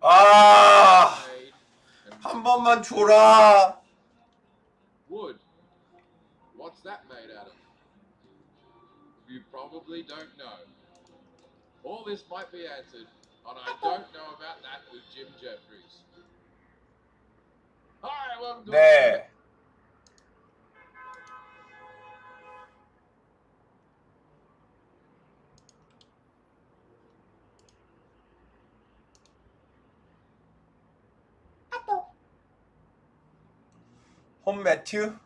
아, 한 번만 줘라. Wood. What's that made out of? You probably don't know. All this might be answered, and I don't know about that with Jim Jeffries. Hi, welcome to 네. 홈 매튜?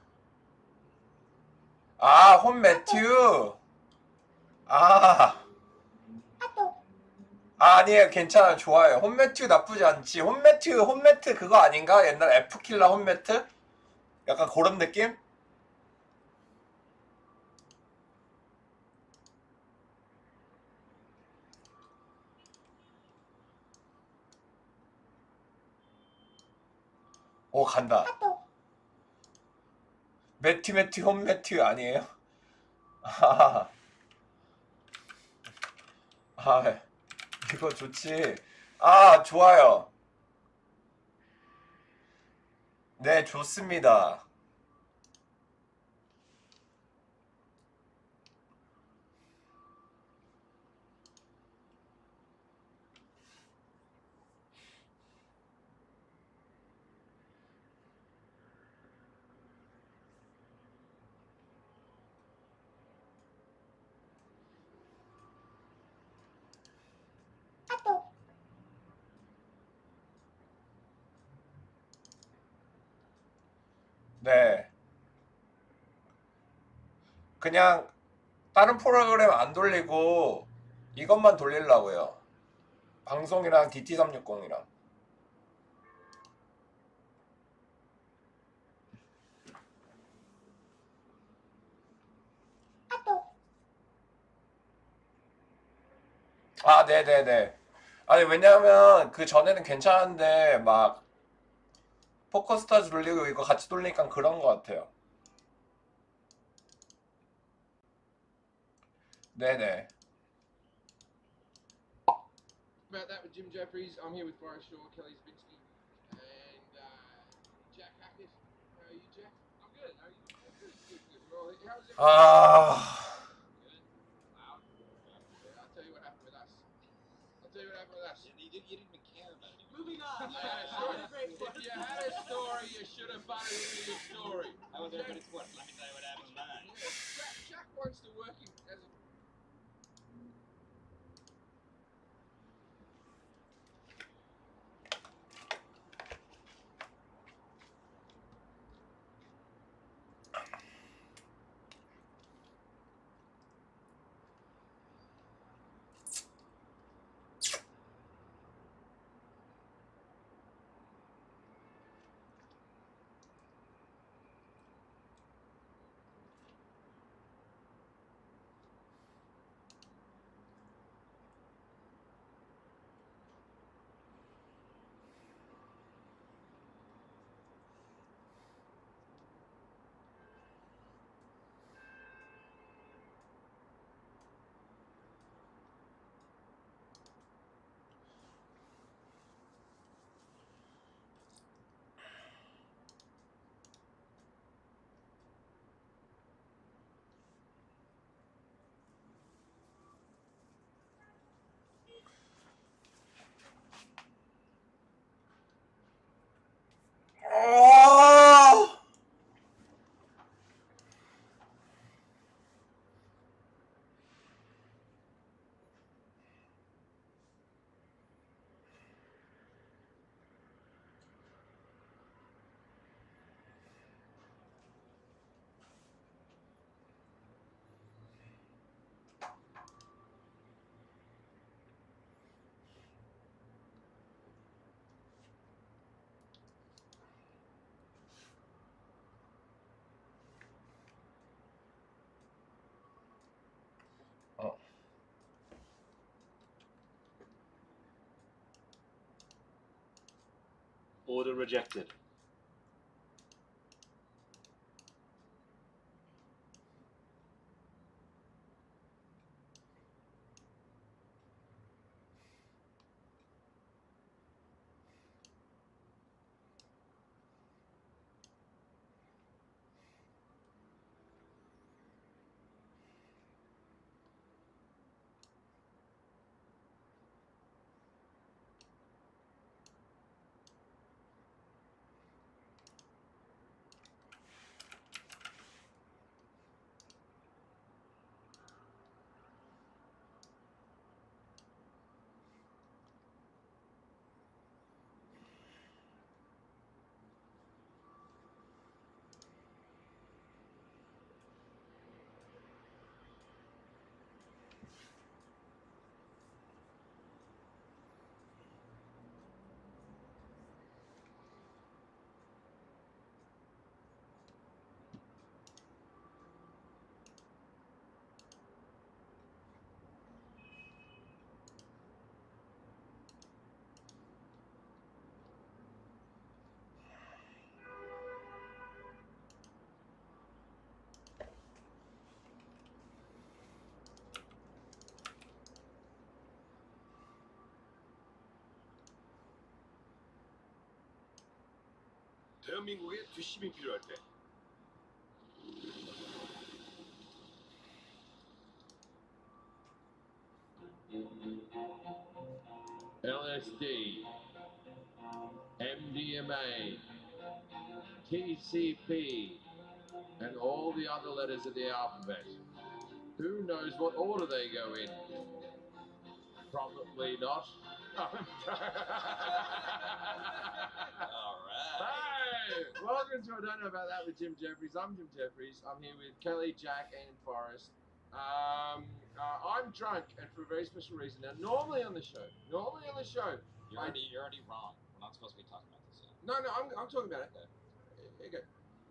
아, 홈 매튜. 아. 아니에요. 괜찮아요. 좋아요. 홈매트 나쁘지 않지. 홈매트 그거 아닌가? 옛날 F킬러 홈매트? 약간 그런 느낌? 오, 간다. 매튜 홈매트 아니에요? 아, 아, 이거 좋지. 아, 좋아요. 네, 좋습니다. 네. 그냥 다른 프로그램 안 돌리고 이것만 돌리려고요. 방송이랑 DT360이랑. 아, 네네네. 아니, 왜냐면 그 전에는 괜찮은데 막 포커스타즈 돌리고 이거 같이 돌리니까 그런 것 같아요. 네네. about that with Jim Jeffries. I'm here with Boris Shaw, Kelly Zbinsky, and Jack Hackett. How are you, Jack? I'm good. How are you? Good. Well, how's it? 아, Good. Loud. Yeah, I'll tell you what happened with us. You didn't even care about it. Moving on. If you had a story, you should have butted into your story. How was everybody's what? Let me tell you what happened with mine. Yeah, Jack wants to work as a 어, 어. Order rejected. 대한민국에 뒷심이 필요할 때. LSD, MDMA, TCP, and all the other letters of the alphabet. Who knows what order they go in? Probably not. All right. Hey, welcome to I Don't Know About That with Jim Jeffries. I'm Jim Jeffries. I'm here with Kelly, Jack, and Forrest. I'm drunk, and for a very special reason. Now, normally on the show, You're already wrong. We're not supposed to be talking about this yet. no, I'm talking about it. Okay.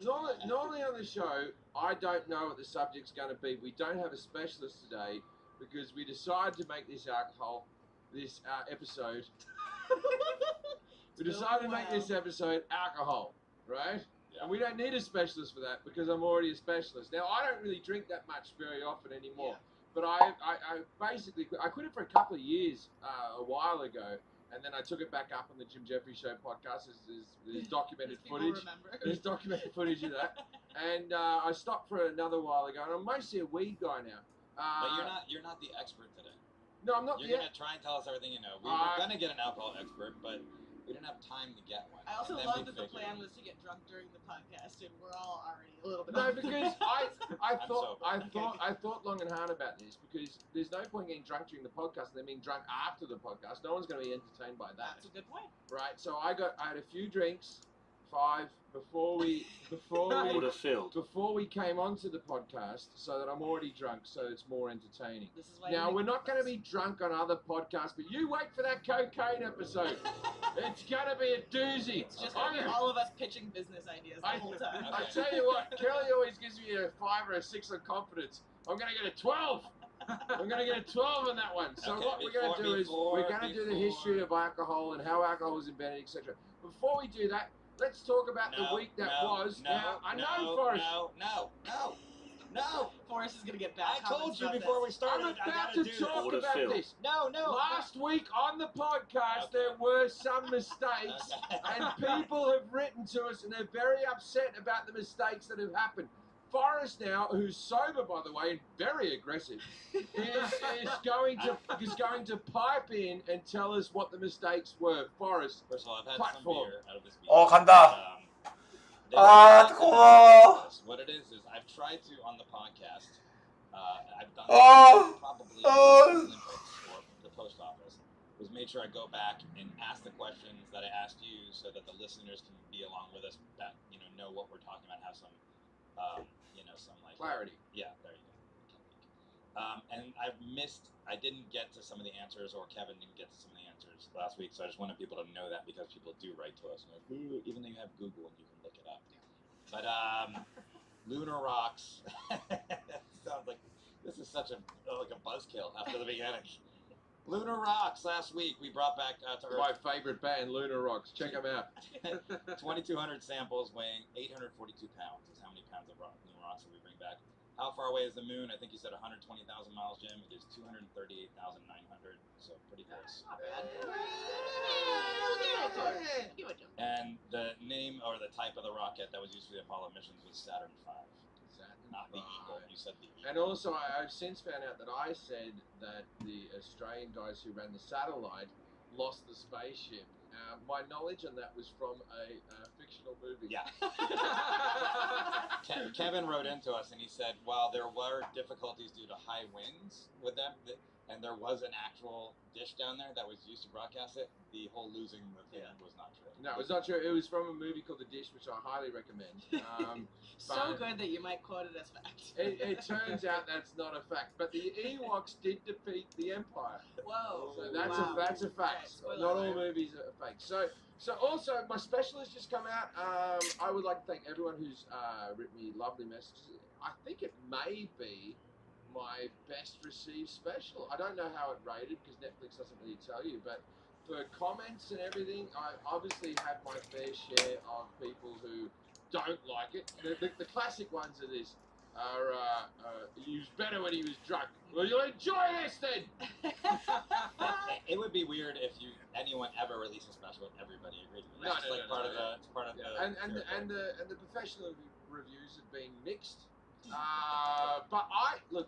Normally on the show, I don't know what the subject's going to be. We don't have a specialist today because we decided to make this episode. We decided to make this episode alcohol, right? Yeah. And we don't need a specialist for that because I'm already a specialist. Now, I don't really drink that much very often anymore. But I basically I quit it for a couple of years a while ago, and then I took it back up on the Jim Jeffries Show podcast. There's documented footage. There's documented footage of that, and I stopped for another while ago, and I'm mostly a weed guy now. But you're not the expert today. No, I'm not. You're gonna try and tell us everything you know. We were gonna get an alcohol expert, but we didn't have time to get one. I also And then love we that the figured- plan was to get drunk during the podcast, and we're all already a little bit. No, off. because I thought long and hard about this because there's no point getting drunk during the podcast and then being drunk after the podcast. No one's going to be entertained by that, That's a good point. right? So I had a few drinks, 5 before we Order filled. came onto the podcast, so that I'm already drunk, so it's more entertaining. This is why. Now we're not going to be drunk on other podcasts, but you wait for that cocaine episode. It's going to be a doozy. It's just gonna be all of us pitching business ideas the whole time. I tell you what, Kelly always gives me a 5 or a 6 on confidence. I'm going to get a 12. I'm going to get a 12 on that one. So Okay, what we're going to do is we're going to do the history of alcohol and how alcohol was invented, etc. Before we do that, let's talk about the week that was. Now, I know, Forrest. No. Forrest is gonna get I bad. told you comments before about we started. I'm I about gotta to do talk Order about filled. this. No. Last week on the podcast, there were some mistakes, and people have written to us, and they're very upset about the mistakes that have happened. Forrest now, who's sober by the way and very aggressive, is going to pipe in and tell us what the mistakes were. Forrest, First of all, I've had Platform. some beer out of this beer. 간다. They- 뜨거워. What it is I've tried to on the podcast. I've done Oh. probably Oh. Olympics or the post office. Was made sure I go back and ask the questions that I asked you, so that the listeners can be along with us. That know what we're talking about. Have some, some like clarity. Yeah, there you go. And I didn't get to some of the answers, or Kevin didn't get to some of the answers last week, so I just wanted people to know that because people do write to us. Like, "Ooh," even though you have Google and you can look it up. But lunar rocks. Sounds like this is such a buzzkill after the beginning. Lunar rocks. Last week we brought back to Earth My favorite band, Lunar Rocks. Check them out. 2,200 samples weighing 842 pounds is how many pounds of lunar rocks that we bring back. How far away is the moon? I think you said 120,000 miles, Jim. It is 238,900, so pretty close. Not bad. Give it to him. And the name or the type of the rocket that was used for the Apollo missions was Saturn V, not the Eagle. You said the Eagle. And also, I've since found out that I said that the Australian guys who ran the satellite lost the spaceship. My knowledge on that was from a fictional movie. Yeah. Kevin wrote into us and he said, while there were difficulties due to high winds with them, and there was an actual dish down there that was used to broadcast it, the whole losing the thing was not true. No, it's not true. It was from a movie called The Dish, which I highly recommend. So but good that you might quote it as fact. it turns out that's not a fact. But the Ewoks did defeat the Empire. Whoa. So that's Wow. a fact. Okay, spoiler Not all alert. movies are fake. So also my special has just come out. I would like to thank everyone who's written me lovely messages. I think it may be my best received special. I don't know how it rated because Netflix doesn't really tell you, but for comments and everything, I obviously have my fair share of people who don't like it. The classic ones are this. he was better when he was drunk. Well, you'll enjoy this then. It would be weird if anyone ever released a special with everybody agreed with it. No, It's no, like no, part no, of the. It's part of Yeah, the. and the professional reviews have been mixed. But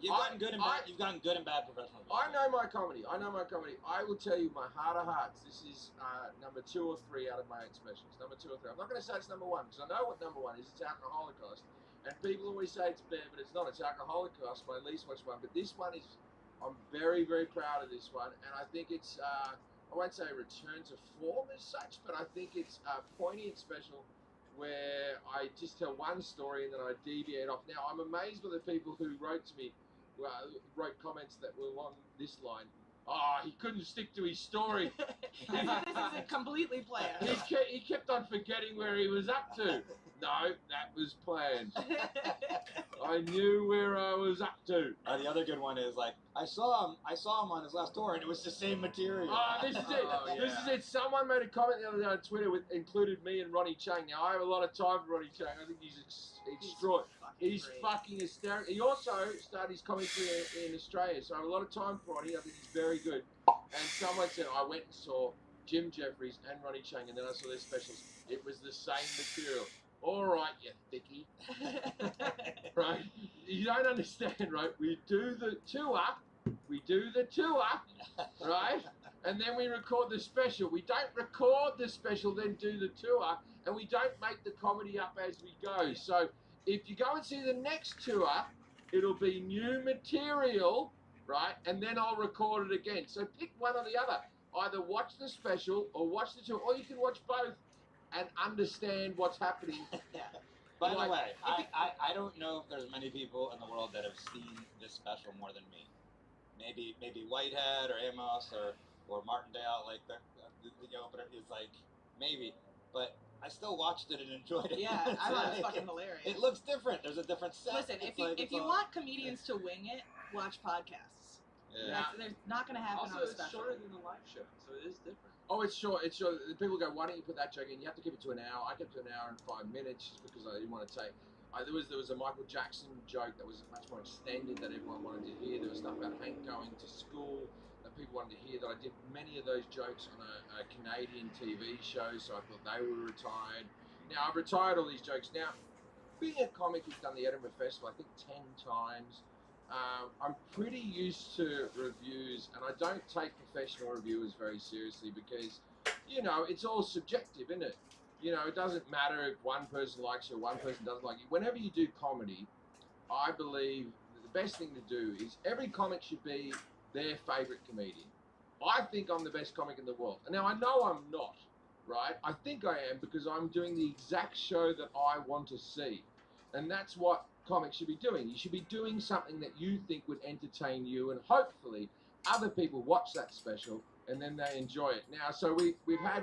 You've gotten good and bad. You've gotten good and bad professional. I know my comedy. I will tell you my heart of hearts. This is number 2 or 3 out of my 8 specials. Number 2 or 3. I'm not going to say it's number 1 because I know what number 1 is. It's Alcoholocaust. And people always say it's bad, but it's not. It's Alcoholocaust, my least watched one. But this one is, I'm very, very proud of this one. And I think it's, I won't say a return to form as such, but I think it's a poignant special where I just tell one story and then I deviate off. Now, I'm amazed by the people who wrote to me, wrote comments that were along this line. He couldn't stick to his story. As if this isn't completely planned. He kept on forgetting where he was up to. No, that was planned. I knew where I was up to. The other good one is like I saw him on his last tour and it was the same material. This is it. Oh, This is it. Someone made a comment the other day on Twitter with included me and Ronnie Chang. Now I have a lot of time for Ronnie Chang. I think he's extraordinary. He's fucking hysterical. He also started his commentary in Australia, so I have a lot of time for Ronnie. I think he's very good. And someone said I went and saw Jim Jeffries and Ronnie Chang, and then I saw their specials. It was the same material. All right, you thickie. Right? You don't understand, right? We do the tour, right? And then we record the special. We don't record the special, then do the tour, and we don't make the comedy up as we go. So if you go and see the next tour, it'll be new material, right? And then I'll record it again. So pick one or the other. Either watch the special or watch the tour, or you can watch both and understand what's happening. By the way, I don't know if there's many people in the world that have seen this special more than me. Maybe Whitehead or Amos or Martindale, like the opener is like maybe, but I still watched it and enjoyed it. Yeah, I thought it was fucking hilarious. It looks different. There's a different set. Listen, if you want comedians to wing it, watch podcasts. Yeah. There's not going to happen Also, on a it's special. shorter than the live show, so it is different. Oh, it's short. People go, why don't you put that joke in? You have to keep it to an hour. I kept it to an hour and 5 minutes just because I didn't want to take. There was a Michael Jackson joke that was much more extended that everyone wanted to hear. There was stuff about Hank going to school that people wanted to hear. That I did many of those jokes on a Canadian TV show, so I thought they were retired. Now I've retired all these jokes. Now, being a comic who's done the Edinburgh Festival, I think 10 times. I'm pretty used to reviews, and I don't take professional reviewers very seriously because, it's all subjective, isn't it? It doesn't matter if one person likes you or one person doesn't like you. Whenever you do comedy, I believe the best thing to do is every comic should be their favourite comedian. I think I'm the best comic in the world. And now I know I'm not, right? I think I am because I'm doing the exact show that I want to see. And that's what comics should be doing. You should be doing something that you think would entertain you, and hopefully other people watch that special and then they enjoy it. Now, so we've had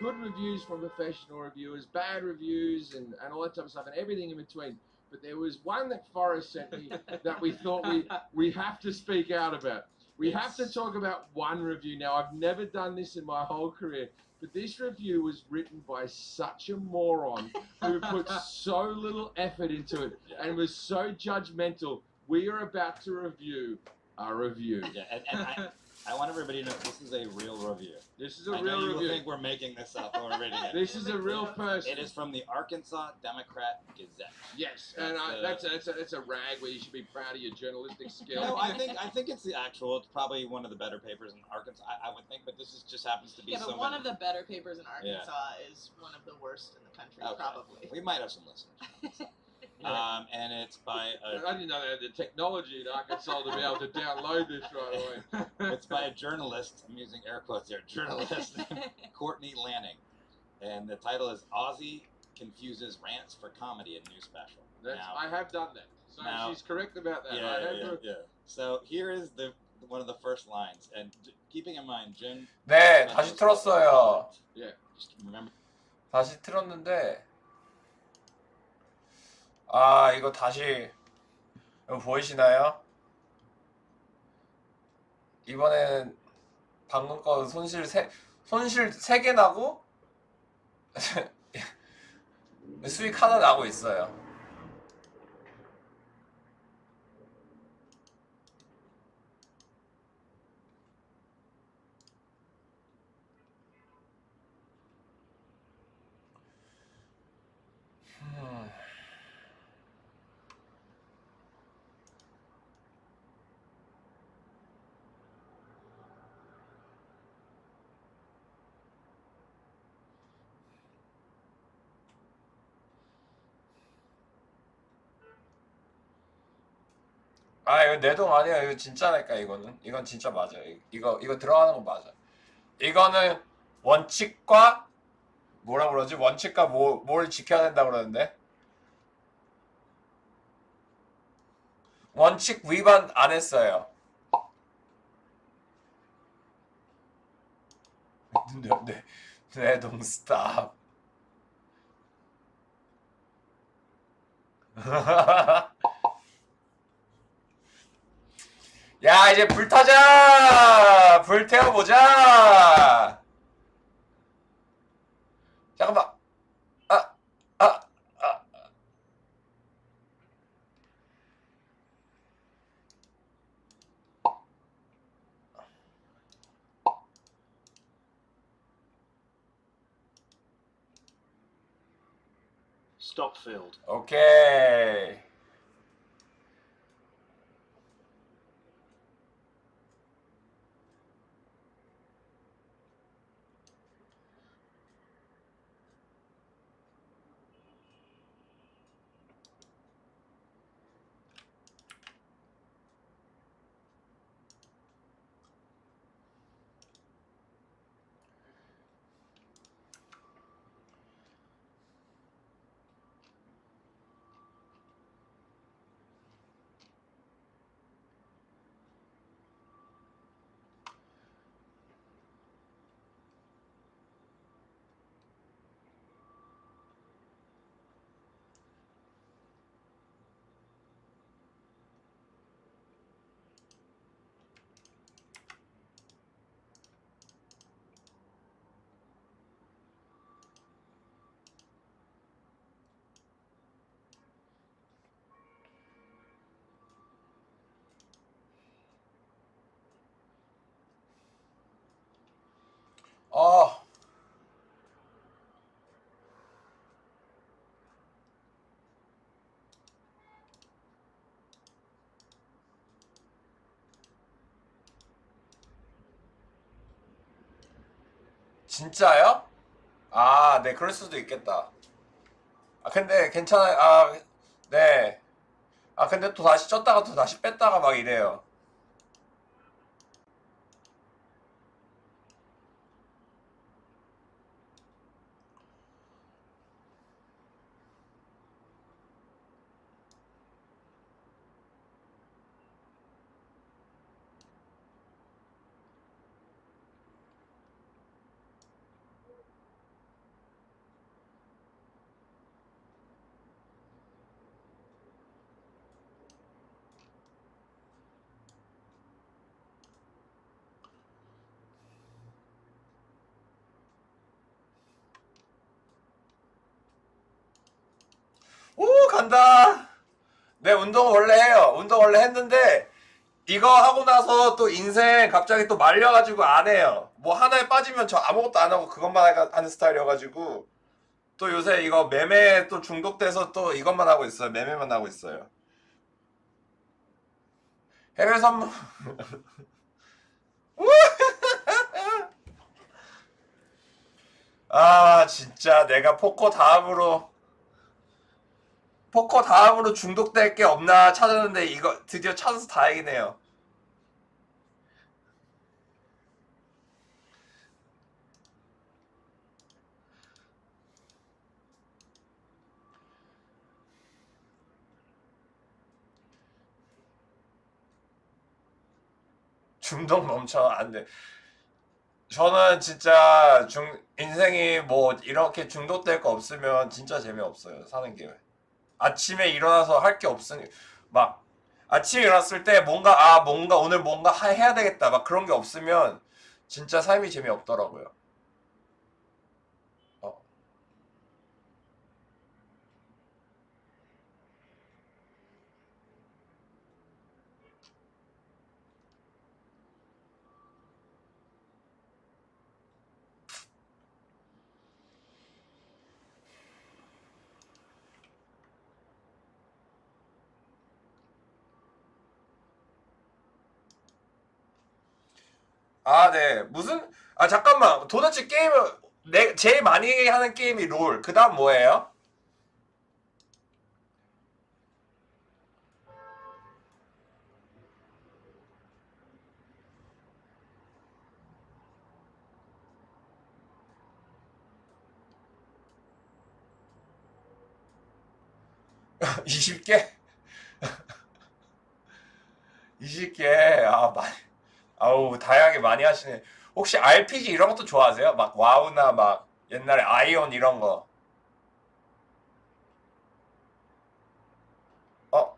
good reviews from professional reviewers, bad reviews, and all that type of stuff, and everything in between. But there was one that Forrest sent me that we thought we have to speak out about. We have to talk about one review. Now, I've never done this in my whole career, but this review was written by such a moron who put so little effort into it and was so judgmental. We are about to review a review. Yeah, and I want everybody to know this is a real review. This is a I know real you will review. think we're making this up when we're reading it. This is a real person. It is from the Arkansas Democrat Gazette. Yes, and that's a rag where you should be proud of your journalistic skill. No, I think it's the actual. It's probably one of the better papers in Arkansas. I would think, but this just happens to be. Yeah, but one of the better papers in Arkansas is one of the worst in the country, probably. We might have some listeners. And it's by I didn't know they had the technology in Arkansas to be able to download this right away. It's by a journalist. I'm using air quotes there. Journalist Courtney Lanning, and the title is "Aussie Confuses Rants for Comedy in New Special." I have done that, so she's correct about that. Yeah. So here is one of the first lines, and keeping in mind, Jim. 네, 다시 틀었어요. Yeah. Just remember. 다시 틀었는데, 이거 다시, 이거 보이시나요? 이번에는 방금 거 손실 3개 나고, 수익 하나 나고 있어요. 음. 아 이거 내 돈 아니야. 이거 진짜니까 이거는. 이건 진짜 맞아. 이거 들어가는 거 맞아. 이거는 원칙과 뭐라 그러지? 원칙과 뭘 지켜야 된다 그러는데? 원칙 위반 안 했어요. 내동 스탑. 야 이제 불타자. 불태워보자. 잠깐만. 아, 아, 아. Stop filled. 오케이. 어. 진짜요? 아, 네, 그럴 수도 있겠다. 아, 근데 괜찮아요. 아, 네. 아, 근데 또 다시 쪘다가 또 다시 뺐다가 막 이래요. 오, 간다. 네, 운동 원래 해요. 운동 원래 했는데, 이거 하고 나서 또 인생 갑자기 또 말려가지고 안 해요. 뭐 하나에 빠지면 저 아무것도 안 하고 그것만 하는 스타일이어가지고, 또 요새 이거 매매에 또 중독돼서 또 이것만 하고 있어요. 매매만 하고 있어요. 해외 선물. 아, 진짜 내가 포커 다음으로 중독될 게 없나 찾았는데 이거 드디어 찾아서 다행이네요. 중독 멈춰 안 돼. 저는 진짜 인생이 뭐 이렇게 중독될 거 없으면 진짜 재미없어요. 사는 게. 아침에 일어나서 할 게 없으니 막 아침에 일어났을 때 뭔가 오늘 뭔가 해야 되겠다 막 그런 게 없으면 진짜 삶이 재미없더라고요. 어. 아, 네. 무슨 아, 잠깐만. 도대체 게임을 제일 많이 하는 게임이 롤. 그다음 뭐예요? 20개? 20개. 아, 많이. 아우, 다양하게 많이 하시네. 혹시 RPG 이런 것도 좋아하세요? 막 와우나 막 옛날에 아이온 이런 거. 어?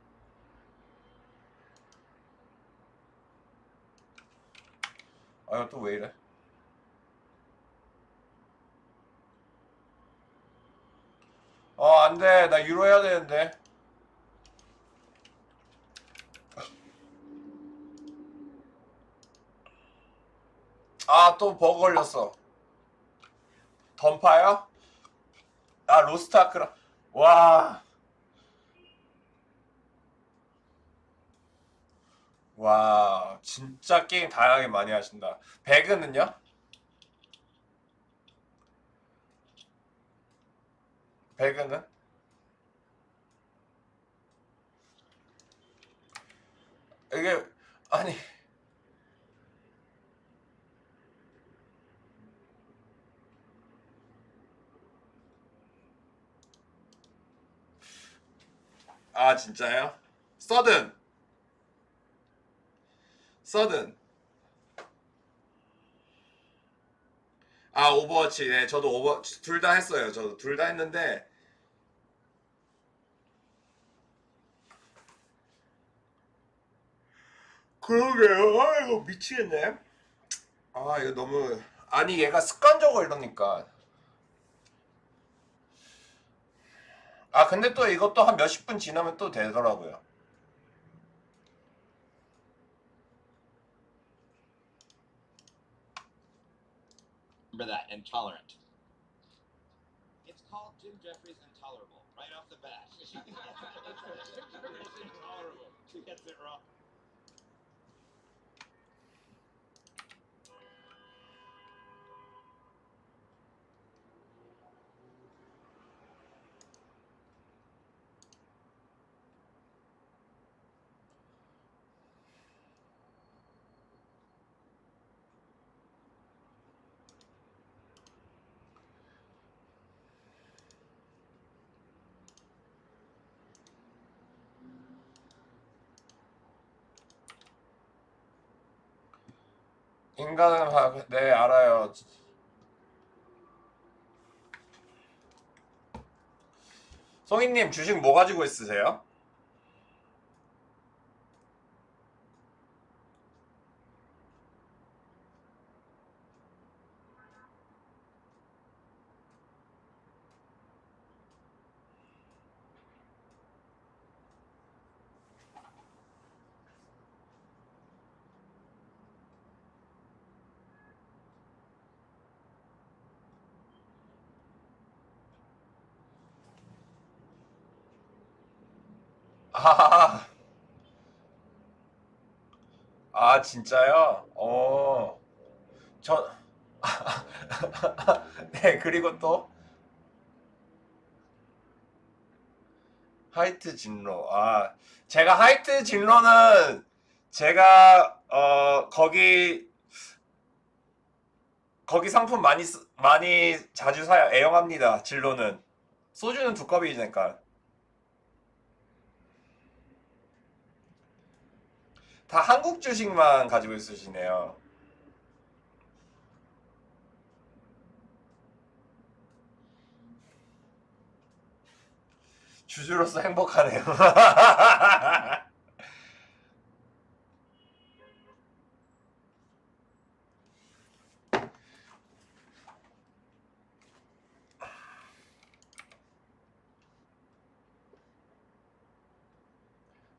아, 이거 또 왜 이래? 안 돼. 나 유로 해야 되는데. 아, 또 버그 걸렸어. 던파요? 아, 로스트아크라. 와. 와, 진짜 게임 다양하게 많이 하신다. 배그는요? 배그는? 이게, 아니, 아, 진짜요? 서든, 서든. 아, 오버워치. 네, 저도 둘 다 했어요. 저도 둘 다 했는데, 그러게요. 아, 이거 미치겠네. 아, 이거 너무, 아니, 얘가 습관적으로 이러니까. 아, 근데 또 이것도 한 몇십 분 지나면 또 되더라고요. Remember that, intolerant. It's called Jim Jeffries Intolerable, right off the bat. It's intolerable. She gets it wrong. 인간은, 네, 알아요. 송이님, 주식 뭐 가지고 있으세요? 아, 아, 진짜요? 저, 네, 그리고 또, 하이트 진로. 아, 제가 하이트 진로는, 제가, 거기 상품 많이 자주 사요. 애용합니다. 진로는. 소주는 두 컵이니까. 다 한국 주식만 가지고 있으시네요. 주주로서 행복하네요.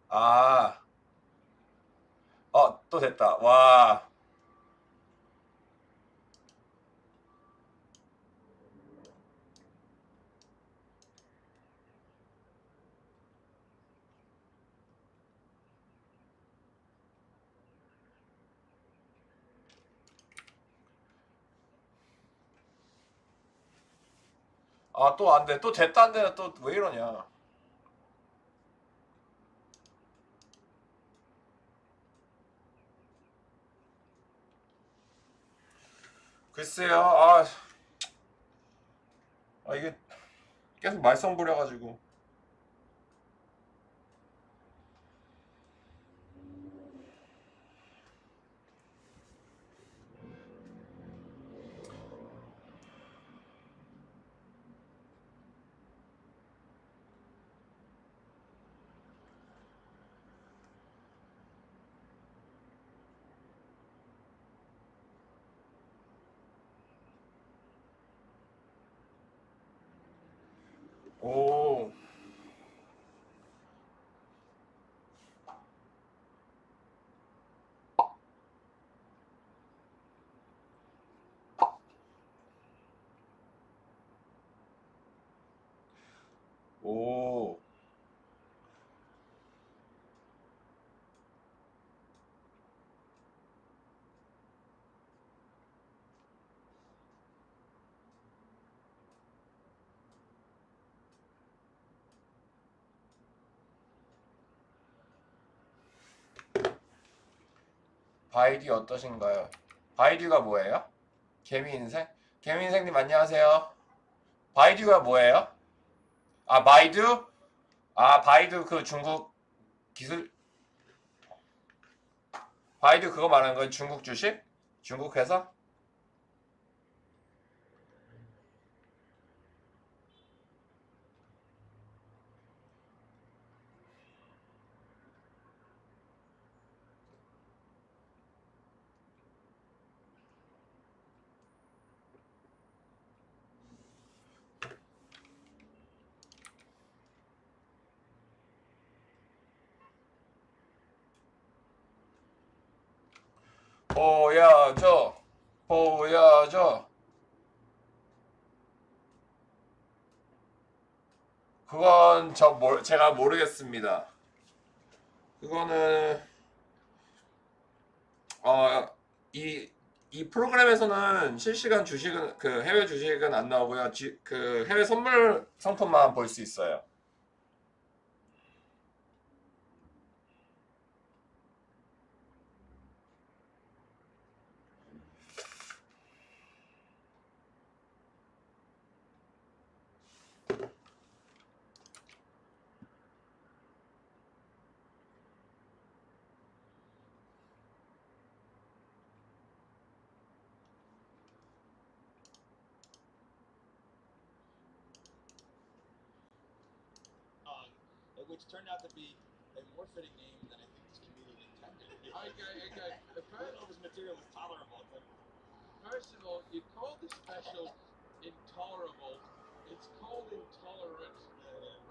아, 또 됐다. 와, 아, 또 안 돼. 또 됐다는데 또 왜 이러냐. 글쎄요. 이게 계속 말썽 부려가지고. 오. 오. 바이디 어떠신가요? 바이디가 뭐예요? 개미인생? 개미인생님 안녕하세요. 바이듀가 뭐예요? 아, 바이두? 아, 바이두 그 중국 기술 바이두 그거 말하는 거예요? 중국 주식? 중국 회사? 보여줘. 보여줘. 그건 제가 모르겠습니다. 그거는 이 프로그램에서는 실시간 주식은 그 해외 주식은 안 나오고요. 그 해외 선물 상품만 볼 수 있어요. Which turned out to be a more fitting name than I think this comedian intended. Okay. His material is tolerable. First of all, you call the special intolerable. It's called intolerant,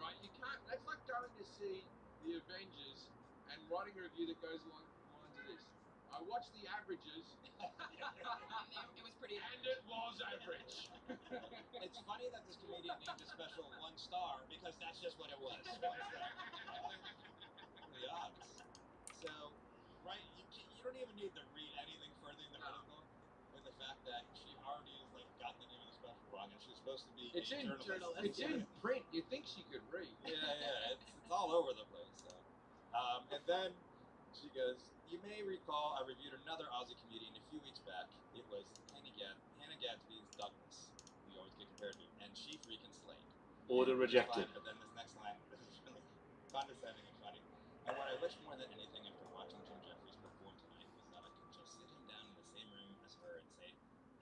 right? You can't. That's like going to see the Avengers and writing a review that goes along the lines of this. I watched the averages. It was pretty. And it was average. It's funny that this comedian named his special 1 star because that's just what it was. The odds. So, right, you don't even need to read anything further in the article with the fact that she already has like got the name of the special wrong and she's supposed to be It's a in journalist. It's in print. You think she could read? Yeah, it's all over the place. So. And then she goes, "You may recall I reviewed another Aussie comedian a few weeks back. It was Hannah Gadsby's Douglas. We always get compared to, and she freaking slayed." Order rejected. But then this next line, this is really condescending and funny. And what I wish more than anything after watching Jim Jeffries perform tonight was that I could just sit him down in the same room as her and say,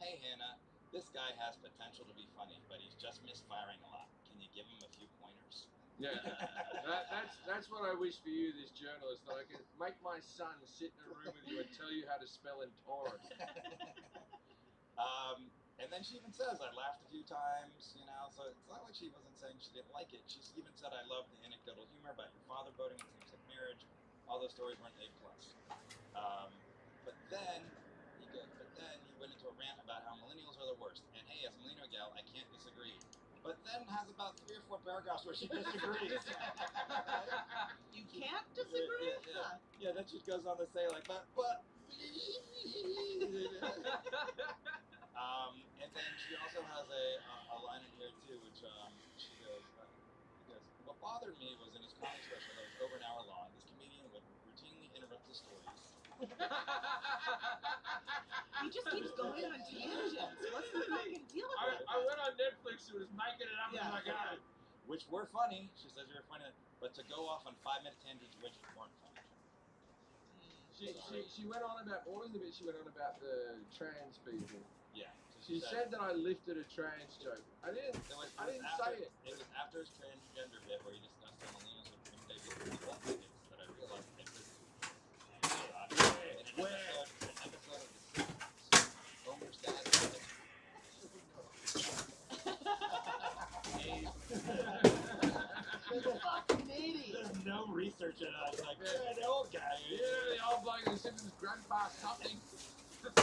"Hey Hannah, this guy has potential to be funny, but he's just misfiring a lot. Can you give him a few pointers?" Yeah, that's what I wish for you, this journalist, that I could make my son sit in a room with you and tell you how to spell intolerant. And then she even says, "I laughed a few times, you know," so it's not like she wasn't saying she didn't like it. She even said, "I love the anecdotal humor about your father voting in same-sex marriage. All those stories weren't A+. But then he went into a rant about how millennials are the worst. And hey, as a millennial gal, I can't disagree. But then has about 3 or 4 paragraphs where she disagrees. You can't disagree? Yeah, then she goes on to say like, but and then she also has a line in here too, which He just keeps going on tangents. What's the fucking deal with it? I went on Netflix and was making it up Yeah. as I go. Which were funny. She says they were funny, but to go off on 5-minute tangents, which weren't funny. She went on about, what was the bit she went on about the trans people? Yeah. So She said that I lifted a trans joke. I didn't say it. It was after his transgender bit where he discussed how millennials would bring babies to butt tickets that I realized it was in an episode of The Simpsons. Homer's dad said, Fucking idiot. there's no research in us. Like, yeah, the old guy. Yeah, the old bloke in the Simpsons grandpa something. Yeah.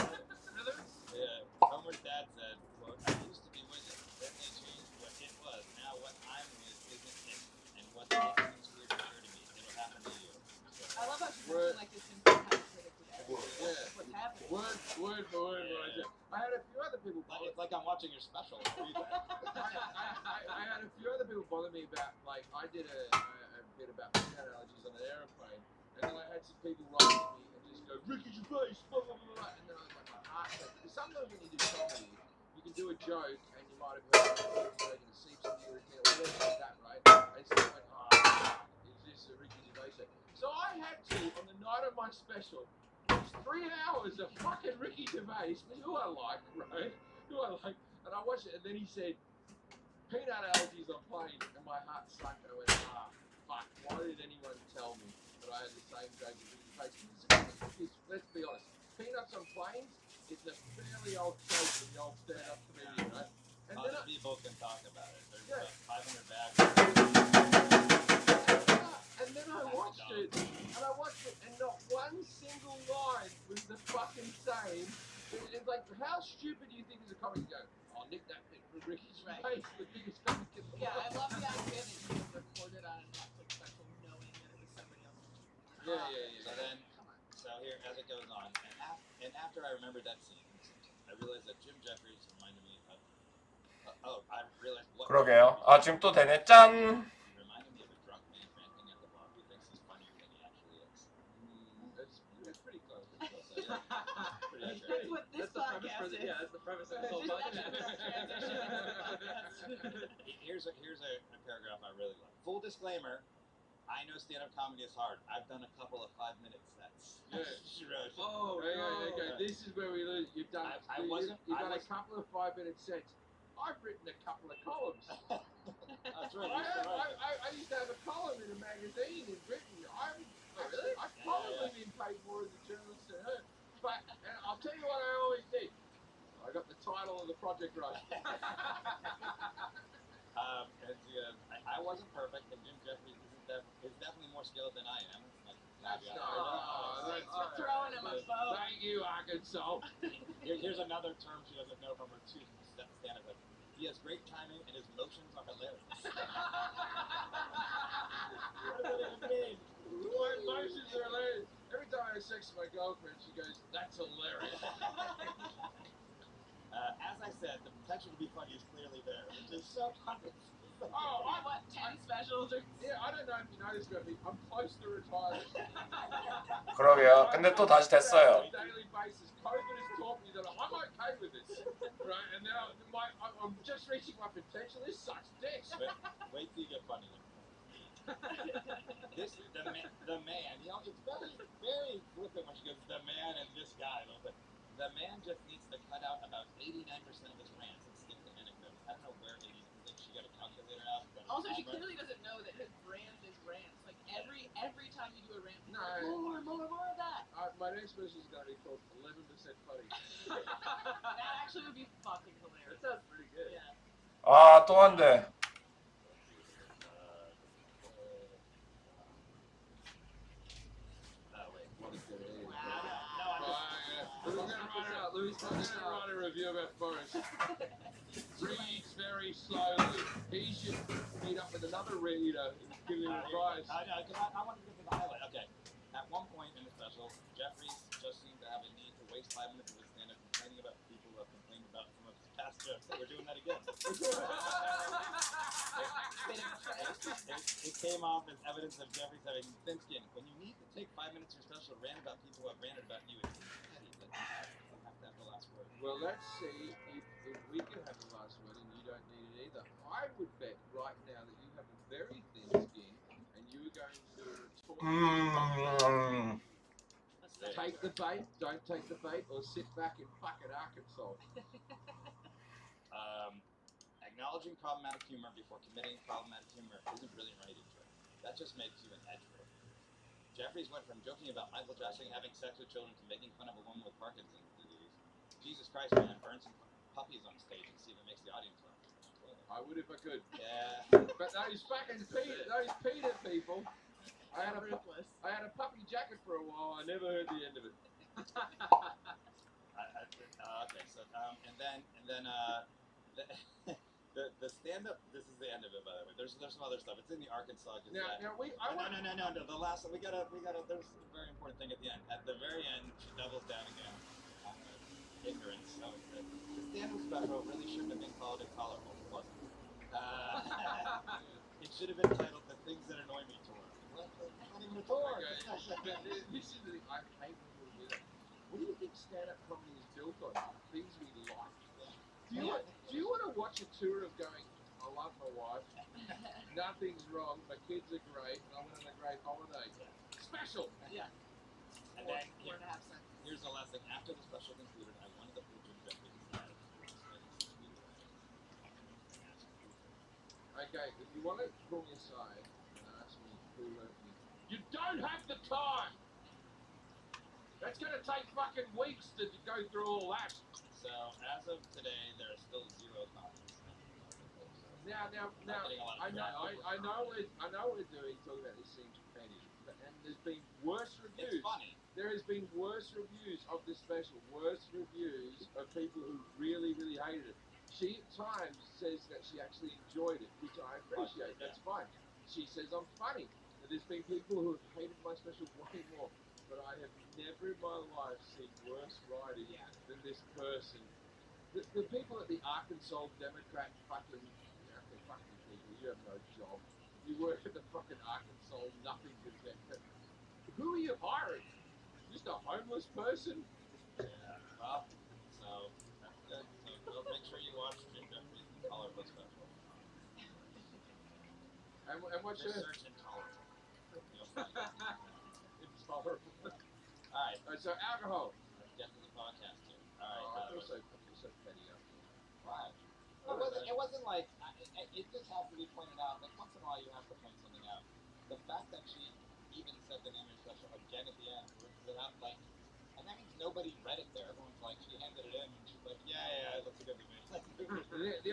Homer's dad said, quote, I used to be with it. Then they changed what it was. Now what I'm with isn't it. And what it seems weird and sure to me. It'll happen to you. So, I love how she mentioned like the Simpsons had predicted everything. Yeah. What's happening? Word for word. What I said. I had a few other people bother. it's like I'm watching your special. I had a few other people bother me about, like, I did a bit about peanut allergies on an aeroplane, and then I had some people write to me and just go, Ricky Gervais, blah, blah, blah, blah, and then I was like, my heart sank. Because sometimes when you do comedy, you can do a joke, and you might have heard it, you're going to see some irritant, or whatever like that, right? And someone went, is this a Ricky Gervais show? So I had to, on the night of my special, watch 3 hours of fucking Ricky Gervais, who I like, right? Who I like. And I watched it, and then he said, peanut allergies on planes, and my heart sunk, and I went, fuck, why did anyone tell me that I had the same joke as Ricky Gervais? Because let's be honest, peanuts on planes is a fairly old trope in the old stand-up comedian, right? And then Other people can talk about it. There's Yeah. about 500 bags. And then I watched it, and not one single line was the fucking same. It's like, how stupid do you think is a comic to go, I'll nick that bit from Ricky Gervais, the biggest comic in the Yeah, I world. love the idea that you recorded on a Netflix special knowing that it was somebody else's. So then, Come on. so here, as it goes on, and after I remembered that scene, I realized that Jim Jeffries reminded me of. I realized what. 그러게요. 아, 지금 또 되네. 짠. He reminded me of a drunk man ranting at the bar who thinks he's funnier than he actually is. It's pretty close. Pretty That's accurate. what this That's the premise podcast is. that's the premise of this whole podcast. Here's a paragraph I really love. Full disclaimer. I know stand-up comedy is hard. I've done a couple of 5-minute sets. Yeah. She wrote. Oh, Okay. This is where we lose. You've done. You've done a couple of 5-minute sets. I've written a couple of columns. That's right. I used to have a column in a magazine in Britain. I've probably been paid more as a journalist than her. But I'll tell you what I always did. I got the title of the project right. I wasn't perfect, and Jim Jeffries is definitely more skilled than I am. Like, That's Thanks for throwing him a bone. Thank you, Arkansas. Here's another term she doesn't know from her two stand-up. He has great timing, and his motions are hilarious. What does that even mean? My emotions are hilarious. Every time I have sex with my girlfriend, she goes, "That's hilarious." As I said, the potential to be funny is clearly there, which is so funny. What, 10 specials or Yeah, I don't know if you noticed about me. I'm close to retirement. 그러게요. 근데 또 다시 됐어요. On a daily basis, COVID has taught me that I'm okay with this, right? And now I'm just reaching my potential. This sucks dicks. Wait till you get funny. The man, you know, it's very, very flippant when she goes, the man and this guy, but the man just needs to cut out about 89% of his rants and stick to anecdotes. I don't know where 80, like she got a calculator out. Also, she clearly doesn't know that his brand is rants. Like every time you do a rant, No. more of that. My next special is going to be called 11% funny. That actually would be fucking hilarious. That sounds pretty good. Yeah. 아, 또 한대. We're going to write a review about Forrest. Reads very slowly. He should meet up with another reader and give him advice. I want to get to the highlight. Okay. At one point in the special, Jeffries just seemed to have a need to waste 5 minutes of his stand-up complaining about people have complained about some of his past jokes. We're doing that again. It came off as evidence of Jeffrey's having thin skin. When you need to take 5 minutes or special to rant about people who have ranted about you, it seems petty that you have to have the last word. Well, let's see if we can have the last word and you don't need it either. I would bet right now that you have a very thin skin and you are going to retort. Take the bait, don't take the bait, or sit back in fucking Arkansas. Acknowledging problematic humor before committing problematic humor isn't really writing to it. That just makes you an edgelord. Jeffries went from joking about Michael Jackson having sex with children to making fun of a woman with Parkinson's disease. Jesus Christ, man, burn some puppies on stage and see if it makes the audience laugh. I would if I could. Yeah. But those fucking Peter people. I had a puppy jacket for a while. I never heard the end of it. Okay, so the stand-up. This is the end of it, by the way. There's some other stuff. It's in the Arkansas Gazette. No. The last. We gotta. There's a very important thing at the end. At the very end, she doubles down again on the ignorance of it. The stand-up special really shouldn't have been called Intolerable, wasn't it? It should have been titled "The Things That Annoy Me" tour. What? Not even a tour. This is the thing. I hate when people do that. What do you think stand-up comedy is built on? Things we like. Do you want to watch a tour of going, I love my wife, nothing's wrong, my kids are great, and I went on a great holiday. Special! Yeah. And Or then to have sex. here's the last thing. After the special concluded, I wanted to prove to Jeffrey his attitude. Okay, if you want to pull me aside and ask me who hurt me, you don't have the time! That's going to take fucking weeks to go through all that. So, as of today, there are still 0 comments. Now, I know we're doing talking about this seems petty, and there's been worse reviews. It's funny. There has been worse reviews of this special, worse reviews of people who really, really hated it. She at times says that she actually enjoyed it, which I appreciate. That's fine. She says I'm funny. And there's been people who have hated my special way more, but I have never in my life seen worse writing than this person. The people at the Arkansas Democrat fucking fuck you people, you have no job. You work at the fucking Arkansas Nothing Gazette. Who are you hiring? Just a homeless person? Yeah. Well, so that's good. So make sure you watch Jim Jeffries' Intolerable special. And what's your Research Intolerable. Intolerable. Alright, So alcohol. let's get to the podcast here. I Alright, feel so petty after. why? It wasn't like, it just has to be pointed out, like once in a while you have to point something out. The fact that she even said the name of the special again at the end, without like, and that means nobody read it there. Everyone's like, she handed it in and she's like, yeah, it looks good to me. The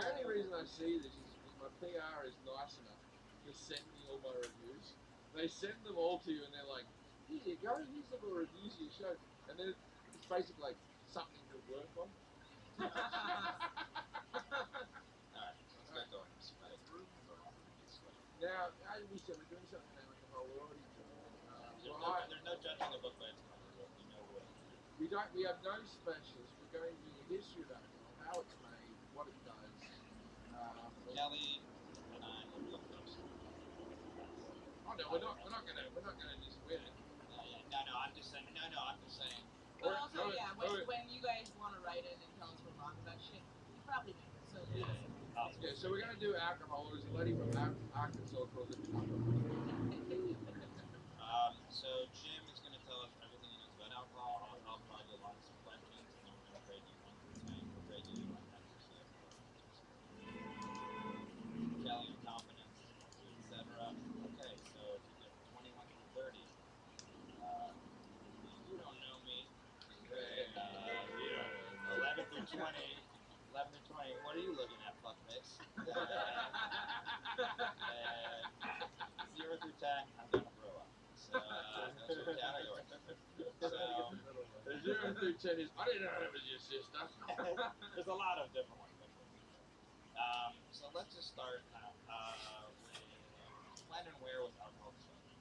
only reason I see this is because my PR is nice enough to send me all my reviews. They send them all to you and they're like, here you go, here's all the reviews of your show. And then it's basically like something to work on. Alright, let's get going. Now, as we said, we're doing something now, alcohol. We're already doing it. There's no judging the book by its cover. You know what. We have no specials. We're going to do the history of alcohol, how it's made, what it does. Kelly and I will be close. Oh no, we're not gonna just win it. No, I'm just saying. But also, when you guys want to write in and tell us we're wrong about shit, you probably do. So leave us. Yeah, so we're gonna do alcohol. There's a lady from Arkansas called it. So Jim is going to tell us everything he knows about alcohol. I'll probably get lots of questions, and then we're going to grade you 1 through 10. We'll grade you on accuracy of Kelly, your confidence, etc. Okay, so if you get 21 through 30, you don't know me. 11 through 20. 11 through 20. What are you looking at, fuckface? 0 through 10, I'm gonna throw up. So that's your category. So 0 through 10 is. I didn't know it was your sister. there's a lot of different ones. So let's just start with when and where was alcohol discovered?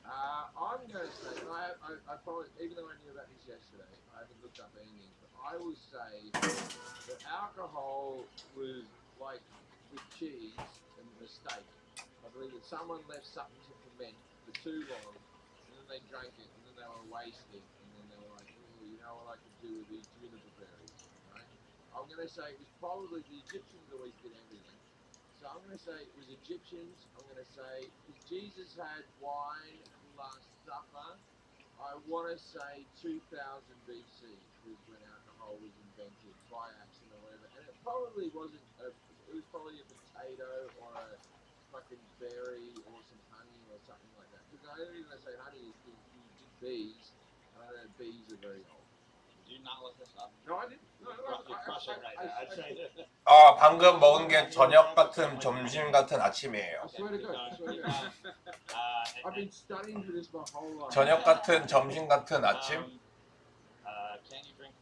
I'm going to say, I probably, even though I knew about this yesterday, I haven't looked up anything, but I will say that alcohol was like with cheese and the steak. I believe that someone left something to ferment for too long, and then they drank it, and then they were wasting, and then they were like, oh, you know what I could do with these juniper berries, right? I'm going to say it was probably the Egyptians always did everything. So I'm going to say it was Egyptians. I'm going to say, because Jesus had wine at the Last Supper, I want to say 2000 BC was when alcohol was invented by accident or whatever. And it probably wasn't, it was probably a potato or a fucking berry or some honey or something like that. Because the only reason I say honey is because you did bees, and I know bees are very old. Do you not look this up? No, I didn't. No, You're crushing right now. I'd say that. 방금 먹은 게 저녁 같은 점심 같은 아침이에요. I swear to God. I swear to God. I've been studying for this my whole life. 저녁 같은 점심 같은 아침? Can you drink?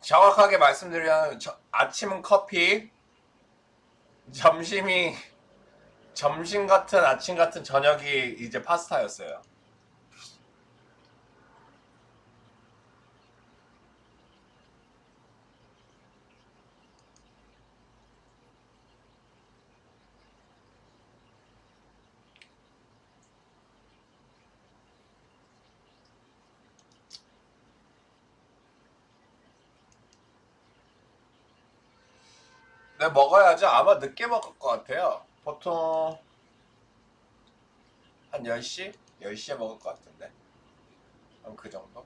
정확하게 말씀드리면 아침은 커피, 점심 같은 아침 같은 저녁이 이제 파스타였어요. 네, 먹어야죠. 아마 늦게 먹을 것 같아요. 보통 한 10시? 10시에 먹을 것 같은데. 한 그 정도?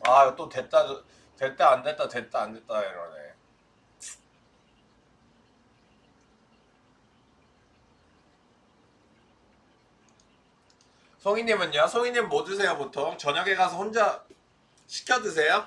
이거 또 됐다 안 됐다 이러네. 송이님은요? 송이님 뭐 드세요 보통? 저녁에 가서 혼자 시켜 드세요?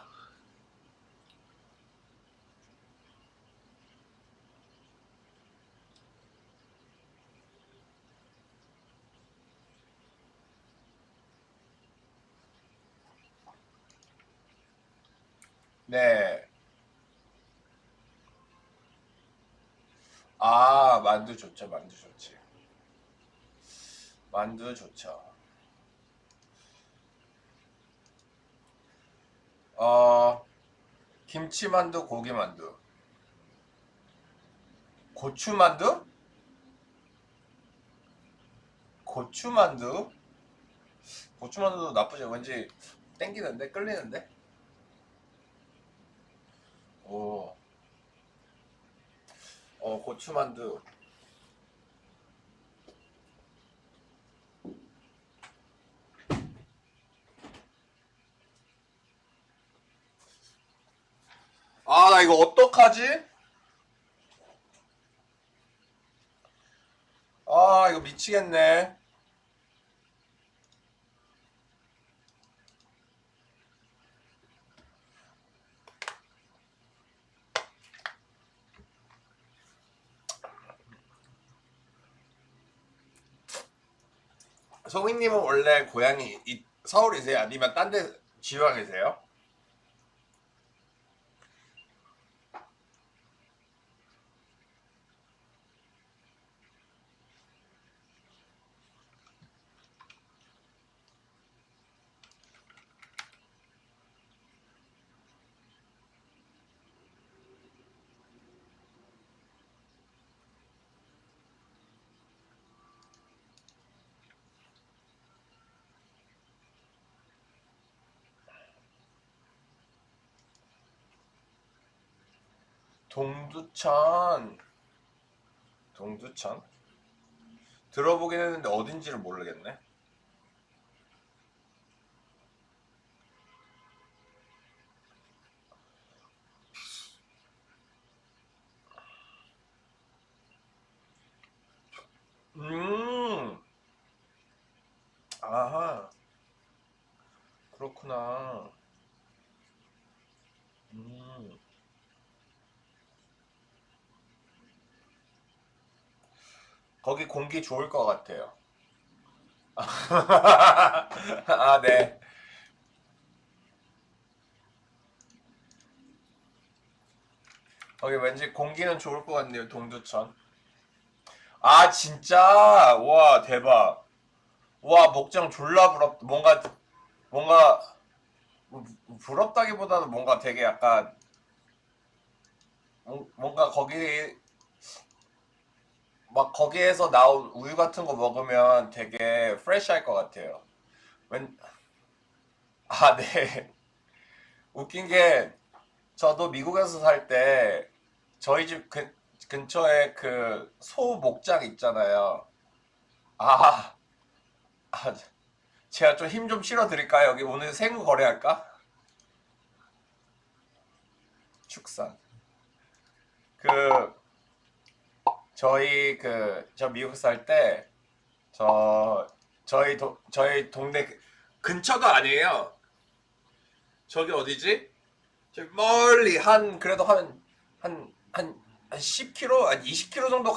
네. 만두 좋죠. 만두 좋지. 만두 좋죠. 김치만두, 고기만두. 고추만두? 고추만두? 고추만두도 나쁘지 않아. 왠지 땡기는데? 끌리는데? 고추만두. 나 이거 어떡하지? 이거 미치겠네. 송이님은 원래 고향이 서울이세요? 아니면 딴 데 지방이세요? 동두천 들어보긴 했는데 어딘지를 모르겠네. 아하, 그렇구나. 거기 공기 좋을 것 같아요. 아, 네. 거기 왠지 공기는 좋을 것 같네요, 동두천. 아, 진짜? 와, 대박. 와, 목장 졸라 부럽, 뭔가, 부럽다기보다는 뭔가 되게 약간, 뭔가 막 거기에서 나온 우유 같은 거 먹으면 되게 프레시할 것 같아요. 아, 네. 웃긴 게, 저도 미국에서 살 때, 저희 집 근처에 그 소 목장 있잖아요. 아, 아, 제가 좀 힘 좀 실어 드릴까요? 여기 오늘 생우 거래할까? 축산. 그, 저 미국 살 때, 저, 저희 동네 근처도 아니에요. 저기 어디지? 저기 멀리 그래도 한 10km, 한 20km 정도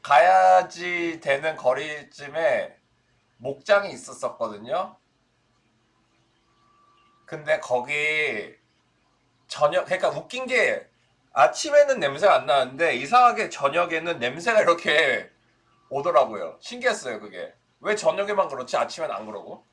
가야지 되는 거리쯤에 목장이 있었거든요. 근데 거기 그러니까 웃긴 게 아침에는 냄새가 안 나는데 이상하게 저녁에는 냄새가 이렇게 오더라고요. 신기했어요, 그게. 왜 저녁에만 그렇지 아침엔 안 그러고?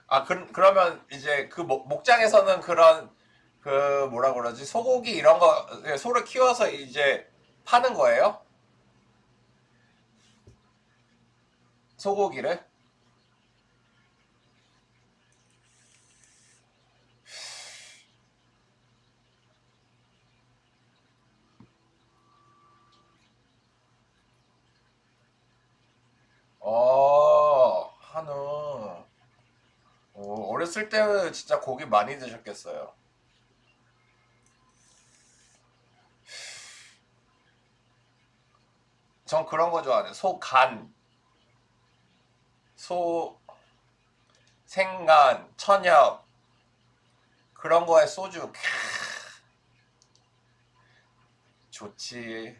아, 그러면 이제 그 목장에서는 그런 그 뭐라 그러지? 소고기 이런 거 소를 키워서 이제 파는 거예요? 소고기를? 한우. 어렸을 때 진짜 고기 많이 드셨겠어요. 전 그런 거 좋아하네. 소 생간, 천엽 그런 거에 소주 좋지.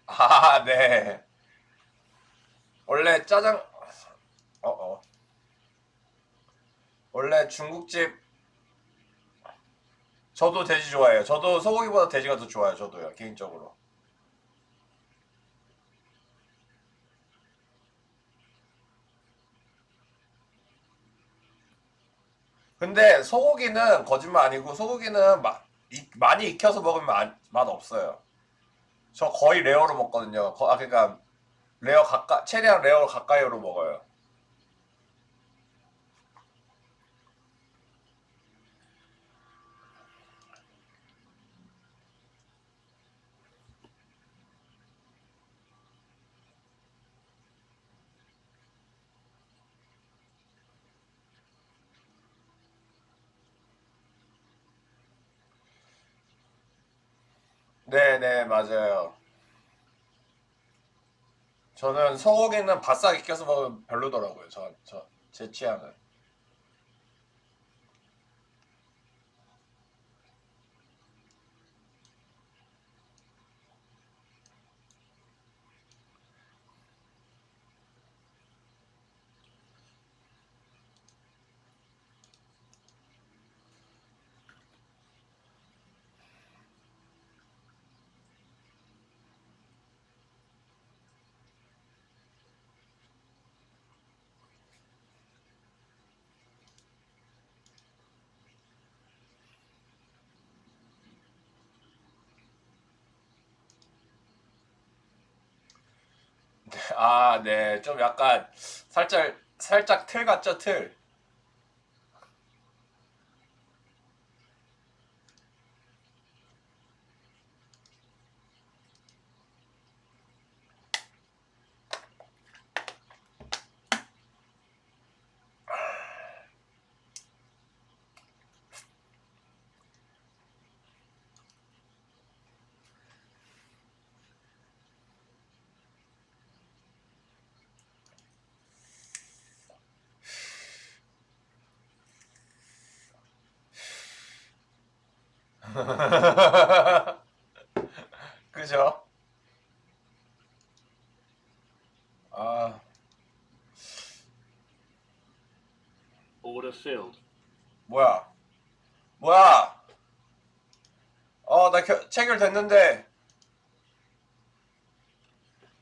아, 네. 원래 어, 어. 원래 중국집, 저도 돼지 좋아해요. 저도 소고기보다 돼지가 더 좋아요. 저도요, 개인적으로. 근데 소고기는 거짓말 아니고 소고기는 많이 익혀서 먹으면 맛 없어요. 저 거의 레어로 먹거든요. 그러니까 최대한 레어 가까이로 먹어요. 네네, 맞아요. 저는 소고기는 바싹 익혀서 먹으면 별로더라고요. 제 취향은. 아, 네. 좀 약간 살짝 틀 같죠, 틀. 그죠? 아, Order filled. 뭐야? 뭐야? 나 체결됐는데.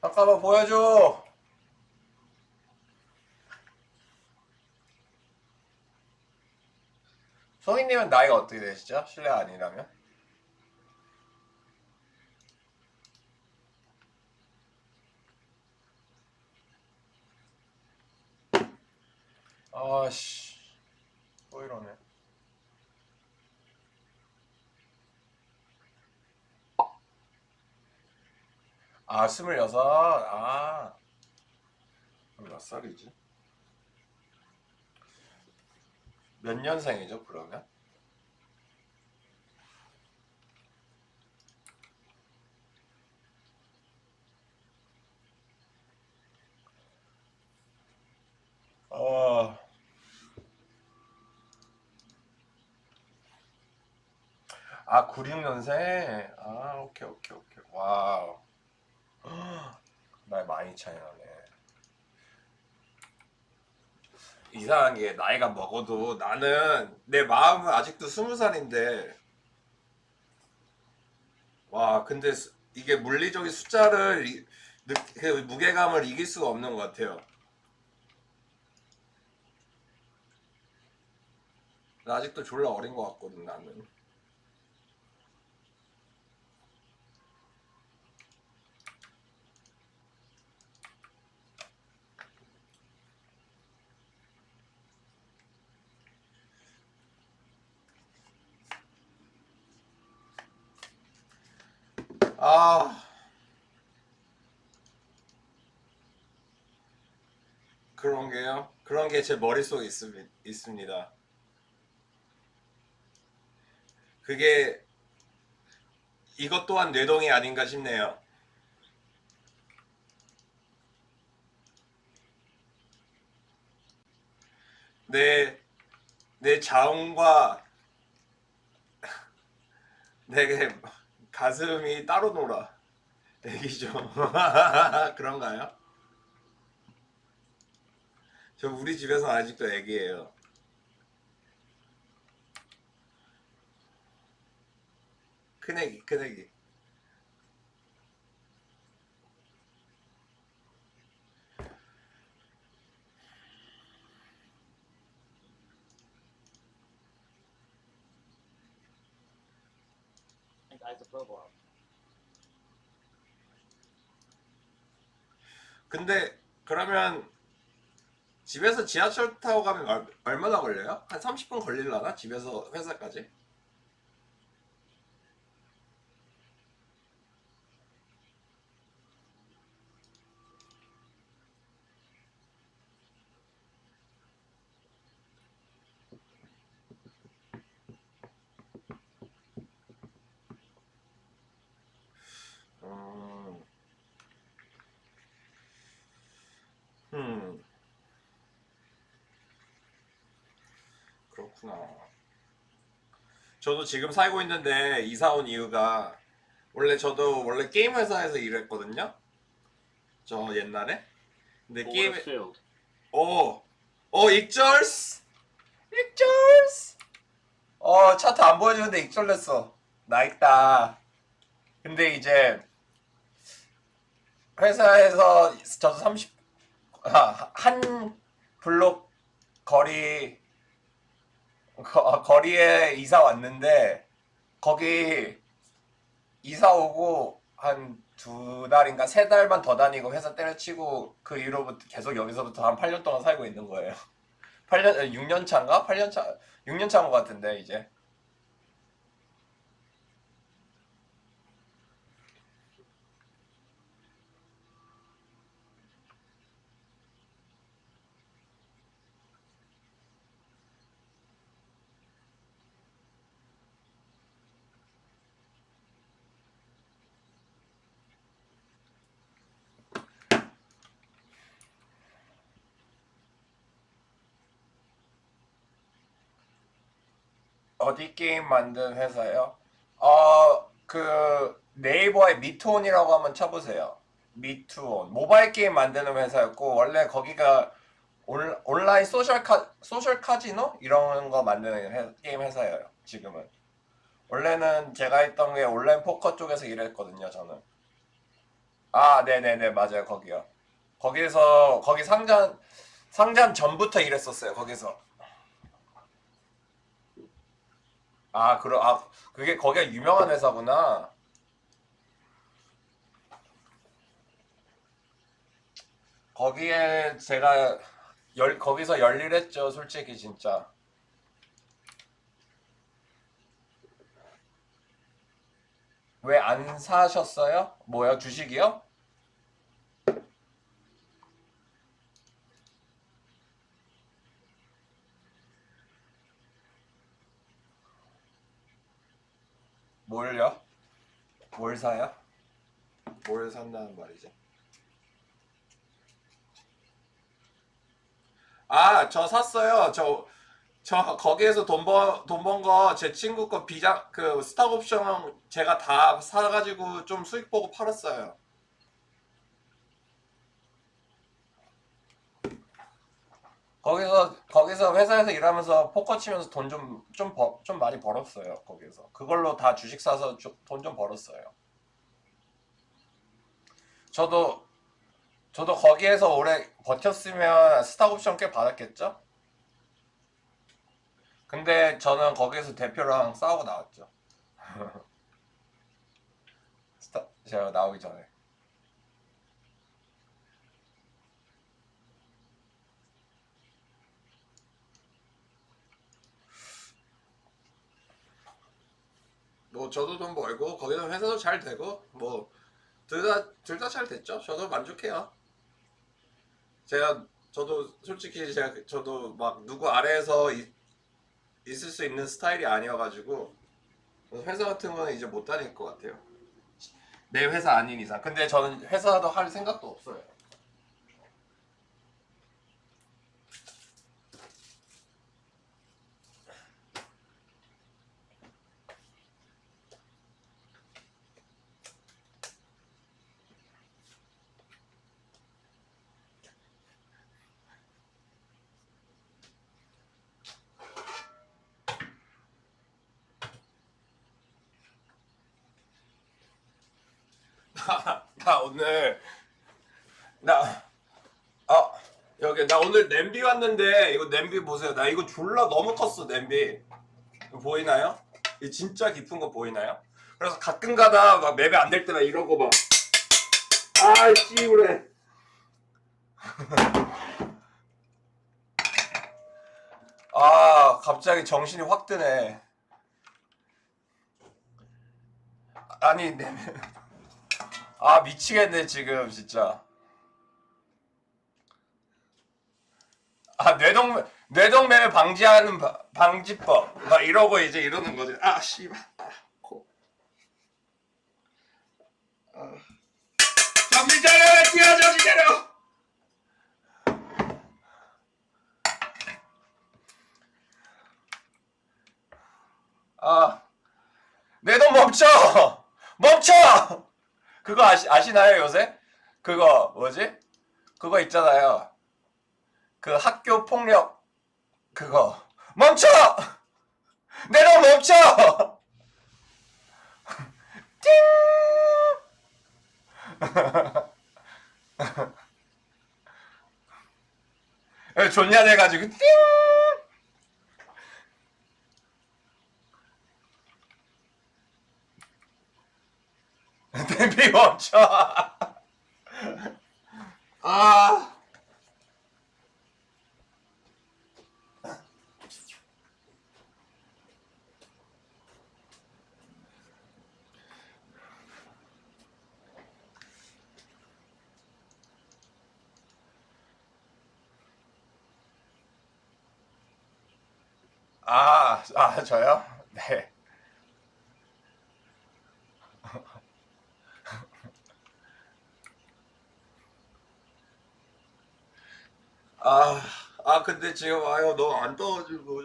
잠깐만 보여줘. 성인님은 나이가 어떻게 되시죠? 실례 아니라면? 아씨, 또 이러네. 아, 26. 아, 그럼 몇 살이지? 몇 년생이죠, 그러면? 어, 아, 96년생? 아, 오케이, 오케이, 오케이. 와우. 나이 많이 차이 나네. 이상한 게 나이가 먹어도 나는 내 마음은 아직도 20살인데, 와, 근데 이게 물리적인 숫자를, 그 무게감을 이길 수가 없는 것 같아요. 나 아직도 졸라 어린 것 같거든, 나는. 아, 그런 게요? 그런 게 제 머릿속에 있습니다. 그게 이것 또한 뇌동이 아닌가 싶네요. 내, 내 자음과 내 가슴이 따로 놀아. 애기죠. 그런가요? 저 우리 집에서 아직도 애기예요. 큰애기, 큰애기. I think isopropyl. 근데 그러면 집에서 지하철 타고 가면 얼마나 걸려요? 한 30분 걸릴라나? 집에서 회사까지? 음, 음, 그렇구나. 저도 지금 살고 있는데 이사 온 이유가 저도 원래 게임 회사에서 일했거든요. 저 옛날에. 근데 게임 Order filled. 익절스. 차트 안 보여주는데 익절냈어. 나 있다. 근데 이제 회사에서 저도 한 블록 거리에 이사 왔는데 거기 이사 오고 한 2달인가 3달만 더 다니고 회사 때려치고 그 이후로부터 계속 여기서부터 한 8년 동안 살고 있는 거예요. 6년 차인가? 8년 차, 6년 차인 것 같은데 이제. 어디 게임 만든 회사요? 그 네이버에 미투온이라고 한번 쳐보세요. 미투온 모바일 게임 만드는 회사였고 원래 거기가 온라인 소셜 카지노 이런 거 만드는 게임 회사예요. 지금은 원래는 제가 했던 게 온라인 포커 쪽에서 일했거든요. 저는 네네네 맞아요 거기요. 거기에서 거기 상장 전부터 일했었어요. 거기서 그게 거기가 유명한 회사구나. 거기에 제가 거기서 열일했죠. 솔직히 진짜. 왜 안 사셨어요? 뭐야 주식이요? 뭘요? 뭘 사요? 뭘 산다는 말이지? 저 샀어요. 저 거기에서 돈 번 거 제 친구 거 비장 그 스탁 옵션 제가 다 사가지고 좀 수익 보고 팔았어요. 거기서 회사에서 일하면서 포커 치면서 돈 좀 많이 벌었어요. 거기서 그걸로 다 주식 사서 돈 좀 벌었어요. 저도 거기에서 오래 버텼으면 스탁 옵션 꽤 받았겠죠? 근데 저는 거기에서 대표랑 싸우고 나왔죠. 제가 나오기 전에. 뭐 저도 돈 벌고 거기서 회사도 잘 되고 뭐 둘 다 잘 됐죠. 저도 만족해요. 저도 막 누구 아래에서 있을 수 있는 스타일이 아니어가지고 회사 같은 거는 이제 못 다닐 것 같아요. 내 회사 아닌 이상. 근데 저는 회사도 할 생각도 없어요. 나 오늘 나 여기 나 오늘 냄비 왔는데 이거 냄비 보세요. 나 이거 졸라 너무 컸어 냄비. 이거 보이나요? 이 진짜 깊은 거 보이나요? 그래서 가끔 가다 막 맵이 안 될 때만 이러고 막 아이씨 그래. 갑자기 정신이 확 드네. 아니 미치겠네 지금 진짜. 뇌동맥 방지하는 방지법 막 이러고 이제 이러는 거지. 씨발. 정신 차려 뛰어 정신 차려. 뇌동 멈춰 멈춰. 그거 아시나요 요새? 그거 뭐지? 그거 있잖아요. 그 학교 폭력 그거 멈춰! 내가 멈춰! 띵! 존냐 돼가지고 띵! 냄비 멈춰! 저요? 네. 근데 지금 너무 안 떠가지고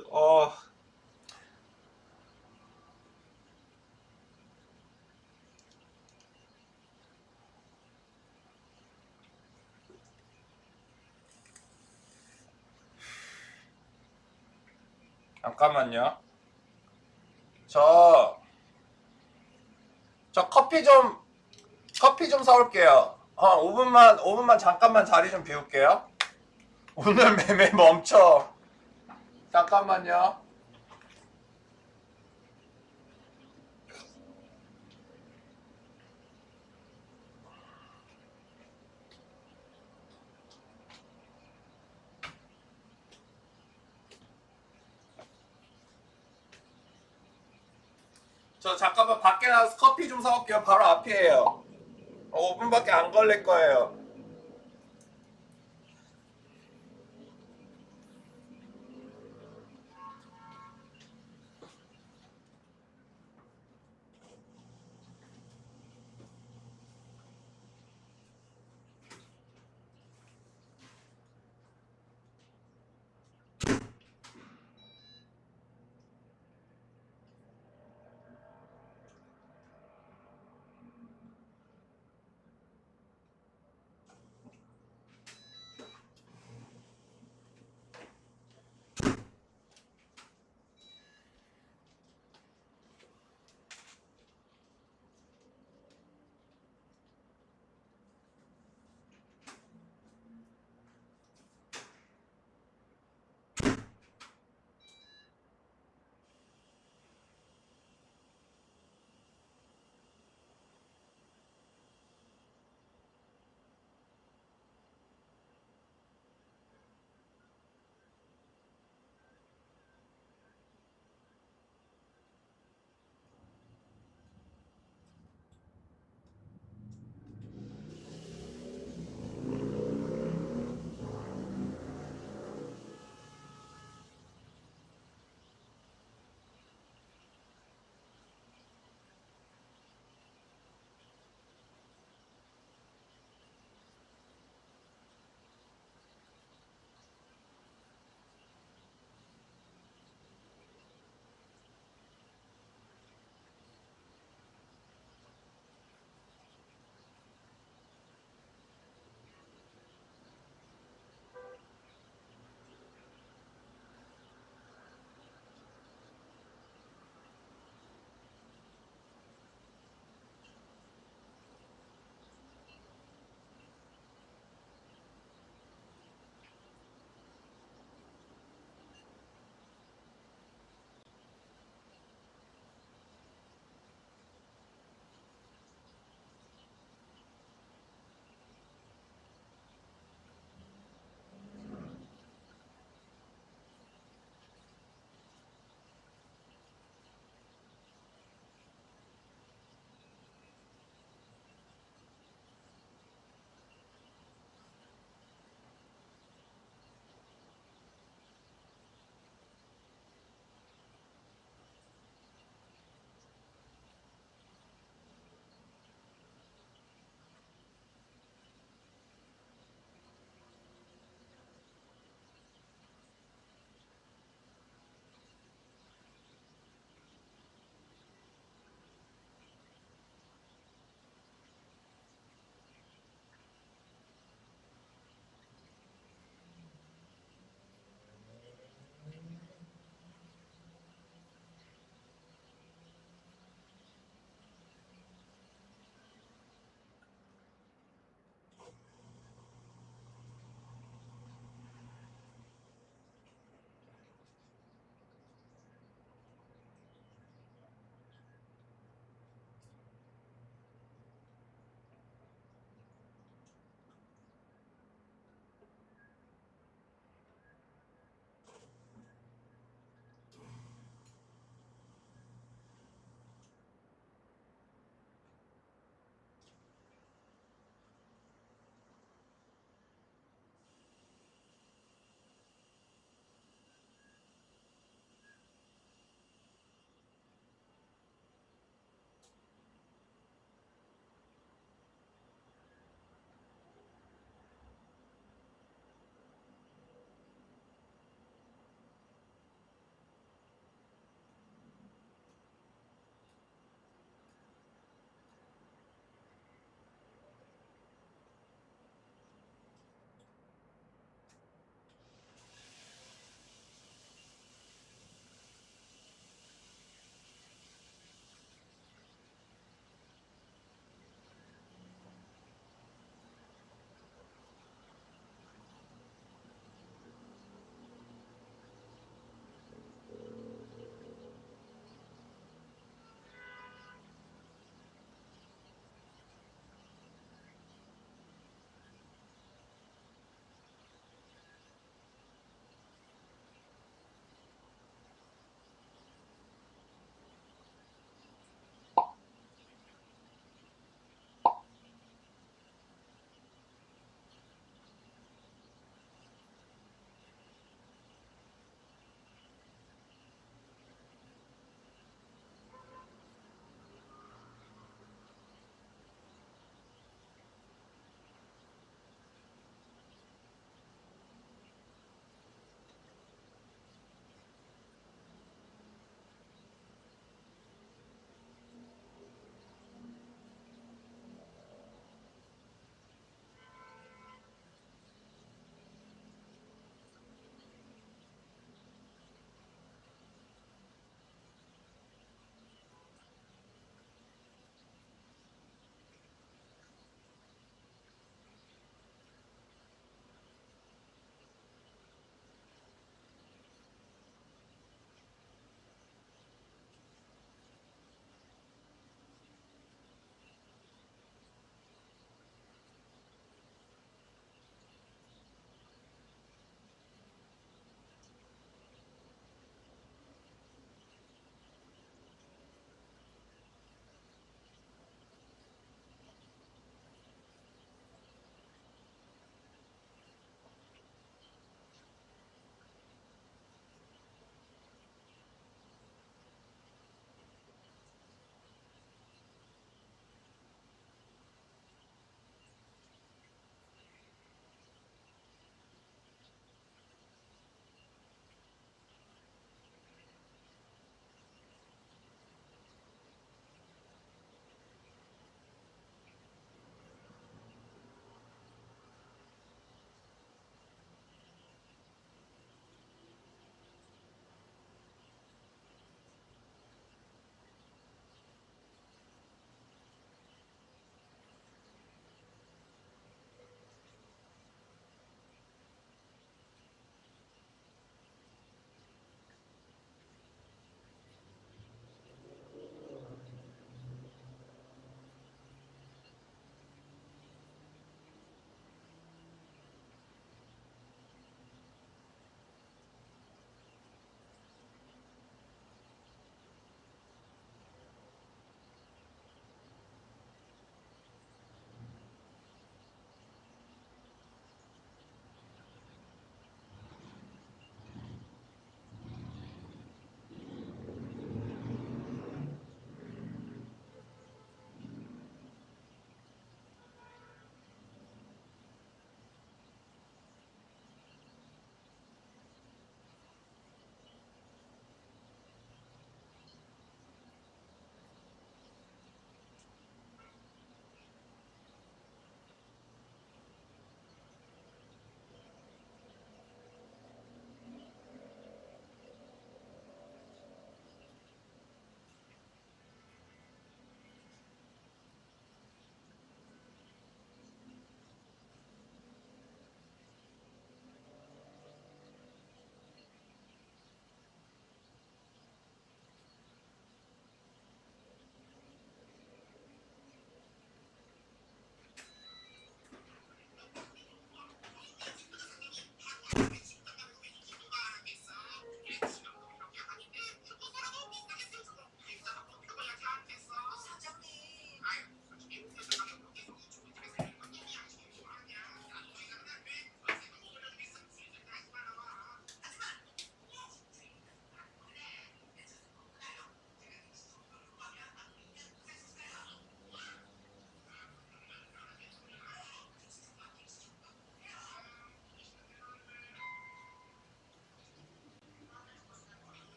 잠깐만요. 저 커피 좀 사올게요. 5분만 잠깐만 자리 좀 비울게요. 오늘 매매 멈춰. 잠깐만요. 저 잠깐만 밖에 나가서 커피 좀 사올게요. 바로 앞이에요. 5분밖에 안 걸릴 거예요.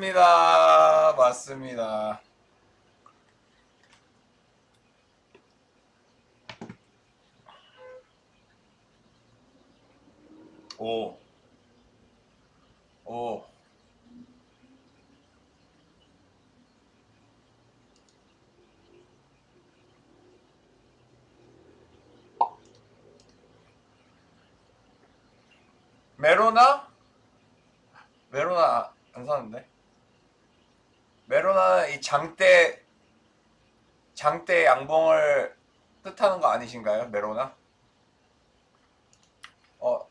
맞습니다. 맞습니다. 오. 오. 메로나? 메로나 안 사는데. 메로나는 이 장대 양봉을 뜻하는 거 아니신가요? 메로나?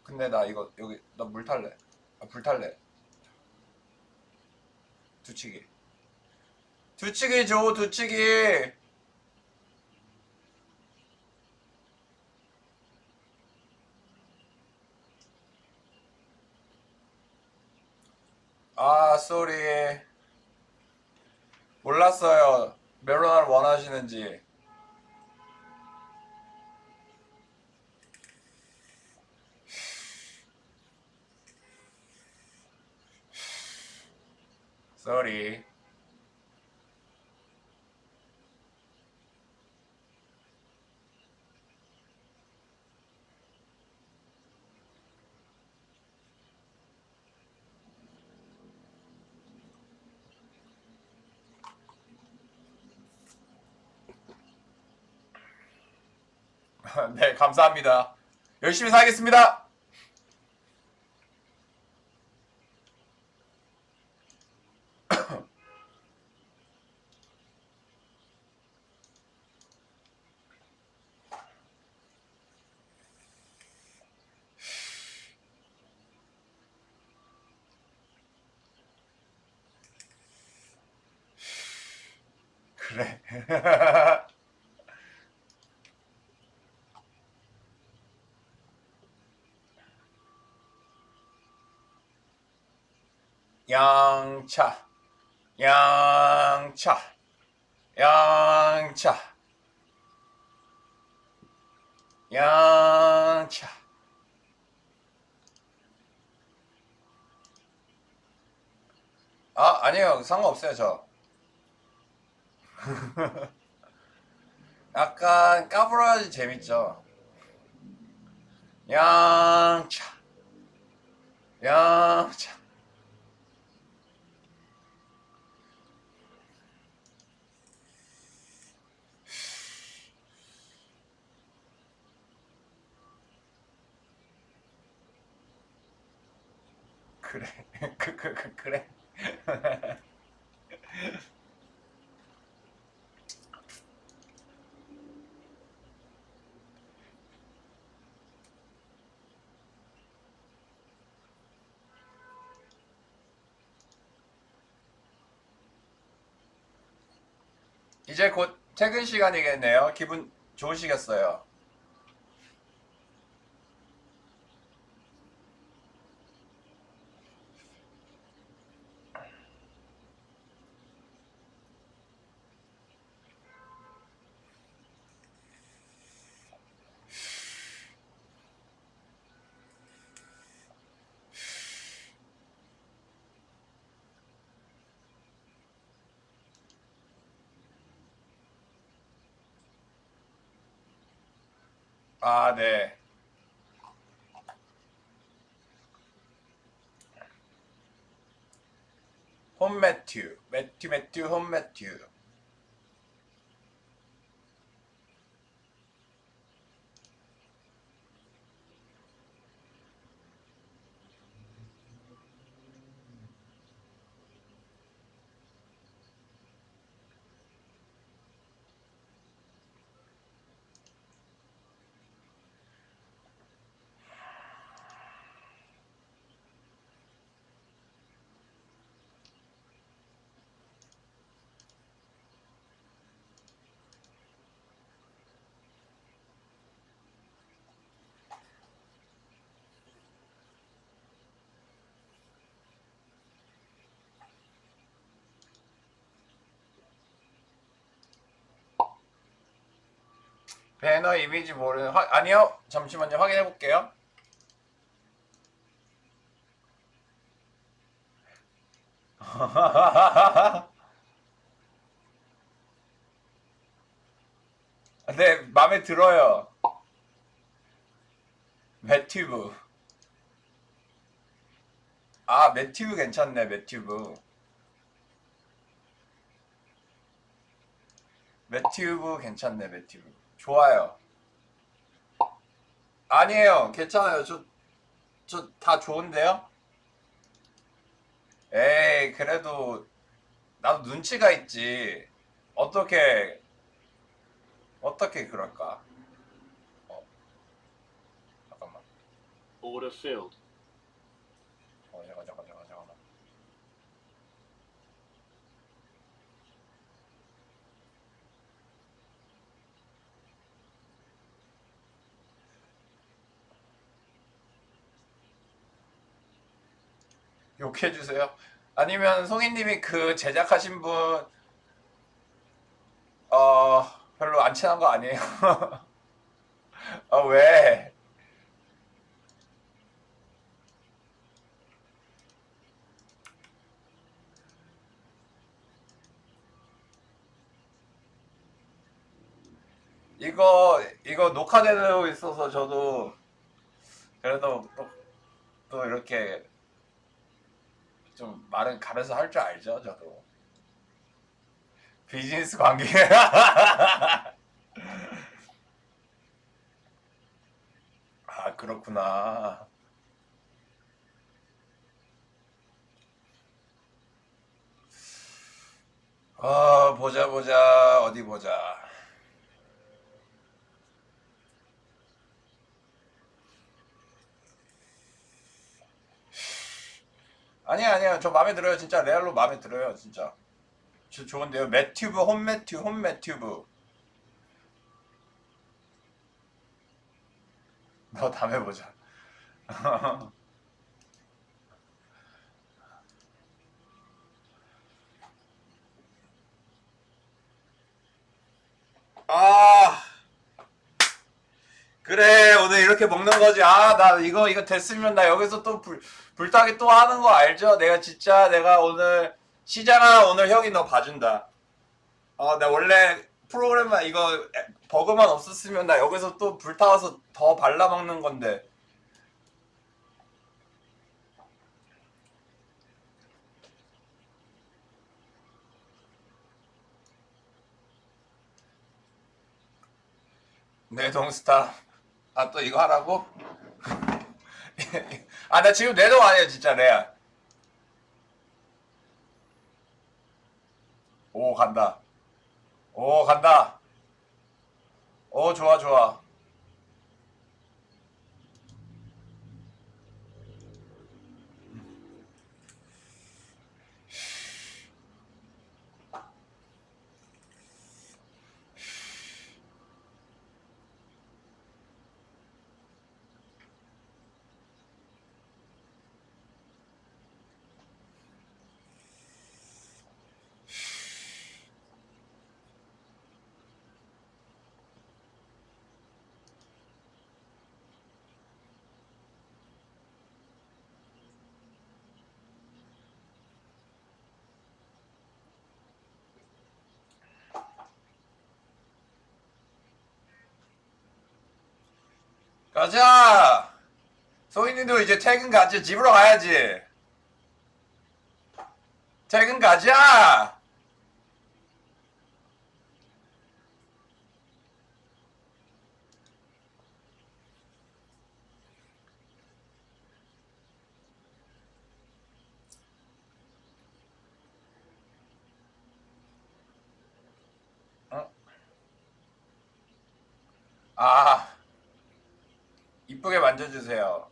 근데 나 이거 여기 나 물 탈래. 불 탈래. 두치기. 두치기 줘, 두치기. 아, 쏘리. 몰랐어요. 메로나를 원하시는지. 쏘리. 네, 감사합니다. 열심히 살겠습니다. 그래. 양차, 양차, 양차, 양차. 아니에요. 상관없어요, 저. 약간 까불어야지 재밌죠. 양차, 양차. 그래. 그래. 이제 곧 퇴근 시간이겠네요. 기분 좋으시겠어요? 아, 네. 홈매튜, 매튜, 홈매튜. 배너 이미지 모르는 아니요. 잠시만요. 확인해 볼게요. 네, 마음에 들어요. 매튜브. 아, 매튜브 괜찮네, 매튜브. 매튜브 괜찮네, 매튜브. 좋아요. 아니에요, 괜찮아요. 저 다 좋은데요? 에이, 그래도 나도 눈치가 있지. 어떻게, 어떻게 그럴까? 어, 잠깐만. Order filled. 잠깐만. 욕해주세요. 아니면 송이님이 그 제작하신 분, 별로 안 친한 거 아니에요? 왜? 이거 녹화되고 있어서 저도 그래도 또 이렇게 좀 말은 가려서 할 줄 알죠, 저도. 비즈니스 관계. 아, 그렇구나. 보자. 어디 보자. 아니야. 저 마음에 들어요. 진짜 레알로 마음에 들어요. 진짜. 좋은데요. 매튜브, 홈매튜브. 너 다음에 보자. 아, 그래. 오늘 이렇게 먹는 거지. 아, 나 이거 됐으면 나 여기서 또 불타기 또 하는 거 알죠? 내가 오늘 시장아, 오늘 형이 너 봐준다. 나 원래 프로그램만 이거 버그만 없었으면 나 여기서 또 불타와서 더 발라먹는 건데. 내 동스타. 아, 또 이거 하라고? 아, 나 지금 내 동 아니야, 진짜, 레알. 오, 간다. 오, 간다. 오, 좋아. 가자! 소희님도 이제 퇴근 가지. 집으로 가야지. 퇴근 가자! 어? 아, 이쁘게 만져주세요.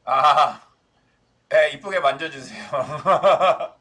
아, 네, 이쁘게 만져주세요.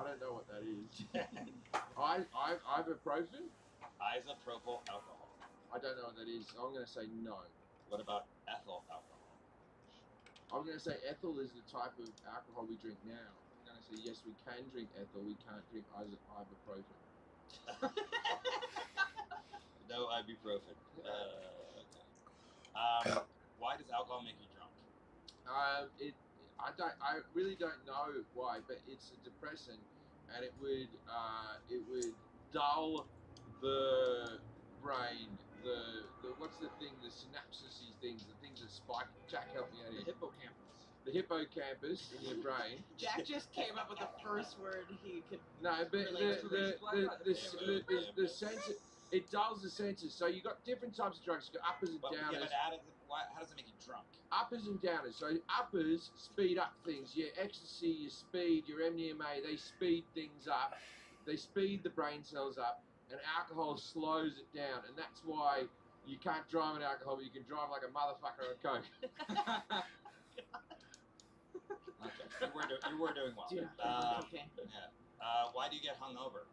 don't know what that is. Ibuprofen? Isopropyl alcohol. I don't know what that is. So I'm going to say no. What about ethyl alcohol? I'm going to say ethyl is the type of alcohol we drink now. I'm going to say yes, we can drink ethyl. We can't drink ibuprofen. No ibuprofen. Okay. Why does alcohol make you drunk? I really don't know why, but it's a depressant, and it would dull the brain. The what's the thing? The synapses things, the things that spike. Jack, help me out The here. hippocampus. The hippocampus in your brain. Jack just came up with the first word he could. No, but Relate to the sense. It dulls the senses. So you got different types of drugs. You got uppers and But, yeah, downers. but how does it make you drunk? Uppers and downers. So uppers speed up things. Your ecstasy, your speed, your MDMA, they speed things up. They speed the brain cells up, and alcohol slows it down. And that's why you can't drive an alcohol, but you can drive like a motherfucker on coke. Okay, you were doing well. Dude, okay. Yeah. Why do you get hungover?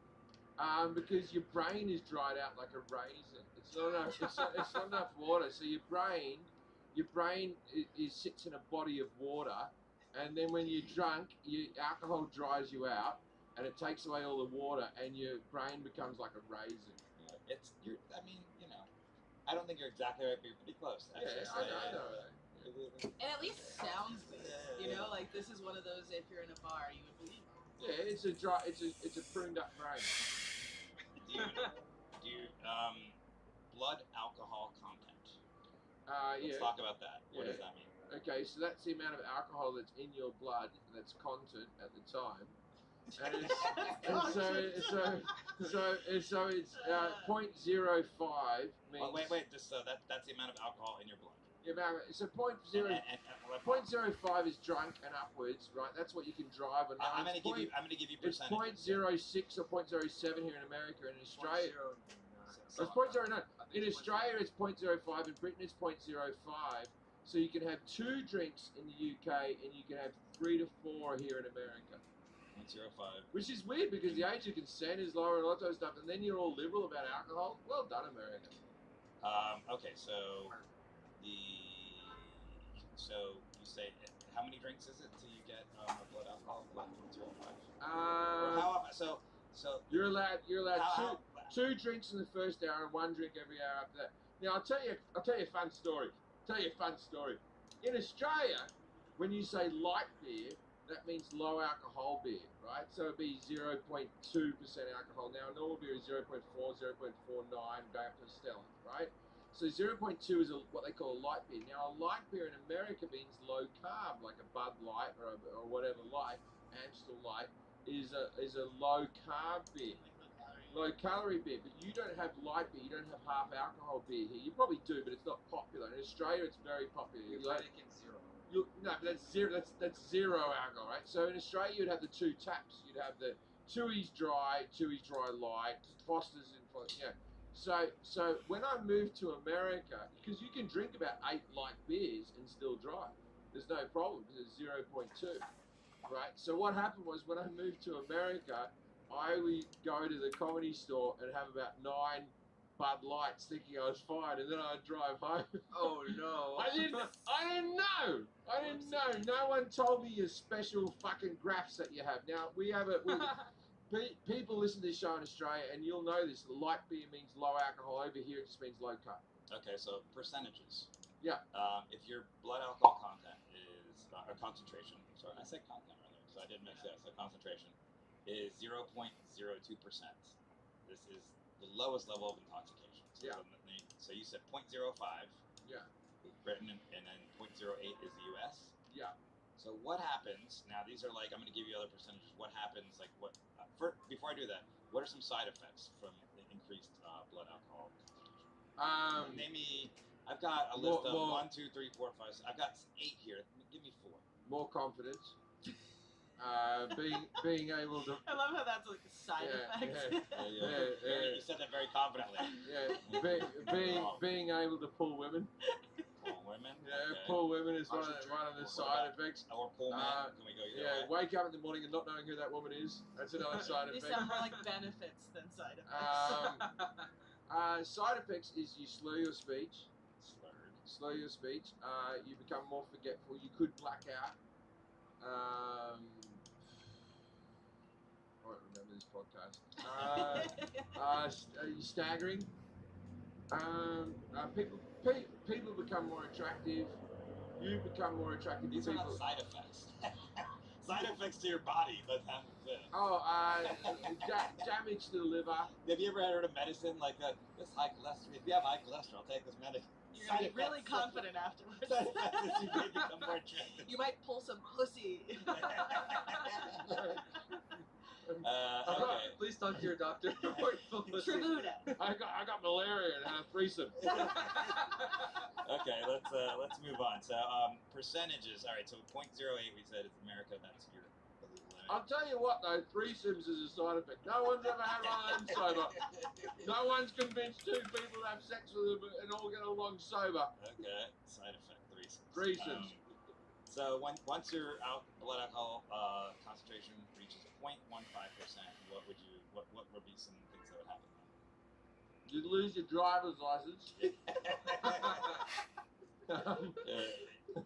Because your brain is dried out like a raisin. It's not enough. It's not enough water. So your brain sits in a body of water, and then when you're drunk, your alcohol dries you out, and it takes away all the water, and your brain becomes like a raisin. I don't think you're exactly right, but you're pretty close. Yeah, Actually. I know. And at least sounds good. You know, like this is one of those. If you're in a bar, you would believe. Yeah, it's a pruned up brain. Do you blood alcohol content? Yeah. Let's talk about that. What Yeah. does that mean? Okay, so that's the amount of alcohol that's in your blood that's content at the time. And it's 0.05 means. Oh, wait. Just that's the amount of alcohol in your blood. So 0.05 is drunk and upwards, right? That's what you can drive on. I'm gonna give you It's percentages. 0.06 or 0.07 here in America, and in Australia. 0.09. It's 0.09. In Australia, it's 0.05. In Britain, it's 0.05. So you can have 2 drinks in the UK, and you can have 3 to 4 here in America. 0.05. Which is weird because the age of consent is lower and all that sort of stuff, and then you're all liberal about alcohol. Well done, America. Okay, so so you say how many drinks is it till you get a blood alcohol level 0.05? Or how often? So You're allowed how- 2 drinks in the first hour and 1 drink every hour after that. Now I'll tell you a fun story. In Australia, when you say light beer, that means low alcohol beer, right? So it'd be 0.2% alcohol. Now a normal beer is 0.4, 0.49, going up to a Stella, right? So 0.2 is what they call a light beer. Now a light beer in America means low carb, like a Bud Light or whatever light, Amstel Light, is a low carb beer. Low calorie beer, but you don't have light beer, you don't have half alcohol beer here. You probably do, but it's not popular. In Australia, it's very popular. You're Heineken Zero. No, but that's zero. That's 0 alcohol, right? So in Australia, you'd have the 2 taps. You'd have the Tooheys Dry, Tooheys Dry Light, Foster's, and So when I moved to America, because you can drink about 8 light beers and still drive, there's no problem because it's 0.2, right? So what happened was when I moved to America, I would go to the comedy store and have about 9 Bud Lights, thinking I was fine, and then I'd drive home. Oh no. I didn't know. No one told me your special fucking graphs that you have. Now people listen to this show in Australia, and you'll know this. Light beer means low alcohol. Over here, it just means low carb. Okay, so percentages. Yeah. If your blood alcohol content is or concentration, sorry, I said content earlier, so I did mix that. So concentration is 0.02%. This is the lowest level of intoxication. So, Yeah. So you said 0.05. Yeah. Britain, and then 0.08 is the U.S. Yeah. So what happens now? These are like I'm going to give you other percentages. What happens? Like what? Before I do that, what are some side effects from the increased blood alcohol concentration? Name me. I've got a list of 1, 2, 3, 4, 5. 6. I've got 8 here. Give me 4. More confidence. Being able to. I love how that's like a side effect. You said that very confidently. Yeah. Being able to pull women. Pull women. Yeah, Okay. poor women is I one should of, drink one of the more. side effects. Or poor men. Can we go either Yeah, way? wake up in the morning and not knowing who that woman is. That's another side They effect. sound more like benefits than side effects. Side effects is you slur your speech. Slurred. Slow your speech. You become more forgetful. You could black out. I won't remember this podcast. You're staggering. People become more attractive. You become more attractive to These are people. not side effects. Side effects to your body. Let's have this. Oh, damage to the liver. Have you ever heard of medicine like this high cholesterol? If you have high cholesterol, take this medicine. You're gonna be really confident afterwards. Side effects is you may become more attractive. You might pull some pussy. Okay. Please talk to your doctor before you pull this. Tributa. I got malaria and had a threesome. Okay, let's move on. So percentages. All right, so 0.08 we said is America. That's your illegal limit. I'll tell you what though, threesomes is a side effect. No one's ever had one of them sober. No one's convinced two people to have sex with them and all get along sober. Okay, side effect threesomes. Threesomes. So once your blood alcohol concentration reaches 0.15%, what would be some things that would happen You lose your driver's license. then?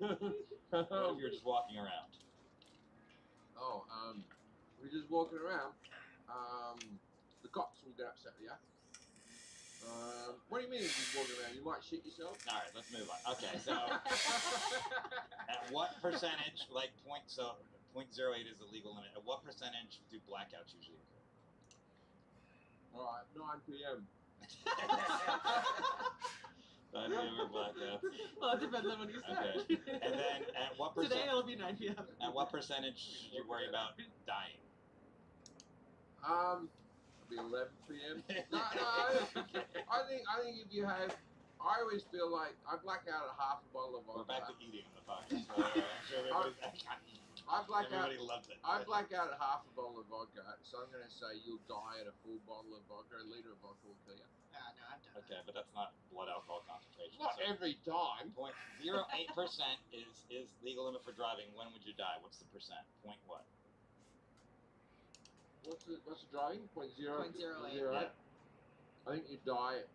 What if you're just walking around? We're just walking around. The cops will get upset with you. What do you mean if you're walking around? You might shit yourself? All right, let's move on. Okay, so at what percentage, like 0.08 is the legal limit. At what percentage do blackouts usually occur? Alright, 9 p.m. I remember blackouts. Well, it depends on when you start. Okay, and then at what Today percent? it'll be 9 p.m. At what percentage should you worry about dying? It'll be 11 p.m. No, I think if you have, I always feel like I black out at half a bottle of vodka. We're back to eating on the podcast. So, I'm sure everybody loves it. I black out at half a bottle of vodka, so I'm going to say you'll die at a full bottle of vodka. A liter of vodka will kill you. No, I've done Okay, but that's not blood alcohol concentration. Not So every time. 0.08% is legal limit for driving. When would you die? What's the percent? Point what? What's the driving? 0.08. 0.08. Yeah. I think you die at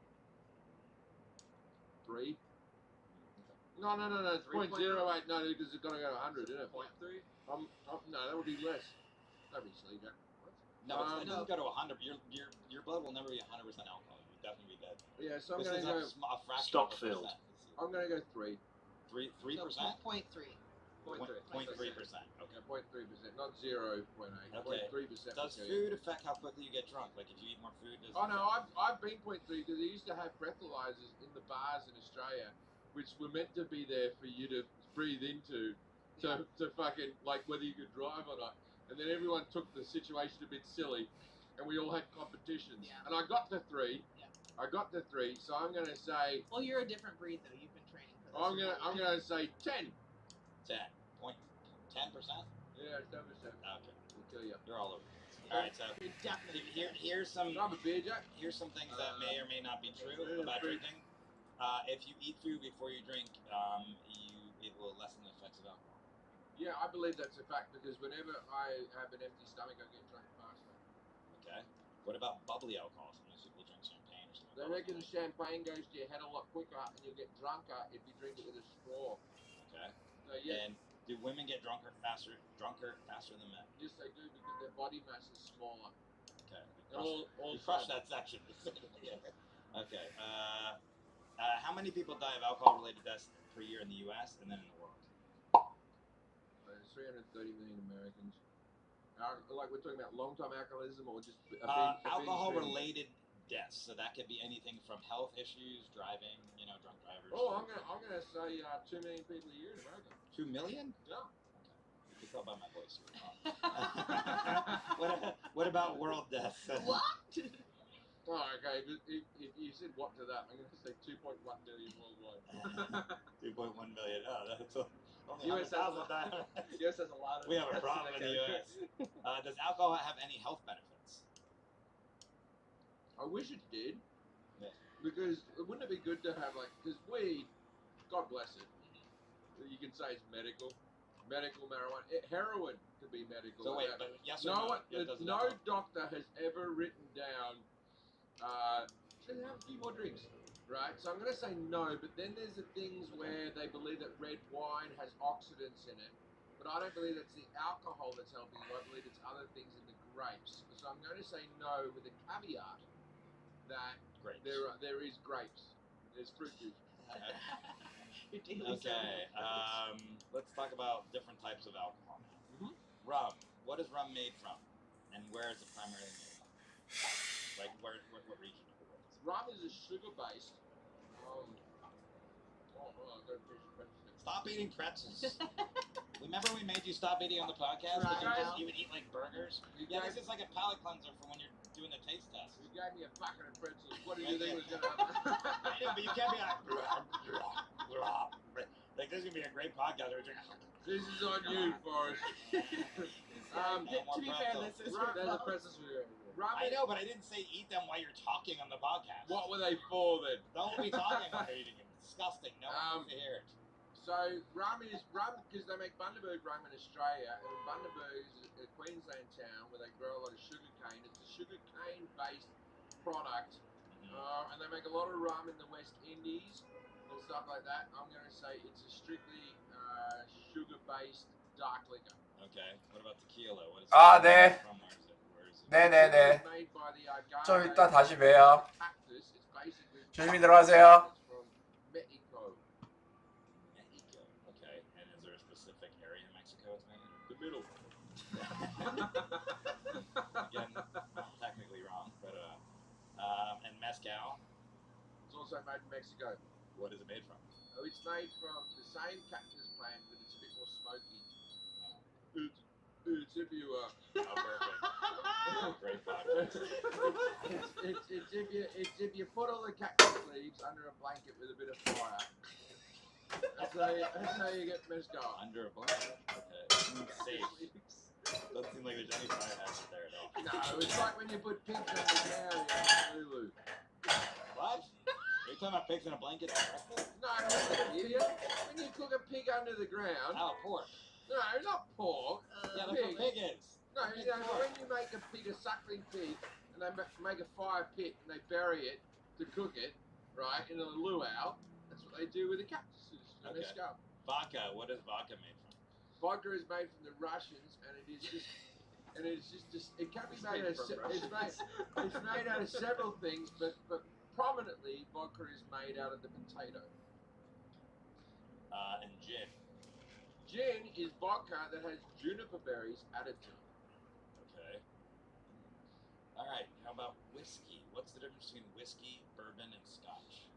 3. No, it's 0.08. No, because it's going to go to 100, isn't it? 0.3? No, that would be less. Don't be silly, Jack. No, it No. doesn't go to 100. Your blood will never be 100% alcohol. You'll definitely be dead. Yeah, so I'm This going is to go. a fraction Stop of a filled. percent. I'm going to go 3. 3%? So 0.3. 0.3%. Okay. Yeah, 0.3%, not 0.8. Okay. 0.3%. Does food affect how quickly you get drunk? Like if you eat more food, does Oh no, I've been 0.3 because they used to have breathalyzers in the bars in Australia, which were meant to be there for you to breathe into, to fucking like whether you could drive or not. And then everyone took the situation a bit silly, and we all had competitions. Yeah. And I got to 3. Yeah. I got to 3, so I'm gonna say Well, you're a different breed though. You've been training for this. I'm gonna say 10. 10%? Yeah, 10%. Okay. We'll kill you. You're all over the place. All right, so You're definitely. here's some Can I have a beer, Jack? here's some things that may or may not be true about free. drinking. If you eat food before you drink, it will lessen the effects of alcohol. Yeah, I believe that's a fact because whenever I have an empty stomach, I get drunk faster. Okay. What about bubbly alcohol? Sometimes people drink champagne or something. They reckon champagne goes to your head a lot quicker and you'll get drunker if you drink it with a straw. Okay. So yeah, And do women get drunker faster than men? yes they do because their body mass is smaller. Okay. And You crushed that section. Okay. How many people die of alcohol-related deaths per year in the U.S. and then in the world? There's 330 million Americans. Like we're talking about long-time alcoholism or just Alcohol-related deaths. So that could be anything from health issues, driving, drunk drivers. Oh, I'm gonna say 2 million people a year in America. 2 million? Yeah. You can tell by my voice. What about world deaths? What? Oh, okay. If you said what to that, I'm gonna say 2.1 million worldwide. 2.1 million. Oh, that's only US has 100,000 die. US has a lot of. We have a problem in the U.S. Does alcohol have any health benefits? I wish it did. Yeah. Because wouldn't it be good to have because weed, God bless it, you can say it's medical. Medical marijuana. Heroin could be medical. So wait, That- but yes or no no? one, It doesn't no matter. doctor has ever written down. Just have a few more drinks, right? So I'm going to say no, but then there's the things where they believe that red wine has oxidants in it, but I don't believe that's the alcohol that's helping you. I believe it's other things in the grapes. So I'm going to say no with a caveat that Grapes. there is grapes. There's fruit juice. Your daily Okay, let's talk about different types of alcohol now. Rum. What is rum made from? And where is it primarily made? Like, what region of the world is it? Rum is a sugar-based. I got a piece of breakfast. Stop eating pretzels. Remember we made you stop eating on the podcast Right. because you would eat like burgers? You Yeah, gave, this is like a palate cleanser for when you're doing the taste test. you gave me a bucket of pretzels. What did you think was going to happen? I know, but you can't be like this is gonna be a great podcast. This is on you, Forrest. To be fair, this is Rum, your there's a fault. pretzels for you. Rum I is- know, but I didn't say eat them while you're talking on the podcast. What were they for then? Don't be talking while you're eating them. It's disgusting. No one wants to hear it. So rum because they make Bundaberg rum in Australia, and Bundaberg is a Queensland town where they grow a lot of sugar cane. It's a sugar cane based product, and they make a lot of rum in the West Indies and stuff like that. I'm going to say it's a strictly sugar based dark liquor. Okay. What about tequila? What is 네. from? Where is it? 네네네. It's made by the agave 좀 이따 다시 봬요. cactus. It's basically 조심히 들어가세요. it's from Mexico. Mexico. Okay. And is there a specific area in Mexico it's made in? The middle. Again, technically wrong, but and mezcal. It's also made in Mexico. What is it made from? Oh, it's made from the same cactus plant, but it's a bit more smoky. It's if you Oh, perfect. Great podcast. it's if you put all the cactus leaves under a blanket with a bit of fire. That's how you get mezcal. Under a blanket. Okay. Safe. Doesn't seem like there's any fire hazard there at all. No, it's like when you put pigs on the ground in Lulu. What? Are you talking about pigs in a blanket for breakfast? No, idiot. When you cook a pig under the ground. Oh, pork. No, not pork. Yeah, that's what Pig. pig is. No, you know, when you make a pig, a suckling pig, and they make a fire pit and they bury it to cook it, right, in a luau, that's what they do with the cactuses. Okay. Mezcal. Vodka. What is vodka made from? Vodka is made from the Russians, and it is just it can be made out of it's made out of several things, but prominently vodka is made out of the potato. And gin. Gin is vodka that has juniper berries added to it. Okay. All right. How about whiskey? What's the difference between whiskey, bourbon, and scotch?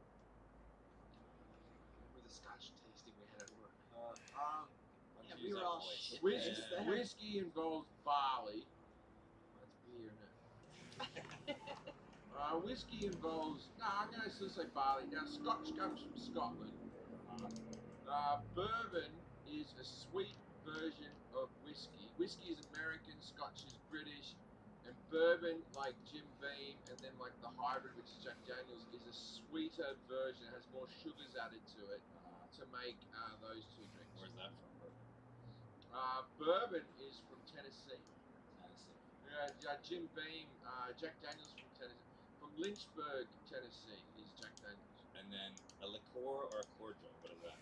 With the Scotch tasting we had at work. Why don't Yeah, you we use were that all voice? shit. Whiskey, Yeah. whiskey involves barley. That's beer, isn't it? Whiskey involves. No, I'm going to still say barley. Now, Scotch comes from Scotland. Bourbon is a sweet version of whiskey. Whiskey is American, Scotch is British, and bourbon, like Jim Beam, and then like the hybrid, which is Jack Daniels, is a sweeter version. It has more sugars added to it to make those two drinks. Where's that from? Bourbon is from Tennessee. Tennessee. Jim Beam, Jack Daniels from Tennessee. From Lynchburg, Tennessee is Jack Daniels. And then a liqueur or a cordial. What is that?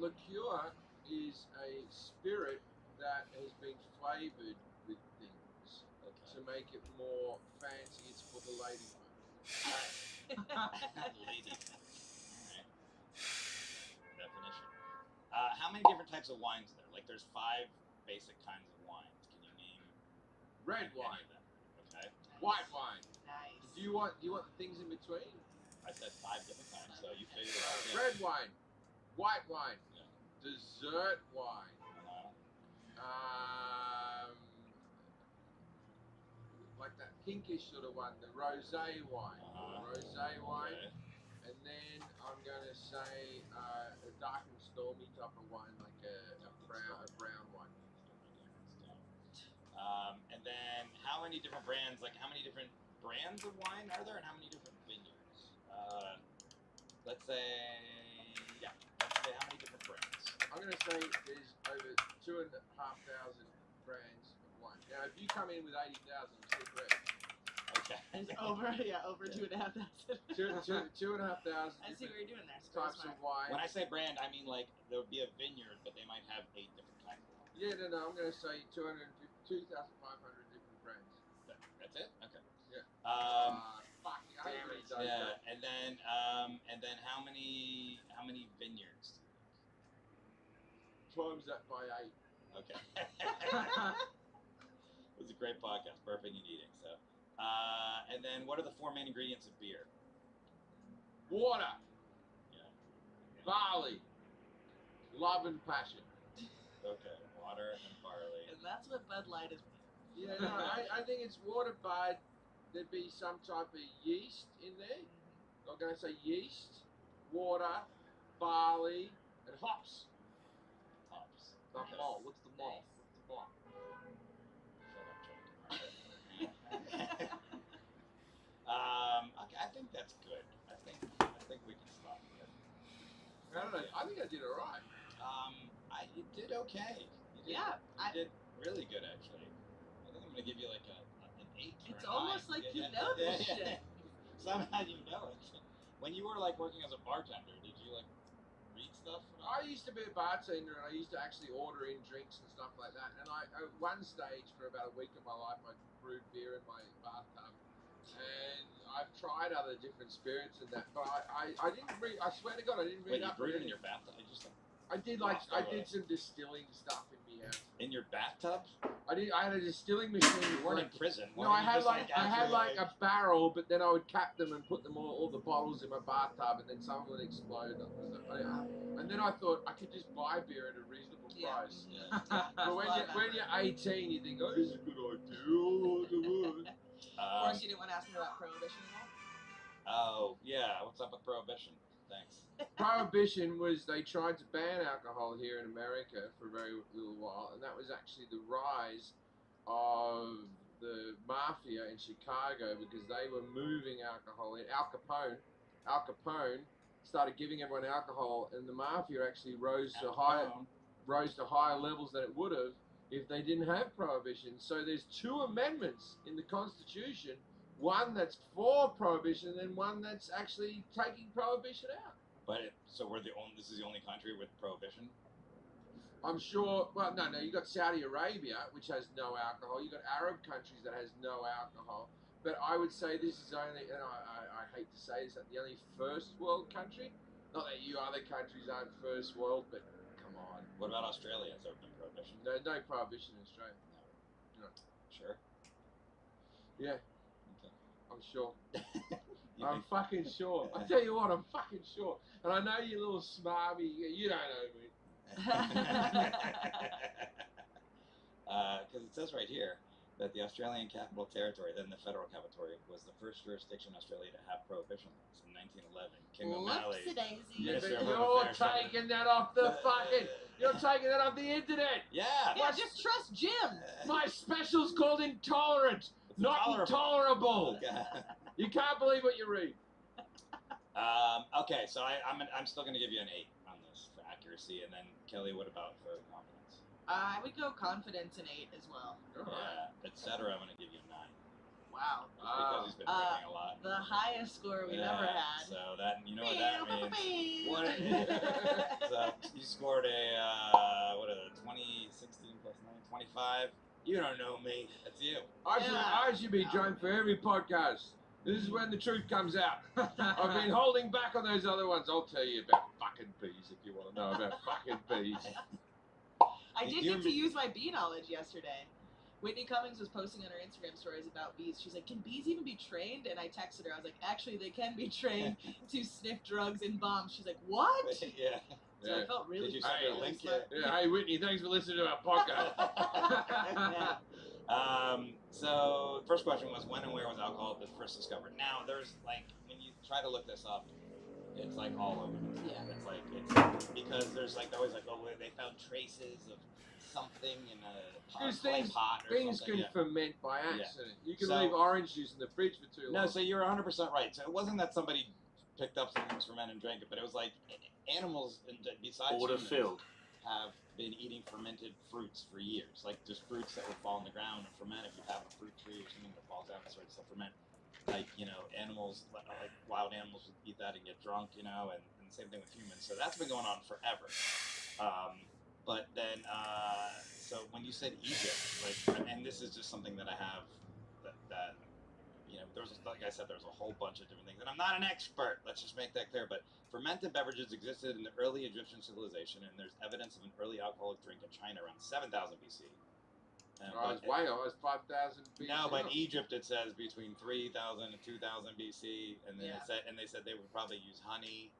Liqueur is a spirit that has been flavored with things to make it more fancy. It's for the lady folk. Lady. Alright. Definition. How many different types of wines are there? Like there's 5 basic kinds of wines. Can you name Red any wine, of them? Okay. white wine. Nice. Do you want the things in between? I said 5 different kinds, so you figured it out. Red wine, white wine, Yeah. dessert wine. Like that pinkish sort of one, the rosé wine. Rosé wine. Okay. And then I'm going to say a dark and stormy type of wine, like a brown one. And then how many different brands, like how many different brands of wine are there and how many different vineyards? Let's say say how many different brands? I'm going to say there's over 2,500 brands of wine. Now, if you come in with 80,000, I'm still correct. Okay. It's over 2,500. 2,500 I see what you're doing there. It's very types smart. of wine. When I say brand, I mean like there would be a vineyard, but they might have 8 different kinds of wine. Yeah, no, I'm going to say 2,500 different brands. That's it? Okay. Yeah. Fuck, I hate Damn when he it. does Yeah, that. and then how many vineyards? Times that by 8. Okay. It was a great podcast, perfect in eating. So, and then what are the 4 main ingredients of beer? Water, Yeah. barley, love and passion. Okay. Water and barley. And that's what Bud Light is. Yeah, no, I think it's water, bud. There'd be some type of yeast in there. I'm going to say yeast, water, barley, and hops. Hops. The Okay. malt. What's the malt? Nice. What's the malt? Okay, I think that's good. I think we can stop there. I don't know. I think I did all right. You did okay. You did really good actually. I think I'm gonna give you like an 8. It's or a almost 9. like you know this shit. Somehow you know it. When you were like working as a bartender, did you like read stuff? I used to be a bartender and I used to actually order in drinks and stuff like that. And I, at one stage for about a week of my life, I brewed beer in my bathtub. And I've tried other different spirits and that, but I didn't read. I swear to God, I didn't read Wait, you up. brewed on in it. your bathtub? I just I did some distilling stuff in my house. in your bathtub? I had a distilling machine. You weren't in prison. No, I had a barrel, but then I would cap them and put them all the bottles in my bathtub, and then some would explode. And then I thought I could just buy beer at a reasonable price. Yeah. But when you're 18, you think, oh, this is a good idea. Of course, you didn't want to ask me about prohibition at Oh yeah, what's up with prohibition? Thanks. Prohibition was they tried to ban alcohol here in America for a very little while, and that was actually the rise of the mafia in Chicago because they were moving alcohol in. Al Capone started giving everyone alcohol, and the mafia actually rose to higher levels than it would have if they didn't have prohibition. So there's 2 amendments in the Constitution. One that's for prohibition, and one that's actually taking prohibition out. But so this is the only country with prohibition? I'm sure. Well, no. You got Saudi Arabia, which has no alcohol. You got Arab countries that has no alcohol. But I would say this is only, and I hate to say this, the only first world country. Not that you other countries aren't first world, but come on. What about Australia? Has there been prohibition? No prohibition in Australia. No. Sure. Yeah. Okay. I'm sure. You I'm think- fucking sure. I tell you what, I'm fucking sure. And I know you little smarmy. You don't know me. Because it says right here that the Australian Capital Territory, then the Federal Capital Territory, was the first jurisdiction in Australia to have prohibition laws in 1911. King O'Malley. Whoopsie-daisy. Yeah, Minister but of you're Home Affairs, taking that off the fucking. You're taking that off the internet. Yeah. Yeah, just trust Jim. My special's called Intolerant, It's not intolerable. Okay. You can't believe what you read. Okay, so I'm still going to give you an 8 on this for accuracy, and then Kelly, what about for confidence? I would go confidence in 8 as well. Yeah, etc. I'm going to give you a 9. Wow. Just because he's been drinking a lot. The highest score we've ever had. So that, you know what that means. What? So you scored a, what is it, 2016 plus 9, 25. You don't know me. That's you. I should be drunk for every podcast. This is when the truth comes out. I've been holding back on those other ones. I'll tell you about fucking bees if you want to know about fucking bees. I did get to use my bee knowledge yesterday. Whitney Cummings was posting on her Instagram stories about bees. She's like, can bees even be trained? And I texted her. I was like, actually, they can be trained to sniff drugs and bombs. She's like, what? Yeah. So I felt really Did you send her a really link smart. yet? Yeah, hey Whitney, thanks for listening to our podcast. So first question was, when and where was alcohol first discovered? Now there's like, when you try to look this up, it's like all over the place. Yeah. It's because there's like always like, oh, they found traces of something in a Because clay pot or things something. can ferment by accident. You can So- leave orange juice in the fridge for too long. No, so you're 100% right. So it wasn't that somebody picked up something that was fermented and drank it, but it was like animals, besides Order humans, filled. have been eating fermented fruits for years. Like just fruits that will fall on the ground and ferment. If you have a fruit tree or something that falls down and starts to ferment, like animals, like wild animals would eat that and get drunk, and the same thing with humans. So that's been going on forever. But then, so when you said Egypt, and this is just something that I have that there's like I said, there's a whole bunch of different things, and I'm not an expert. Let's just make that clear. But fermented beverages existed in the early Egyptian civilization, and there's evidence of an early alcoholic drink in China around 7,000 BC. I was way off. I was 5,000 BC. No, but in Egypt it says between 3,000 and 2,000 BC, and then they said they would probably use honey.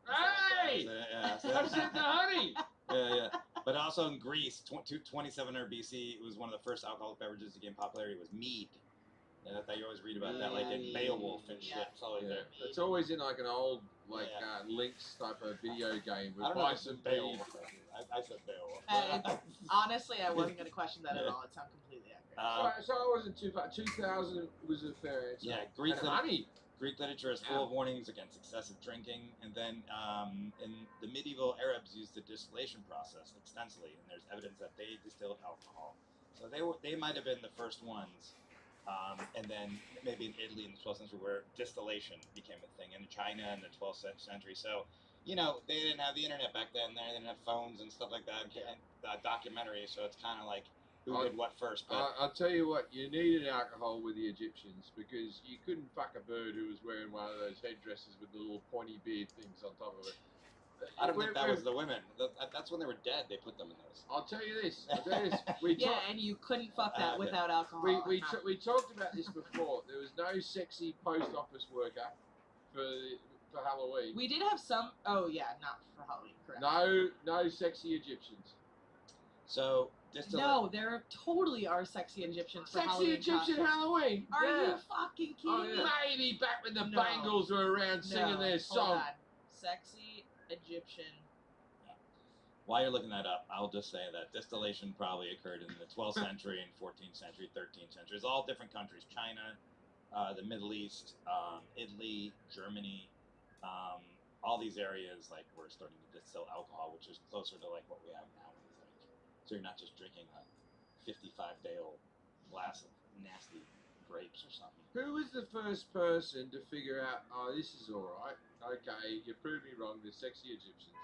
Hey! I said the honey! Yeah. But also in Greece, 2700 BC, it was one of the first alcoholic beverages to gain popularity. It was mead. Yeah, that you always read about that, like in Beowulf and shit. It's always there. It's always in like an old, Lynx type of video game with bison Beowulf. I said Beowulf. Honestly, I wasn't going to question that at all. It sounds completely accurate. So I wasn't too far. 2,000 was a fair answer. Yeah, Greek literature is full of warnings against excessive drinking, and then in the medieval Arabs used the distillation process extensively, and there's evidence that they distilled alcohol. So they might have been the first ones. And then maybe in Italy in the 12th century where distillation became a thing, in China in the 12th century. So, they didn't have the internet back then. They didn't have phones and stuff like that, and documentaries. So it's kind of like who did what first. But I'll tell you what, you needed alcohol with the Egyptians because you couldn't fuck a bird who was wearing one of those headdresses with the little pointy beard things on top of it. I don't think that was the women. That's when they were dead. They put them in those. I'll tell you this. And you couldn't fuck that without alcohol. We talked about this before. There was no sexy post office worker for Halloween. We did have some. Oh yeah, not for Halloween. Correct. No sexy Egyptians. So no, there totally are sexy Egyptians for Halloween. Sexy Egyptian Halloween. Are you fucking kidding me? Maybe back when the Bangles were around singing their song. Hold on. Sexy Egyptian. While you're looking that up, I'll just say that distillation probably occurred in the 12th century and 14th century, 13th century. It's all different countries. China, the Middle East, Italy, Germany, all these areas were starting to distill alcohol, which is closer to what we have now. So you're not just drinking a 55-day-old glass of nasty grapes or something. Who was the first person to figure out, this is all right? Okay, you proved me wrong. They're sexy Egyptians.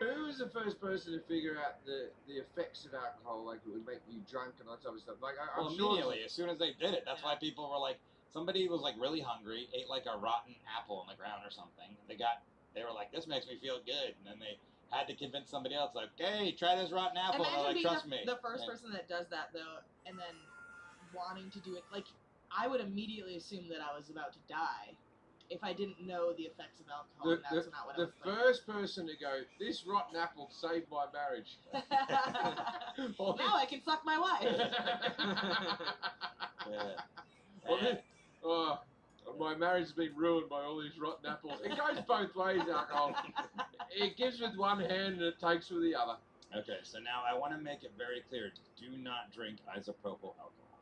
Who was the first person to figure out the effects of alcohol? It would make you drunk and that type of stuff. Immediately, as soon as they did it, that's why people were somebody was really hungry, ate a rotten apple on the ground or something. They were like, this makes me feel good, and then they had to convince somebody else, hey, try this rotten apple. Imagine and they're being trust me. The first person that does that though, and then wanting to do it, I would immediately assume that I was about to die if I didn't know the effects of alcohol. And that's not what I was The first person to go, this rotten apple saved my marriage. Now I can fuck my wife. My marriage has been ruined by all these rotten apples. It goes both ways, alcohol. It gives with one hand and it takes with the other. Okay, so now I want to make it very clear. Do not drink isopropyl alcohol.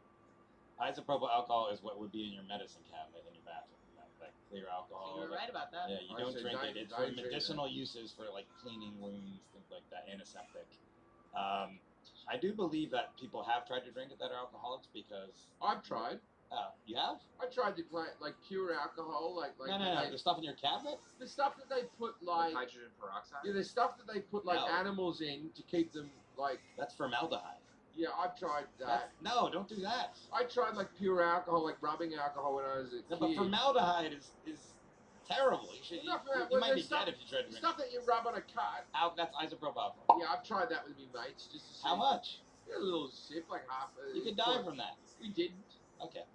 Isopropyl alcohol is what would be in your medicine cabinet in your bathroom. That clear alcohol. So you were right about that. Yeah, you don't drink it. It's for medicinal uses, for cleaning wounds, things like that, antiseptic. I do believe that people have tried to drink it that are alcoholics because... I've tried. You have? I tried to pure alcohol, No, the stuff in your cabinet? The stuff that they put hydrogen peroxide? Yeah, the stuff that they put animals in to keep them That's formaldehyde. Yeah, I've tried that. No, don't do that. I tried pure alcohol, rubbing alcohol when I was a kid. But formaldehyde is terrible. You might be dead if you tried to drink stuff that you rub on a cut. That's isopropyl alcohol. Yeah, I've tried that with me mates just to see. How much? A little sip, half. You could die from that. We didn't. Okay.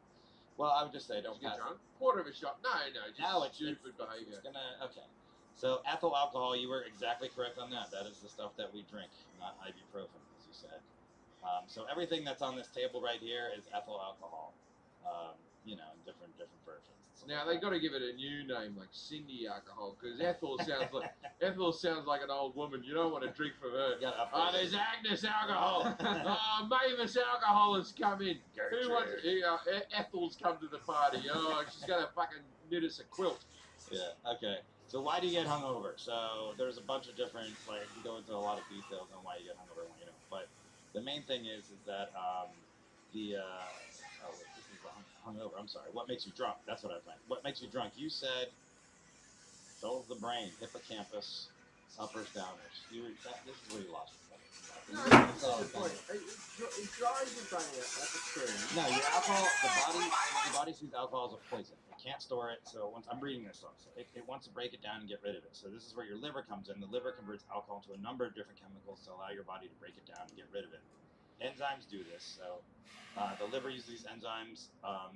Well, I would just say don't get pass drunk. Quarter of a shot. No, just stupid behavior. It's okay. So ethyl alcohol, you were exactly correct on that. That is the stuff that we drink, not ibuprofen, as you said. So everything that's on this table right here is ethyl alcohol. In different versions. Now they got to give it a new name, like Cindy alcohol, because Ethel sounds like an old woman. You don't want to drink from her. There's Agnes alcohol. Mavis alcohol has come in. Who wants? Ethel's come to the party. She's gonna fucking knit us a quilt. Yeah. Okay. So why do you get hungover? So there's a bunch of different, like, you go into a lot of details on why you get hungover and why you don't. But the main thing is that this is the hungover. I'm sorry. What makes you drunk? That's what I meant. What makes you drunk? You said dulls the brain, hippocampus, uppers, downers. This is where you lost me. No, that's a good point. It dries your brain out. That's true. No, your body sees alcohol as a poison. It can't store it. So I'm reading this off. So it wants to break it down and get rid of it. So this is where your liver comes in. The liver converts alcohol into a number of different chemicals to allow your body to break it down and get rid of it. Enzymes do this. So the liver uses these enzymes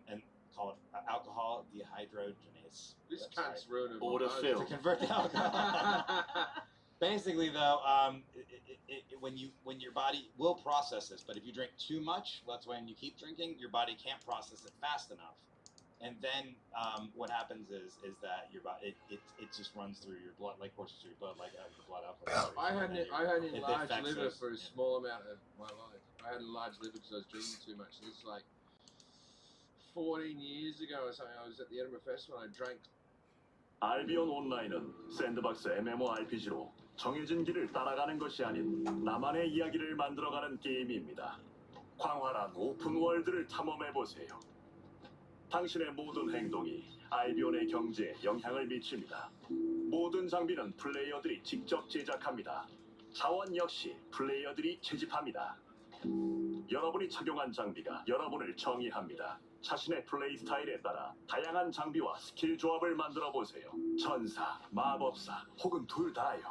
and call it alcohol dehydrogenase. This cunt's ruining my Order nose. filled. To convert the alcohol. Basically, though, when your body will process this, but if you drink too much, that's when you keep drinking, your body can't process it fast enough, and then what happens is that your body it just runs through your blood, like courses through your blood, like out of the blood output. I had an It enlarged affects liver us, for a yeah. small amount of my life. I had an enlarged liver because I was drinking too much. This is like 14 years ago or something. I was at the Edinburgh Festival and I drank. 알비온 온라인은 샌드박스 MMORPG로 정해진 길을 따라가는 것이 아닌 나만의 이야기를 만들어가는 게임입니다. 광활한 오픈월드를 탐험해보세요. 당신의 모든 행동이 알비온의 경제에 영향을 미칩니다. 모든 장비는 플레이어들이 직접 제작합니다. 자원 역시 플레이어들이 채집합니다. 여러분이 착용한 장비가 여러분을 정의합니다. 자신의 플레이 스타일에 따라 다양한 장비와 스킬 조합을 만들어 보세요. 전사, 마법사, 혹은 둘 다요.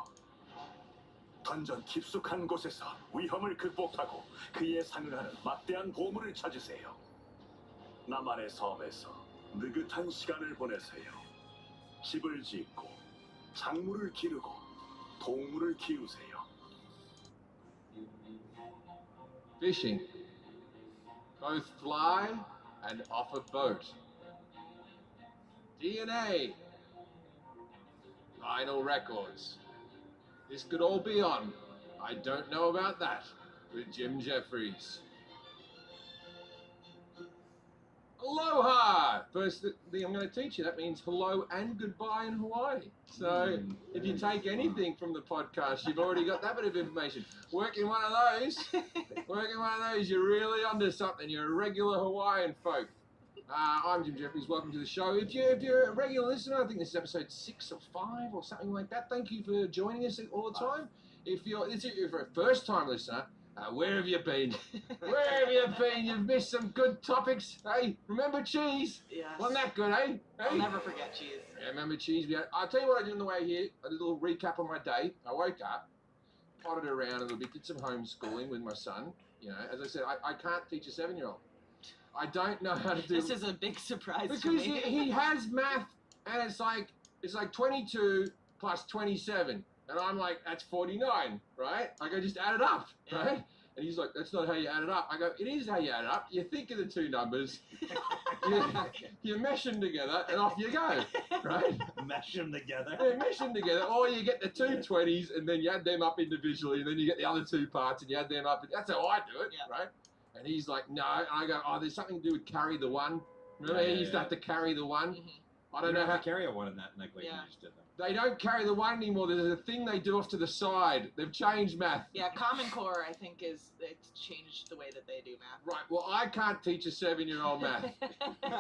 던전 깊숙한 곳에서 위험을 극복하고 그에 상응하는 막대한 보물을 찾으세요. 나만의 섬에서 느긋한 시간을 보내세요. 집을 짓고 작물을 기르고 동물을 키우세요. Fishing. Both fly and off a boat. DNA. Vinyl records. This could all be on I Don't Know About That with Jim Jeffries. Aloha! First thing I'm going to teach you, that means hello and goodbye in Hawaii. So if you take anything from the podcast, you've already got that bit of information. Working one of those, you're really onto something. You're a regular Hawaiian folk. I'm Jim Jeffries. Welcome to the show. If you're a regular listener, I think this is episode 6 or 5 or something like that. Thank you for joining us all the time. If you're a first-time listener, where have you been? Where have you been? You've missed some good topics. Hey, remember cheese? Yes. Wasn't that good, eh? I'll Hey? never forget cheese. Yeah, remember cheese? I'll tell you what I did on the way here. A little recap of my day. I woke up, potted around a little bit, did some homeschooling with my son. You know, as I said, I can't teach a 7-year-old. I don't know how to do. This is a big surprise to because me. he has math, and it's like 22 plus 27, and I'm like, that's 49, right? Like I just add it up, Yeah. right? And he's like, that's not how you add it up. I go, it is how you add it up. You think of the two numbers, you mesh them together, and off you go, right? Mesh them together. Yeah, mesh them together, or you get the two 20s, and then you add them up individually, and then you get the other two parts, and you add them up. That's how I do it, Yeah. right? And he's like, no. And I go, oh, there's something to do with carry the one. Remember, he used to have to carry the one. Mhm. I don't know how. to carry a one in that, like Yeah. you just did them. They don't carry the one anymore. There's a thing they do off to the side. They've changed math. Yeah, Common Core, I think, it's changed the way that they do math. Right. Well, I can't teach a 7-year-old math.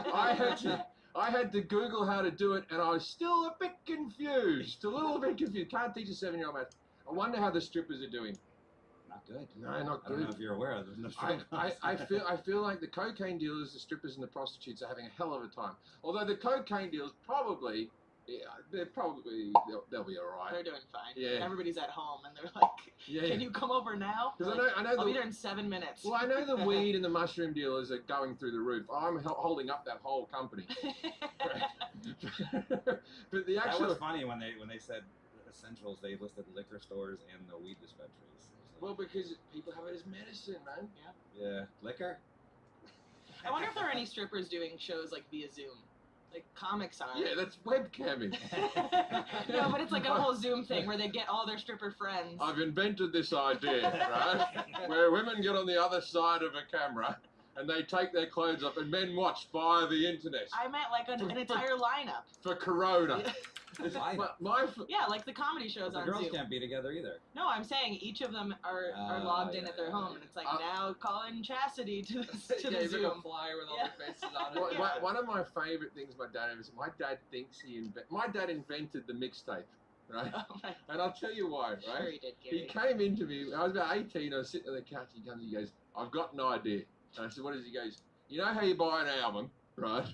I had to Google how to do it, and I was still a bit confused. A little bit confused. Can't teach a 7-year-old math. I wonder how the strippers are doing. Not good. No, not I don't good. know if you're aware of it. I feel like the cocaine dealers, the strippers, and the prostitutes are having a hell of a time. Although the cocaine dealers probably, they'll be all right. They're doing fine. Yeah. Everybody's at home, and they're like, Yeah. can you come over now? Because Like, I know I'll be the, there in 7 minutes. well, I know the weed and the mushroom dealers are going through the roof. I'm holding up that whole company. But the That actual, was funny when they said essentials. They listed liquor stores and the weed dispensaries. well, because people have it as medicine, man. Yeah, liquor. I wonder if there are any strippers doing shows like via Zoom. Like comics are. Yeah, that's webcamming. No, but it's like a whole Zoom thing where they get all their stripper friends. I've invented this idea, right? Where women get on the other side of a camera and they take their clothes off, and men watch via the internet I meant like an entire lineup. for Corona. Yeah. It's- Lineup? Yeah, like the comedy shows The on girls Zoom. can't be together either. No, I'm saying each of them are logged in yeah, at their yeah, home, yeah. and it's like now calling Chastity to the Yeah, the he's like Zoom. flyer with all Yeah. the faces on it. Yeah. One of my favourite things my dad ever said, my dad thinks my dad invented the mixtape, right? Oh my And I'll tell you why, Sure right? he did, He Gary. came into me, I was about 18, I was sitting on the couch, he comes, he goes, I've got an idea. And I said, what is it? He goes, you know how you buy an album, right?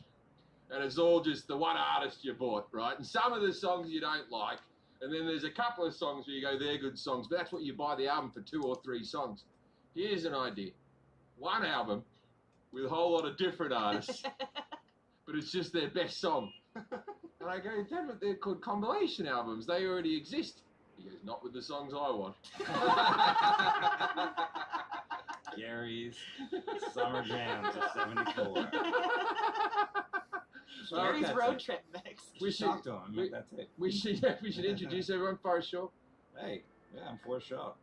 And it's all just the one artist you bought, right? And some of the songs you don't like, and then there's a couple of songs where you go, they're good songs, but that's what you buy the album for, 2 or 3 songs. Here's an idea. One album with a whole lot of different artists, but it's just their best song. And I go, damn it, they're called compilation albums. They already exist. He goes, not with the songs I want. Gary's Summer Jams of '74. Gary's road trip mix. We Just talk to him. Make that tape. We should introduce everyone. Forrest Shaw. Hey, yeah, I'm for sure.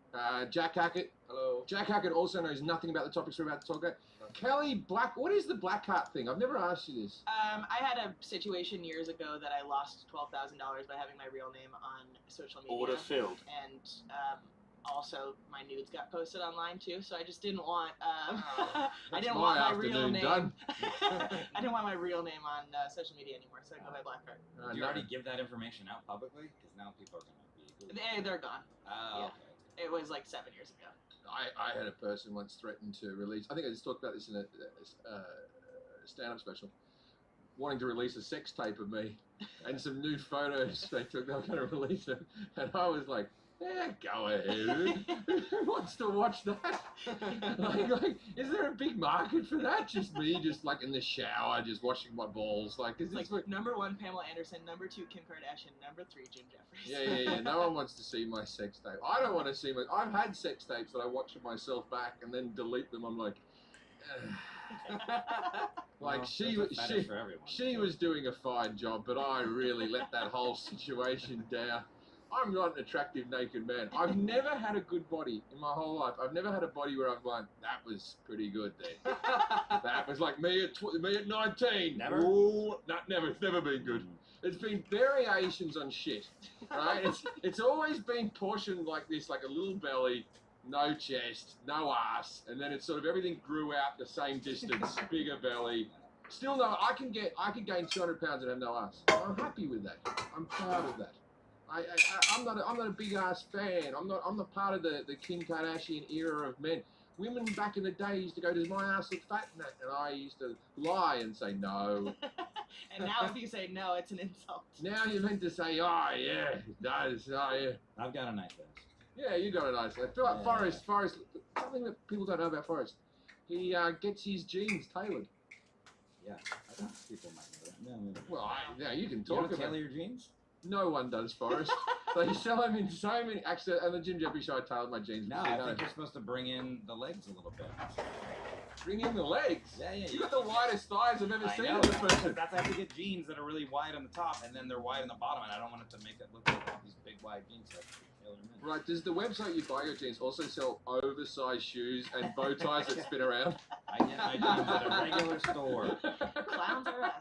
Jack Hackett. Hello. Jack Hackett also knows nothing about the topics we're about to talk about. Kelly Black. What is the black hat thing? I've never asked you this. I had a situation years ago that I lost $12,000 by having my real name on social media. Order filled. And also my nudes got posted online too, so I just didn't want I didn't my want my real afternoon name. done. I didn't want my real name on social media anymore, so I go by Blackheart. Did you already give that information out publicly? Because now people are going to be. They're gone. Oh, Yeah. okay. It was like 7 years ago. I had a person once threatened to release. I think I just talked about this in a stand-up special. Wanting to release a sex tape of me and some new photos they took. They were going to release them, and I was like, "Yeah, go ahead. Who wants to watch that? like, is there a big market for that? Just me, just like in the shower, just washing my balls. Like, is It's this like what? number 1 Pamela Anderson, number 2 Kim Kardashian, number 3 Jim Jeffries. Yeah. No one wants to see my sex tape. I don't want to see my. I've had sex tapes that I watch of myself back and then delete them. I'm like, like Well, she that's a fetish for everyone. she was doing a fine job, but I really let that whole situation down. I'm not an attractive naked man. I've never had a good body in my whole life. I've never had a body where I'm like, that was pretty good there. That was like me at 19. Never? Ooh, no, never. It's never been good. It's been variations on shit, right? It's always been portioned like this, like a little belly, no chest, no ass, and then it's sort of everything grew out the same distance, bigger belly. Still no, I could gain 200 pounds and have no ass. I'm happy with that. I'm proud of that. I'm not a big ass fan. I'm not part of the Kim Kardashian era of men. Women back in the day used to go, does my ass look fat? And I used to lie and say no. And now if you say no, it's an insult. Now you're meant to say, oh yeah, it does, oh yeah. I've got a nice ass. Yeah, you got a nice one. I feel like Yeah. Forrest, something that people don't know about Forrest, he gets his jeans tailored. Yeah, I think people might know that. No. Well, you can You talk don't about tailor it. your jeans? No one does, Forrest. They sell them in so many. Actually, on the Jim Jeffries show, I tailored my jeans. No, I think you're supposed to bring in the legs a little bit. Bring in the legs. Yeah. You got the widest thighs I've ever I seen know, in a person. that's I have to get jeans that are really wide on the top and then they're wide on the bottom, and I don't want it to make it look like these big wide jeans. So I have to tailor them in. Right, does the website you buy your jeans also sell oversized shoes and bow ties that spin around? I get my jeans at a regular store. Clowns are us.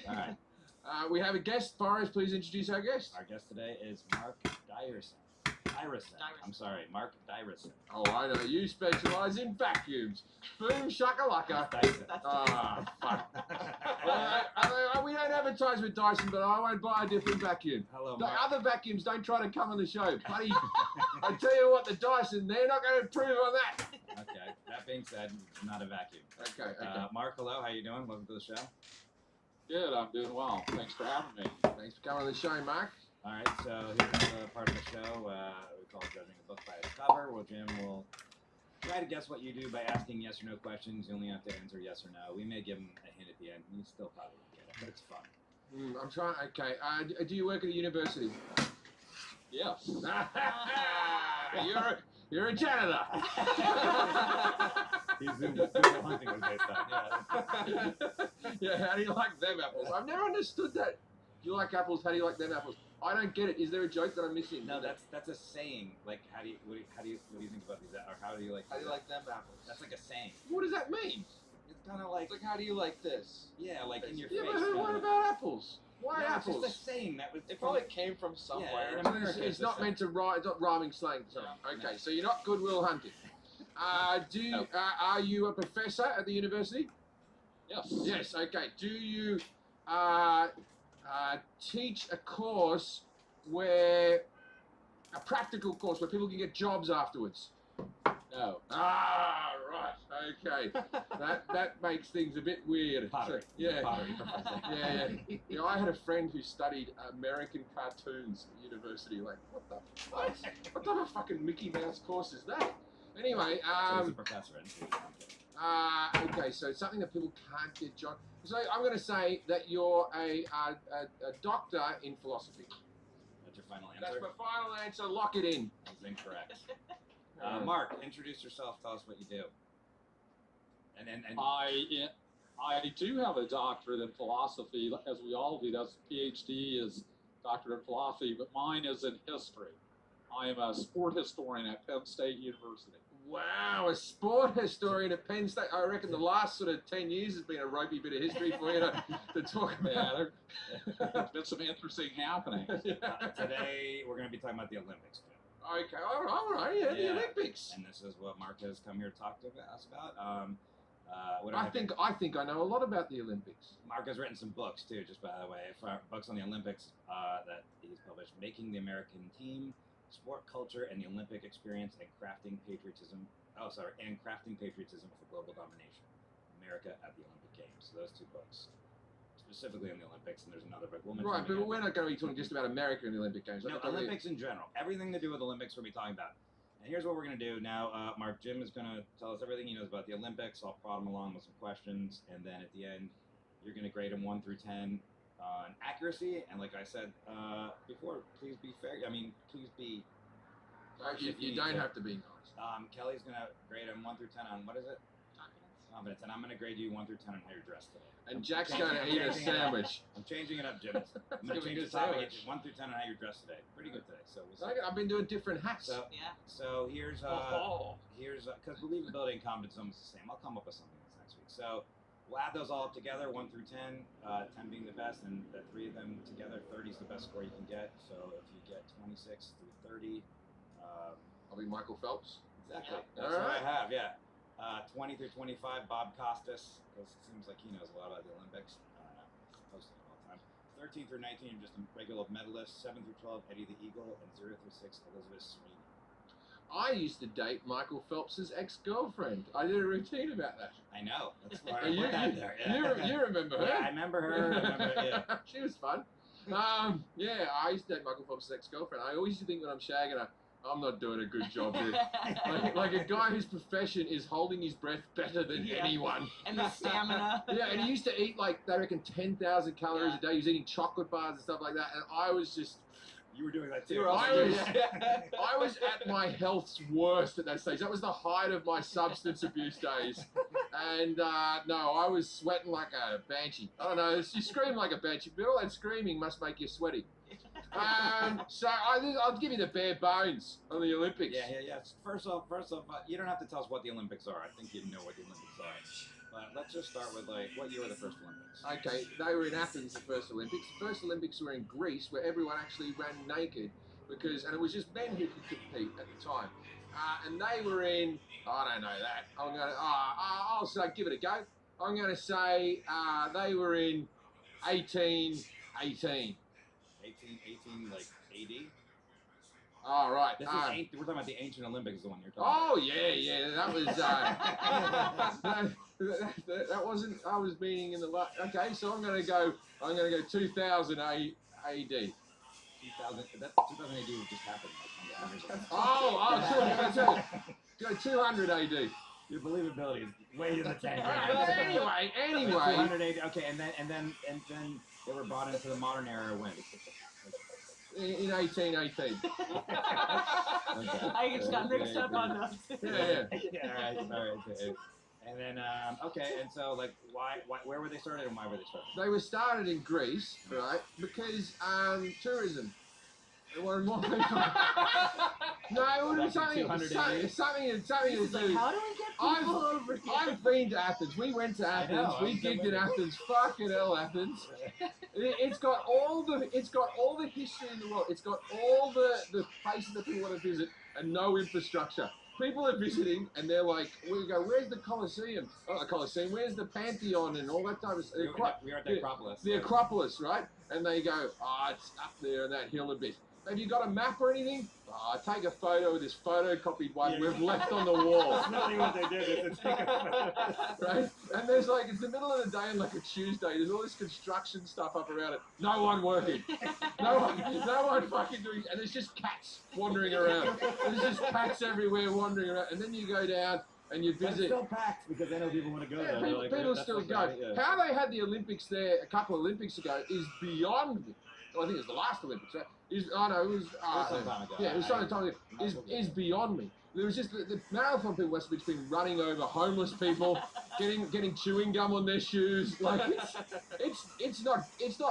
All right. We have a guest. Forrest, please introduce our guest. Our guest today is Mark Dyrison. I'm sorry, Mark Dyrison. Oh, I know. You specialize in vacuums. Boom shakalaka. Dyson. That's Ah, fuck. We don't advertise with Dyson, but I won't buy a different vacuum. Hello, The Mark. other vacuums don't try to come on the show, buddy. I tell you what, the Dyson, they're not going to improve on that. Okay. That being said, not a vacuum. Okay. Mark, hello. How you doing? Welcome to the show. Good, I'm doing well. Thanks for having me. Thanks for coming on the show, Mark. All right, so here's the part of the show we call Judging a Book by its Cover, where Jim will try to guess what you do by asking yes or no questions. You only have to answer yes or no. We may give him a hint at the end. You still probably won't get it, but it's fun. I'm trying. Okay. Do you work at a university? Yes. You're a janitor. He's in hunting was based on. Yeah. How do you like them apples? I've never understood that. You like apples? How do you like them apples? I don't get it. Is there a joke that I'm missing? No, that's a saying. Like, what do you think about these? Or how do you like? How do you like them apples? That's like a saying. What does that mean? kind of like, It's like, how do you like this? yeah, like in your Yeah, face. but what kinda. about apples? Why No, apples? It's just a saying that was. It probably came from somewhere. in It's, America, it's not meant to rhyme. It's not rhyming slang. Sorry. No. Okay, so you're not Goodwill Hunting. Nope. Are you a professor at the university? Yes. Yes. Okay. Do you teach a course where a practical course where people can get jobs afterwards? No. Ah, right. Okay. that makes things a bit weird. Pottery. So, yeah. Pottery professor. Yeah. I had a friend who studied American cartoons at university. Like, what type of fucking Mickey Mouse course is that? Anyway, So he's a professor. okay, so it's something that people can't get jobs. So I'm going to say that you're a doctor in philosophy. That's your final That's answer. my final answer. Lock it in. That's incorrect. Mark, introduce yourself. Tell us what you do. And I do have a doctorate in philosophy, as we all do. That's PhD is doctorate in philosophy, but mine is in history. I am a sport historian at Penn State University. Wow, a sport historian at Penn State. I reckon the last sort of 10 years has been a ropey bit of history for you to talk about. There's been some interesting happenings. today we're going to be talking about the Olympics. Okay, all right, yeah, the Olympics. And this is what Mark has come here to talk to us about. I think I know a lot about the Olympics. Mark has written some books too, just by the way, for books on the Olympics that he's published: "Making the American Team," "Sport Culture and the Olympic Experience," and "Crafting Patriotism." And "Crafting Patriotism for Global Domination: America at the Olympic Games." So those two books, specifically on the Olympics, and there's another book. We'll mention Right, them but again. we're not going to be talking just about America and the Olympic Games. No, Olympics in general. Everything to do with Olympics we'll be talking about. And here's what we're going to do now. Mark, Jim is going to tell us everything he knows about the Olympics. I'll prod him along with some questions. And then at the end, you're going to grade him 1 through 10 on accuracy. And like I said before, please be fair. I mean, please be... You don't have to be nice. Kelly's going to grade him 1 through 10 on, what is it? Confidence. And I'm going to grade you 1 through 10 on how you're dressed today. And Jack's going to eat a sandwich. I'm changing it up, Jim. I'm going to change the topic. 1 through 10 on how you're dressed today. Pretty good today. So we'll see. I've been doing different hats. So here's because believability and confidence is almost the same. I'll come up with something this next week. So we'll add those all up together, 1 through 10, 10 being the best, and the 3 of them together, 30 is the best score you can get. So if you get 26 through 30, I'll be Michael Phelps. exactly. Yeah. That's All what I right. have. Yeah. 20 through 25, Bob Costas, because it seems like he knows a lot about the Olympics. I don't know. He's posting it all the time. 13 through 19, you're just a regular medalist. 7 through 12, Eddie the Eagle, and 0 through 6, Elizabeth Sweeney. I used to date Michael Phelps' ex-girlfriend. I did a routine about that. I know. That's why I put that there. Yeah. You remember her? Yeah, I remember her. Yeah. She was fun. Yeah, I used to date Michael Phelps' ex-girlfriend. I always used to think when I'm shagging her, I'm not doing a good job here. like a guy whose profession is holding his breath better than anyone. And the stamina. Yeah, and he used to eat like, they reckon 10,000 calories a day. He was eating chocolate bars and stuff like that. And I was just... You were doing that too. I was at my health's worst at that stage. That was the height of my substance abuse days. And no, I was sweating like a banshee. I don't know, you scream like a banshee, but all that screaming must make you sweaty. So I'll give you the bare bones on the Olympics. Yeah. First off, you don't have to tell us what the Olympics are. I think you know what the Olympics are. But let's just start with what year were the first Olympics? Okay, they were in Athens, the first Olympics. The first Olympics were in Greece, where everyone actually ran naked, and it was just men who could compete at the time. And they were in, I don't know that. I'm gonna, I'll say, give it a go. I'm gonna say they were in 1818. 18, like AD? All right. We're talking about the ancient Olympics, the one you're talking about. Oh yeah, that was. That wasn't. I was meaning in the. Okay, so I'm gonna go 2000 AD. 2000 AD just happened. Go 200 AD. Your believability is way in the tank. Anyway. 200 AD. Okay, and then they were brought into the modern era when? In 1818. I just got mixed up on those. Yeah. All right. Okay. And then and so why where were they started and why were they started? They were started in Greece, right? Because tourism. They wanted more people. No, it would be Back in something 280. to He's do. like, how do we get people over here? I've been to Athens. We went to I Athens. know, We I'm there gigged with in you. Athens. Fucking hell, Athens. It's got all the history in the world. It's got all the places that people want to visit and no infrastructure. People are visiting and they're like, we go, where's the Colosseum? Oh, the Colosseum. Where's the Pantheon and all that type of stuff? We were at the Acropolis. The Acropolis, right? And they go, it's up there on that hill a bit. Have you got a map or anything? Take a photo of this photocopied one we've left on the wall. That's really what they did. Is to take a Right? And there's like, it's the middle of the day and like a Tuesday. There's all this construction stuff up around it. No one working. No one fucking doing. And there's just cats wandering around. There's just cats everywhere wandering around. And then you go down and you But it's visit. still packed because I know people want to go Yeah, there. people still go. How they had the Olympics there a couple of Olympics ago is beyond me. Well, I think it was the last Olympics, right? It was some time ago. Yeah, it was some time ago. Is beyond me. There was just the marathon people must have just been running over homeless people, getting chewing gum on their shoes. Like it's not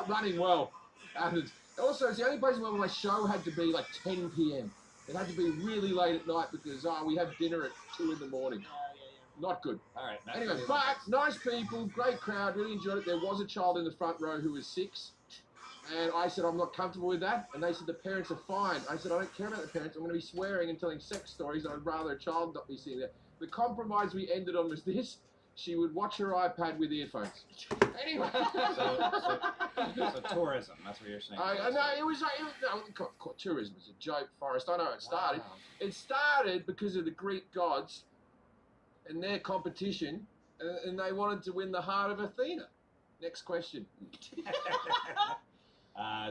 running well. Athens. Also, it's the only place where my show had to be like 10 p.m. It had to be really late at night because we have dinner at 2 in the morning. Not good. All right. Anyway, but nice people, great crowd, really enjoyed it. There was a child in the front row who was 6. And I said, I'm not comfortable with that. And they said, the parents are fine. I said, I don't care about the parents. I'm going to be swearing and telling sex stories. I'd rather a child not be sitting there. The compromise we ended on was this. She would watch her iPad with earphones. Anyway. So tourism, that's what you're saying. Tourism is a joke, Forrest. I know it started. Wow. It started because of the Greek gods and their competition, and they wanted to win the heart of Athena. Next question.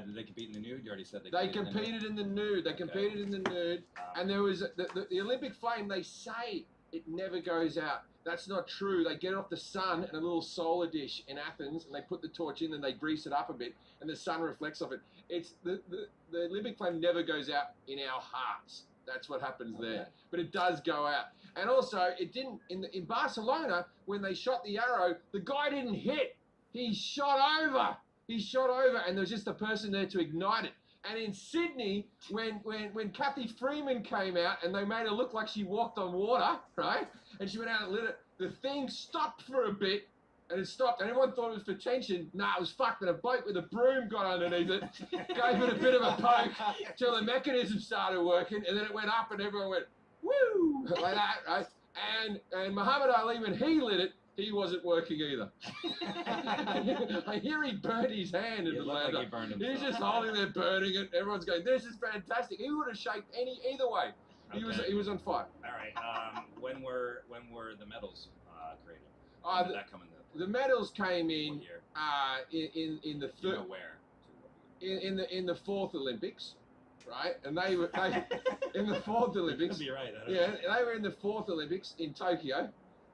Did they compete in the nude? You already said they competed in the nude. They competed in the nude, and there was the Olympic flame. They say it never goes out. That's not true. They get it off the sun in a little solar dish in Athens, and they put the torch in, and they grease it up a bit, and the sun reflects off it. It's the Olympic flame never goes out in our hearts. That's what happens there. But it does go out. And also, it didn't in Barcelona when they shot the arrow. The guy didn't hit. He shot over. And there was just a person there to ignite it. And in Sydney, when Kathy Freeman came out and they made her look like she walked on water, right? And she went out and lit it, the thing stopped for a bit, and it stopped. And everyone thought it was for tension. Nah, it was fucked. And a bloke with a broom got underneath it, gave it a bit of a poke till the mechanism started working, and then it went up, and everyone went, woo, like that, right? And Muhammad Ali, when he lit it, he wasn't working either. I hear he burned his hand in Atlanta. Like he burned himself. He's just holding there burning it. Everyone's going, this is fantastic. He would have shaped either way. He was on fire. All right. When were the medals created? When did that come in? The medals came in in the You know where? in the 4th Olympics, right? And they were in the 4th Olympics. You'll be right. They were in the 4th Olympics in Tokyo.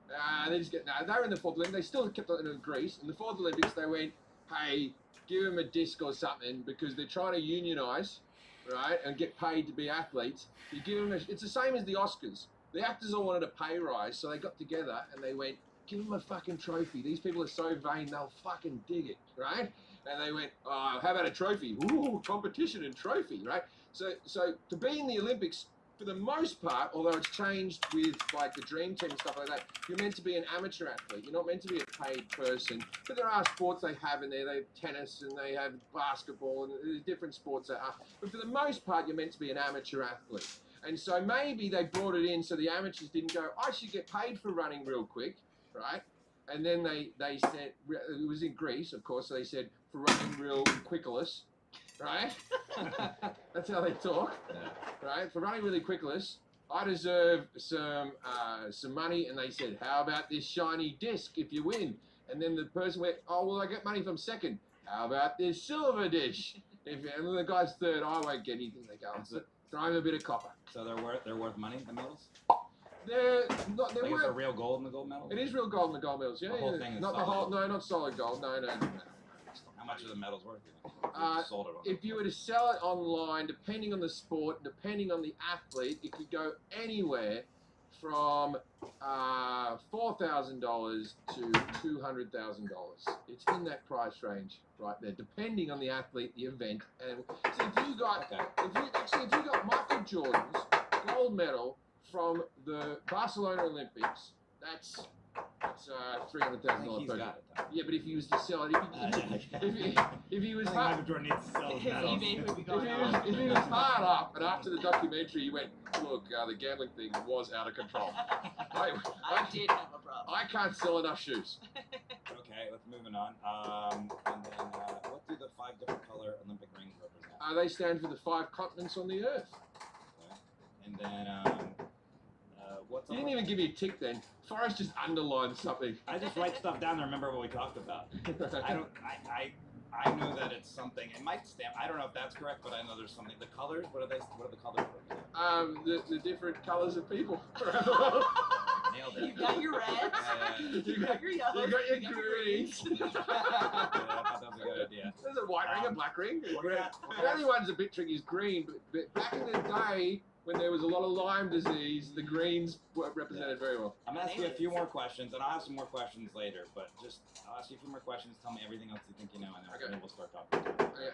They were in the 4th Olympics. They still kept it in Greece. In the 4th Olympics, they went, hey, give them a disc or something because they're trying to unionize, right, and get paid to be athletes. You give them it's the same as the Oscars. The actors all wanted a pay rise, so they got together and they went, give them a fucking trophy. These people are so vain, they'll fucking dig it, right? And they went, how about a trophy? Ooh, competition and trophy, right? So to be in the Olympics, for the most part, although it's changed with like the dream team and stuff like that, you're meant to be an amateur athlete. You're not meant to be a paid person. But there are sports they have in there. They have tennis and they have basketball and there's different sports that are. But for the most part, you're meant to be an amateur athlete. And so maybe they brought it in so the amateurs didn't go, I should get paid for running real quick, right? And then they said, it was in Greece, of course, so they said, for running real quickless, right? That's how they talk, right? For running really quickless, I deserve some money. And they said, how about this shiny disc if you win? And then the person went, oh, well, I get money if I'm second. How about this silver dish? And then the guy's third, I won't get anything. They go, throw him a bit of copper. So they're worth money, the medals? They're not. They're worth. Is there real gold in the gold medals? It is real gold in the gold medals. Yeah, the whole thing is not solid. the whole. No, not solid gold. No. How much are the medals worth? If you were to sell it online, depending on the sport, depending on the athlete, it could go anywhere from $4,000 to $200,000. It's in that price range right there, depending on the athlete, the event. And so if you got Michael Jordans, gold medal from the Barcelona Olympics. That's $300,000 He's purchase. got it, though. Yeah, but if he was to sell it, if he was I think hard, Michael Jordan needs to sell his His medals. eBay would be if going on. he was hard up, and after the documentary, he went, look, the gambling thing was out of control. I did have a problem. I can't sell enough shoes. Okay, let's moving on. And then what do the 5 different color Olympic rings represent? They stand for the 5 continents on the earth. Okay. And then what's You didn't even give me a tick then. Forrest just underlined something. I just write stuff down to remember what we talked about. I know that it's something. It might stand. I don't know if that's correct, but I know there's something. The colors. What are the colors represent? The different colours of people. Nailed it. You got your reds. You got your yellows. You got your greens. Yeah, I thought that was a good idea. There's a white ring, a black ring. We're gonna- The only one's a bit tricky is green, but back in the day when there was a lot of Lyme disease, the greens were represented very well. I'm gonna ask you a few more questions, and I'll have some more questions later. But just I'll ask you a few more questions. Tell me everything else you think you know, and then Okay. we'll start talking. Okay,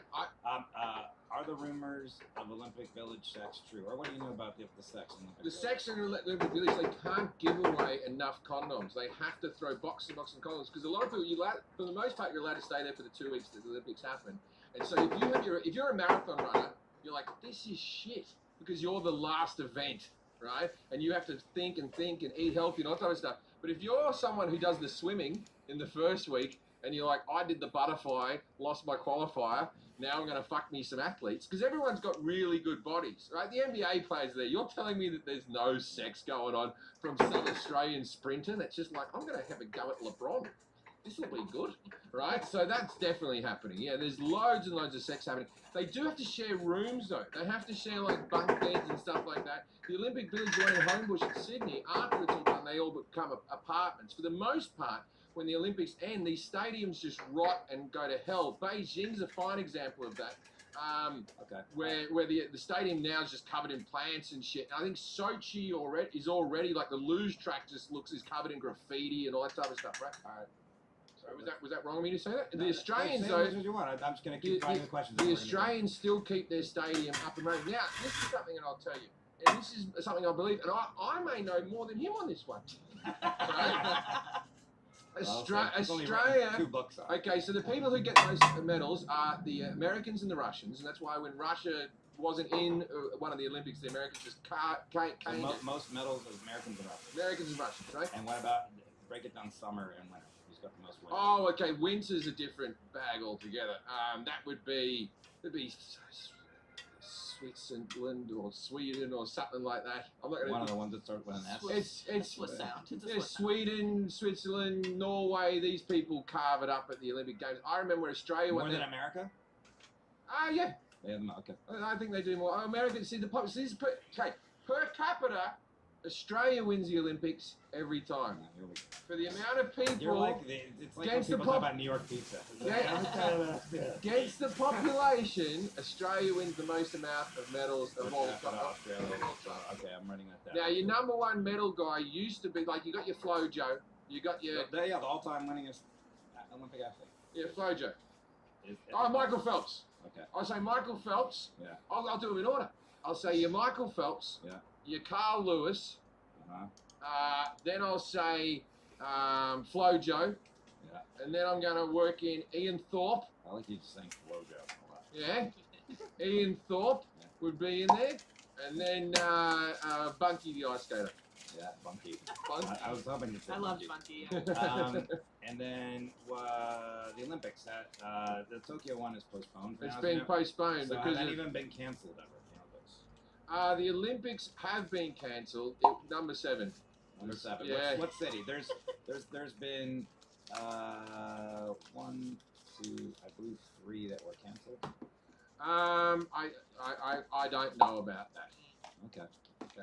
Are the rumors of Olympic Village sex true, or what do you know about the sex in Olympic the Village? sex in Olympic Village, they can't give away enough condoms. They have to throw box and box of condoms because a lot of people, for the most part, you're allowed to stay there for the 2 weeks that the Olympics happen. And so if you're a marathon runner, you're like, this is shit because you're the last event, right? And you have to think and eat healthy and all that type of stuff. But if you're someone who does the swimming in the first week and you're like, I did the butterfly, lost my qualifier, now I'm going to fuck me some athletes, because everyone's got really good bodies, right? The NBA players there, you're telling me that there's no sex going on from some Australian sprinter that's just like, I'm going to have a go at LeBron. This will be good, right? So that's definitely happening. Yeah, there's loads and loads of sex happening. They do have to share rooms, though. They have to share, like, bunk beds and stuff like that. The Olympic Village one in Homebush in Sydney, after it's all done, they all become apartments. For the most part, when the Olympics end, these stadiums just rot and go to hell. Beijing's a fine example of that. Okay. Where the stadium now is just covered in plants and shit. And I think Sochi is already like the luge track is covered in graffiti and all that type of stuff, right? All right. Sorry, was that wrong of me to say that? The No, Australians say though, what you want. I'm just gonna keep trying the questions. the Australians still keep their stadium up and running. Now, this is something that I'll tell you, and this is something I believe, and I may know more than him on this one. Right? Australia. 2 books on. Okay, so the people who get most medals are the Americans and the Russians, and that's why when Russia wasn't in one of the Olympics, the Americans just came. Most medals of Americans and Russians. Americans and Russians, right? And what about break it down summer and winter? Who's got the most winter? Oh, okay. Winter's a different bag altogether. That would be Switzerland or Sweden or something like that. I'm not One going of the ones that start with an S. It's Swiss sound. It's a yeah, Swiss sound. Sweden, Switzerland, Norway. These people carve it up at the Olympic Games. I remember Australia. More than America? Yeah. Yeah, okay. I think they do more. Americans see the pop. Per capita, Australia wins the Olympics every time. Here we go. For the amount of people. You're like it's like when Against the people talk pop- about New York pizza. Against the population, Australia wins the most amount of medals of all time. Australia. Okay, I'm writing that down. Now, your number one medal guy used to be, like, you got your Flojo, you got your, the all-time winningest Olympic athlete. yeah, Flojo. Is- Michael Phelps. Okay. I'll say Michael Phelps. Yeah. I'll do them in order. I'll say your Michael Phelps. Yeah. Your Carl Lewis. Uh-huh. Then I'll say Flojo. Yeah. And then I'm going to work in Ian Thorpe. I like you just saying Flojo a lot. Yeah. Ian Thorpe Yeah. would be in there. And then Bunky, the ice skater. Yeah, Bunky. Bunky. I was hoping you'd say I loved Bunky. Bunty. Yeah. And then the Olympics. The Tokyo one is postponed. for It's now, been isn't it? postponed So because has that of, even been cancelled ever? The Olympics. the Olympics have been cancelled. Number 7. Number 7. Yeah. What city? There's been 1, 2, I believe 3 that were cancelled. I don't know about that. Okay.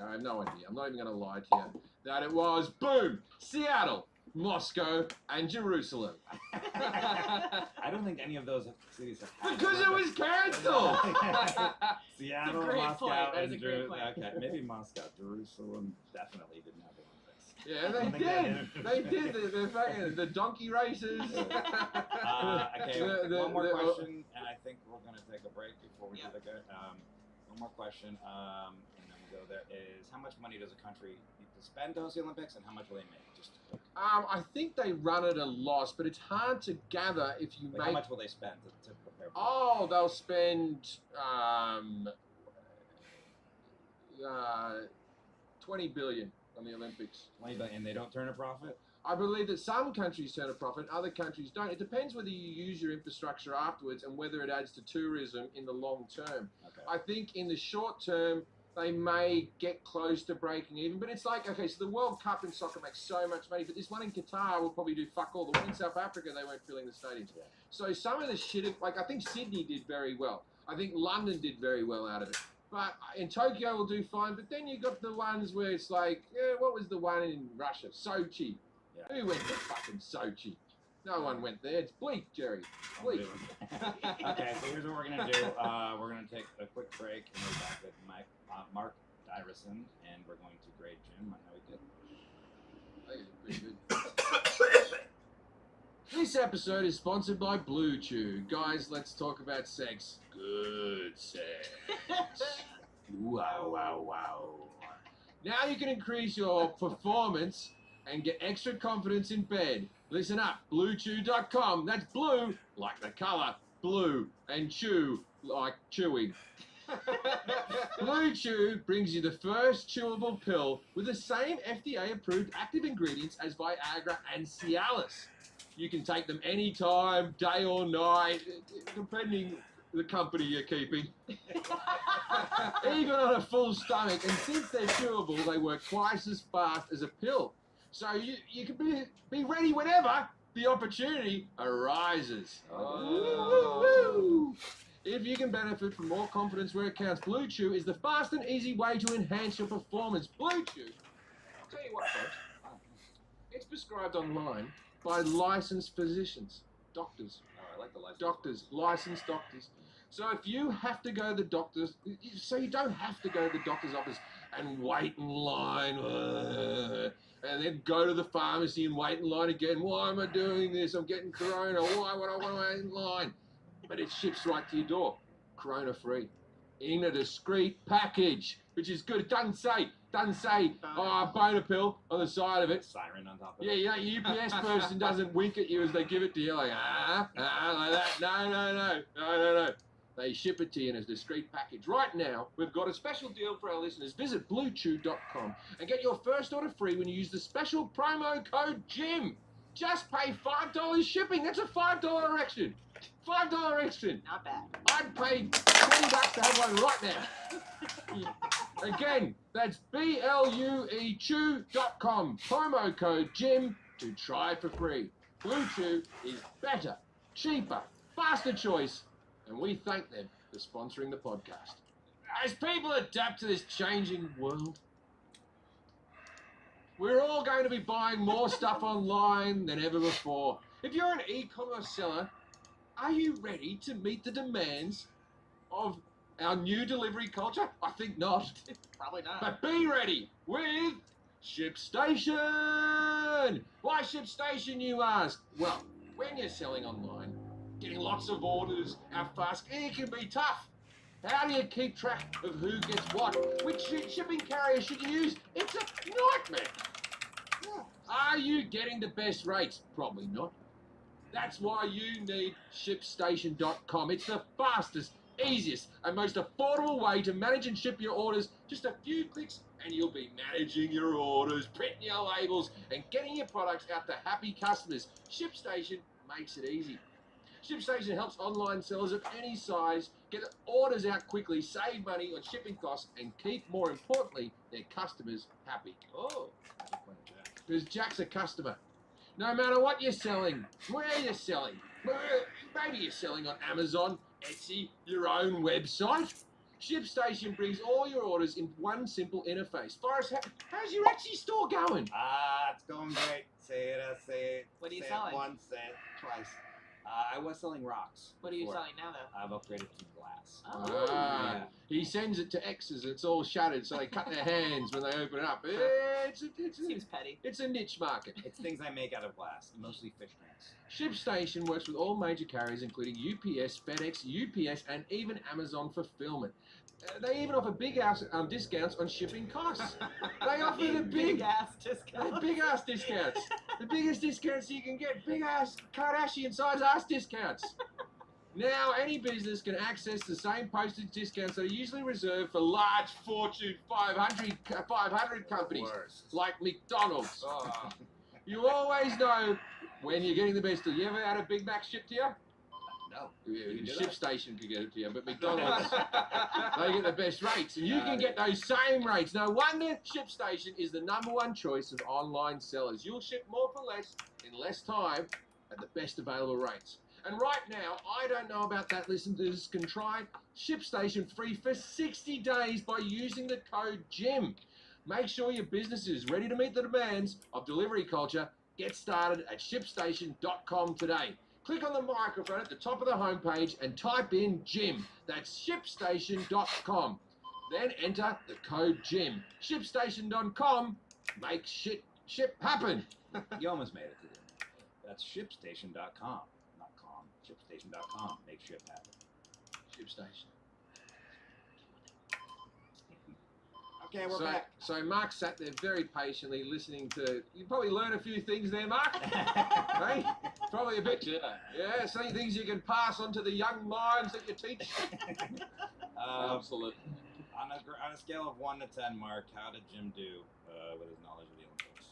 I have no idea. I'm not even going to lie to you. That it was, boom, Seattle, Moscow, and Jerusalem. I don't think any of those cities have had Because it was cancelled! Seattle, It's a great Moscow, point. That is and a great point. Okay, maybe Moscow. Jerusalem definitely didn't have Olympics. Yeah, I think they did. The donkey races. Okay, one more question, and I think we're going to take a break before we Yeah. do the good. One more question, and then go there is how much money does a country need to spend to host the Olympics, and how much will they make? Just I think they run at a loss, but it's hard to gather if you like, how much will they spend to prepare? For Oh, they'll spend 20 billion on the Olympics. 20 billion, and they don't turn a profit. I believe that some countries turn a profit, other countries don't. It depends whether you use your infrastructure afterwards and whether it adds to tourism in the long term. Okay. I think in the short term, they may get close to breaking even, but it's like, okay, so the World Cup in soccer makes so much money, but this one in Qatar will probably do fuck all. The one in South Africa, they weren't filling the stadiums. Yeah. So some of the shit, like I think Sydney did very well. I think London did very well out of it. But in Tokyo will do fine, but then you got the ones where it's like, what was the one in Russia? Sochi. Yeah. Who went to fucking Sochi? No one went there. It's bleak, Jerry. Bleak. Okay, so here's what we're gonna do. We're gonna take a quick break, and we're back with Mark Dyrison, and we're going to grade Jim on how he did. I think it's pretty good. This episode is sponsored by Blue Chew. Guys, let's talk about sex. Good sex. Wow, wow, wow. Now you can increase your performance and get extra confidence in bed. Listen up, BlueChew.com. That's blue like the color blue, and chew like chewing. Blue Chew brings you the first chewable pill with the same FDA-approved active ingredients as Viagra and Cialis. You can take them anytime, day or night, depending the company you're keeping. Even on a full stomach, and since they're chewable, they work twice as fast as a pill. So you can be ready whenever the opportunity arises. Oh. If you can benefit from more confidence where it counts, Blue Chew is the fast and easy way to enhance your performance. Blue Chew, I'll tell you what, folks, it's prescribed online by licensed physicians, doctors. Oh, I like the license. Doctors, licensed doctors. So if you have to go to the doctors, so you don't have to go to the doctor's office and wait in line, and then go to the pharmacy and wait in line again. Why am I doing this? I'm getting corona. Why would I wait in line? But it ships right to your door, corona free, in a discreet package, which is good. It doesn't say, boner pill on the side of it. Siren on top of Yeah, it. you know, UPS person doesn't wink at you as they give it to you, like, like that. No. They ship it to you in a discreet package. Right now, we've got a special deal for our listeners. Visit BlueChew.com and get your first order free when you use the special promo code JIM. Just pay $5 shipping. That's a $5 extra. $5 extra. Not bad. I'd pay $20 to have one right now. Again, that's BLUEChew.com. Promo code JIM to try for free. Blue Chew is better, cheaper, faster choice, and we thank them for sponsoring the podcast. As people adapt to this changing world, we're all going to be buying more stuff online than ever before. If you're an e-commerce seller, are you ready to meet the demands of our new delivery culture? I think not. Probably not. But be ready with ShipStation. Why ShipStation, you ask? Well, when you're selling online, getting lots of orders, how fast, it can be tough. How do you keep track of who gets what? Which shipping carrier should you use? It's a nightmare. Are you getting the best rates? Probably not. That's why you need ShipStation.com. It's the fastest, easiest, and most affordable way to manage and ship your orders. Just a few clicks and you'll be managing your orders, printing your labels, and getting your products out to happy customers. ShipStation makes it easy. ShipStation helps online sellers of any size get orders out quickly, save money on shipping costs, and keep, more importantly, their customers happy. Oh, because Jack's a customer. No matter what you're selling, where you're selling, maybe you're selling on Amazon, Etsy, your own website. ShipStation brings all your orders in one simple interface. Forrest, how's your Etsy store going? It's going great. Say it. What are you say selling? It once, say it twice. I was selling rocks. What are you before. selling now, though? I've upgraded to glass. Oh. Yeah. He sends it to X's and it's all shattered, so they cut their hands when they open it up. Seems petty. It's a niche market. It's things I make out of glass, mostly fish tanks. ShipStation works with all major carriers, including UPS, FedEx, UPS, and even Amazon Fulfillment. They even offer big ass discounts on shipping costs. They offer the Big ass discount. big ass discounts. The biggest discounts you can get. Big ass Kardashian size ass discounts. Now, any business can access the same postage discounts that are usually reserved for large Fortune 500 companies like McDonald's. You always know when you're getting the best deal. You ever had a Big Mac shipped to you? No. ShipStation could get it to you, but McDonald's, they get the best rates. And you can get those same rates. No wonder ShipStation is the #1 choice of online sellers. You'll ship more for less in less time at the best available rates. And right now, I don't know about that, listeners can try ShipStation free for 60 days by using the code JIM. Make sure your business is ready to meet the demands of delivery culture. Get started at ShipStation.com today. Click on the microphone at the top of the homepage and type in JIM. That's ShipStation.com. Then enter the code JIM. ShipStation.com. Make ship happen. You almost made it to the end. That's ShipStation.com. Not com. ShipStation.com. Make ship happen. ShipStation. Okay, we're back. So Mark sat there very patiently listening to. You probably learned a few things there, Mark. Hey, probably a bit. Yeah, some things you can pass on to the young minds that you teach. Absolutely. On a scale of 1 to 10, Mark, how did Jim do with his knowledge of the Olympics?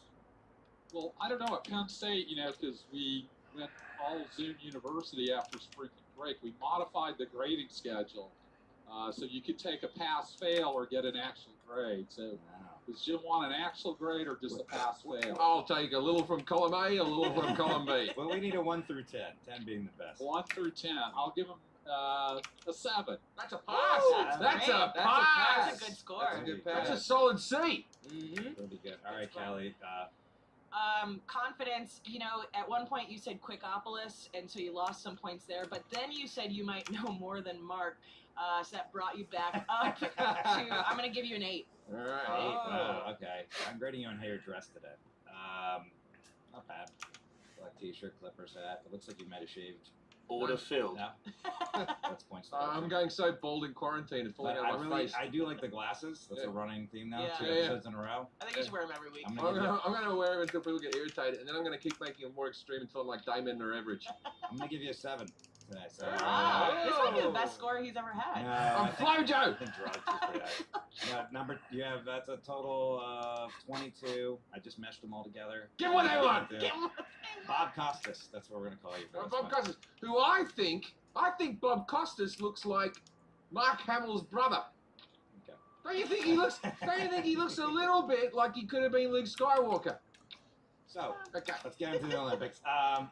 Well, I don't know at Penn State, because we went all Zoom University after spring break. We modified the grading schedule so you could take a pass-fail or get an actual grade. So does Jim want an actual grade or just a pass-fail? I'll take a little from column A, a little from column B. Well, we need a 1 through 10, 10 being the best. 1 through 10. I'll give him a 7. That's a pass. Ooh, That's great. a pass. That's a good score. That's a good That's pass. a solid C. That'll be good. All right, Callie. Confidence, at one point you said Quickopolis, and so you lost some points there, but then you said you might know more than Mark, so that brought you back up to, I'm going to give you an 8. All right. Oh, okay. I'm grading you on how you're dressed today. Not bad. Black t-shirt, Clippers hat. It looks like you might have shaved. Order filled. No. That's points. I'm going so bald in quarantine and falling But out of my face. I do like the glasses. That's Yeah. a running theme now. Yeah. 2 Yeah. episodes in a row. I think you should wear them every week. I'm I'm gonna wear them until people get irritated, and then I'm gonna keep making them more extreme until I'm like Damon or average. gonna give you a 7 today. So, Wow. This might be the best score he's ever had. I'm Flojo. That's a total of 22. I just meshed them all together. Give what they want. Give him Bob Costas. That's what we're gonna call you for this Bob one. Costas, who I think Bob Costas looks like Mark Hamill's brother. Okay. Don't you think he looks? Don't you think he looks a little bit like he could have been Luke Skywalker? So Okay. let's get into the Olympics.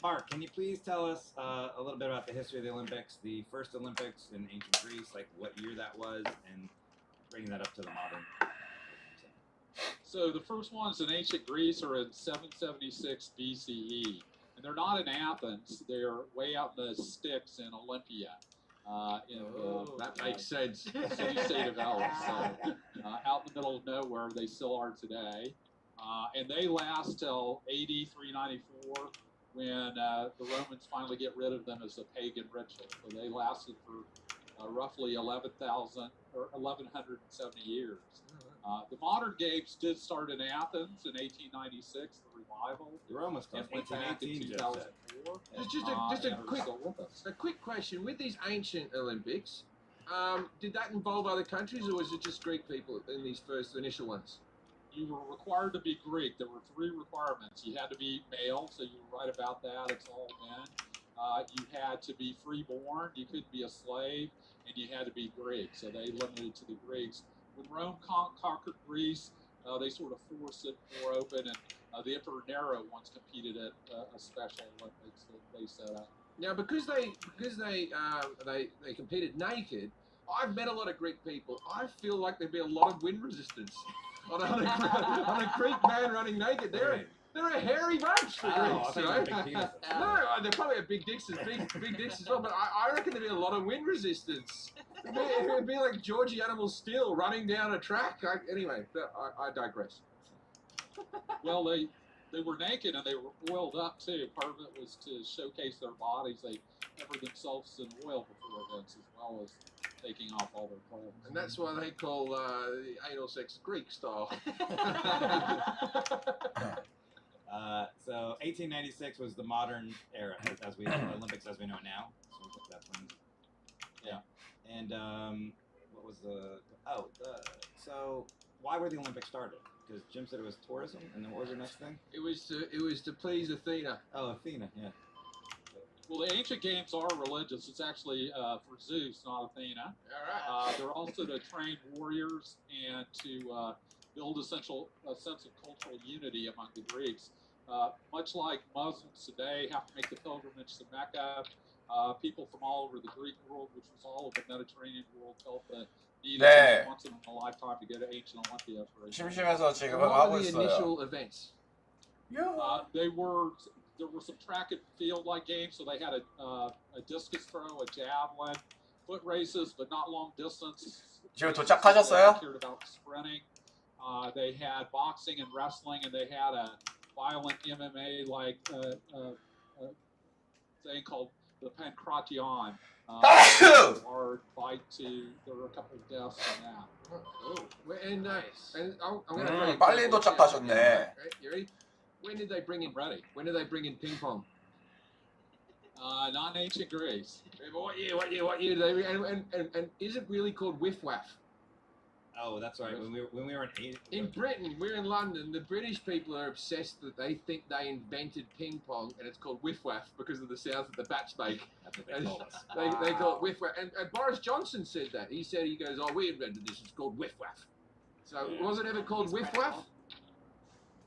Mark, can you please tell us a little bit about the history of the Olympics, the first Olympics in ancient Greece, like what year that was, and bringing that up to the modern? So the first ones in ancient Greece are in 776 BCE. And they're not in Athens. They're way out in the sticks in Olympia. That makes sense. City-state of Hellas. So, out in the middle of nowhere, they still are today. And they last till AD 394 when the Romans finally get rid of them as a pagan ritual. So they lasted for roughly 11,000 or 1,170 years. The modern games did start in Athens in 1896, the revival. You're almost close. And went back in 1818 just 2004. Just a and are quick still with us. A quick question: with these ancient Olympics, did that involve other countries, or was it just Greek people in these first initial ones? You were required to be Greek. There were 3 requirements. You had to be male, so you were right about that. It's all men. You had to be freeborn. You couldn't be a slave, and you had to be Greek. So they limited to the Greeks. When Rome conquered Greece, they sort of forced it more open, and the Emperor Nero once competed at a special Olympics that they set up. Now, because they competed naked, I've met a lot of Greek people. I feel like there'd be a lot of wind resistance on a Greek man running naked. They're a hairy bunch, the Greeks, you know. No, they're probably have big dicks as well. But I reckon there'd be a lot of wind resistance. It'd be like Georgie Animal Steel running down a track. Anyway, I digress. Well, they were naked and they were oiled up too. Part of it was to showcase their bodies. They covered themselves in oil before events, as well as taking off all their clothes. And that's why they call the anal sex Greek style. So 1896 was the modern era, as we Olympics as we know it now. So that's when, yeah. And what was the? So why were the Olympics started? Because Jim said it was tourism, and then what was the next thing? It was to please Athena. Oh, Athena, yeah. Well, the ancient games are religious. It's actually for Zeus, not Athena. All right. They're also to train warriors and to build a sense of cultural unity among the Greeks. Much like Muslims today have to make the pilgrimage to Mecca, people from all over the Greek world, which was all of the Mediterranean world, felt the need 네. once in a lifetime to go to ancient Olympia. For example. 심심해서 지금 What 하고 were the 있어요. initial events? There were some track and field like games, so they had a discus throw, a javelin, foot races, but not long distance. 지금 도착하셨어요? Cared about sprinting. They had boxing and wrestling, and they had a violent MMA like thing called the Pancration. Hard fight to. There were a couple of deaths in that. Oh, and I'm going to 빨리 도착하셨네. Right, you ready? When did they bring in? Ready. When did they bring in ping pong? Not ancient Greece. What year did they bring? And is it really called whiff waff? Oh, that's right. When we were In Britain, we're in London. The British people are obsessed that they think they invented ping pong, and it's called whiff waff because of the sounds that the bats make. That's what they told us. They call it whiff waff. And Boris Johnson said that. He goes, "Oh, we invented this. It's called whiff waff." So was it ever called whiff waff?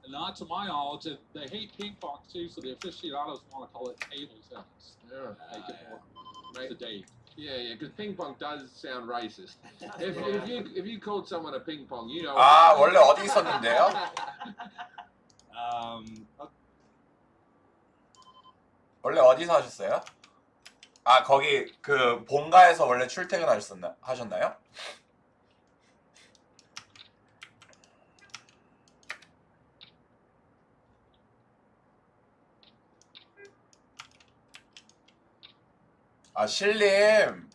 Not to my knowledge. They hate ping pong too, so the aficionados want to call it table tennis. Yeah. Make it more sedate. Yeah, because ping pong does sound racist. If you called someone a ping pong, you know. 아, 원래 어디 있었는데요? 원래 어디서 하셨어요? 아, 거기 그 본가에서 원래 하셨나요? 아, 신림.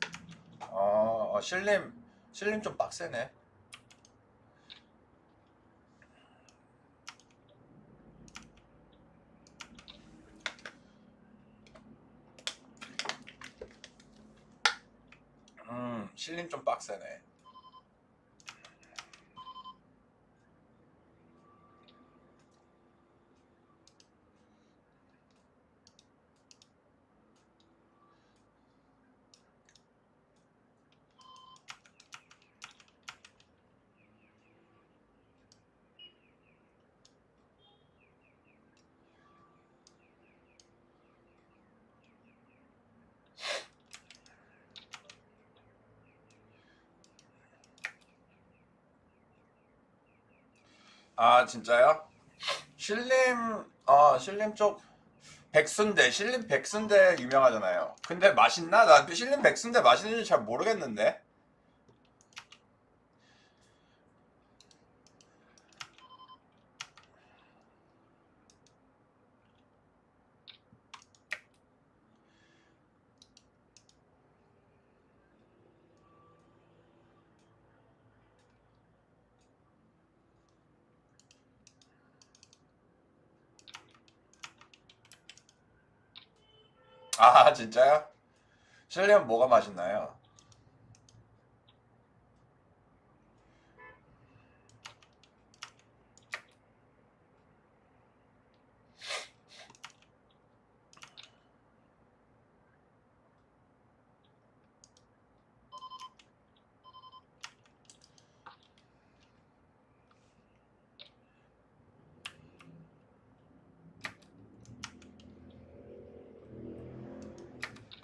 신림 좀 빡세네. 신림 좀 빡세네. 아, 진짜요? 신림 쪽 신림 백순대 유명하잖아요. 근데 맛있나? 나 신림 백순대 맛있는지 잘 모르겠는데. 아, 진짜요? 신림은 뭐가 맛있나요?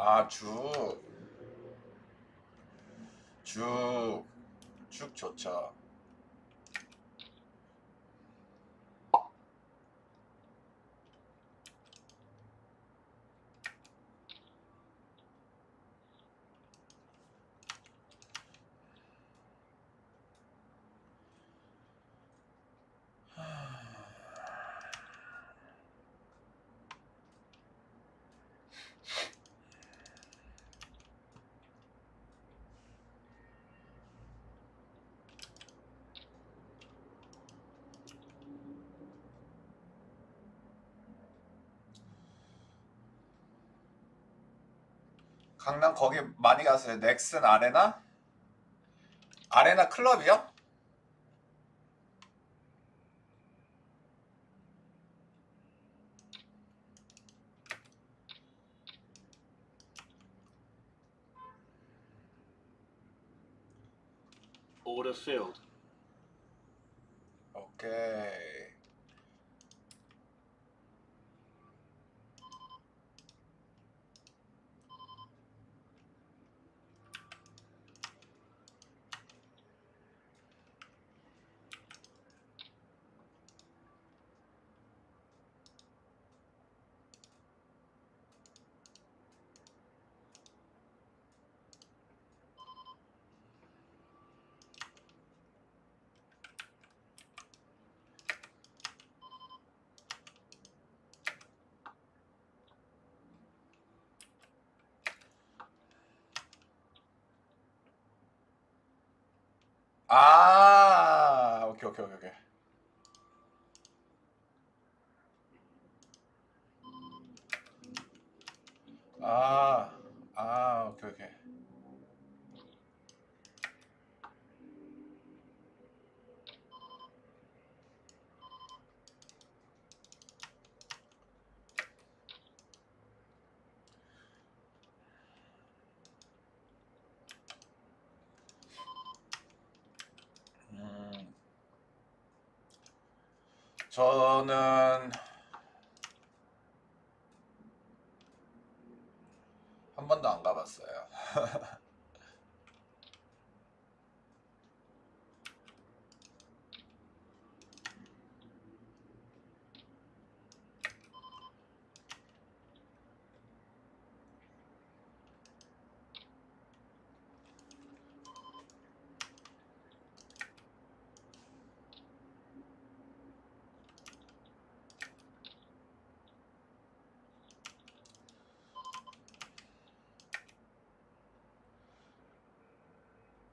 아, 죽 좋죠. 강남 거기 많이 갔어요. 넥슨 아레나? 아레나 클럽이요? Order filled. 오케이. 아, 오케이, 오케이, 오케이, 오케이. 오케이, 오케이. 저는 한 번도 안 가봤어요.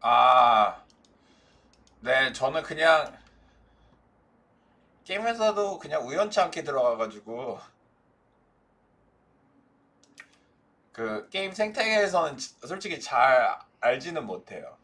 아, 네, 저는 그냥 게임 회사도 그냥 우연치 않게 들어가가지고 그 게임 생태계에서는 솔직히 잘 알지는 못해요.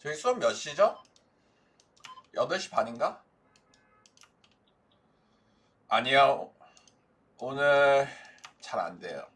저희 수업 몇 시죠? 8시 반인가? 아니요. 오늘 잘 안 돼요.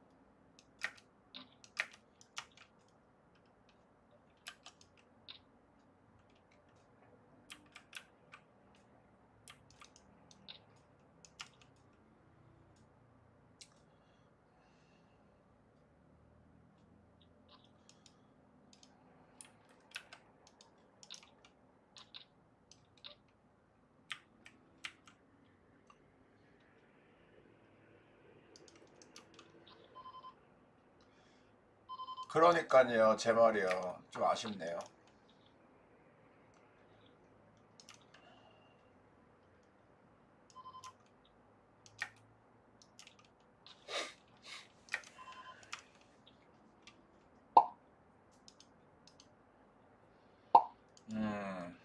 그러니까요, 제 말이요. 좀 아쉽네요. 음.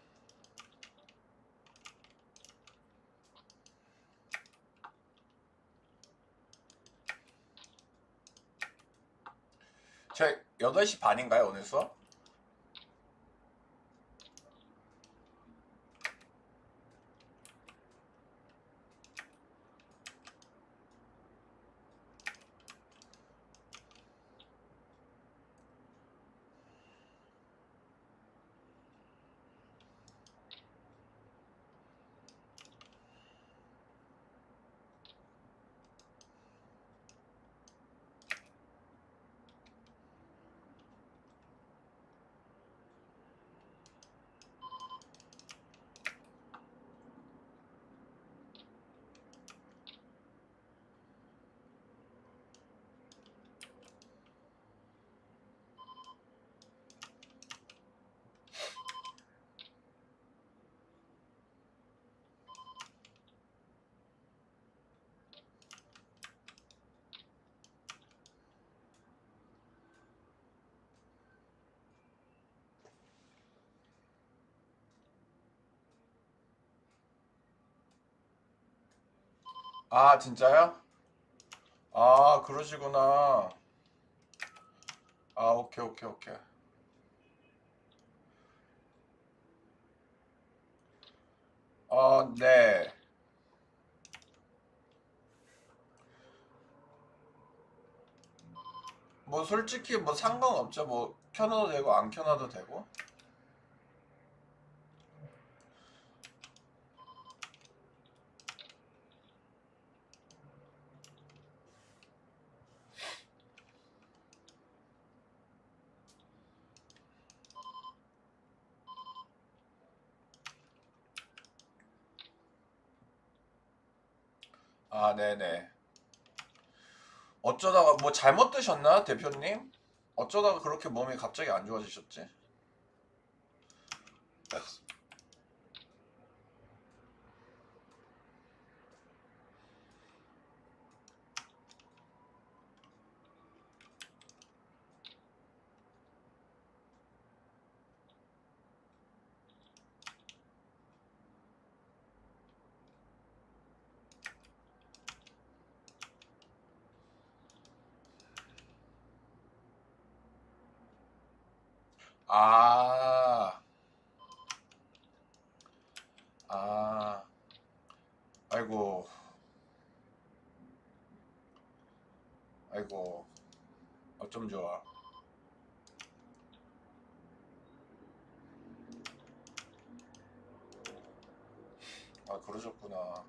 제 8시 반인가요, 오늘 수업? 아, 진짜요? 아, 그러시구나. 아, 오케이, 오케이, 오케이. 네. 뭐 솔직히 뭐 상관없죠. 뭐 켜놔도 되고 안 켜놔도 되고. 아, 네네. 어쩌다가 뭐 잘못 드셨나, 대표님? 어쩌다가 그렇게 몸이 갑자기 안 좋아지셨지? 아, 아, 아이고, 아이고, 어쩜 좋아. 아, 그러셨구나.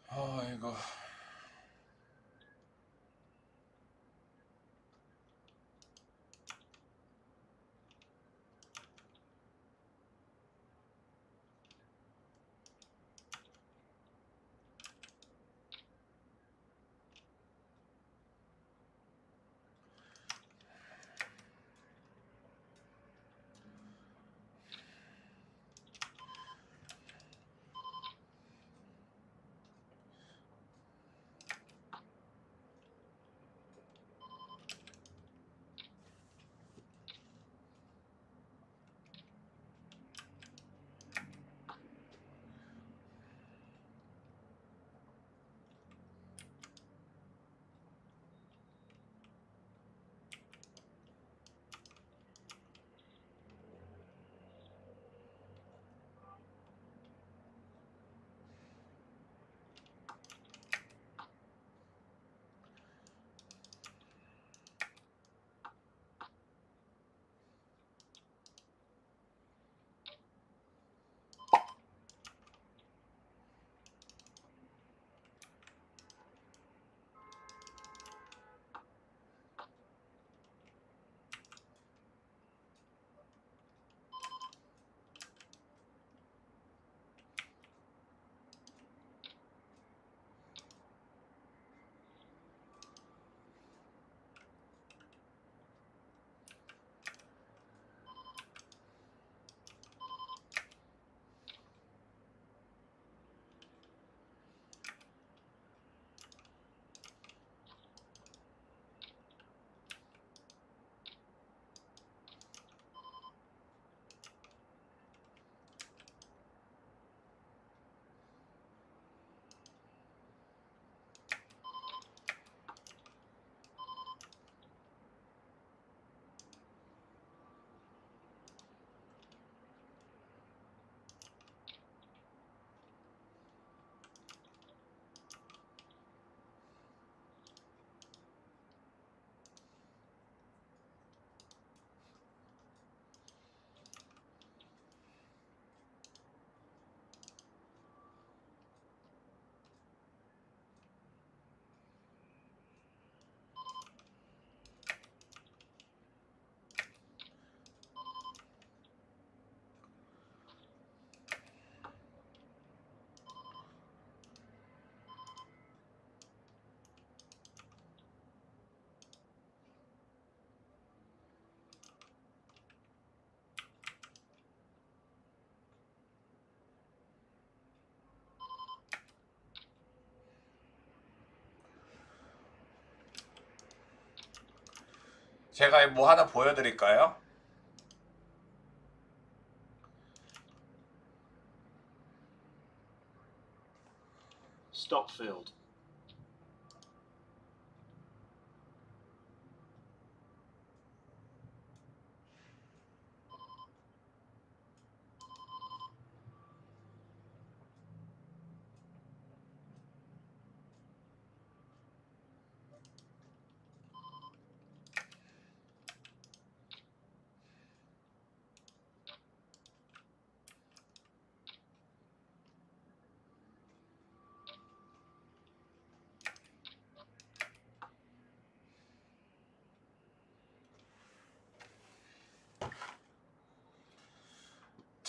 아이고. 제가 뭐 하나 보여드릴까요? Stock filled.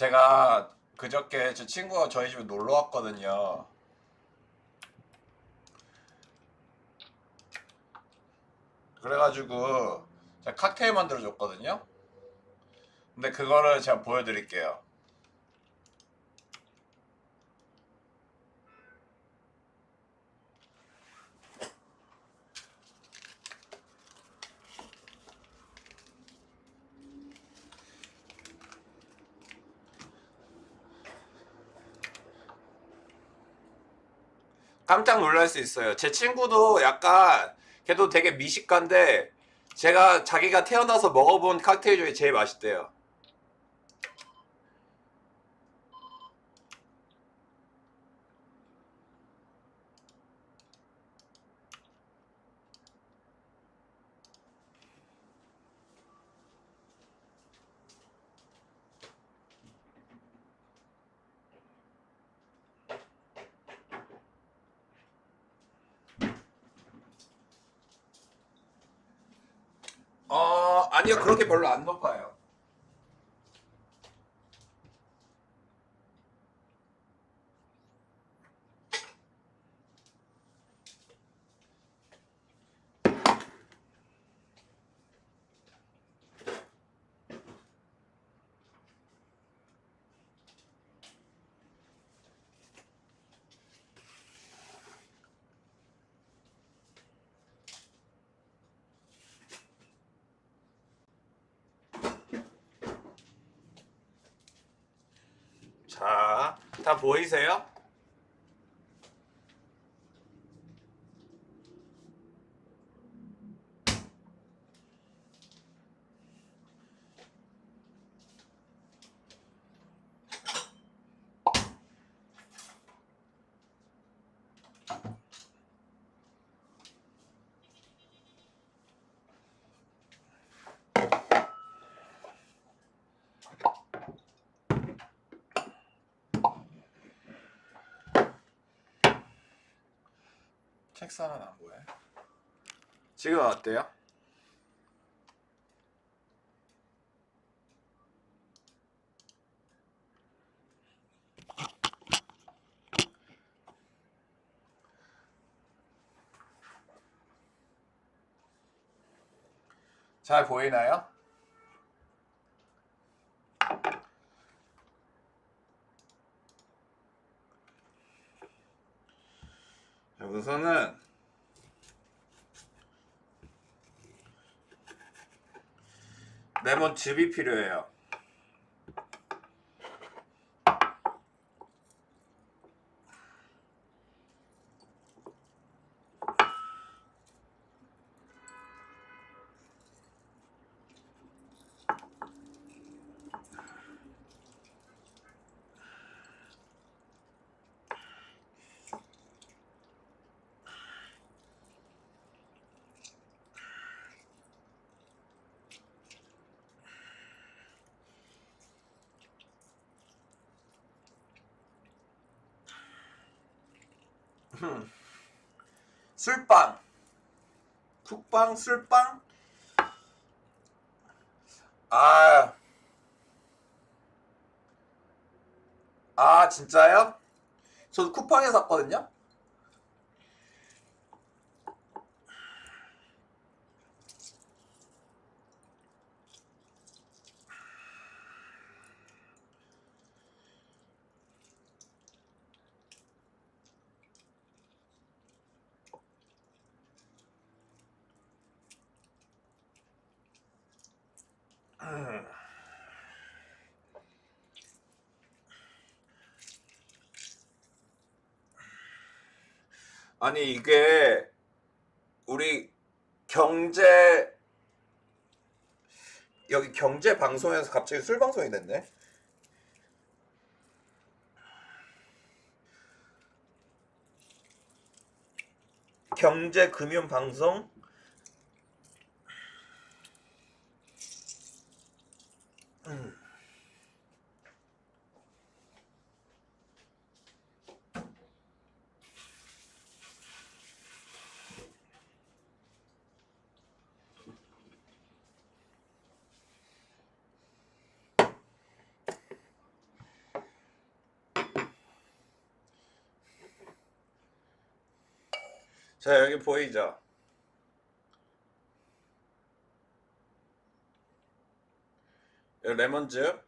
제가 그저께 제 친구가 저희 집에 놀러 왔거든요. 그래가지고 제가 칵테일 만들어 줬거든요. 근데 그거를 제가 보여드릴게요. 깜짝 놀랄 수 있어요. 제 친구도 약간 걔도 되게 미식가인데 제가 자기가 태어나서 먹어본 칵테일 중에 제일 맛있대요. 아니요, 그렇게 별로 안 높아요. 자, 다 보이세요? 책상은 안 보여요. 지금 어때요? 잘 보이나요? 우선은 레몬즙이 필요해요. 술빵, 쿡빵, 술빵. 진짜요? 저도 쿠팡에 샀거든요. 아니 이게 우리 경제 여기 경제 방송에서 갑자기 술 방송이 됐네. 경제 금융 방송. 자 여기 보이죠? 여기 레몬즙,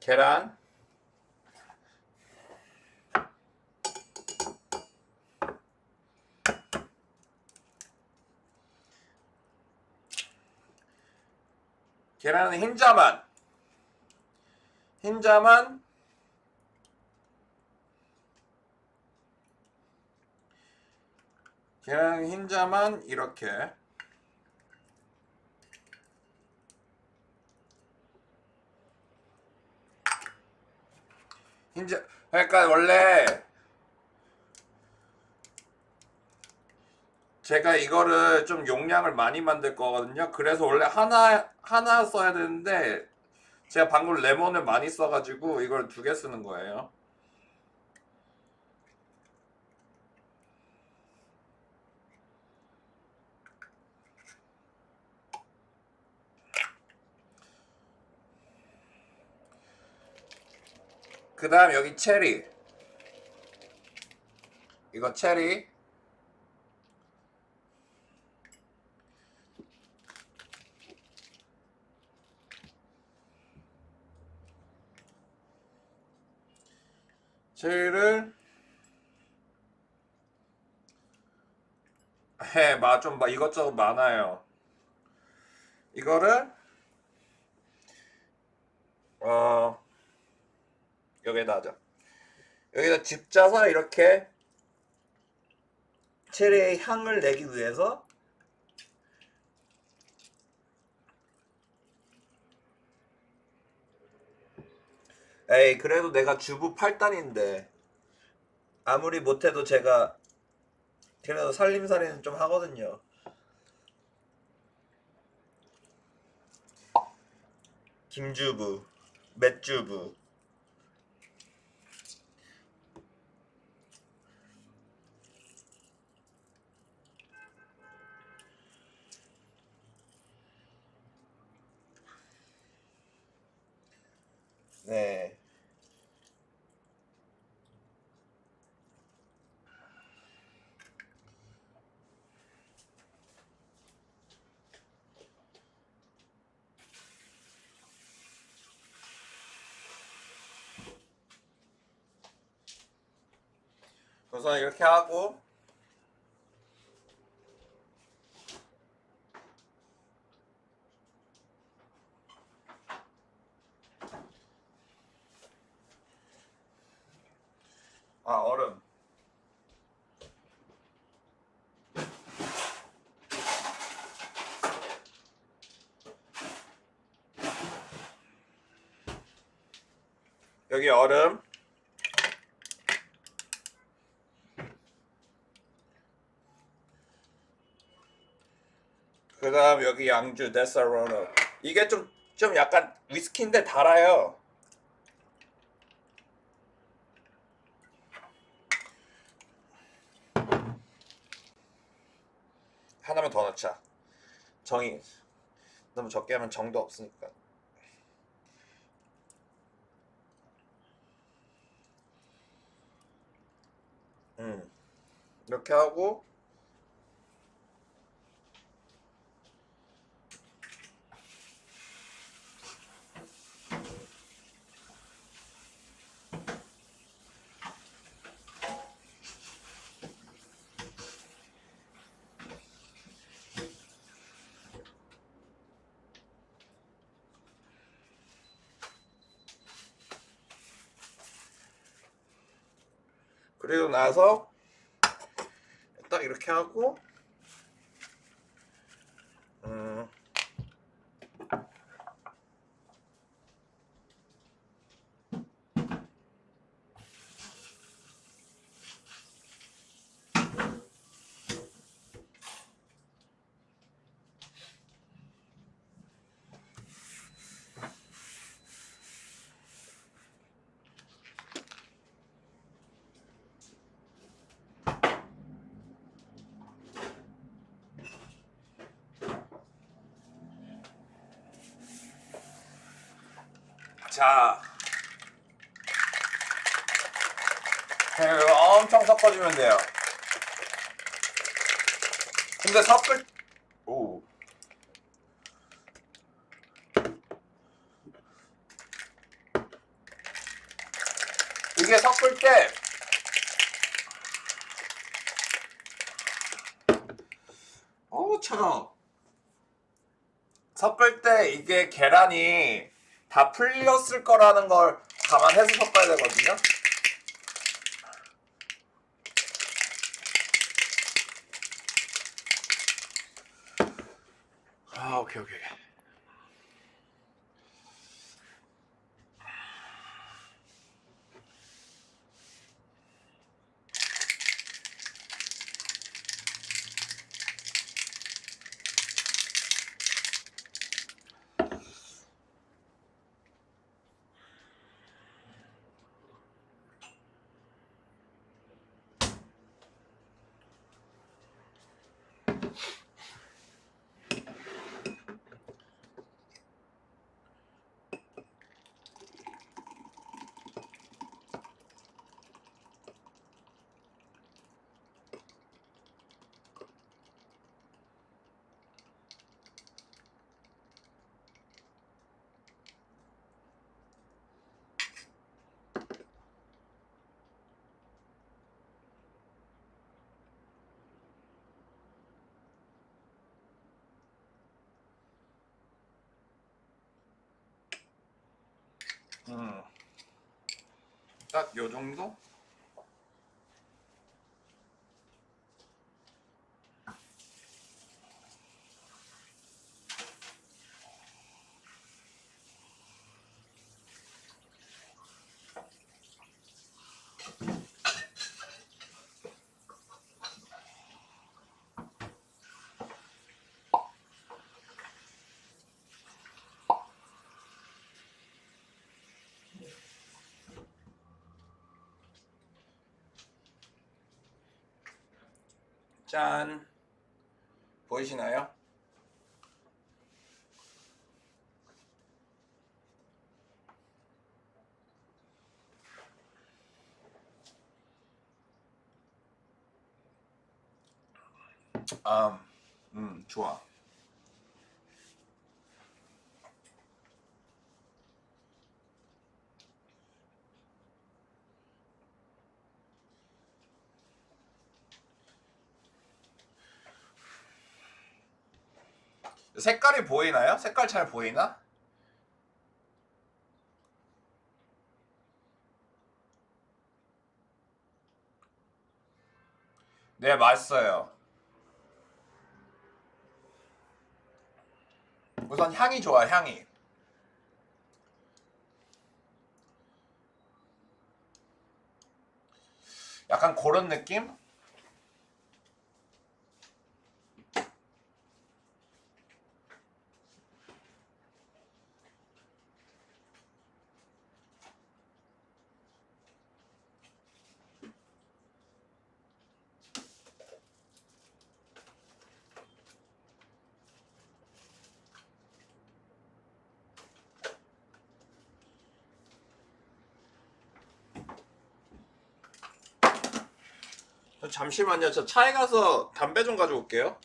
계란, 계란은 흰자만, 흰자만, 계란 흰자만 이렇게. 흰자 그러니까 원래 제가 이거를 좀 용량을 많이 만들 거거든요. 그래서 원래 하나 써야 되는데 제가 방금 레몬을 많이 써가지고 이걸 2개 쓰는 거예요. 그 다음 여기 체리. 이거 체리. 체리를 좀 이것저것 많아요. 이거를 여기다 하자. 여기다 집 짜서 이렇게 체리의 향을 내기 위해서 에이 그래도 내가 주부 8단인데 아무리 못해도 제가 그래도 살림살이는 좀 하거든요. 김주부, 맷주부. 네. 우선 이렇게 하고 얼음. 여기 얼음. 그 다음 여기 양주 데사로너. 이게 좀 약간 위스키인데 달아요. 하나만 더 넣자. 정이 너무 적게 하면 정도 없으니까. 이렇게 하고 그리고 나서 딱 이렇게 하고 자, 이거 엄청 섞어주면 돼요. 근데 섞을 오 이게 섞을 때 차가워. 섞을 때 이게 계란이 다 풀렸을 거라는 걸 감안해서 섞어야 되거든요. 오케이. 딱 요 정도? 짠. 보이시나요? 좋아. 색깔이 보이나요? 색깔 잘 보이나? 네, 맛있어요. 우선 향이 좋아, 향이. 약간 그런 느낌? 잠시만요. 저 차에 가서 담배 좀 가져올게요.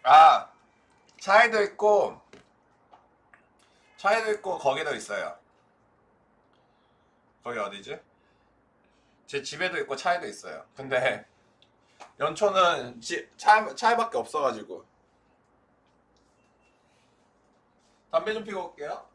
아, 차에도 있고 거기도 있어요. 거기 어디지? 제 집에도 있고 차에도 있어요. 근데 연초는 차에밖에 없어가지고. 담배 좀 피고 올게요.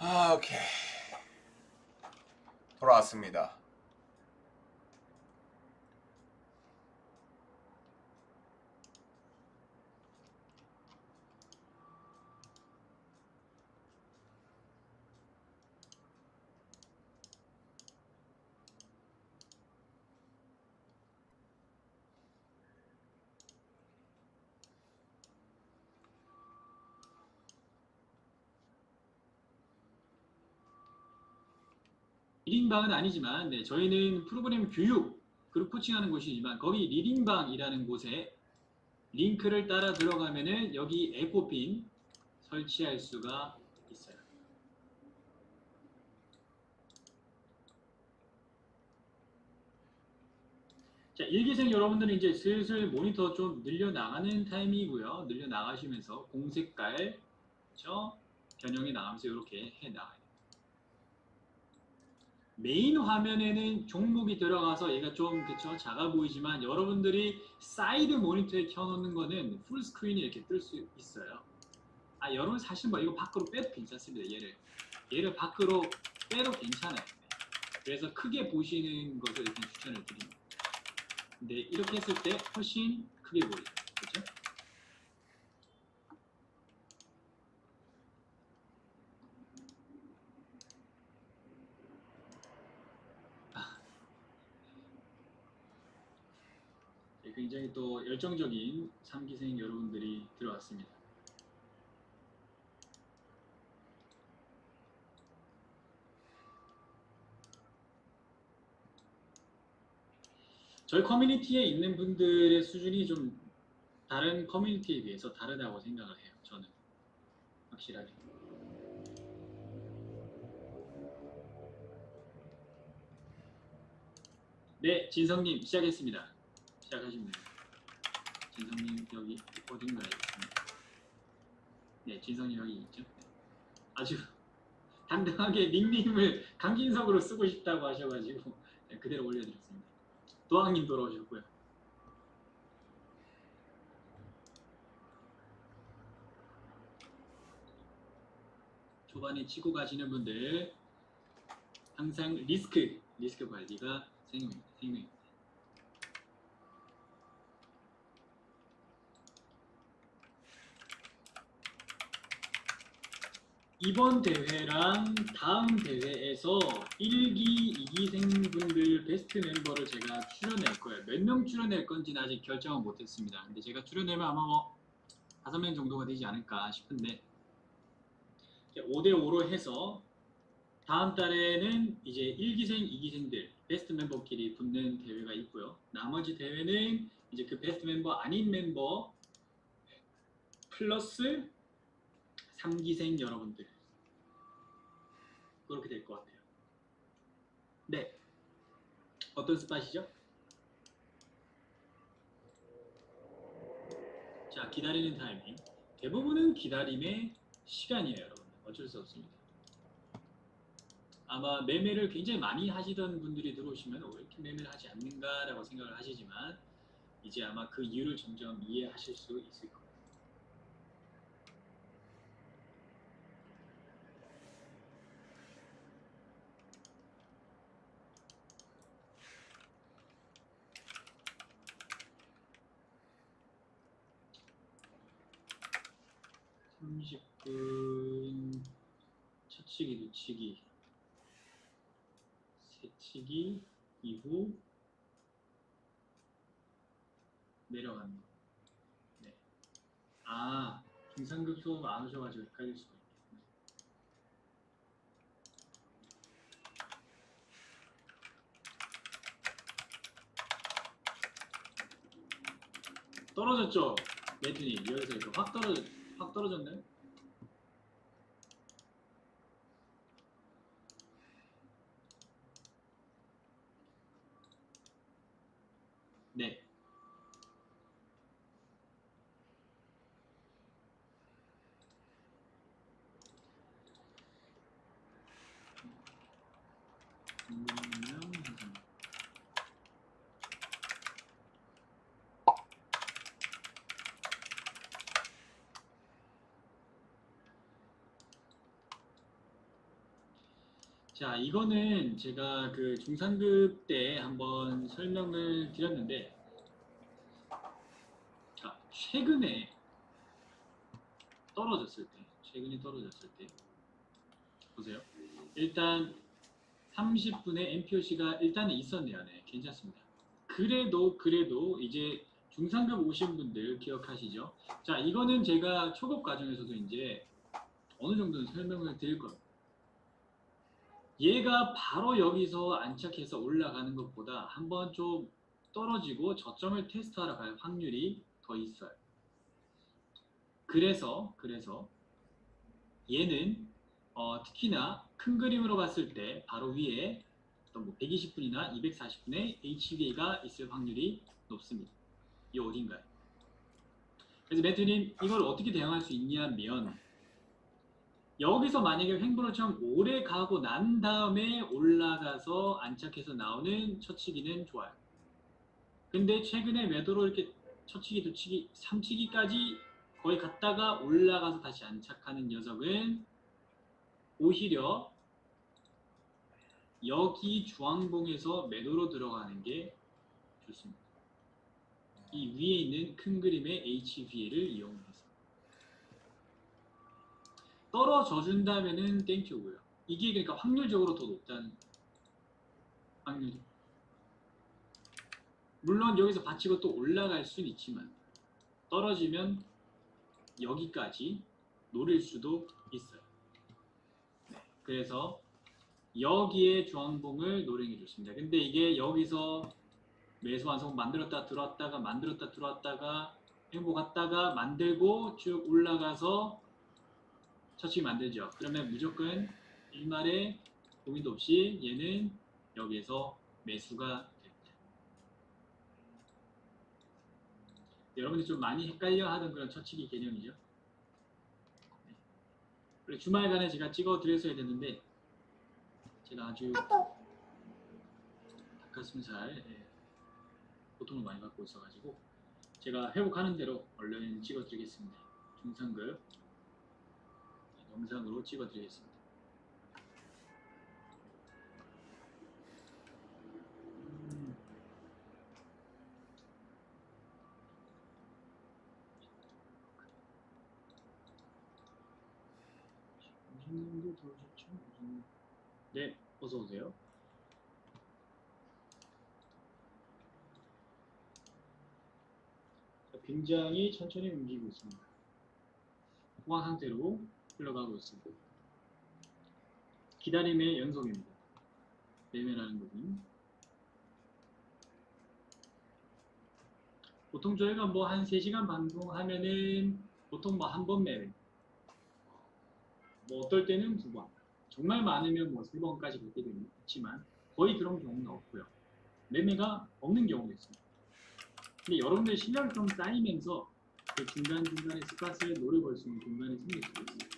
아, 오케이. 돌아왔습니다. 리딩방은 아니지만 네, 저희는 프로그램 교육, 그룹 코칭하는 곳이지만 거기 리딩방이라는 곳에 링크를 따라 들어가면은 여기 에코핀 설치할 수가 있어요. 자, 일기생 여러분들은 이제 슬슬 모니터 좀 늘려나가는 타이밍이고요. 늘려나가시면서 공색깔, 그렇죠? 변형이 나가면서 이렇게 해나가요. 메인 화면에는 종목이 들어가서 얘가 좀 그쵸 작아 보이지만 여러분들이 사이드 모니터에 켜놓는 거는 풀 스크린이 이렇게 뜰 수 있어요. 아, 여러분 사실 뭐 이거 밖으로 빼도 괜찮습니다. 얘를 밖으로 빼도 괜찮아요. 그래서 크게 보시는 것을 일단 추천을 드립니다. 근데 이렇게 했을 때 훨씬 크게 보이죠. 그렇죠? 굉장히 또 열정적인 3기생 여러분들이 들어왔습니다. 저희 커뮤니티에 있는 분들의 수준이 좀 다른 커뮤니티에 비해서 다르다고 생각을 해요. 저는 확실하게. 네, 진성님 시작했습니다. 시작하시면 됩니다. 진성님 여기 어딘가에 있습니다. 네, 진성님 여기 있죠. 네. 아주 당당하게 닉네임을 강진석으로 쓰고 싶다고 하셔가지고 네, 그대로 올려드렸습니다. 도항님 돌아오셨고요. 초반에 치고 가시는 분들 항상 리스크 관리가 생명입니다. 이번 대회랑 다음 대회에서 1기, 2기생 분들 베스트 멤버를 제가 출연할 거예요. 몇 명 출연할 건지는 아직 결정은 못했습니다. 근데 제가 출연하면 아마 뭐 5명 정도가 되지 않을까 싶은데 5대5로 해서 다음 달에는 이제 1기생, 2기생들 베스트 멤버끼리 붙는 대회가 있고요. 나머지 대회는 이제 그 베스트 멤버 아닌 멤버 플러스 3기생 여러분들 그렇게 될 것 같아요. 네, 어떤 스팟이죠? 자, 기다리는 타이밍. 대부분은 기다림의 시간이에요, 여러분. 어쩔 수 없습니다. 아마 매매를 굉장히 많이 하시던 분들이 들어오시면 왜 이렇게 매매를 하지 않는가라고 생각을 하시지만 이제 아마 그 이유를 점점 이해하실 수 있을 거예요. 첫치기, 두치기, 세치기 이후 내려가는 거. 네. 아, 중상급 수업 안 오셔가지고 헷갈릴 수가 있겠네. 떨어졌죠? 매트님 여기서 이거 확 떨어졌네. 네. 자, 이거는 제가 그 중상급 때 한번 설명을 드렸는데, 자, 최근에 떨어졌을 때, 보세요. 일단 30분의 MPOC가 일단은 있었네요. 네, 괜찮습니다. 그래도 이제 중상급 오신 분들 기억하시죠? 자, 이거는 제가 초급 과정에서도 이제 어느 정도는 설명을 드릴 겁니다. 얘가 바로 여기서 안착해서 올라가는 것보다 한번 좀 떨어지고 저점을 테스트하러 갈 확률이 더 있어요. 그래서 얘는 특히나 큰 그림으로 봤을 때 바로 위에 어떤 뭐 120분이나 240분의 HVA가 있을 확률이 높습니다. 이 어딘가에. 그래서 매트님 이걸 어떻게 대응할 수 있냐면 여기서 만약에 횡보를 좀 오래 가고 난 다음에 올라가서 안착해서 나오는 첫치기는 좋아요. 근데 최근에 매도로 이렇게 첫치기, 두치기, 삼치기까지 거의 갔다가 올라가서 다시 안착하는 녀석은 오히려 여기 주황봉에서 매도로 들어가는 게 좋습니다. 이 위에 있는 큰 그림의 HVA를 이용해서 떨어져 준다면은 땡큐고요. 이게 그러니까 확률적으로 더 높다는 확률. 물론 여기서 받치고 또 올라갈 수는 있지만 떨어지면 여기까지 노릴 수도 있어요. 네, 그래서 여기에 주황봉을 노리는 게 좋습니다. 근데 이게 여기서 매수 완성 만들었다 들어왔다가 만들었다 들어왔다가 행복했다가 만들고 쭉 올라가서 처치 만들죠. 그러면 무조건 일말에 고민도 없이 얘는 여기에서 매수가 됩니다. 여러분들이 좀 많이 헷갈려 하던 그런 처치기 개념이죠. 네. 그리고 주말간에 제가 찍어 드렸어야 됐는데 제가 아주 닭가슴살 고통을 많이 받고 있어가지고 제가 회복하는 대로 얼른 찍어 드리겠습니다. 중상급 영상으로 찍어 드리겠습니다. 무슨님도 들어오셨죠? 네, 어서 오세요. 굉장히 천천히 움직이고 있습니다. 호황 상태로 흘러가고 있습니다. 기다림의 연속입니다. 매매라는 것은 보통 저희가 뭐 한 3시간 방송하면은 보통 뭐 한 번 매매, 뭐 어떨 때는 2번, 정말 많으면 뭐 3번까지 갈 때도 있지만 거의 그런 경우는 없고요. 매매가 없는 경우도 있습니다. 근데 여러분들 실력이 좀 쌓이면서 그 중간중간에 스팟을 노려볼 수 있는 공간이 생길 수도 있습니다.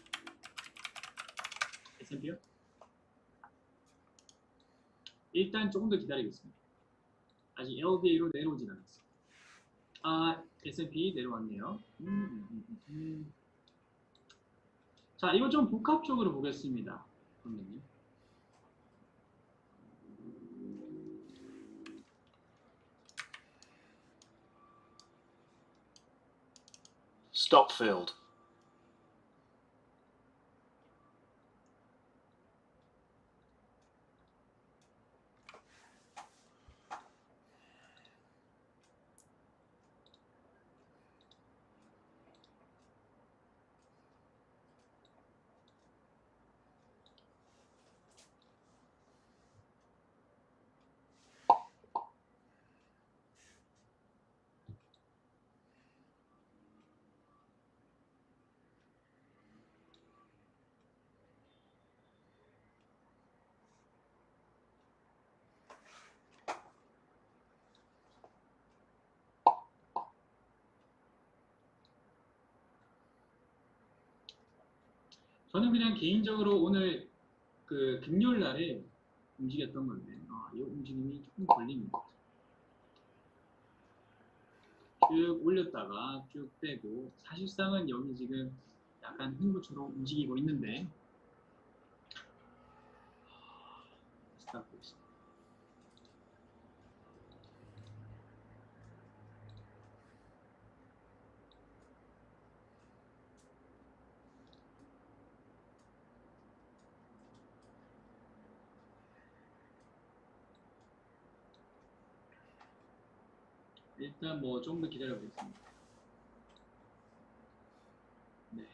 S&P요? 일단 조금 더 기다리겠습니다. 아직 LDA로 내려오진 않았어요. 아, S&P 내려왔네요. 자, 이거 좀 복합적으로 보겠습니다. 선생님. Stop filled. 저는 그냥 개인적으로 오늘 그 금요일 날에 움직였던 건데, 이 움직임이 조금 걸립니다. 쭉 올렸다가 쭉 빼고, 사실상은 여기 지금 약간 흥부처럼 움직이고 있는데, 스탑 보겠습니다. 일단 뭐 조금 더 기다려 보겠습니다. 네.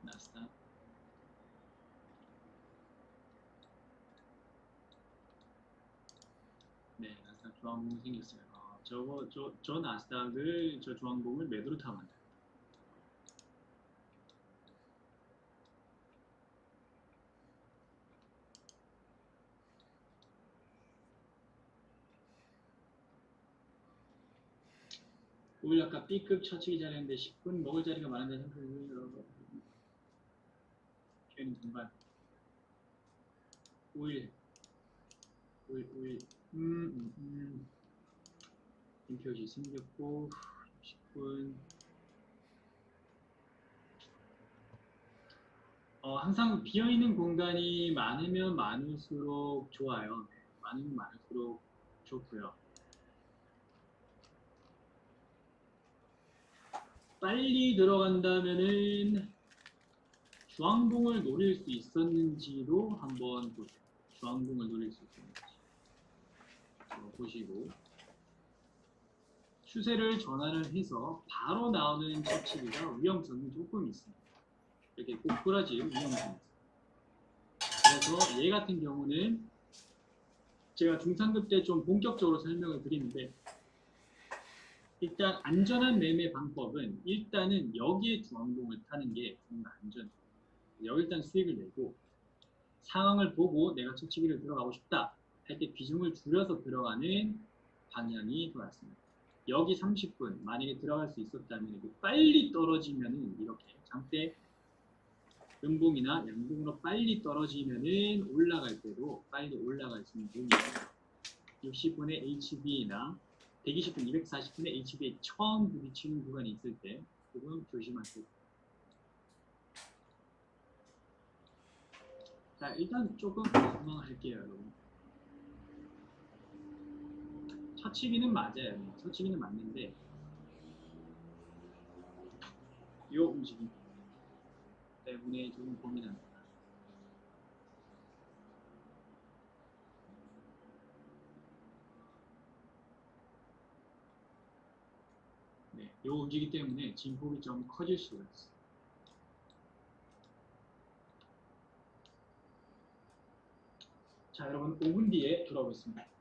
나스닥. 네, 나스닥 주황봉이 생겼어요. 저 나스닥을, 저 주황봉을 매도로 타면 안 돼요. 오늘 아까 B급 처치기 잘했는데 10분 먹을 자리가 많은데 생각해요. 표현이 동반. 5일. 인표시 생겼고 10분. 항상 비어있는 공간이 많으면 많을수록 좋아요. 많으면 많을수록 좋고요. 빨리 들어간다면은 주황봉을 노릴 수 있었는지도 한번 보세요. 주황봉을 노릴 수 있었는지 보시고, 추세를 전환을 해서 바로 나오는 처치기가 위험성이 조금 있습니다. 이렇게 꼬꾸라질 위험성이 있습니다. 그래서 얘 같은 경우는 제가 중상급 때 좀 본격적으로 설명을 드리는데, 일단 안전한 매매 방법은 일단은 여기에 중앙봉을 타는 게 정말 안전해요. 여기 일단 수익을 내고 상황을 보고 내가 처치기를 들어가고 싶다 할 때 비중을 줄여서 들어가는 방향이 더 낫습니다. 여기 30분 만약에 들어갈 수 있었다면 빨리 떨어지면은 이렇게 장대 음봉이나 양봉으로 빨리 떨어지면은 올라갈 때도 빨리 올라갈 수 있는 부분이 60분의 HB나 120분, 240분의 HB에 처음 부딪히는 구간이 있을 때 조금 조심하세요. 자, 일단 조금 설명할게요, 여러분. 처치기는 맞아요. 처치기는 맞는데 이 움직임 때문에 조금 고민합니다. 네, 이 움직임 때문에 진폭이 좀 커질 수가 있어요. 자, 여러분 5분 뒤에 돌아오겠습니다.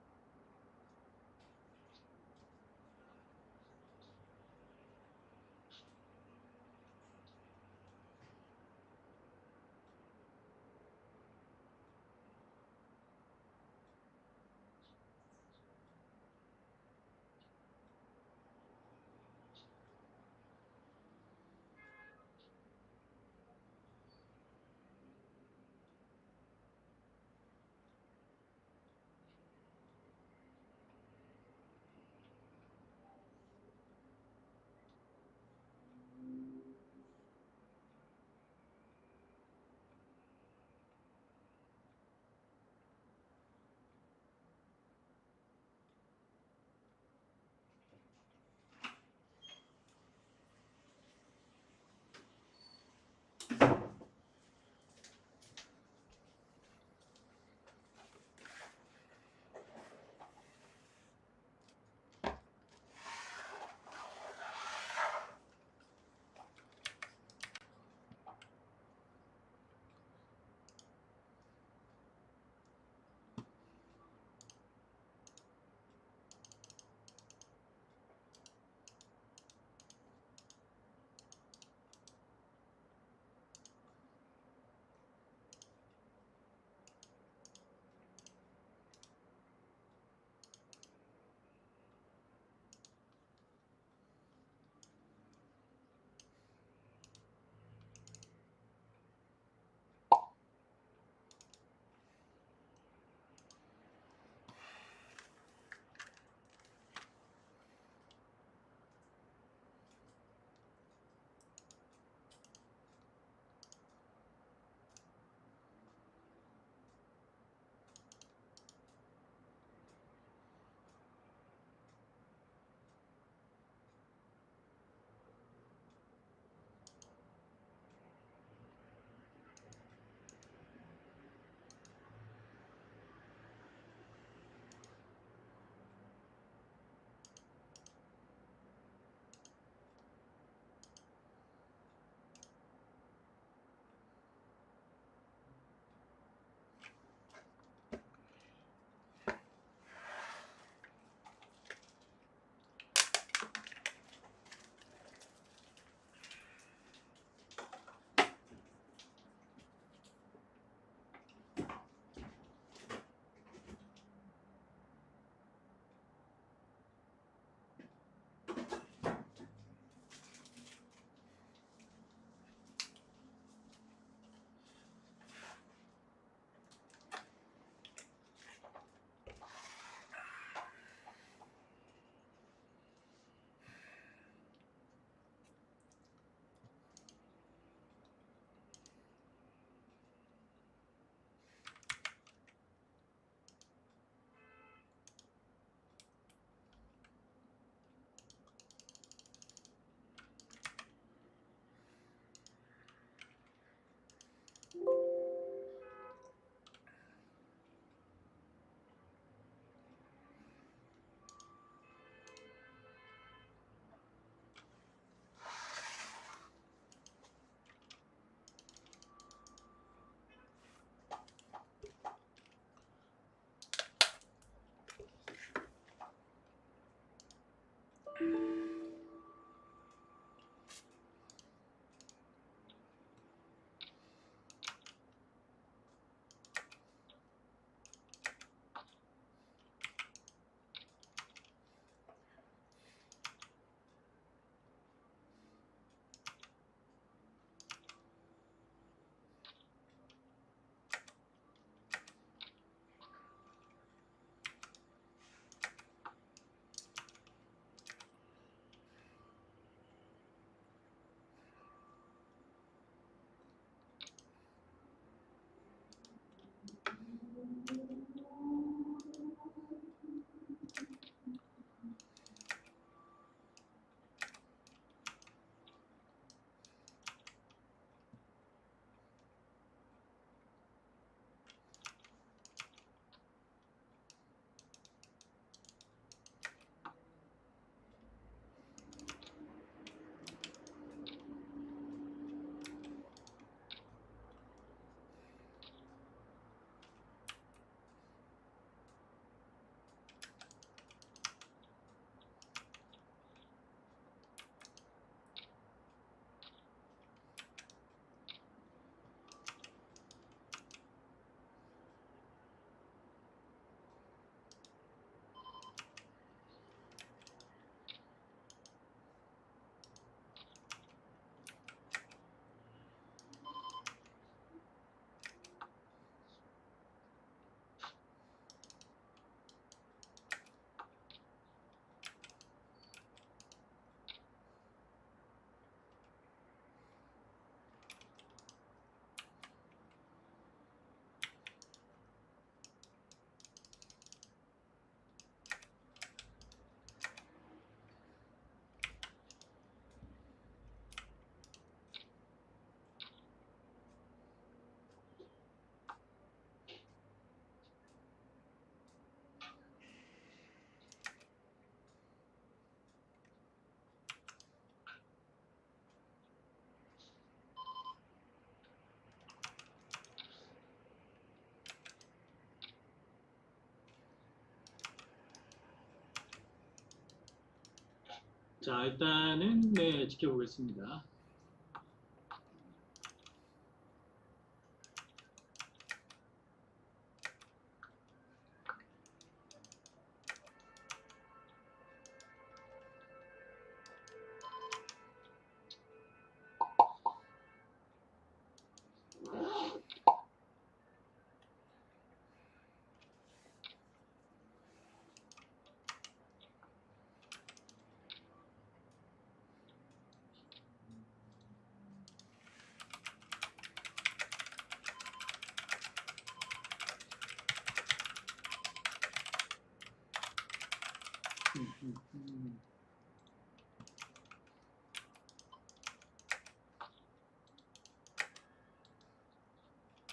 자, 일단은 네, 지켜보겠습니다.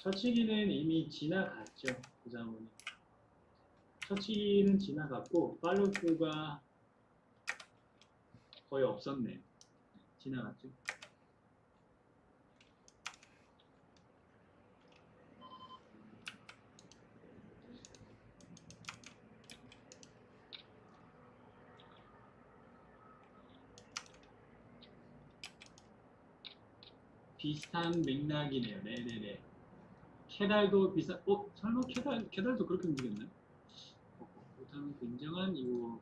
첫치기는 이미 지나갔죠. 부자문이. 첫치기는 지나갔고 팔로우가 거의 없었네요. 지나갔죠. 비슷한 맥락이네요. 네네네. 캐달도 비슷한, 설마 캐달도 그렇게 움직였나요? 그렇다면 굉장한 이거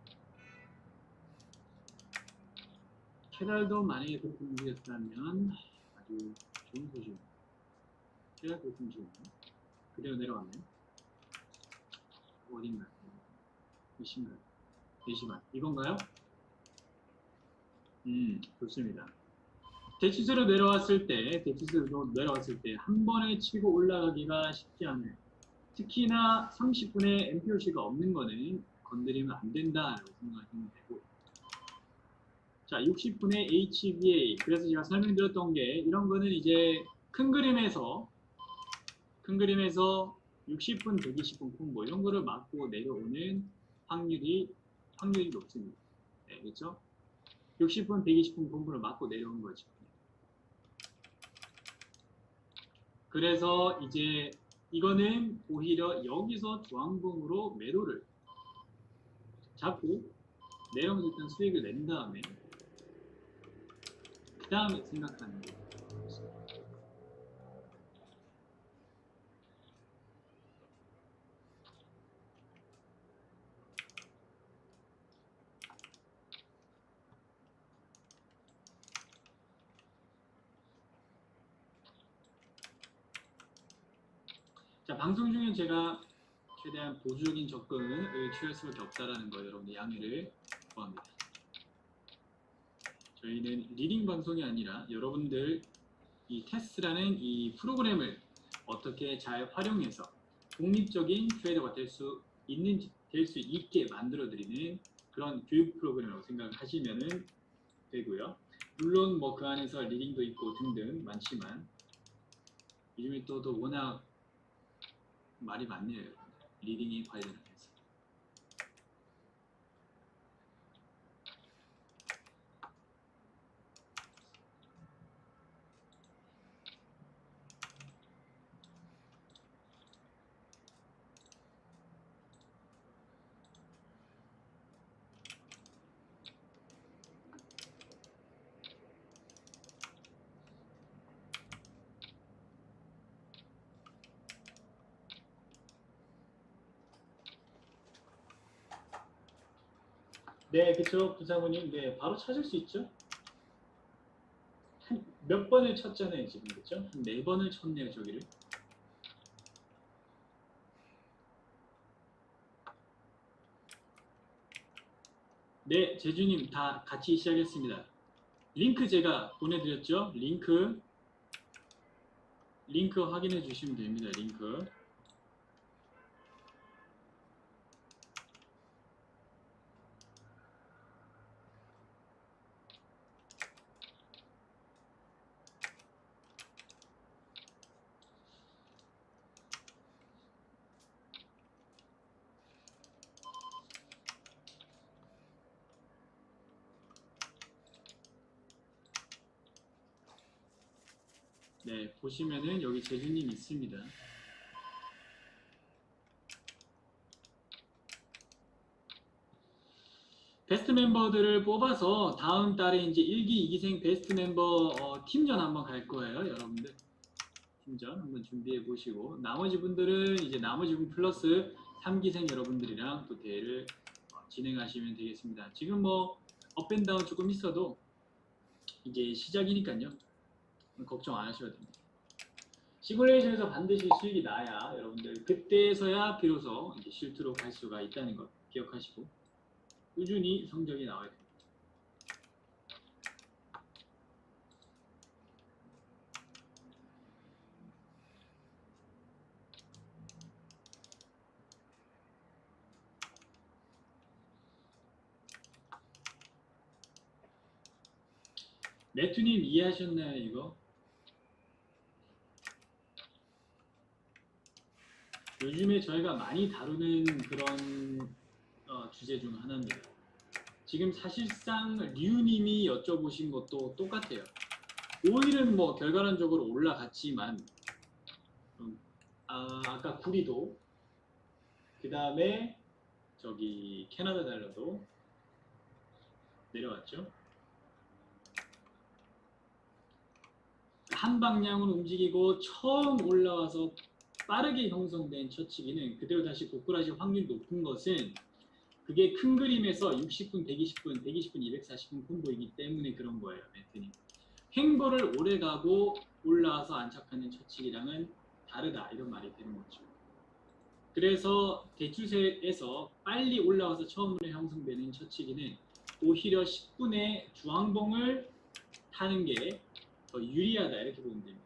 캐달도 만약에 그렇게 움직였다면 아주 좋은 소식이네요. 캐달 그렇게 움직였나요? 그대로 내려왔네요. 어딘가요? 이신가요? 내시만 이건가요? 좋습니다. 대치수로 내려왔을 때 한 번에 치고 올라가기가 쉽지 않아요. 특히나 30분의 MPOC가 없는 거는 건드리면 안 된다라고 생각하시면 되고, 자 60분의 HBA, 그래서 제가 설명드렸던 게 이런 거는 이제 큰 그림에서 60분, 120분 콤보 이런 거를 맞고 내려오는 확률이 높습니다. 네, 그렇죠? 60분, 120분 콤보를 맞고 내려오는 거죠. 그래서 이제 이거는 오히려 여기서 저항봉으로 매도를 잡고 내려오면서 일단 수익을 낸 다음에 그 다음에 생각하는 거예요. 자, 방송 중에 제가 최대한 보수적인 접근을 취할 수밖에 없다라는 거 여러분들 양해를 구합니다. 저희는 리딩 방송이 아니라 여러분들 이 테스라는 이 프로그램을 어떻게 잘 활용해서 독립적인 트레이더가 될 수 있게 만들어드리는 그런 교육 프로그램이라고 생각하시면 되고요. 물론 뭐 그 안에서 리딩도 있고 등등 많지만 요즘에 또 워낙 말이 많네요. 리딩에 관련해서. 네, 그쵸, 부사모님. 네, 바로 찾을 수 있죠. 한 몇 번을 쳤잖아요, 지금. 그쵸? 한 4번을 쳤네요, 저기를. 네, 제주님 다 같이 시작했습니다. 링크 제가 보내드렸죠? 링크 확인해 주시면 됩니다. 링크. 네, 보시면은 여기 제주님 있습니다. 베스트 멤버들을 뽑아서 다음 달에 이제 1기, 2기생 베스트 멤버 팀전 한번 갈 거예요, 여러분들. 팀전 한번 준비해 보시고 나머지 분들은 이제 나머지 분 플러스 3기생 여러분들이랑 또 대회를 진행하시면 되겠습니다. 지금 뭐 업앤다운 조금 있어도 이제 시작이니까요. 걱정 안 하셔도 됩니다. 시뮬레이션에서 반드시 수익이 나야 여러분들 그때서야 비로소 이제 실투로 갈 수가 있다는 것 기억하시고 꾸준히 성적이 나와야 됩니다. 매튜님 이해하셨나요 이거? 요즘에 저희가 많이 다루는 그런 주제 중 하나입니다. 지금 사실상 류님이 여쭤보신 것도 똑같아요. 오일은 뭐 결과론적으로 올라갔지만 아까 구리도 그 다음에 저기 캐나다 달러도 내려왔죠. 한 방향으로 움직이고 처음 올라와서 빠르게 형성된 처치기는 그대로 다시 고꾸라질 확률이 높은 것은 그게 큰 그림에서 60분, 120분, 120분, 240분 콤보이기 때문에 그런 거예요. 매트님. 횡보를 오래 가고 올라와서 안착하는 처치기랑은 다르다 이런 말이 되는 거죠. 그래서 대추세에서 빨리 올라와서 처음으로 형성되는 처치기는 오히려 10분의 주황봉을 타는 게 더 유리하다 이렇게 보면 됩니다.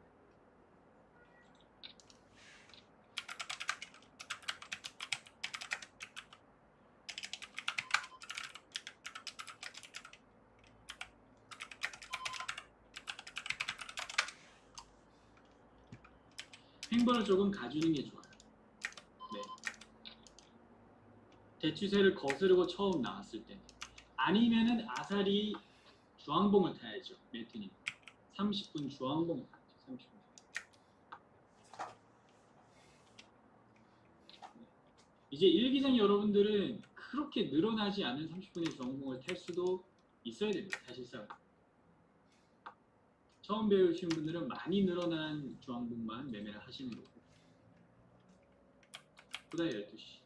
횡보를 조금 가주는 게 좋아요. 네. 대추세를 거스르고 처음 나왔을 때 아니면은 아사리 주황봉을 타야죠. 매트님 30분 주황봉을 타죠. 30분. 이제 1기생 여러분들은 그렇게 늘어나지 않은 30분의 주황봉을 탈 수도 있어야 됩니다. 사실상 처음 배우시는 분들은 많이 늘어난 주황봉만 매매를 하시는 거고 보다 12시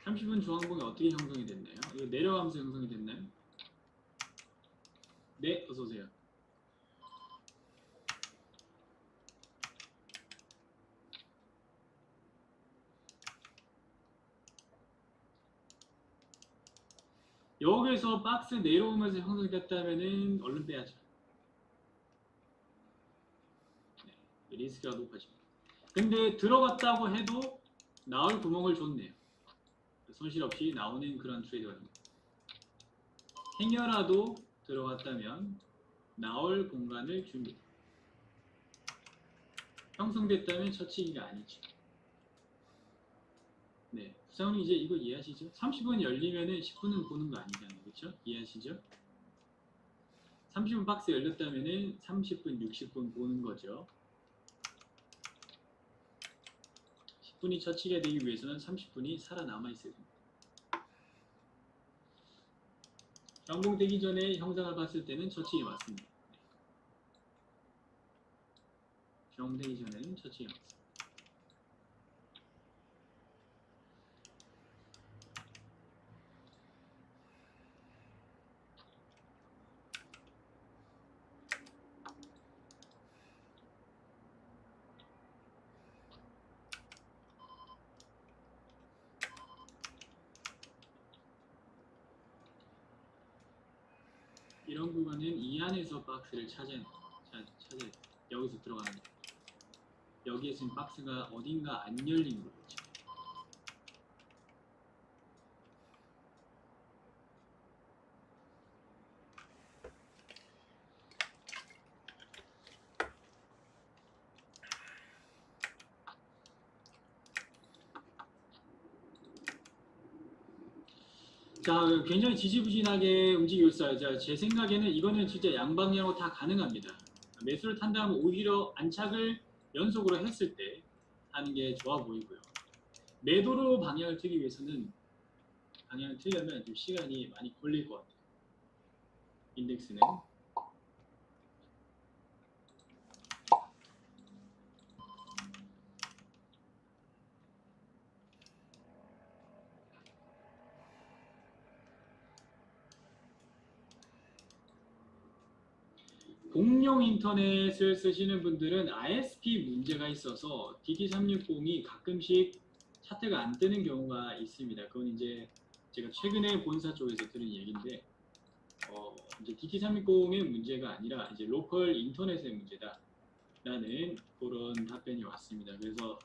30분 주황봉이 어떻게 형성이 됐나요? 이거 내려가면서 형성이 됐나요? 네, 어서오세요. 여기서 박스 내려오면서 형성됐다면은 얼른 빼야죠. 네, 리스크가 높아집니다. 근데 들어갔다고 해도 나올 구멍을 줬네요. 손실 없이 나오는 그런 트레이드가 됩니다. 행여라도 들어갔다면 나올 공간을 줍니다. 형성됐다면 처치기가 아니죠. 네, 부장님 이제 이거 이해하시죠? 30분 열리면은 10분은 보는 거 아니잖아요, 그렇죠? 이해하시죠? 30분 박스 열렸다면은 30분, 60분 보는 거죠. 10분이 처치가 되기 위해서는 30분이 살아남아 있어야 됩니다. 전공되기 전에 형상을 봤을 때는 처치가 맞습니다. 전공되기 전에는 처치가 맞습니다. 이런 구간은 이 안에서 박스를 찾아야 돼요. 여기서 들어가는 거예요. 여기에 지금 박스가 어딘가 안 열리는 거죠. 자, 굉장히 지지부진하게 움직이고 있어요. 자, 제 생각에는 이거는 진짜 양방향으로 다 가능합니다. 매수를 탄다면 오히려 안착을 연속으로 했을 때 하는 게 좋아 보이고요. 매도로 방향을 트기 위해서는 방향을 틀려면 좀 시간이 많이 걸릴 것 같아요. 인덱스는. 공룡 인터넷을 쓰시는 분들은 ISP 문제가 있어서 DT360이 가끔씩 차트가 안 뜨는 경우가 있습니다. 그건 이제 제가 최근에 본사 쪽에서 들은 얘기인데, 이제 DT360의 문제가 아니라 이제 로컬 인터넷의 문제다라는 그런 답변이 왔습니다. 그래서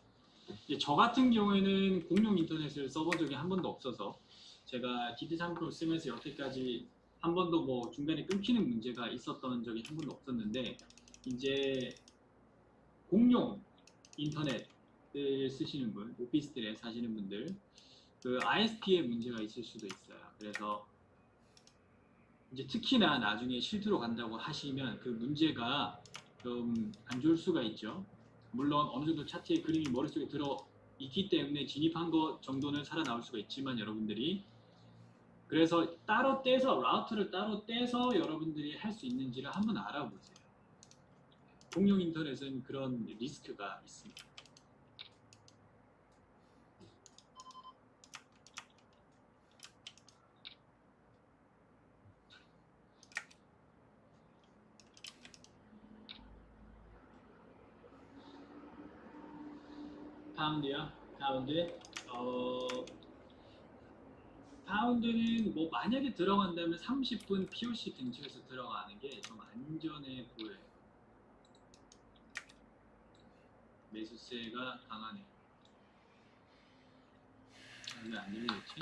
이제 저 같은 경우에는 공룡 인터넷을 써본 적이 한 번도 없어서 제가 DT360을 쓰면서 여태까지 한 번도 뭐 중간에 끊기는 문제가 있었던 적이 한 번도 없었는데, 이제 공용 인터넷을 쓰시는 분, 오피스텔에 사시는 분들, 그 ISP에 문제가 있을 수도 있어요. 그래서 이제 특히나 나중에 실투로 간다고 하시면 그 문제가 좀 안 좋을 수가 있죠. 물론 어느 정도 차트의 그림이 머릿속에 들어 있기 때문에 진입한 것 정도는 살아나올 수가 있지만 여러분들이, 그래서 따로 떼서 라우트를 따로 떼서 여러분들이 할 수 있는지를 한번 알아보세요. 공용 인터넷은 그런 리스크가 있습니다. 파운드요? 파운드? 파운드는 뭐 만약에 들어간다면 30분 POC 근처에서 들어가는 게 좀 안전해 보여요. 매수세가 강하네요. 왜 안 열리겠지?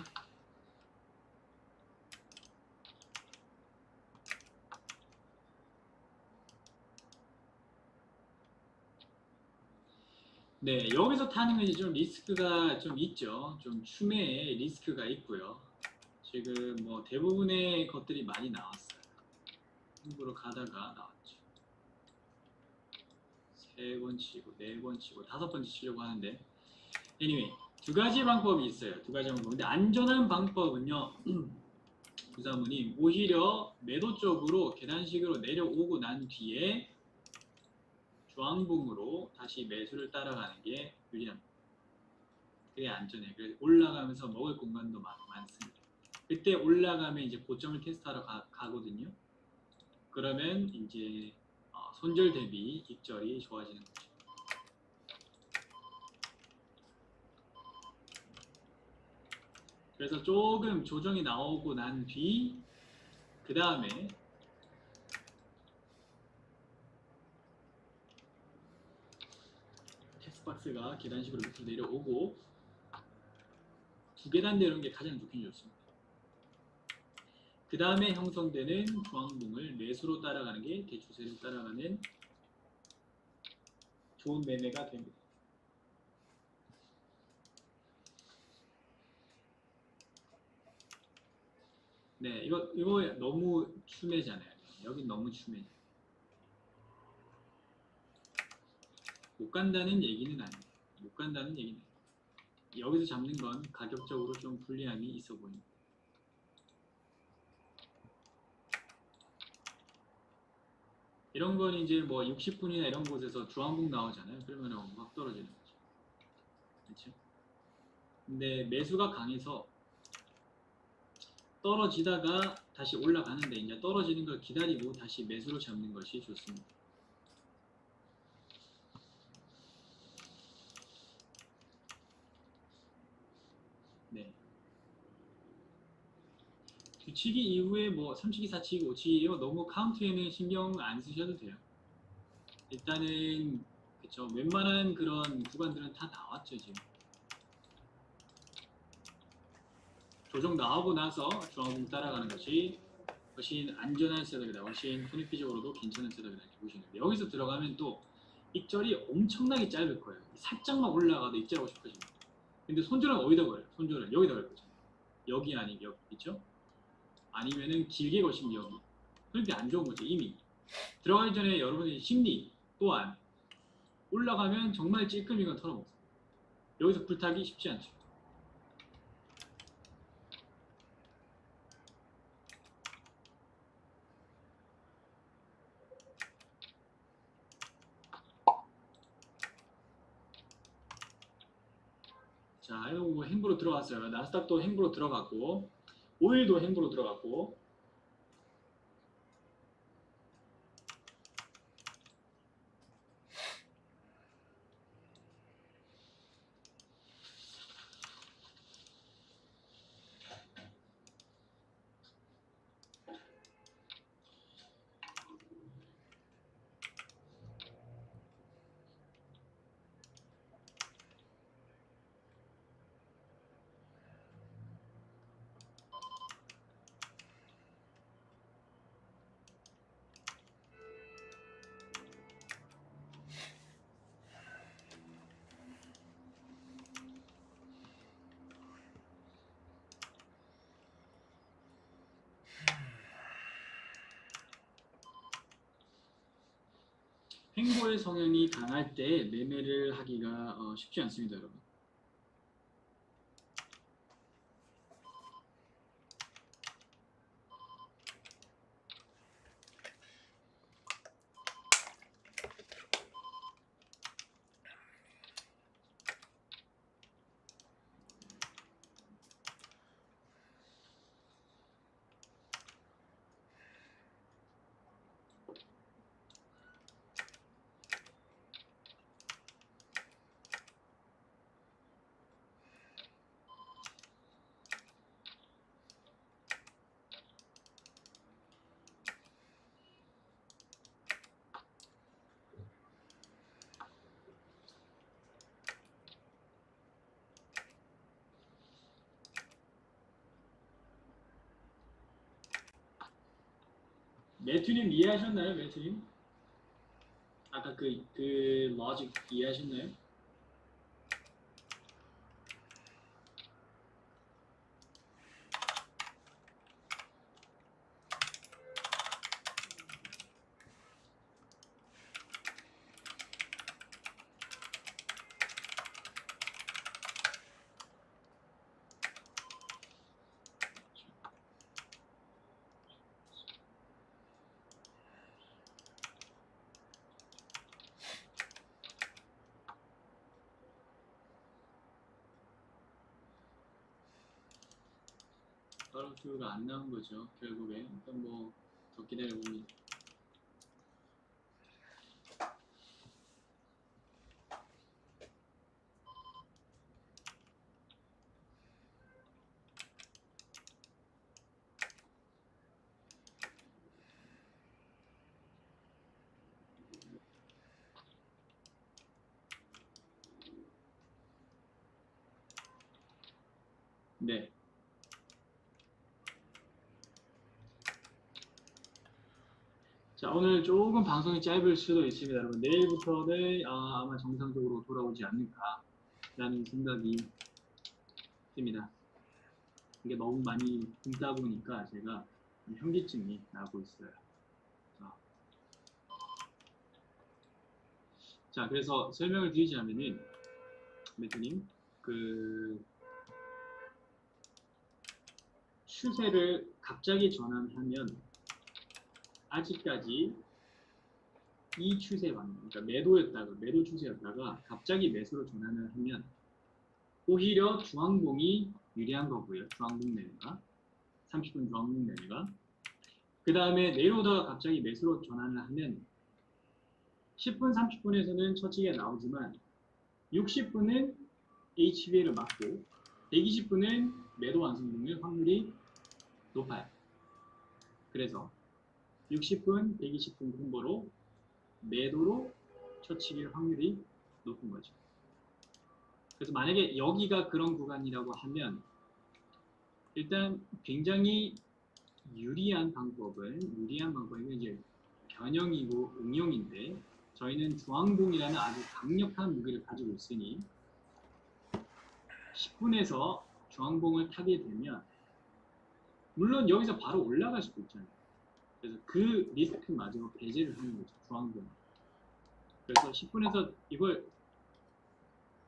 네, 여기서 타는 건 이제 좀 리스크가 좀 있죠. 좀 추매의 리스크가 있고요. 지금 뭐 대부분의 것들이 많이 나왔어요. 일부러 가다가 나왔죠. 3번 치고 4번 치고 5번째 치려고 하는데, anyway, 두 가지 방법이 있어요. 두 가지 방법. 근데 안전한 방법은요, 부사모님, 오히려 매도 쪽으로 계단식으로 내려오고 난 뒤에 주황봉으로 다시 매수를 따라가는 게 유리합니다. 그게 안전해요. 그래서 올라가면서 먹을 공간도 많습니다. 그때 올라가면 이제 고점을 테스트하러 가거든요. 그러면 이제 손절 대비 익절이 좋아지는 거죠. 그래서 조금 조정이 나오고 난 뒤, 그 다음에 텍스박스가 계단식으로 밑으로 내려오고 두 계단 내려오는 게 가장 좋긴 좋습니다. 그 다음에 형성되는 중앙봉을 매수로 따라가는 게 대추세를 따라가는 좋은 매매가 됩니다. 네, 이거 너무 추매잖아요. 여긴 너무 추매죠. 못 간다는 얘기는 아니에요. 못 간다는 얘기는 아니에요. 여기서 잡는 건 가격적으로 좀 불리함이 있어 보입니다. 이런 건 이제 뭐 60분이나 이런 곳에서 주황봉 나오잖아요. 그러면 확 떨어지는 거죠. 그렇죠? 근데 매수가 강해서 떨어지다가 다시 올라가는데 이제 떨어지는 걸 기다리고 다시 매수로 잡는 것이 좋습니다. 네. 뒤치기 이후에 뭐 3치기, 4치기, 5치기 너무 카운트에는 신경 안 쓰셔도 돼요. 일단은 그쵸, 웬만한 그런 구간들은 다 나왔죠. 지금 조정 나오고 나서 중앙봉 따라가는 것이 훨씬 안전한 셋업이다. 훨씬 손익비적으로도 괜찮은 셋업이다. 이렇게 보시면 돼요. 여기서 들어가면 또 익절이 엄청나게 짧을 거예요. 살짝만 올라가도 익절하고 싶어집니다. 근데 손절은 어디다 걸어요? 손절은 여기다 걸 거잖아요. 여기 아니면 여기 있죠? 아니면은 길게 거시면 여기. 그렇게 안 좋은 거죠. 이미 들어가기 전에 여러분의 심리 또한 올라가면 정말 찔끔이건 털어먹습니다. 여기서 불타기 쉽지 않죠. 자, 이거 뭐 행보로 들어갔어요. 나스닥도 행보로 들어갔고, 오일도 행보로 들어갔고. 행보의 성향이 강할 때 매매를 하기가 쉽지 않습니다, 여러분. 매튜님 이해하셨나요, 매튜님? 아까 그 로직 이해하셨나요? 바로 큐가 안 나온 거죠, 결국에. 일단 뭐 더 기다려봅니다. 네. 자, 오늘 조금 방송이 짧을 수도 있습니다, 여러분. 내일부터는 아마 정상적으로 돌아오지 않을까라는 생각이 듭니다. 이게 너무 많이 굶다 보니까 제가 현기증이 나고 있어요. 자, 그래서 설명을 드리자면은, 매트님, 추세를 갑자기 전환하면 아직까지 이 추세 방향, 그러니까 매도 추세였다가 갑자기 매수로 전환을 하면 오히려 중앙봉이 유리한 거고요. 중앙봉 매매가 30분 중앙봉 매매가 그 다음에 내려오다가 갑자기 매수로 전환을 하면 10분, 30분에서는 처치가 나오지만 60분은 HBA를 맞고 120분은 매도 완성될 확률이 높아요. 그래서 60분, 120분 콤보로 매도로 처치길 확률이 높은 거죠. 그래서 만약에 여기가 그런 구간이라고 하면 일단 굉장히 유리한 방법은 이제 변형이고 응용인데 저희는 중앙봉이라는 아주 강력한 무기를 가지고 있으니 10분에서 중앙봉을 타게 되면 물론 여기서 바로 올라갈 수도 있잖아요. 그래서 그 리스크마저 배제를 하는 거죠. 중앙분. 그래서 10분에서 이걸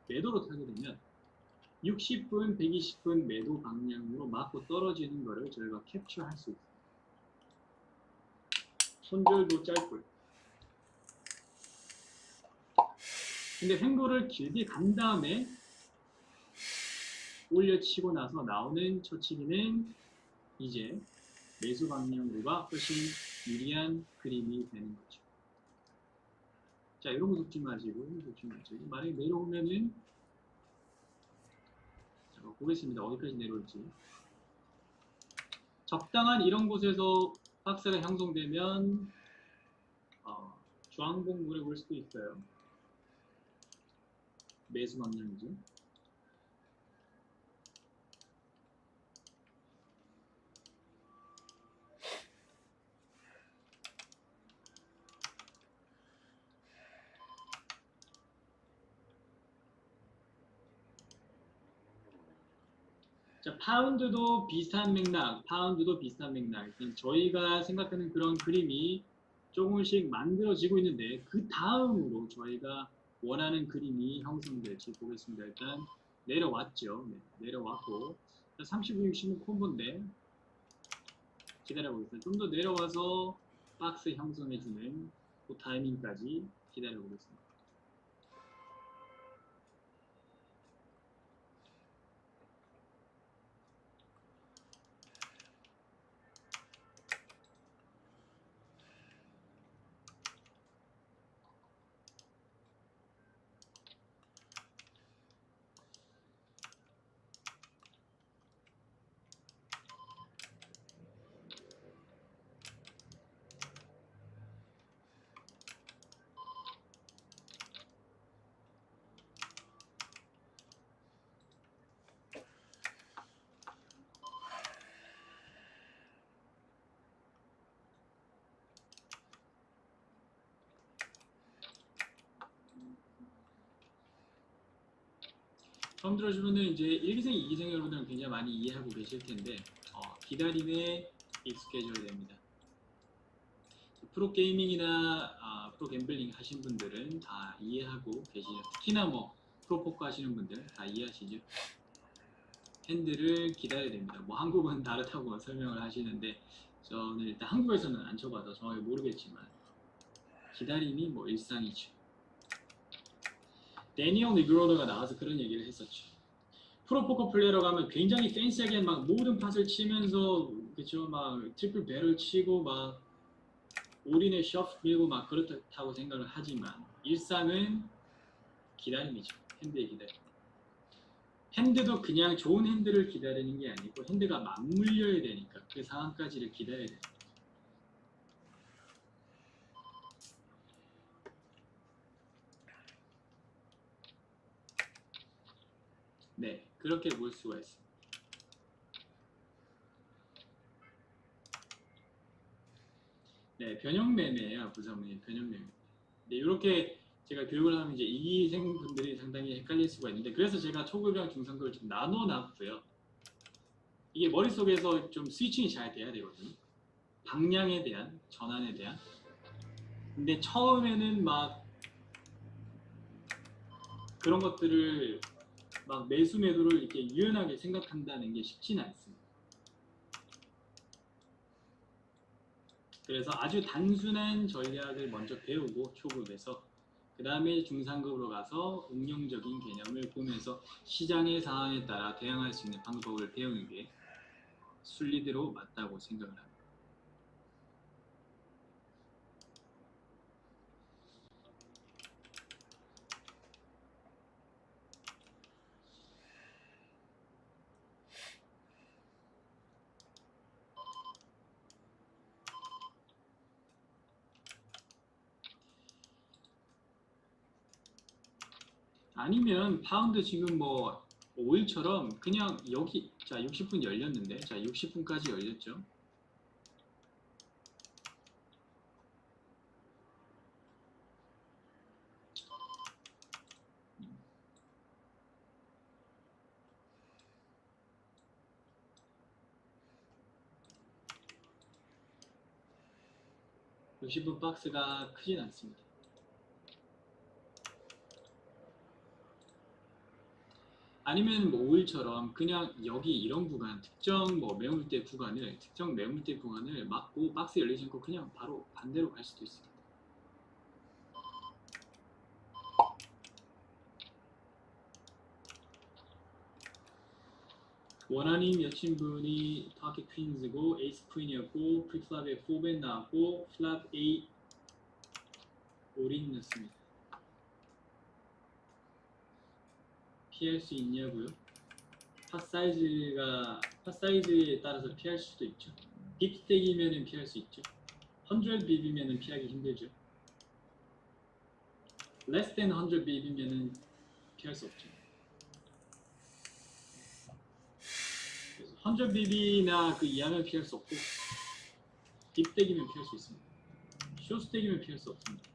매도로 타게 되면 60분, 120분 매도 방향으로 맞고 떨어지는 거를 저희가 캡처할 수 있어요. 손절도 짧고요. 근데 횡보를 길게 간 다음에 올려치고 나서 나오는 초치기는 이제 매수 방향으로가 훨씬 유리한 그림이 되는 거죠. 자, 이런 거 속지 마시고, 만약에 내려오면은, 자, 보겠습니다. 어디까지 내려올지. 적당한 이런 곳에서 박스가 형성되면, 주황봉물에 올 수도 있어요. 매수 방향이죠. 자, 파운드도 비슷한 맥락, 저희가 생각하는 그런 그림이 조금씩 만들어지고 있는데 그 다음으로 저희가 원하는 그림이 형성될지 보겠습니다. 일단 내려왔죠. 네, 내려왔고 35, 60은 콤보인데 기다려보겠습니다. 좀 더 내려와서 박스 형성해주는 그 타이밍까지 기다려보겠습니다. 처음 들어주면은 이제 1기생, 2기생 여러분들은 굉장히 많이 이해하고 계실 텐데 기다림에 익숙해져야 됩니다. 프로게이밍이나 프로갬블링 하신 분들은 다 이해하고 계시죠. 특히나 뭐 프로포커 하시는 분들 다 이해하시죠. 핸들을 기다려야 됩니다. 뭐 한국은 다르다고 설명을 하시는데 저는 일단 한국에서는 안 쳐봐서 정확히 모르겠지만 기다림이 뭐 일상이죠. 데니얼 니그로더가 나와서 그런 얘기를 했었죠. 프로포커 플레이어라고 하면 굉장히 팬시하게 막 모든 팟을 치면서 그쵸 막 트리플 배럴 치고 막 올인에 셔프 밀고 막 그렇다고 생각을 하지만 일상은 기다림이죠. 핸드의 기다림. 핸드도 그냥 좋은 핸드를 기다리는 게 아니고 핸드가 맞물려야 되니까 그 상황까지를 기다려야 돼요. 네, 그렇게 볼 수가 있습니다. 네, 변형 매매예요, 부사모님. 변형 매매. 네, 이렇게 제가 교육을 하면 이제 이기생분들이 상당히 헷갈릴 수가 있는데 그래서 제가 초급이랑 중상급을 좀 나눠놨고요. 이게 머릿속에서 좀 스위칭이 잘 돼야 되거든요. 방향에 대한, 전환에 대한. 근데 처음에는 막 그런 것들을 막 매수 매도를 이렇게 유연하게 생각한다는 게 쉽지는 않습니다. 그래서 아주 단순한 전략을 먼저 배우고 초급에서 그 다음에 중상급으로 가서 응용적인 개념을 보면서 시장의 상황에 따라 대응할 수 있는 방법을 배우는 게 순리대로 맞다고 생각을 합니다. 아니면 파운드 지금 뭐 5일처럼 그냥 여기 자 60분 열렸는데 자 60분까지 열렸죠. 60분 박스가 크진 않습니다. 아니면 뭐 5일처럼 그냥 여기 이런 구간, 특정 뭐 매물대 구간을 막고 박스 열리지 않고 그냥 바로 반대로 갈 수도 있습니다. 원하님 여친분이 타켓 퀸즈고 에이스 퀸이었고 프리플랍에 4벤 나왔고 플랍 8 올인 넣습니다. 피할 수 있냐고요? 팟 사이즈에 따라서 피할 수도 있죠. 딥스택이면은 피할 수 있죠. 100빕이면은 피하기 힘들죠. less than 100빕이면은 피할 수 없죠. 그래서 100빕이나 그 이하면 피할 수 없고 딥스택이면 피할 수 있습니다. 숏스택이면 피할 수 없습니다.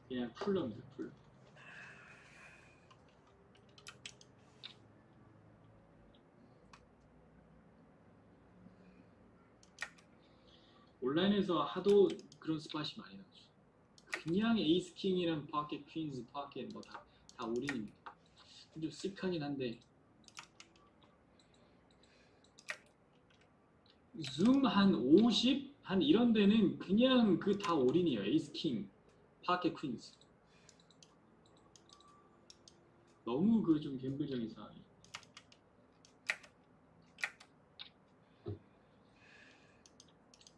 그냥 풀러입니다. 풀러. 온라인에서 하도 그런 스팟이 많이 나오죠. 그냥 에이스 킹이랑 파켓 퀸즈 파켓 뭐 다 올인입니다. 좀 씩하긴 한데 줌 한 50? 한 이런 데는 그냥 그 다 올인이에요. 에이스 킹, 파켓 퀸즈. 너무 그 좀 갬블적인 상황이.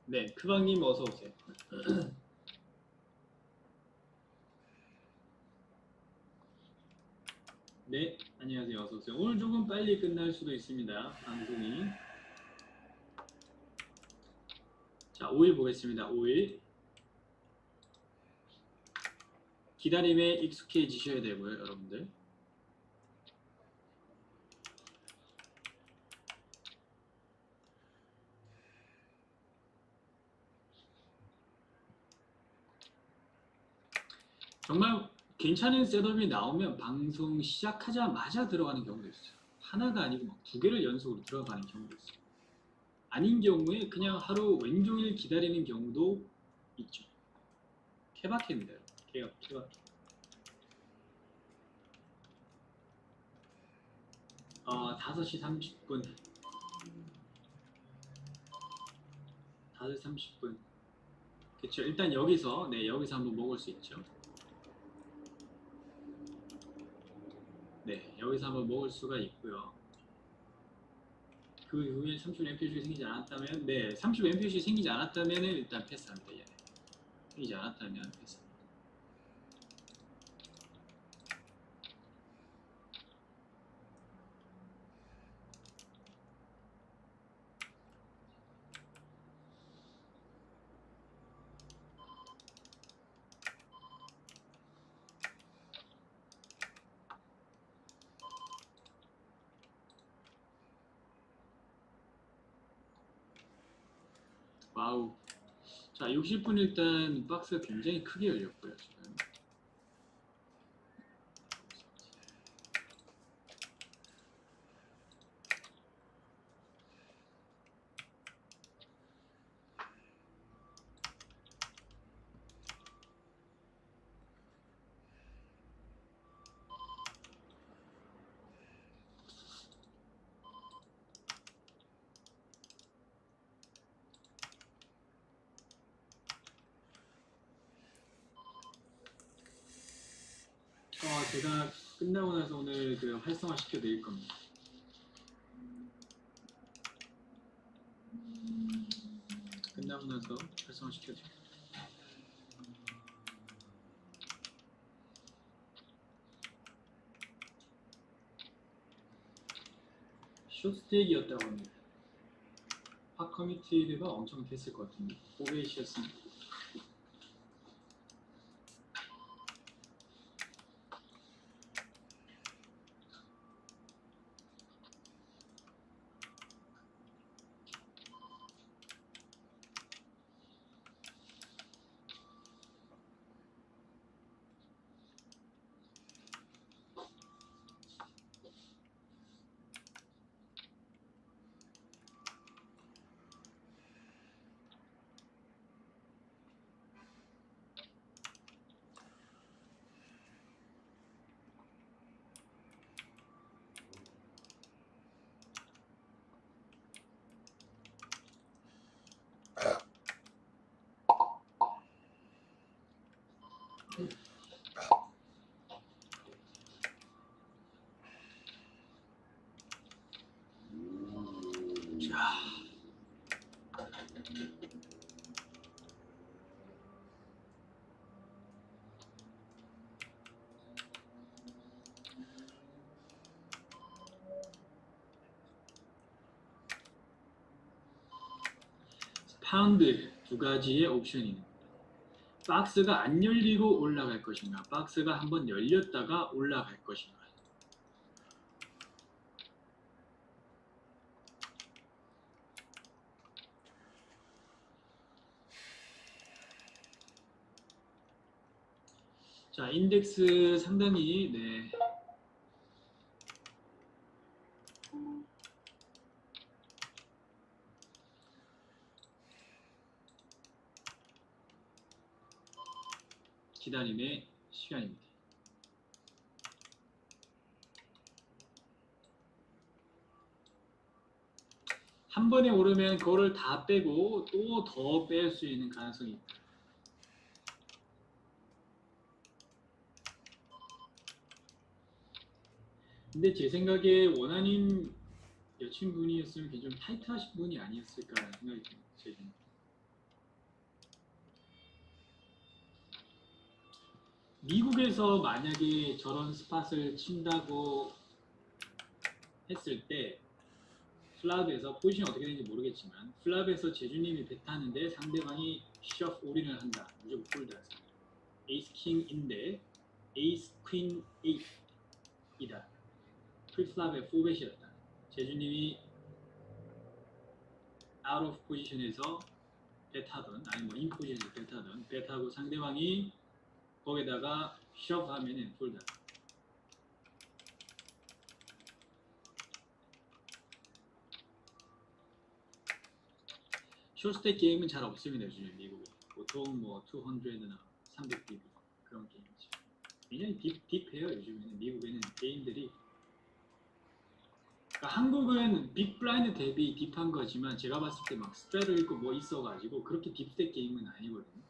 네, 크방님 어서 오세요. 네, 안녕하세요. 어서 오세요. 오늘 조금 빨리 끝날 수도 있습니다. 방송이. 자, 5일 보겠습니다. 5일. 기다림에 익숙해지셔야 되고요, 여러분들. 정말 괜찮은 셋업이 나오면 방송 시작하자마자 들어가는 경우도 있어요. 하나가 아니고 막 2개를 연속으로 들어가는 경우도 있어요. 아닌 경우에 그냥 하루 왼종일 기다리는 경우도 있죠. 케바케입니다. 케바케. 5시 30분. 5시 30분. 그쵸. 일단 여기서 한번 먹을 수 있죠. 네, 여기서 한번 먹을 수가 있고요. 그 이후에 30분 MPU식이 생기지 않았다면, 30분 MPU식이 생기지 않았다면 일단 패스합니다. 예. 생기지 않았다면 패스합니다. 와우. 자, 60분 일단 박스가 굉장히 크게 열렸고요, 지금. 제가 끝나고 나서 오늘 그 활성화 시켜 드릴 겁니다. 끝나고 나서 활성화 시켜 드릴 겁니다. 숏스테이크였다고 합니다. 팟 커미티드가 엄청 됐을 것 같은데 5베이시였습니다. 파운드 두 가지의 옵션이 있는 겁니다. 박스가 안 열리고 올라갈 것인가, 박스가 한번 열렸다가 올라갈 것인가. 자, 인덱스 상당히 네. 기다림의 시간입니다. 한 번에 오르면 그거를 다 빼고 또 더 뺄 수 있는 가능성이 있다. 근데 제 생각에 원한인 여친분이었으면 좀 타이트하신 분이 아니었을까라는 생각이 듭니다. 제 생각. 미국에서 만약에 저런 스팟을 친다고 했을 때 플랍에서 포지션이 어떻게 되는지 모르겠지만 플랍에서 제주님이 배 타는데 상대방이 셔프 올인을 한다. 무조건 폴드하자. 에이스 킹인데 에이스 퀸 8이다. 프리플랍의 4벳이었다. 제주님이 아웃 오브 포지션에서 배 타던 아니 뭐 인 포지션에서 배 타던 배 타고 상대방이 거기다가 셔프 하면은 폴드. 숏스택 게임은 잘 없습니다. 요즘 미국에 보통 뭐 200나 300 그런 게임이죠. 굉장히 딥해요. 요즘에는 미국에는 게임들이. 그러니까 한국은 빅 블라인드 대비 딥한 거지만 제가 봤을 때 막 스프레드 있고 뭐 있어가지고 그렇게 딥스택 게임은 아니거든요.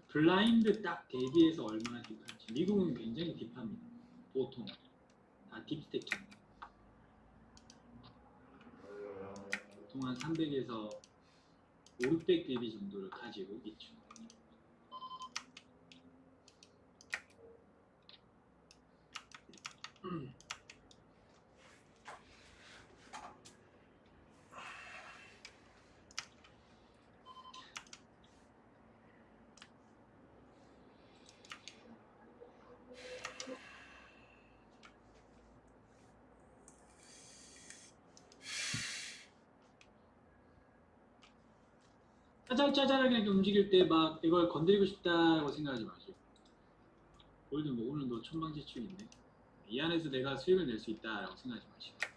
블라인드 딱 대비해서 얼마나 딥한지. 미국은 굉장히 딥합니다. 보통 다 딥스택 게임. 보통 한 300에서 500 dB 정도를 가지고 있죠. 짜잘짜잘하게 이렇게 움직일 때 막 이걸 건드리고 싶다고 생각하지 마시고 골드 뭐 오늘도 천방지축인데 이 안에서 내가 수익을 낼 수 있다라고 생각하지 마시고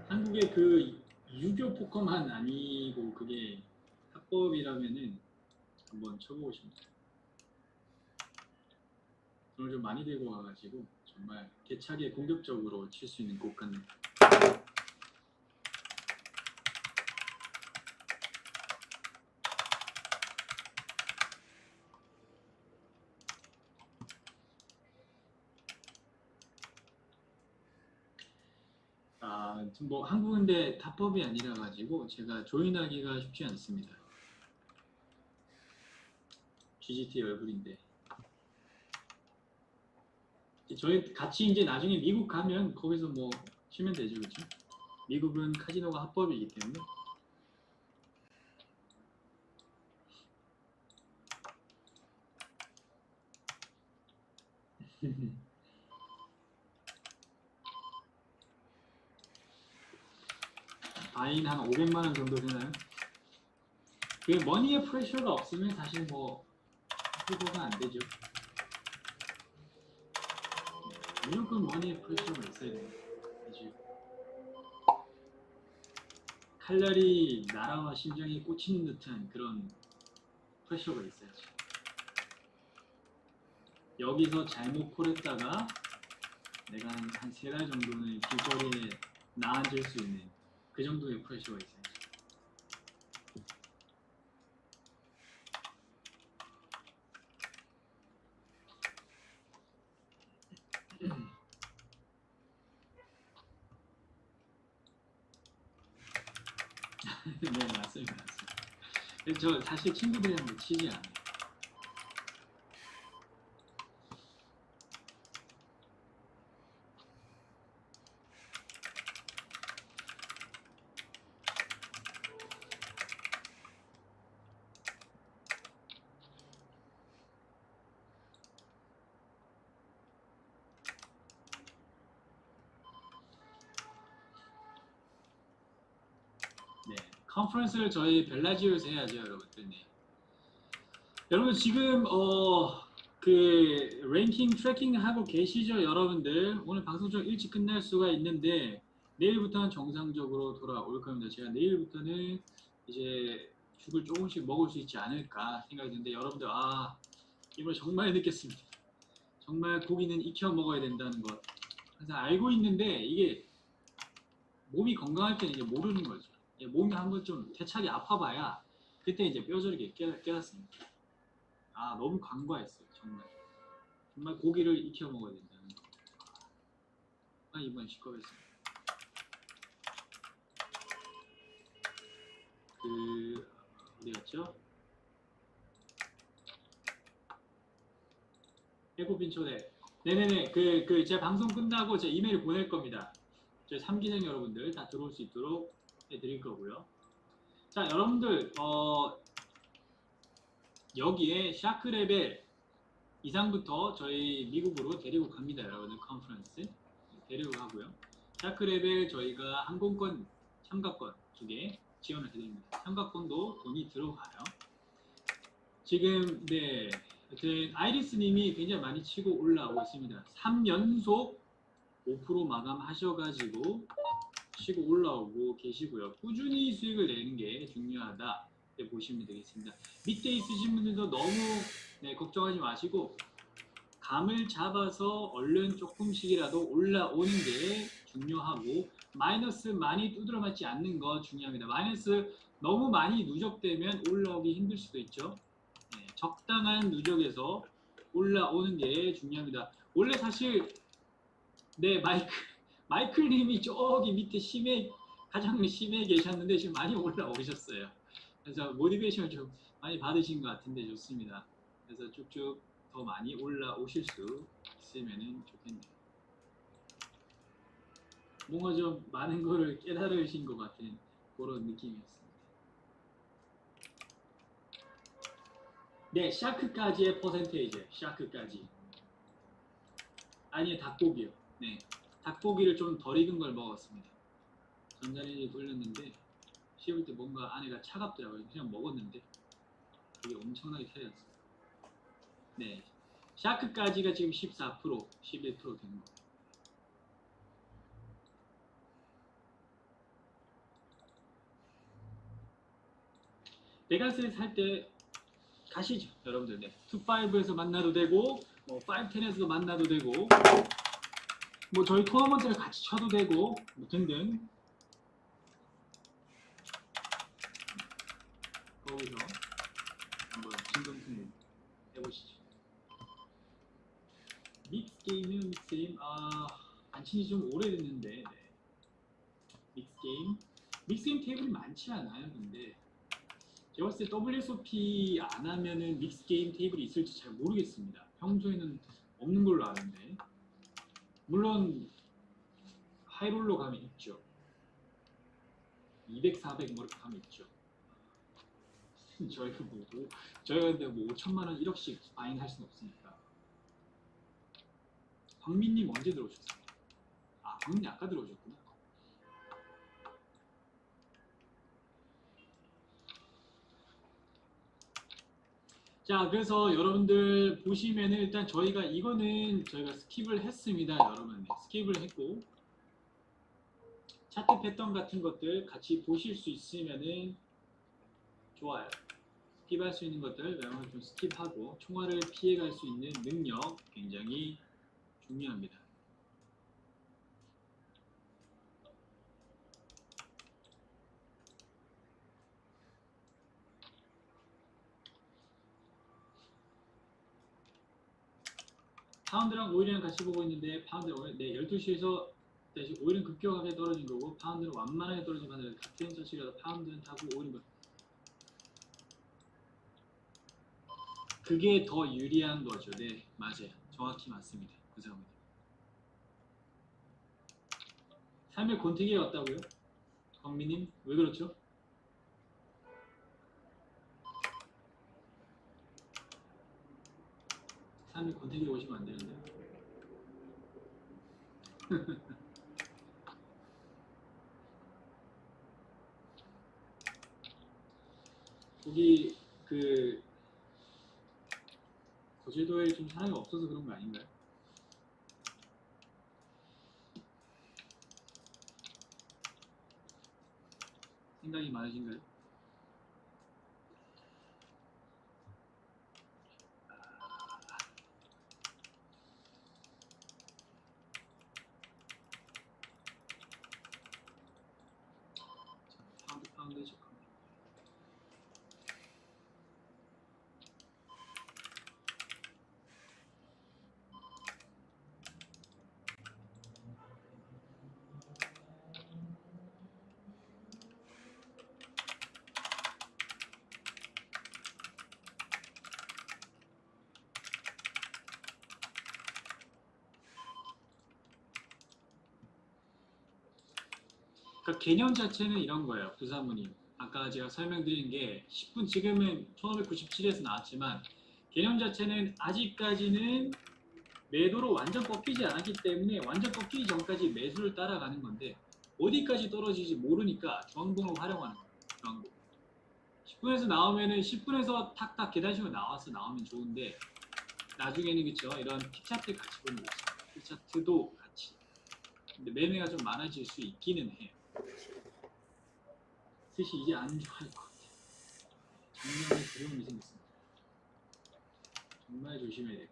한국의 그 유교 포커만 아니고 그게 합법이라면은 한번 쳐보고 싶습니다. 돈을 좀 많이 들고 와가지고 정말 대차게 공격적으로 칠 수 있는 곳 같네요. 뭐 한국인데 합법이 아니라 가지고 제가 조인하기가 쉽지 않습니다. GGT 얼굴인데 저희 같이 이제 나중에 미국 가면 거기서 뭐 치면 되죠, 그렇죠? 미국은 카지노가 합법이기 때문에. 바인 한 500만 원 정도 되나요? 그 머니의 프레셔가 없으면 사실 뭐 후보가 안 되죠. 무조건 머니의 프레셔가 있어야 돼요. 아주 칼날이 나라와 심장에 꽂히는 듯한 그런 프레셔가 있어요. 여기서 잘못 콜했다가 내가 한 3달 정도는 길거리에 나앉을 수 있는 그 정도의 프레셔가 있어요. 네, 맞습니다. 그래서 저 사실 친구들이랑 치지 않아요. 네, 컨퍼런스를 저희 벨라지오에서 해야죠, 여러분들. 네. 여러분 지금 그 랭킹 트래킹 하고 계시죠, 여러분들? 오늘 방송 좀 일찍 끝날 수가 있는데 내일부터는 정상적으로 돌아올 겁니다. 제가 내일부터는 이제 죽을 조금씩 먹을 수 있지 않을까 생각이 드는데 여러분들 이번에 정말 느꼈습니다. 정말 고기는 익혀 먹어야 된다는 것 항상 알고 있는데 이게 몸이 건강할 때는 이제 모르는 거죠. 몸이 한번 좀 대차게 아파봐야 그때 이제 뼈저리게 깨닫습니다. 너무 간과했어요. 정말 고기를 익혀 먹어야 된다는 거. 이번 시겁했습니다. 어디 갔죠? 배고픈 초대. 네네네. 제 방송 끝나고 제 이메일 보낼 겁니다. 저희 3기생 여러분들 다 들어올 수 있도록 해드릴 거고요. 자, 여러분들 여기에 샤크 레벨 이상부터 저희 미국으로 데리고 갑니다. 여러분들 컨퍼런스 데리고 가고요. 샤크 레벨 저희가 항공권 참가권 2개 지원을 해드립니다. 참가권도 돈이 들어가요. 지금 네, 아이리스님이 굉장히 많이 치고 올라오고 있습니다. 3연속 5% 마감하셔가지고 치고 올라오고 계시고요. 꾸준히 수익을 내는 게 중요하다 보시면 되겠습니다. 밑에 있으신 분들도 너무 걱정하지 마시고 감을 잡아서 얼른 조금씩이라도 올라오는 게 중요하고 마이너스 많이 두드려 맞지 않는 거 중요합니다. 마이너스 너무 많이 누적되면 올라오기 힘들 수도 있죠. 적당한 누적에서 올라오는 게 중요합니다. 원래 사실 마이클님이 저기 밑에 가장 심해 계셨는데 지금 많이 올라오셨어요. 그래서 모티베이션을 좀 많이 받으신 것 같은데 좋습니다. 그래서 쭉쭉 더 많이 올라오실 수 있으면 좋겠네요. 뭔가 좀 많은 거를 깨달으신 것 같은 그런 느낌이었습니다. 네, 샤크까지의 퍼센테이지, 샤크까지. 아니, 닭고기요. 네, 닭고기를 좀 덜 익은 걸 먹었습니다. 전자레인지 돌렸는데 씹을 때 뭔가 안에가 차갑더라고요. 그냥 먹었는데 이게 엄청나게 터졌어요. 네, 샤크까지가 지금 14%, 11% 된 거. 베가스에 살 때 가시죠, 여러분들. 네, 2-5에서 만나도 되고, 뭐 5-10에서도 만나도 되고, 뭐 저희 토너먼트를 같이 쳐도 되고, 뭐 등등. 거기서 한번 진검승부 해보시죠. 믹스 게임은 믹스 게임, 안 친지 좀 오래됐는데, 네. 믹스 게임 테이블이 많지 않아요, 근데. 제가 봤을 때 WSOP 안 하면은 믹스 게임 테이블이 있을지 잘 모르겠습니다. 평소에는 없는 걸로 아는데. 물론, 하이롤로 가면 있죠. 200, 400 뭐 이렇게 가면 있죠. 저희가 근데 뭐 5천만 원 1억씩 바잉 할 수는 없으니까. 광민님 언제 들어오셨어요? 광민님 아까 들어오셨구나. 자, 그래서 여러분들 보시면은 일단 이거는 저희가 스킵을 했습니다, 여러분. 스킵을 했고, 차트 패턴 같은 것들 같이 보실 수 있으면은 좋아요. 스킵할 수 있는 것들 웬만하면 좀 스킵하고 총알을 피해갈 수 있는 능력 굉장히 중요합니다. 파운드랑 오일이랑 같이 보고 있는데 파운드 네, 12시에서 다시 오일은 급격하게 떨어진 거고 파운드는 완만하게 떨어진 거는 같은 서식이라도 파운드는 타고 오일은 그게 더 유리한 거죠. 네, 맞아요. 정확히 맞습니다. 구성합니다. 3일 권태기가 왔다고요? 광민님 왜 그렇죠? 사람이 권태기 오시면 안 되는데. 거기 그 거제도에 좀 사람이 없어서 그런 거 아닌가요? 생각이 많으신가요? 파운드 적합니다. 그러니까 개념 자체는 이런 거예요. 부사모님. 아까 제가 설명드린 게 10분 지금은 1597에서 나왔지만 개념 자체는 아직까지는 매도로 완전 꺾이지 않았기 때문에 완전 꺾이기 전까지 매수를 따라가는 건데 어디까지 떨어질지 모르니까 중앙봉을 활용하는 거예요. 중앙봉. 10분에서 나오면은 10분에서 탁탁 계단식으로 나오면 좋은데 나중에는 그쵸 이런 픽차트 같이 보는 거죠. 픽차트도 같이. 근데 매매가 좀 많아질 수 있기는 해요. 스시 이제 안 좋아할 것 같아요. 작년에 두려움이 생겼습니다. 정말 조심해야 돼요.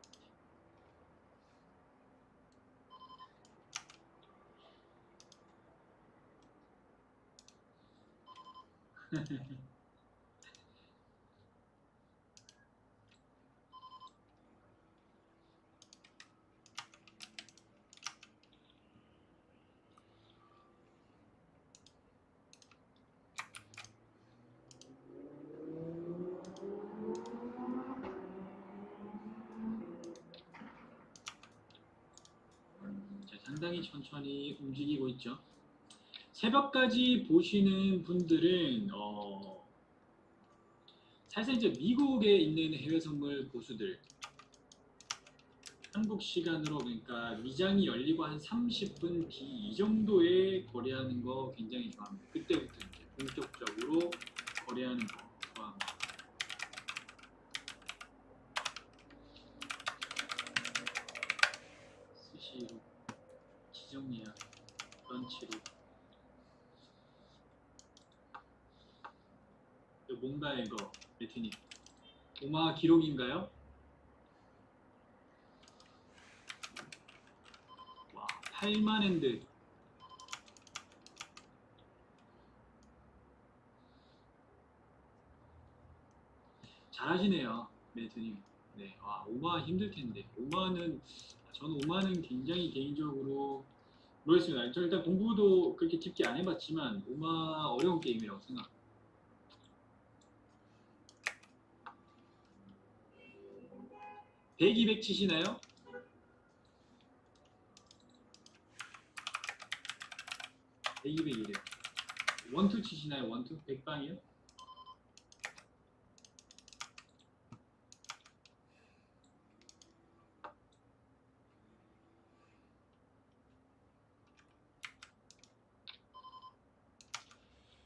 자, 상당히 천천히 움직이고 있죠. 새벽까지 보시는 분들은 사실 이제 미국에 있는 해외 선물 보수들 한국 시간으로 그러니까 미장이 열리고 한 30분 뒤 이 정도에 거래하는 거 굉장히 좋아합니다. 그때부터 이제 본격적으로 거래하는 거 좋아합니다. 스시로 지정 예약 런치로 이거 뭔가 이거 레트님 오마 기록인가요? 와 8만 핸드 잘하시네요 레트님. 네, 와 오마 힘들 텐데 저는 오마는 굉장히 개인적으로 모르겠습니다. 저 일단 공부도 그렇게 깊게 안 해봤지만 오마 어려운 게임이라고 생각합니다. 백 200 치시나요? 100, 200이래요. 원투 치시나요? 원투? 100방이요?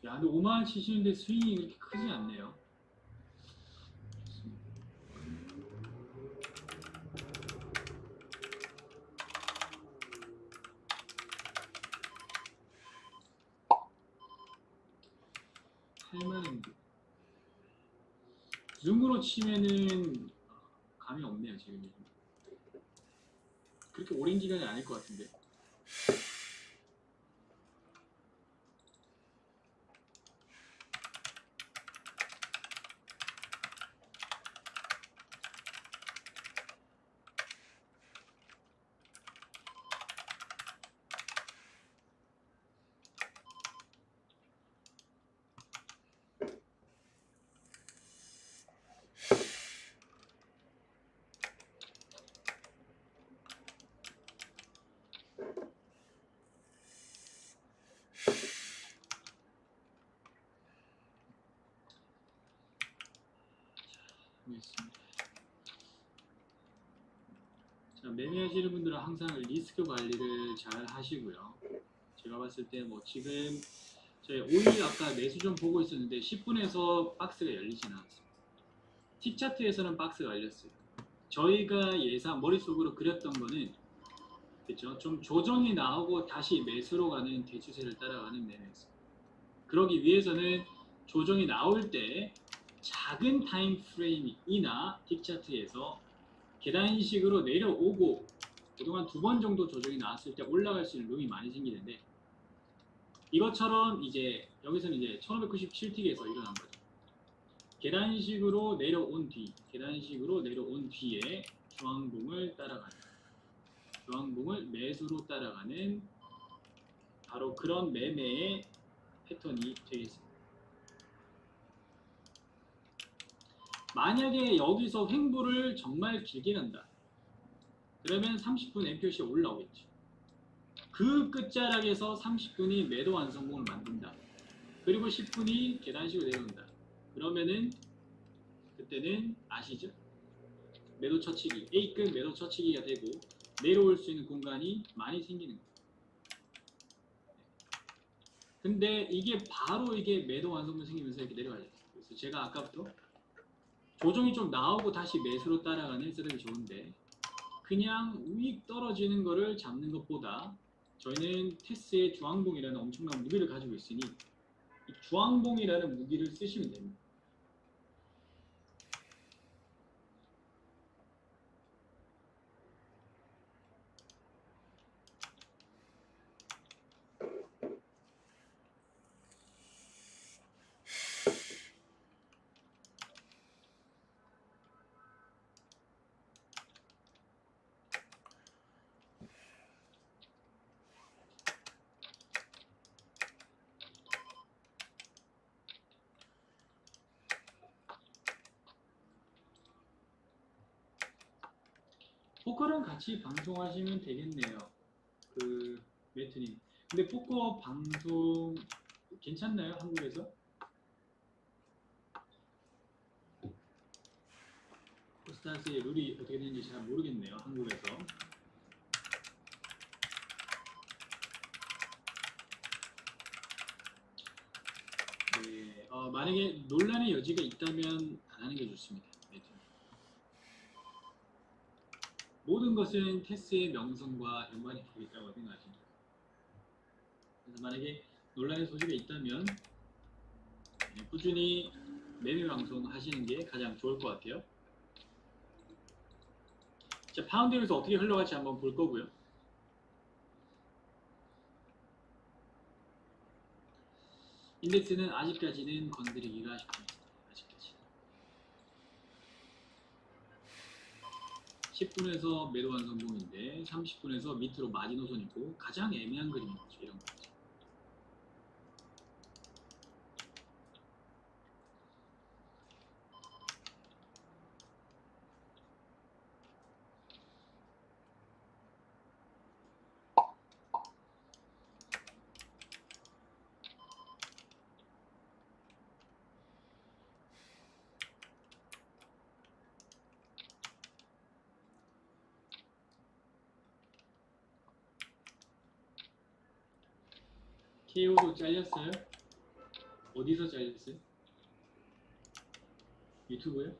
야, 근데 5만원 치시는데 스윙이 그렇게 크지 않네요. 좋습니다. 8만원. 줌으로 치면은 감이 없네요 지금. 그렇게 오랜 기간이 아닐 것 같은데. 보겠습니다. 자, 매매하시는 분들은 항상 리스크 관리를 잘 하시고요. 제가 봤을 때 뭐 지금 저희 5일 아까 매수 좀 보고 있었는데 10분에서 박스가 열리진 않았습니다. 틱 차트에서는 박스가 열렸어요. 저희가 예상 머릿속으로 그렸던 거는 그렇죠. 좀 조정이 나오고 다시 매수로 가는 대추세를 따라가는 매매였습니다. 그러기 위해서는 조정이 나올 때 작은 타임 프레임이나 틱 차트에서 계단식으로 내려오고 그동안 2번 정도 조정이 나왔을 때 올라갈 수 있는 룸이 많이 생기는데 이것처럼 이제 여기서는 이제 1597틱에서 일어난 거죠. 계단식으로 내려온 뒤에 중앙봉을 따라가는, 중앙봉을 매수로 따라가는 바로 그런 매매의 패턴이 되겠습니다. 만약에 여기서 횡보를 정말 길게 간다. 그러면 30분 MPOC에 올라오겠죠. 그 끝자락에서 30분이 매도 완성봉을 만든다. 그리고 10분이 계단식으로 내려온다. 그러면은 그때는 아시죠? 매도 처치기, A급 매도 처치기가 되고 내려올 수 있는 공간이 많이 생기는 거예요. 근데 이게 바로 이게 매도 완성봉 생기면서 이렇게 내려가죠. 그래서 제가 아까부터 조정이 좀 나오고 다시 매수로 따라가는 셋업이 좋은데 그냥 우익 떨어지는 거를 잡는 것보다 저희는 테스의 중앙봉이라는 엄청난 무기를 가지고 있으니 이 중앙봉이라는 무기를 쓰시면 됩니다. 포커랑 같이 방송하시면 되겠네요. 그 매트님. 근데 포커 방송 괜찮나요? 한국에서? 스타스의 룰이 어떻게 되는지 잘 모르겠네요. 한국에서. 네, 만약에 논란의 여지가 있다면 안 하는 게 좋습니다. 매트님. 모든 것은 테스의 명성과 연관이 있다고 생각하십니다. 그래서 만약에 논란의 소지가 있다면 꾸준히 매매 방송 하시는 게 가장 좋을 것 같아요. 자, 파운드에서 어떻게 흘러갈지 한번 볼 거고요. 인덱스는 아직까지는 건드리기가 쉽습니다. 아직까지. 10분에서 매도 완성봉인데 30분에서 밑으로 마지노선 있고 가장 애매한 그림인 거죠. 이런 거죠. KO도 잘렸어요? 어디서 잘렸어요? 유튜브요?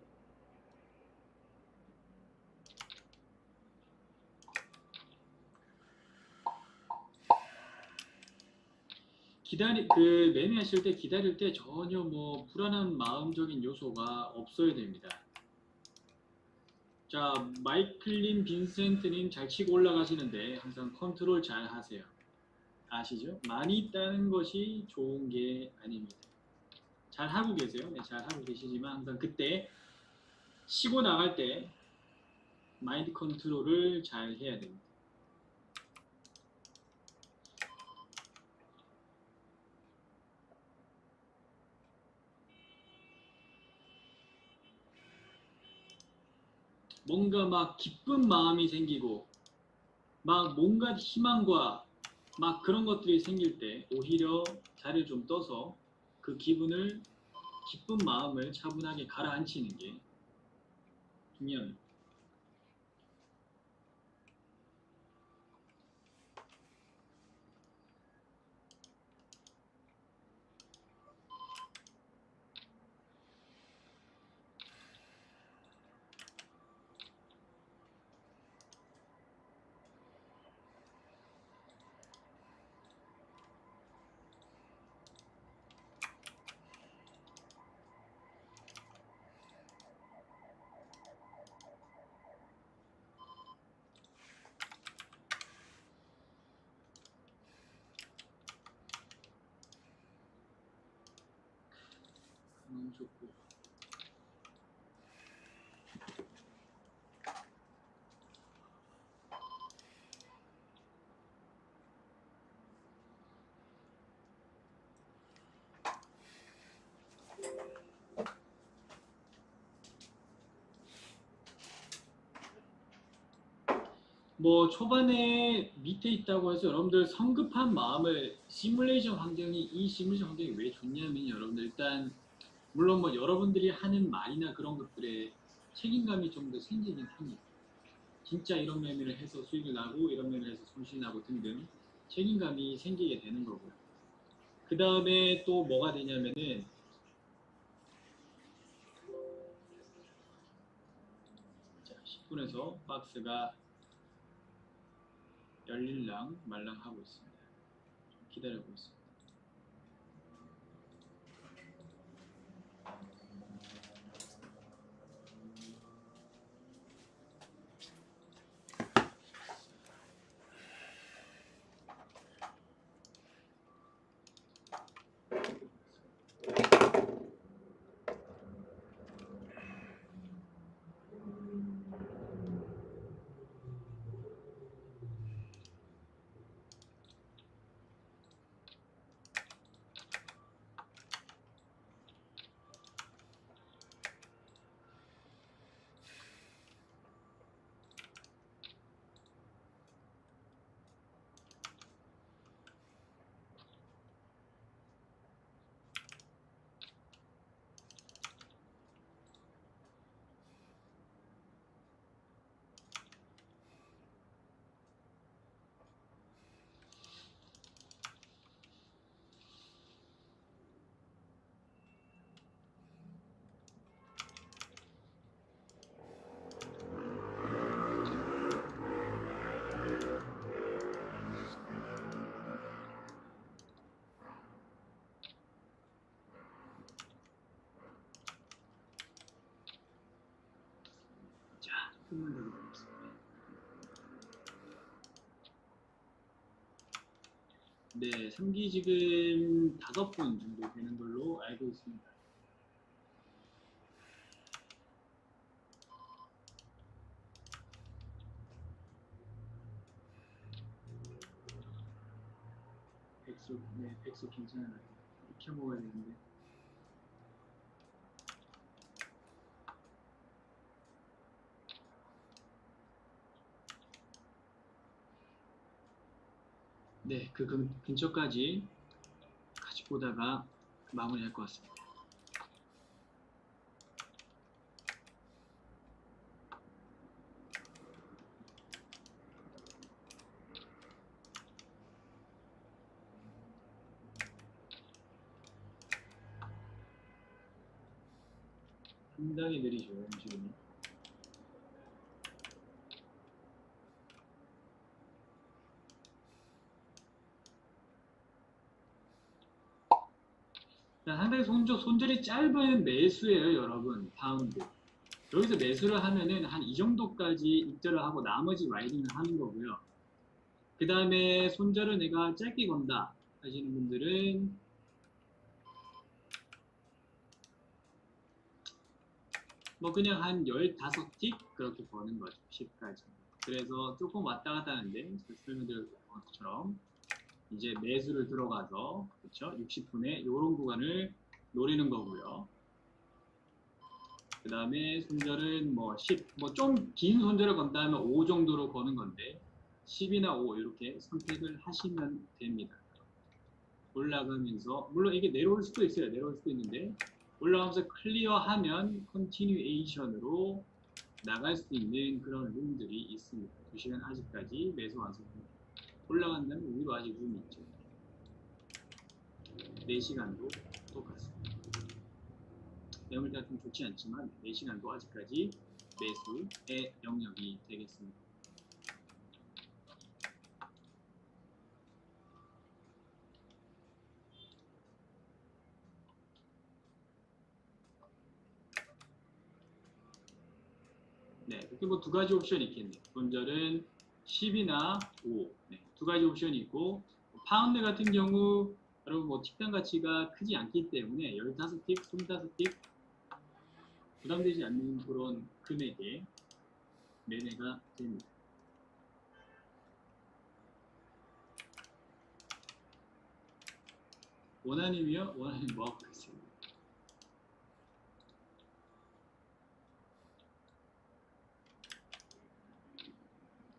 매매하실 때 기다릴 때 전혀 뭐 불안한 마음적인 요소가 없어야 됩니다. 자, 마이클린 빈센트님 잘 치고 올라가시는데 항상 컨트롤 잘 하세요. 아시죠? 많이 따는 것이 좋은 게 아닙니다. 잘 하고 계세요. 네, 잘 하고 계시지만 항상 그때 치고 나갈 때 마인드 컨트롤을 잘 해야 됩니다. 뭔가 막 기쁜 마음이 생기고 막 뭔가 희망과 막 그런 것들이 생길 때 오히려 자리를 좀 떠서 그 기분을 기쁜 마음을 차분하게 가라앉히는 게 중요합니다. 너무 좋고. 뭐 초반에 밑에 있다고 해서 여러분들 성급한 마음을 시뮬레이션 환경이 이 시뮬레이션 환경이 왜 좋냐면 여러분들 일단 물론 뭐 여러분들이 하는 말이나 그런 것들에 책임감이 좀 더 생기긴 합니다. 진짜 이런 매매를 해서 수익을 나고 이런 매매를 해서 손실 나고 등등 책임감이 생기게 되는 거고요. 그 다음에 또 뭐가 되냐면은 자 10분에서 박스가 열릴랑 말랑 하고 있습니다. 좀 기다려보고 있습니다. 조금만 더 기다리겠습니다. 네, 3기 지금 5분 정도 되는 걸로 알고 있습니다. 백수, 네, 백수 괜찮아요. 익혀 먹어야 되는데. 네, 그 근처까지 같이 보다가 마무리할 것 같습니다. 상당히 느리죠, 움직임이. 상당히 손절이 짧은 매수예요, 여러분. 파운드. 여기서 매수를 하면은 한 이 정도까지 입절을 하고 나머지 라이딩을 하는 거고요. 그 다음에 손절을 내가 짧게 건다 하시는 분들은 뭐 그냥 한 15틱 그렇게 버는 거죠. 10까지. 그래서 조금 왔다 갔다 하는데 설명드린 것처럼 이제 매수를 들어가서 그렇죠? 60분에 이런 구간을 노리는 거고요. 그 다음에 손절은 뭐 10, 뭐 좀 긴 손절을 건다면 5 정도로 거는 건데 10이나 5 이렇게 선택을 하시면 됩니다. 올라가면서 물론 이게 내려올 수도 있어요. 내려올 수도 있는데 올라가면서 클리어하면 컨티뉴에이션으로 나갈 수 있는 그런 룸들이 있습니다. 2시간 아직까지 매수 완성됩니다. 올라간다면 위로 아직 룸이 있죠. 4시간도 똑같습니다. 매물가 좀 좋지 않지만 4시간도 아직까지 매수의 영역이 되겠습니다. 네, 이렇게 뭐 두 가지 옵션이 있겠네요. 손절은 10이나 5, 네, 두 가지 옵션이 있고 파운드 같은 경우 여러분 뭐 틱당 가치가 크지 않기 때문에 15틱, 25틱 부담되지 않는 그런 금액에 매매가 됩니다. 원하님이요? 원하님 뭐 하고 계세요?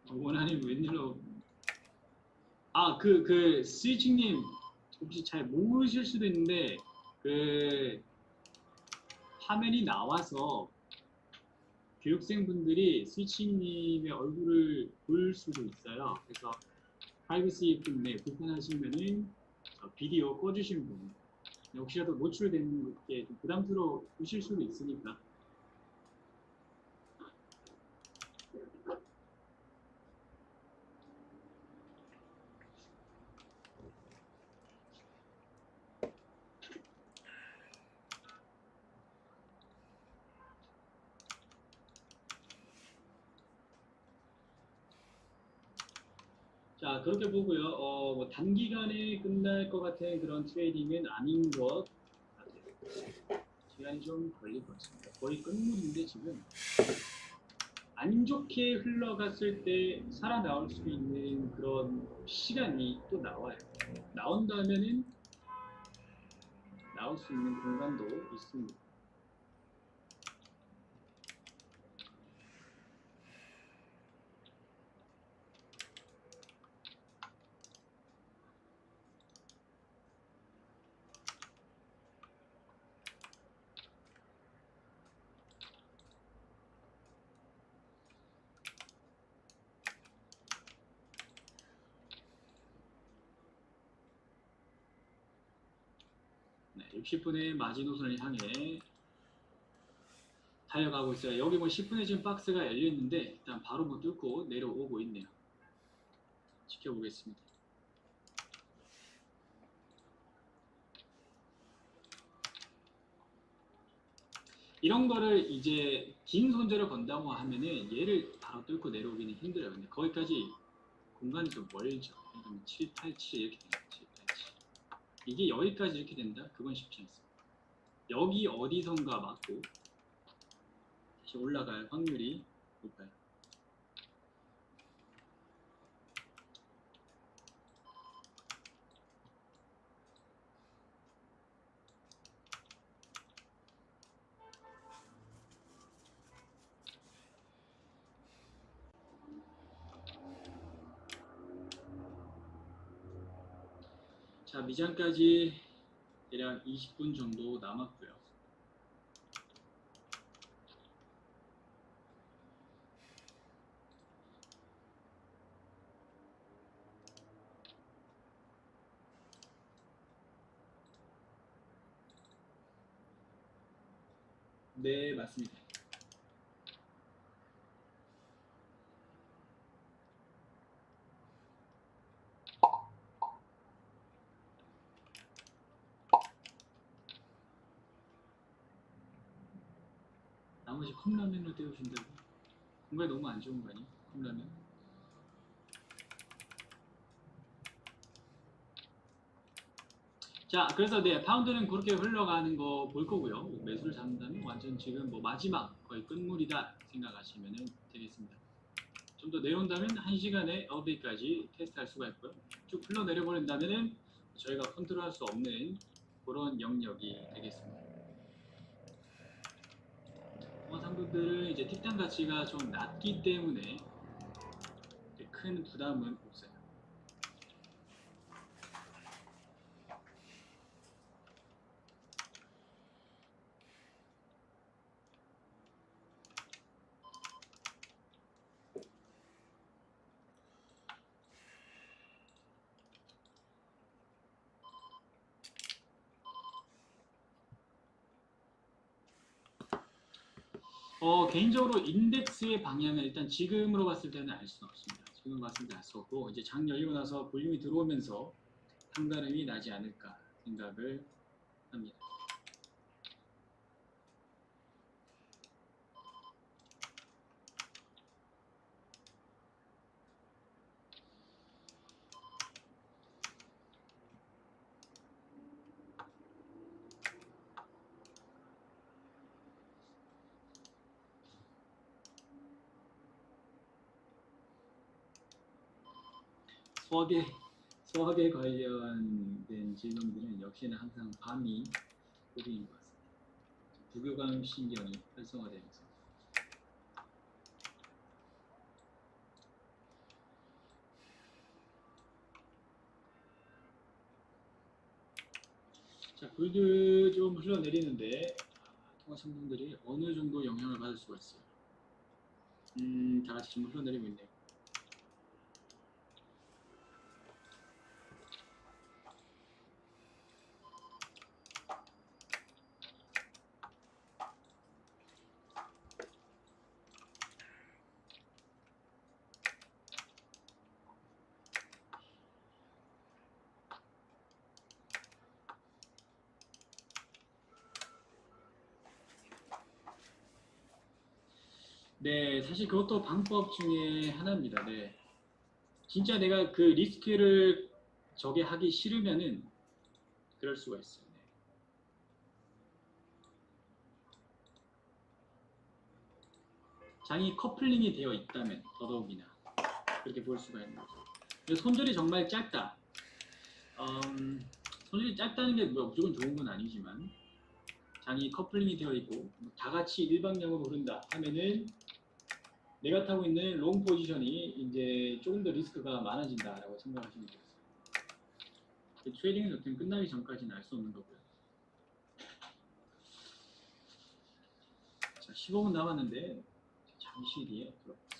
원하님 웬일로 스위칭님 혹시 잘 모르실 수도 있는데 그 화면이 나와서 교육생분들이 스위칭님의 얼굴을 볼 수도 있어요. 그래서 프라이버시 때문에 불편하시면은 비디오 꺼주시면 됩니다. 혹시라도 노출되는 게 좀 부담스러우실 수도 있으니까. 자, 그렇게 보고요. 뭐 단기간에 끝날 것 같은 그런 트레이딩은 아닌 것 같아요. 시간이 좀 걸릴 것 같습니다. 거의 끝물인데 지금 안 좋게 흘러갔을 때 살아나올 수 있는 그런 시간이 또 나와요. 나온다면은 나올 수 있는 공간도 있습니다. 네, 60분의 마지노선을 향해 달려가고 있어요. 여기 뭐 10분에 지금 박스가 열려 있는데 일단 바로 뭐 뚫고 내려오고 있네요. 지켜보겠습니다. 이런 거를 이제 긴 손절을 건다고 하면은 얘를 바로 뚫고 내려오기는 힘들어요. 근데 거기까지 공간이 좀 멀죠. 그러니까 7, 8, 7 이렇게 됩니다. 7, 8, 7. 이게 여기까지 이렇게 된다? 그건 쉽지 않습니다. 여기 어디선가 맞고 다시 올라갈 확률이 높아요. 자, 미장까지 대략 20분 정도 남았고요. 네, 맞습니다. 나머지 컵라면으로 때우신다고? 건강에 너무 안 좋은 거 아니야? 컵라면. 자, 그래서 네, 파운드는 그렇게 흘러가는 거 볼 거고요. 매수를 잡는다면 완전 지금 뭐 마지막 거의 끝물이다 생각하시면 되겠습니다. 좀 더 내려온다면 1시간에 LB까지 테스트할 수가 있고요. 쭉 흘러내려 버린다면은 저희가 컨트롤할 수 없는 그런 영역이 되겠습니다. 상품들은 이제 틱당 가치가 좀 낮기 때문에 큰 부담은 없어요. 개인적으로 인덱스의 방향은 일단 지금으로 봤을 때는 알 수는 없습니다. 지금 봤을 때 알 수 없고 이제 장 열리고 나서 볼륨이 들어오면서 판단음이 나지 않을까 생각을 합니다. 수학에 관련된 질문들은 역시나 항상 밤이 고비인 것 같습니다. 부교감 신경이 활성화되면서. 자, 골드 좀 흘러내리는데 통화 상품들이 어느 정도 영향을 받을 수가 있어요. 다 같이 좀 흘러내리고 있네요. 네, 사실 그것도 방법 중에 하나입니다. 네. 진짜 내가 그 리스크를 저게 하기 싫으면은 그럴 수가 있어요. 네. 장이 커플링이 되어 있다면 더더욱이나 그렇게 볼 수가 있는 거죠. 손절이 정말 짧다. 손절이 짧다는 게 뭐 무조건 좋은 건 아니지만 장이 커플링이 되어 있고 다 같이 일방향으로 흐른다 하면은 내가 타고 있는 롱 포지션이 이제 조금 더 리스크가 많아진다라고 생각하시면 되겠어요. 트레이딩은 어떻게 끝나기 전까지는 알 수 없는 거고요. 자, 15분 남았는데 잠시 뒤에 들어보겠습니다.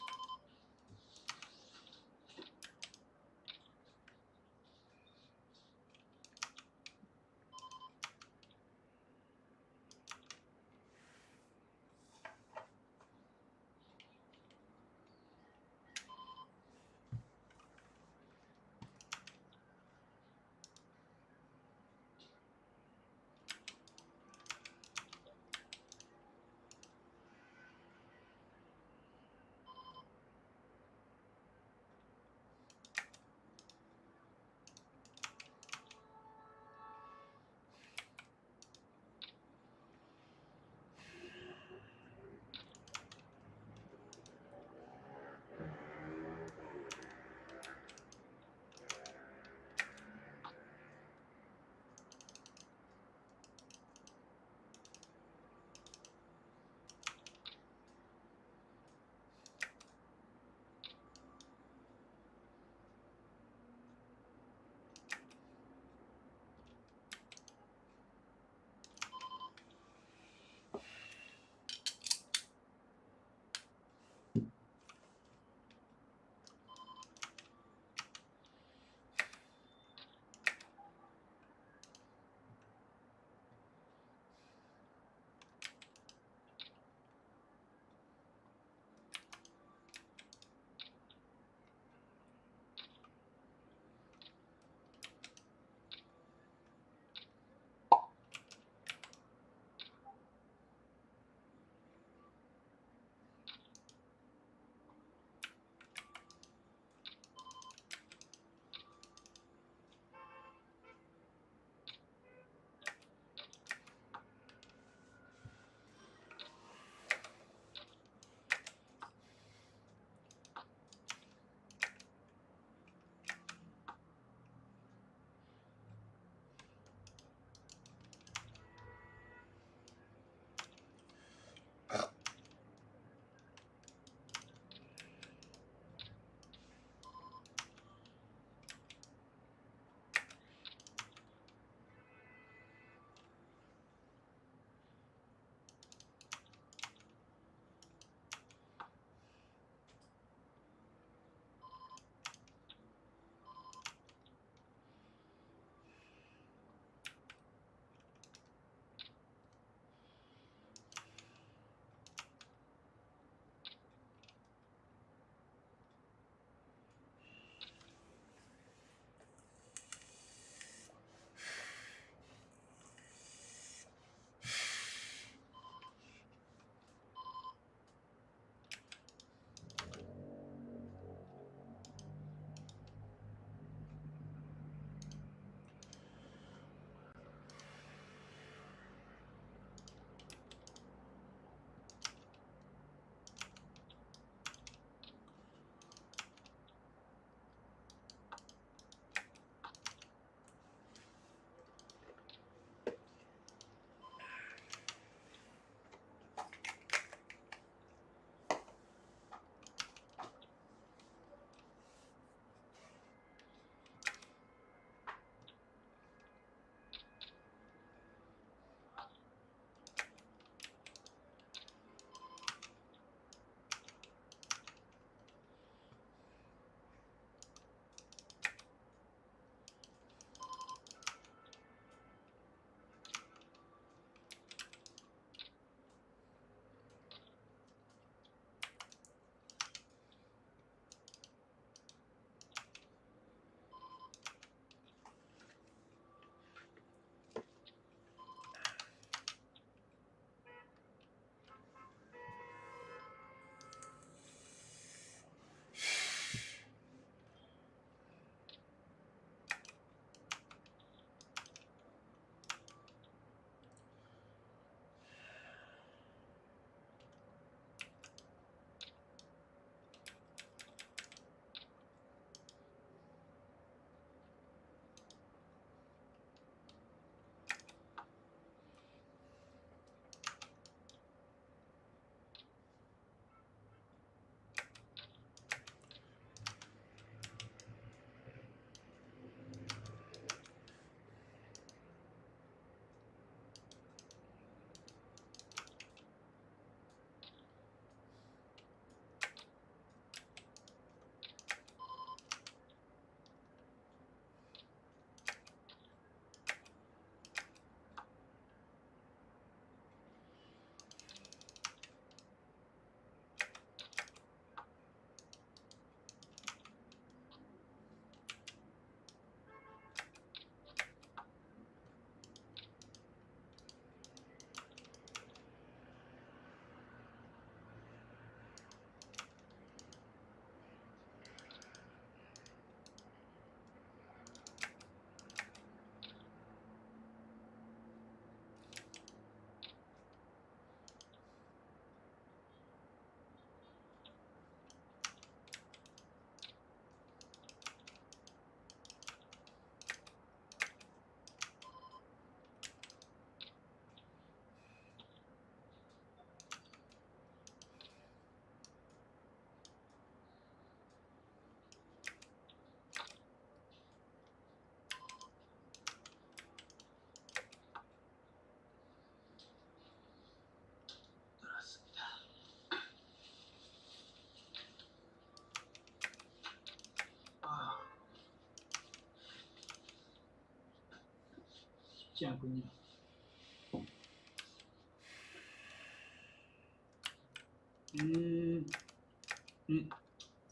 쉽지 않군요.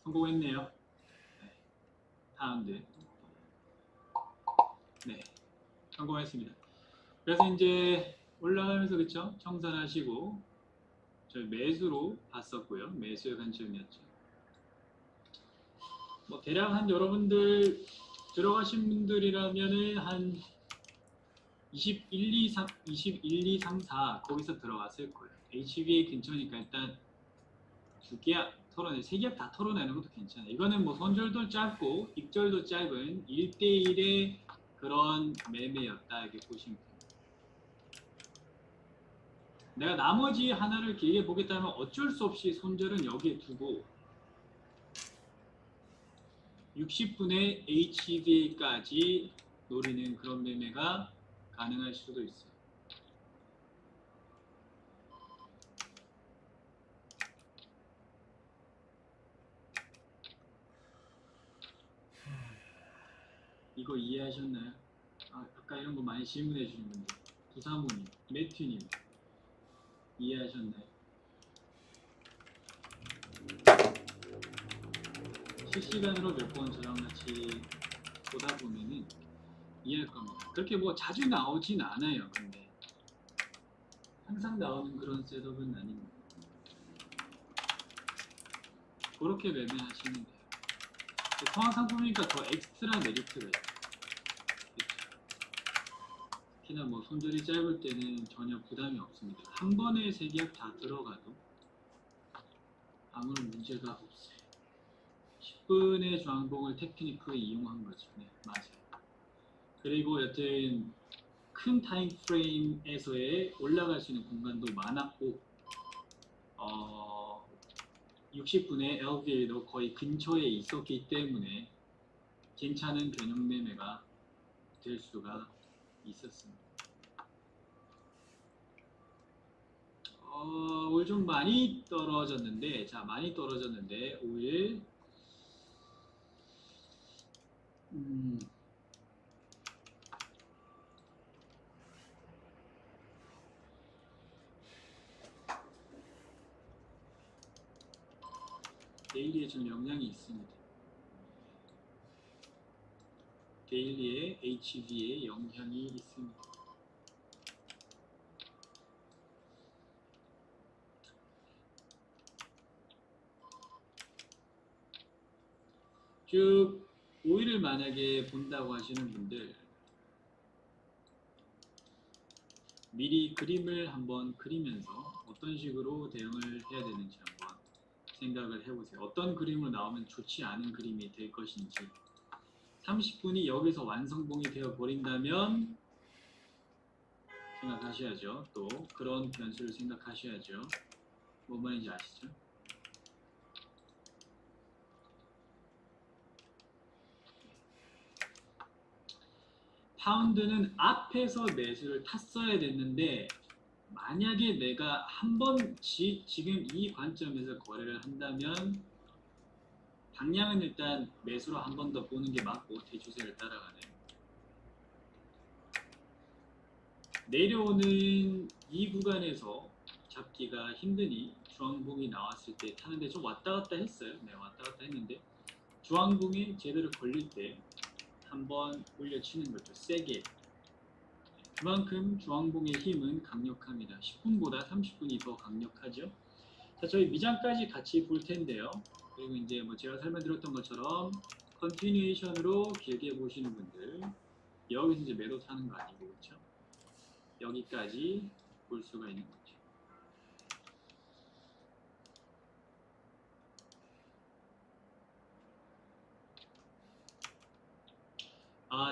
성공했네요. 네, 파운드. 네, 성공했습니다. 그래서 이제 올라가면서 그쵸? 청산하시고 저희 매수로 봤었고요. 매수의 관점이었죠. 뭐 대략 한 여러분들 들어가신 분들이라면은 한 21, 2, 3, 21, 2, 3, 4 거기서 들어갔을 거예요. HBA 근처니까 일단 두 계약 털어내, 세 계약 다 털어내는 것도 괜찮아요. 이거는 뭐 손절도 짧고 입절도 짧은 1대1의 그런 매매였다 이렇게 보시면 돼요. 내가 나머지 하나를 길게 보겠다면 어쩔 수 없이 손절은 여기에 두고 60분의 HBA까지 노리는 그런 매매가 가능할 수도 있어요. 이거 이해하셨나요? 아까 이런 거 많이 질문해 주신 분들, 부사모님, 매튜님 이해하셨나요? 실시간으로 몇 번 저랑 같이 보다 보면은 이해할 겁니다. 그렇게 뭐 자주 나오진 않아요. 근데 항상 나오는 그런 셋업은 아닙니다. 그렇게 매매하시면 돼요. 통화 상품이니까 더 엑스트라 메리트가 있어요. 특히나 뭐 손절이 짧을 때는 전혀 부담이 없습니다. 한 번에 세 계약 다 들어가도 아무런 문제가 없어요. 10분의 저항봉을 테크니크에 이용한 거죠. 네, 맞아요. 그리고 여튼 큰 타임 프레임에서의 올라갈 수 있는 공간도 많았고 60분의 LV도 거의 근처에 있었기 때문에 괜찮은 변형 매매가 될 수가 있었습니다. 오일 좀 많이 떨어졌는데, 자, 많이 떨어졌는데, 오일, 데일리에 좀 영향이 있습니다. 데일리에 HV에 영향이 있습니다. 쭉 오일을 만약에 본다고 하시는 분들 미리 그림을 한번 그리면서 어떤 식으로 대응을 해야 되는지 한번 생각을 해보세요. 어떤 그림으로 나오면 좋지 않은 그림이 될 것인지 30분이 여기서 완성봉이 되어 버린다면 생각하셔야죠. 또 그런 변수를 생각하셔야죠. 뭔 말인지 아시죠? 파운드는 앞에서 매수를 탔어야 됐는데 만약에 내가 한번 지금 이 관점에서 거래를 한다면 방향은 일단 매수로 한 번 더 보는 게 맞고 대추세를 따라가는 내려오는 이 구간에서 잡기가 힘드니 주황봉이 나왔을 때 타는데 좀 왔다 갔다 했어요. 네, 왔다 갔다 했는데 주황봉이 제대로 걸릴 때 한번 올려치는 거죠. 세게. 그만큼 주황봉의 힘은 강력합니다. 10분보다 30분이 더 강력하죠. 자, 저희 미장까지 같이 볼 텐데요. 그리고 이제 뭐 제가 설명드렸던 것처럼 컨티뉴에이션으로 길게 보시는 분들 여기서 이제 매도 타는 거 아니고 그렇죠? 여기까지 볼 수가 있는 거죠.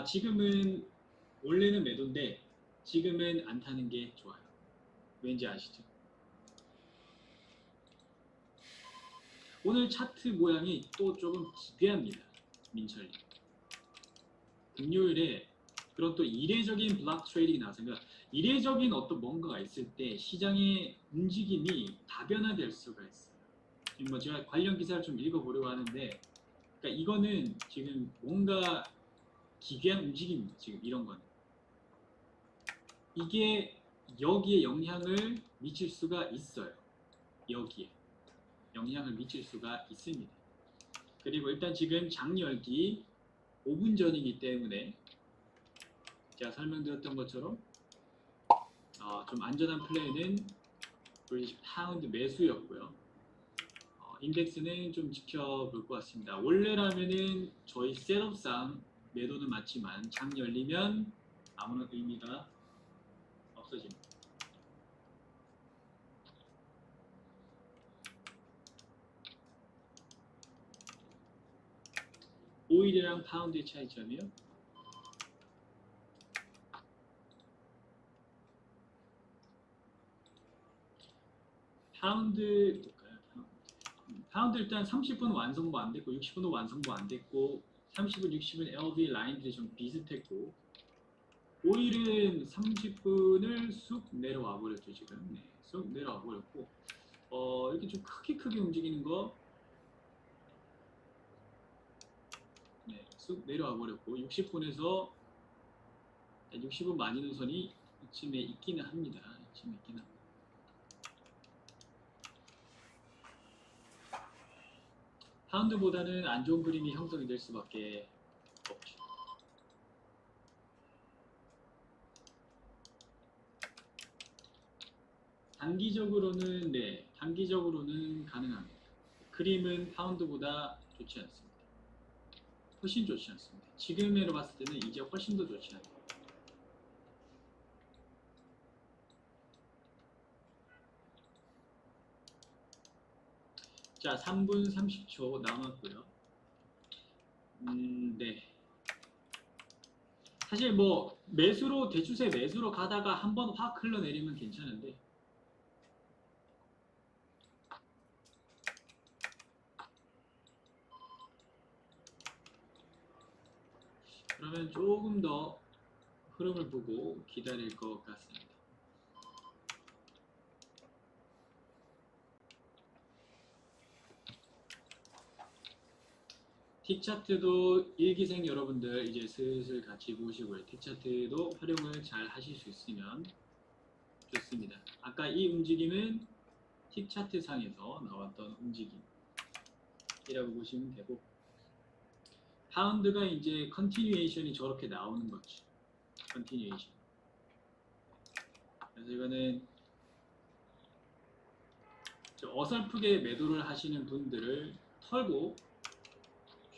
지금은 원래는 매도인데 지금은 안 타는 게 좋아요. 왠지 아시죠? 오늘 차트 모양이 또 조금 기괴합니다. 민철님. 금요일에 그런 또 이례적인 블록 트레이딩이 나와서 그러니까 이례적인 어떤 뭔가가 있을 때 시장의 움직임이 다변화될 수가 있어요. 지금 뭐 제가 관련 기사를 좀 읽어보려고 하는데 그러니까 이거는 지금 뭔가 기괴한 움직임입니다. 지금 이런 거는. 이게 여기에 영향을 미칠 수가 있어요. 여기에 영향을 미칠 수가 있습니다. 그리고 일단 지금 장 열기 5분 전이기 때문에 제가 설명드렸던 것처럼 좀 안전한 플레이는 브리티시 파운드 매수였고요. 인덱스는 좀 지켜볼 것 같습니다. 원래라면은 저희 셋업상 매도는 맞지만 장 열리면 아무런 의미가 없어집니다. 오일이랑 파운드의 차이점이요. 파운드 볼까요? 파운드 일단 30분 완성도 안 됐고 60분도 완성도 안 됐고 30분, 60분 LV 라인들이 좀 비슷했고 오일은 30분을 쑥 내려와 버렸죠 지금. 네, 쑥 내려와 버렸고 이렇게 좀 크게 움직이는 거 네, 쑥 내려와 버렸고 60분에서 60분 마지노선이 이쯤에 있기는 합니다. 이쯤에 있기는 합니다. 파운드보다는 안 좋은 그림이 형성이 될 수밖에 없죠. 단기적으로는 가능합니다. 그림은 파운드보다 좋지 않습니다. 훨씬 좋지 않습니다. 지금으로 봤을 때는 이제 훨씬 더 좋지 않습니다. 자, 3분 30초 남았고요. 네. 사실 뭐 매수로 대추세 매수로 가다가 한번 확 흘러내리면 괜찮은데 그러면 조금 더 흐름을 보고 기다릴 것 같습니다. 틱 차트도 일기생 여러분들 이제 슬슬 같이 보시고요. 틱 차트도 활용을 잘 하실 수 있으면 좋습니다. 아까 이 움직임은 틱 차트 상에서 나왔던 움직임이라고 보시면 되고 파운드가 이제 컨티뉴에이션이 저렇게 나오는 거지. 컨티뉴에이션. 그래서 이거는 어설프게 매도를 하시는 분들을 털고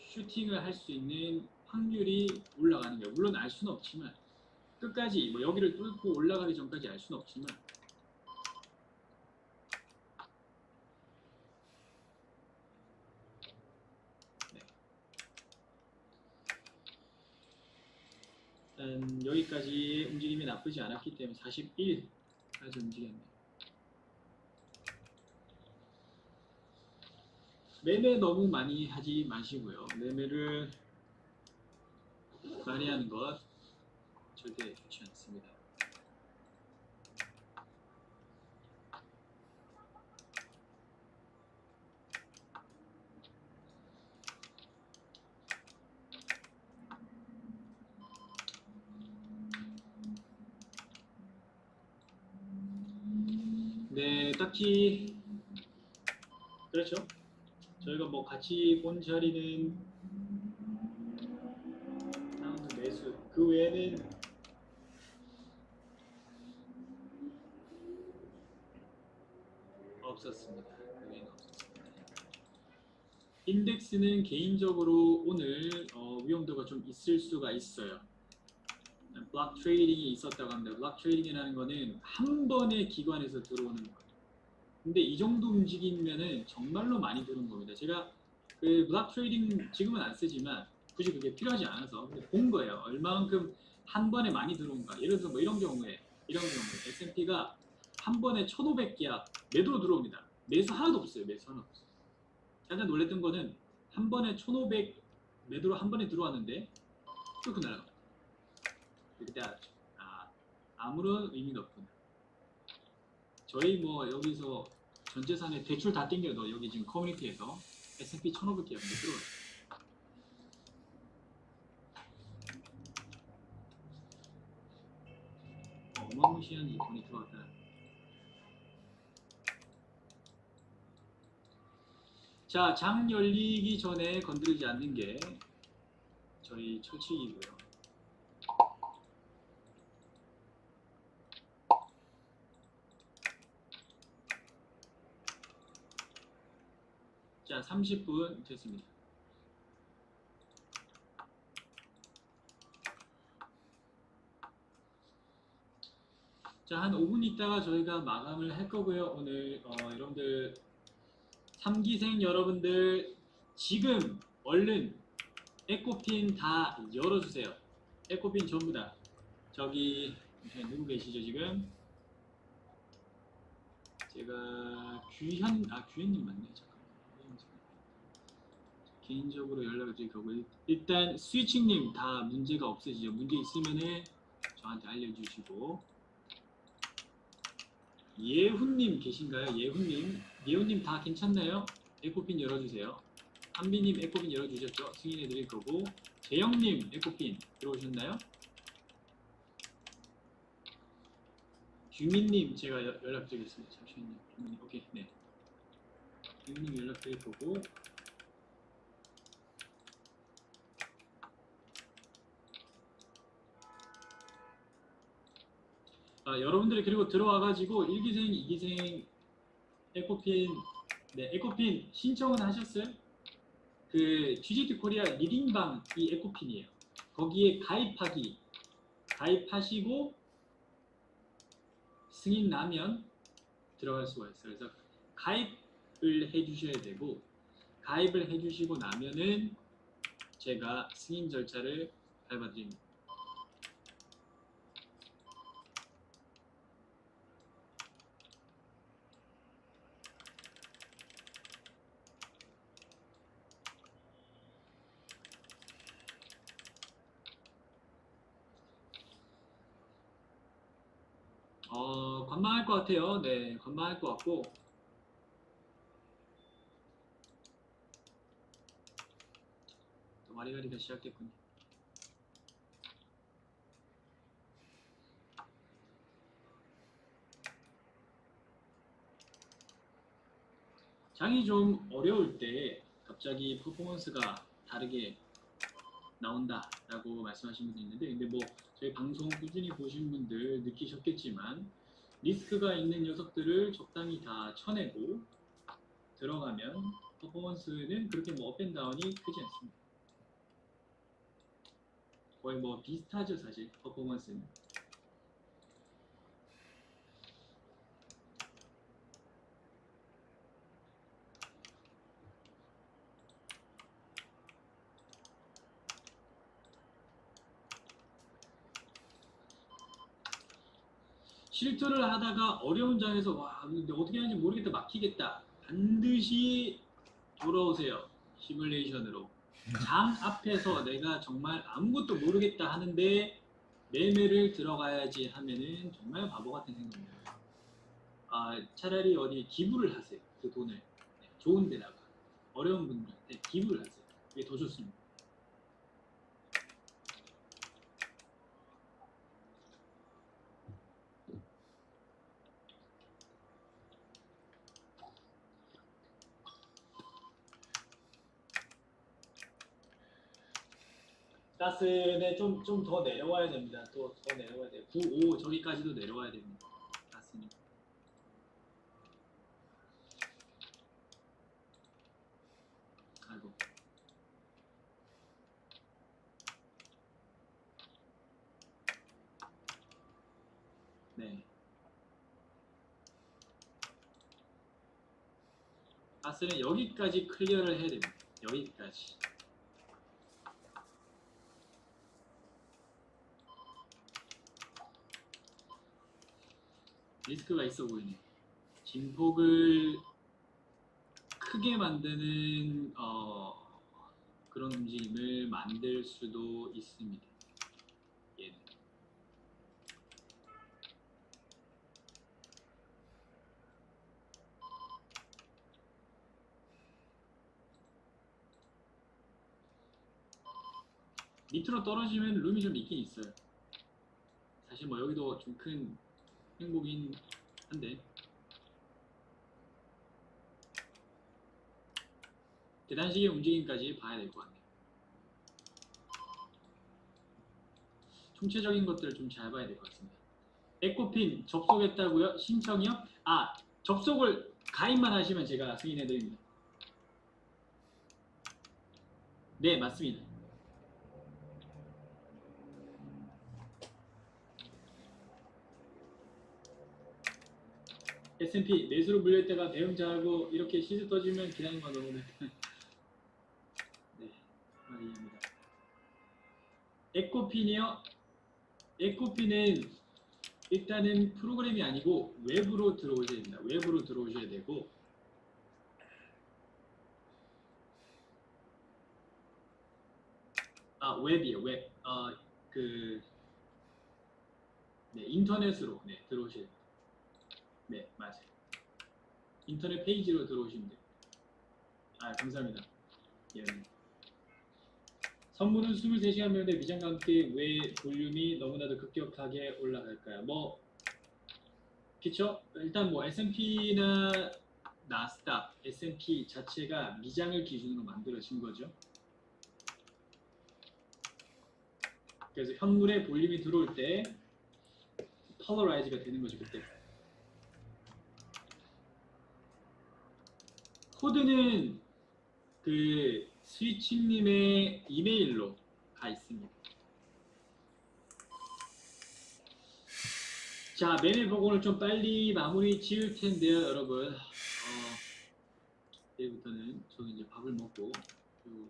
슈팅을 할 수 있는 확률이 올라가는 거예요. 물론 알 수는 없지만 끝까지 뭐 여기를 뚫고 올라가기 전까지 알 수는 없지만 네. 일단 여기까지 움직임이 나쁘지 않았기 때문에 41까지 움직였네요. 매매 너무 많이 하지 마시고요. 매매를 많이 하는 것 절대 좋지 않습니다. 네, 딱히 그렇죠. 저희가 뭐 같이 본 자리는 파운드 매수 그 외에는 없었습니다. 그 외에는 없었습니다. 인덱스는 개인적으로 오늘 위험도가 좀 있을 수가 있어요. 블록 트레이딩이 있었다고 합니다. 블록 트레이딩이라는 거는 한 번에 기관에서 들어오는 거예요. 근데 이 정도 움직이면은 정말로 많이 들어온 겁니다. 제가 그 블록 트레이딩 지금은 안 쓰지만 굳이 그게 필요하지 않아서 본 거예요. 얼마만큼 한 번에 많이 들어온가. 예를 들어서 뭐 이런 경우에 S&P가 한 번에 1,500계약 매도로 들어옵니다. 매수 하나도 없어요. 매수 하나도 없어요. 가장 놀랬던 거는 한 번에 1,500 매도로 한 번에 들어왔는데 뚫고 날아갑니다. 그때 알았죠. 아무런 의미가 없구나. 저희 뭐 여기서 전재산에 대출 다 땡겨도 여기 지금 커뮤니티에서 S&P 1,500개 못 들어가요. 어마무시한 돈이 들어갔다. 자, 장 열리기 전에 건드리지 않는 게 저희 철칙이고요. 자, 30분 됐습니다. 자, 한 5분 있다가 저희가 마감을 할 거고요. 오늘 여러분들 3기생 여러분들 지금 얼른 에코핀 다 열어주세요. 에코핀 전부 다. 저기 누구 계시죠 지금? 제가 규현님 맞네요. 잠깐만. 개인적으로 연락을 드릴 거고 일단 스위칭님 다 문제가 없으시죠? 문제 있으면은 저한테 알려주시고 예훈님 계신가요? 예훈님 다 괜찮나요? 에코핀 열어주세요. 한비님 에코핀 열어주셨죠? 승인해 드릴 거고 재영님 에코핀 들어오셨나요? 규민님 제가 연락드리겠습니다. 잠시만요. 규민님 오케이 네. 규민님 연락드릴 거고 여러분들이 그리고 들어와가지고 1기생, 2기생 에코핀 네 에코핀 신청은 하셨어요? 그 GGT 코리아 리딩방 이 에코핀이에요. 거기에 가입하시고 승인 나면 들어갈 수가 있어요. 그래서 가입을 해주셔야 되고 가입을 해주시고 나면은 제가 승인 절차를 밟아드립니다. 관망할 것 같아요. 네, 관망할 것 같고 또 와리가리가 시작됐군요. 장이 좀 어려울 때 갑자기 퍼포먼스가 다르게 나온다라고 말씀하신 분도 있는데 근데 뭐 저희 방송 꾸준히 보신 분들 느끼셨겠지만 리스크가 있는 녀석들을 적당히 다 쳐내고 들어가면 퍼포먼스는 그렇게 뭐 업앤다운이 크지 않습니다. 거의 뭐 비슷하죠 사실 퍼포먼스는. 실토를 하다가 어려운 장에서 와 근데 어떻게 하는지 모르겠다 막히겠다 반드시 돌아오세요. 시뮬레이션으로 장 앞에서 내가 정말 아무것도 모르겠다 하는데 매매를 들어가야지 하면은 정말 바보 같은 생각입니다. 차라리 어디 기부를 하세요. 그 돈을 좋은 데다가 어려운 분들한테 기부를 하세요. 그게 더 좋습니다. 가스는 좀 더 내려와야 됩니다. 또 더 내려와야 돼요. 95 저기까지도 내려와야 됩니다. 가스는. 아이고. 네. 가스는 여기까지 클리어를 해야 됩니다. 여기까지. 리스크가 있어 보이네. 진폭을 크게 만드는 그런 움직임을 만들 수도 있습니다. 얘는. 밑으로 떨어지면 룸이 좀 있긴 있어요. 사실 뭐 여기도 좀 큰 행복이긴 한데 계단식의 움직임까지 봐야 될 것 같네요. 총체적인 것들을 좀 잘 봐야 될 것 같습니다. 에코핀 접속했다고요? 신청이요? 아, 접속을 가입만 하시면 제가 승인해드립니다. 네, 맞습니다. S&P 매수로 물려있다가 대응자하고 이렇게 시세 떠지면 기다림만 너무 네, 이해합니다. 에코핀이요? 에코핀은 일단은 프로그램이 아니고 웹으로 들어오셔야 됩니다. 웹으로 들어오셔야 되고 웹이요. 웹. 인터넷으로 들어오셔야 됩니다. 네, 맞아요. 인터넷 페이지로 들어오시면 돼요. 감사합니다. 예. 선물은 23시간 매매 미장과 함께 왜 볼륨이 너무나도 급격하게 올라갈까요? 뭐 그쵸? 일단 뭐 S&P나 나스닥, S&P 자체가 미장을 기준으로 만들어진 거죠. 그래서 현물의 볼륨이 들어올 때 폴러라이즈가 되는 거죠, 그때. 코드는 그 스위칭님의 이메일로 가 있습니다. 자, 매매 보고를 좀 빨리 마무리 지을 텐데요, 여러분. 내일부터는 저는 이제 밥을 먹고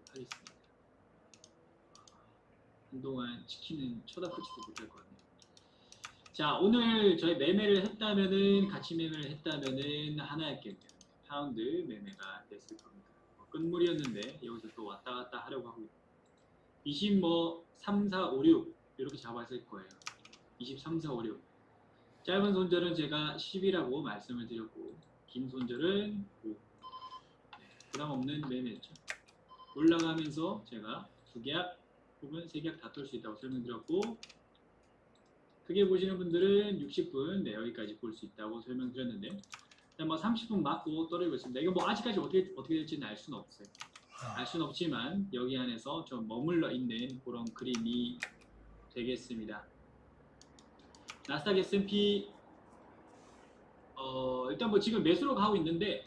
하겠습니다. 한동안 치킨은 쳐다보지도 못할 것 같네요. 자, 오늘 저희 매매를 했다면은, 같이 매매를 했다면은 하나였겠네요. 파운드 매매가 됐을 겁니다. 끝물이었는데 여기서 또 왔다 갔다 하려고 하고 23, 4, 5, 6 이렇게 잡았을 거예요. 23, 4, 5, 6 짧은 손절은 제가 10이라고 말씀을 드렸고 긴 손절은 5 부담 없는 매매였죠. 올라가면서 제가 2계약 혹은 3계약 다 뚫을 수 있다고 설명드렸고 크게 보시는 분들은 60분 여기까지 볼 수 있다고 설명드렸는데 뭐 30분 맞고 떨어지고 있습니다. 이거 뭐 아직까지 어떻게 될지는 알 수는 없어요. 알 수는 없지만 여기 안에서 좀 머물러 있는 그런 그림이 되겠습니다. 나스닥 S&P 일단 뭐 지금 매수로 가고 있는데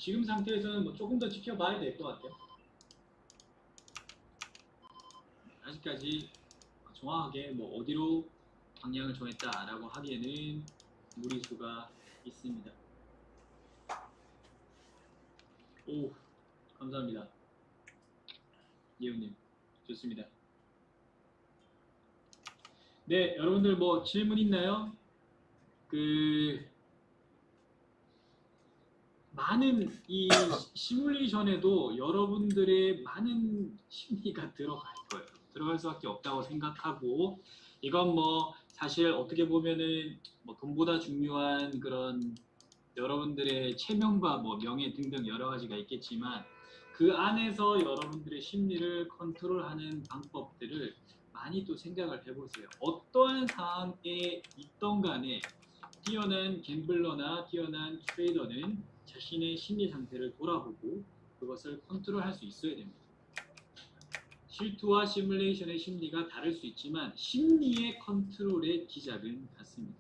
지금 상태에서는 뭐 조금 더 지켜봐야 될 것 같아요. 아직까지 정확하게 뭐 어디로 방향을 정했다라고 하기에는 무리수가 있습니다. 오, 감사합니다. 예우님, 좋습니다. 네, 여러분들 뭐 질문 있나요? 많은 이 시뮬레이션에도 여러분들의 많은 심리가 들어갈 거예요. 들어갈 수밖에 없다고 생각하고 이건 뭐 사실 어떻게 보면은 뭐 돈보다 중요한 그런 여러분들의 체면과 뭐 명예 등등 여러 가지가 있겠지만 그 안에서 여러분들의 심리를 컨트롤하는 방법들을 많이 또 생각을 해보세요. 어떠한 상황에 있던 간에 뛰어난 갬블러나 뛰어난 트레이더는 자신의 심리 상태를 돌아보고 그것을 컨트롤할 수 있어야 됩니다. 실투와 시뮬레이션의 심리가 다를 수 있지만 심리의 컨트롤의 기작은 같습니다.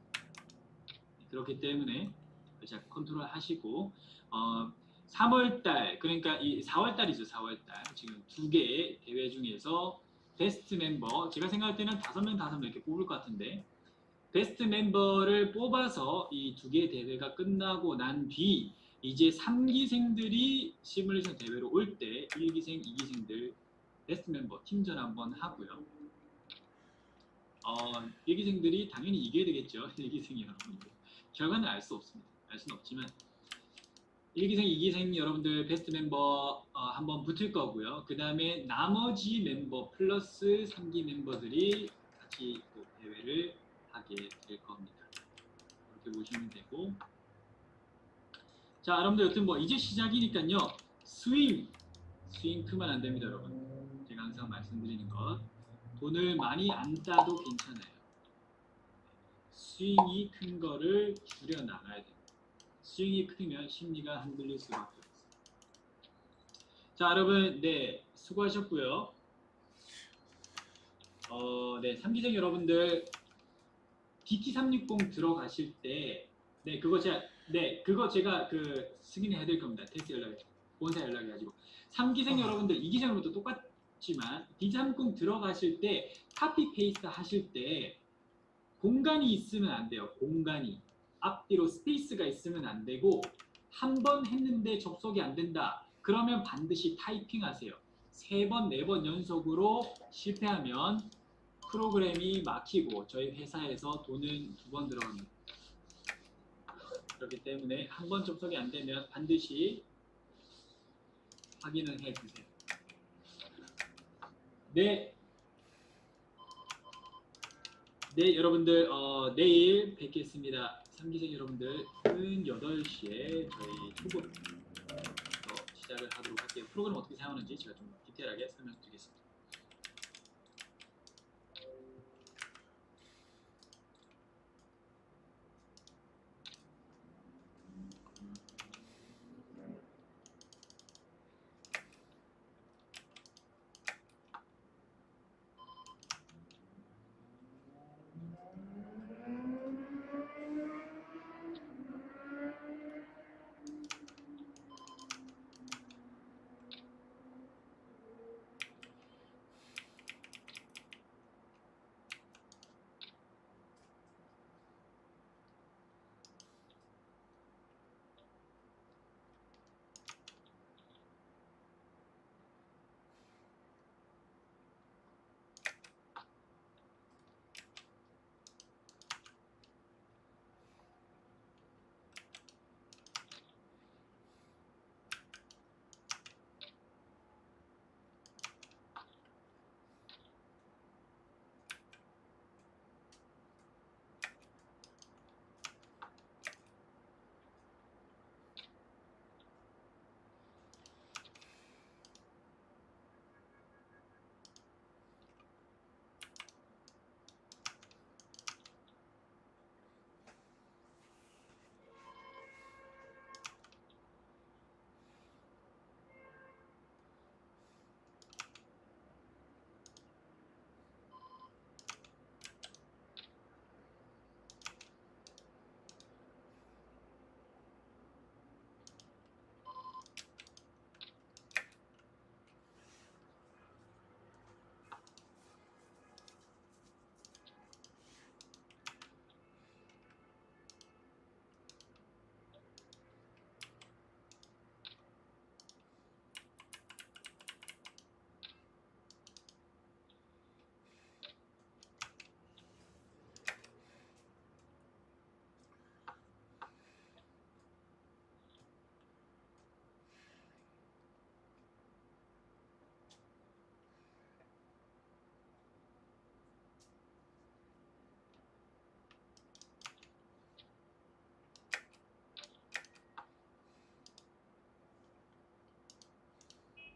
그렇기 때문에 잘 컨트롤 하시고 3월달 그러니까 이 4월달이죠. 4월달 지금 2개의 대회 중에서 베스트 멤버 제가 생각할 때는 5명 이렇게 뽑을 것 같은데 베스트 멤버를 뽑아서 이 2개의 대회가 끝나고 난 뒤 이제 3기생들이 시뮬레이션 대회로 올 때 1기생, 2기생들 베스트 멤버 팀전 한번 하고요. 1기생들이 당연히 이겨야 되겠죠. 1기생이 여러분들. 결과는 알 수 없습니다. 알 수는 없지만 1기생, 2기생 여러분들 베스트 멤버 한번 붙을 거고요. 그 다음에 나머지 멤버 플러스 3기 멤버들이 같이 또 대회를 하게 될 겁니다. 이렇게 보시면 되고, 자 여러분들 여튼 뭐 이제 시작이니까요. 스윙 크면 안 됩니다, 여러분. 제가 항상 말씀드리는 것, 돈을 많이 안 따도 괜찮아요. 스윙이 큰 거를 줄여 나가야 됩니다. 스윙이 크면 심리가 흔들릴 수밖에 없어요. 자 여러분, 네 수고하셨고요. 네 3기생 여러분들 DT360 들어가실 때, 네 그거 제가 그 승인해 드릴 겁니다. 테스트 본사 연락해가지고 3기생 여러분들 2기생으로도 똑같지만 DT360 들어가실 때 카피 페이스트 하실 때 공간이 있으면 안 돼요. 공간이 앞뒤로 스페이스가 있으면 안 되고, 한 번 했는데 접속이 안 된다 그러면 반드시 타이핑 하세요. 3번 4번 연속으로 실패하면 프로그램이 막히고 저희 회사에서 돈은 2번 들어갑니다. 그렇기 때문에 한 번 접속이 안 되면 반드시 확인을 해 주세요. 네. 네, 여러분들 내일 뵙겠습니다. 3기생 여러분들 8시에 저희 초급 시작을 하도록 할게요. 프로그램 어떻게 사용하는지 제가 좀 디테일하게 설명드리겠습니다.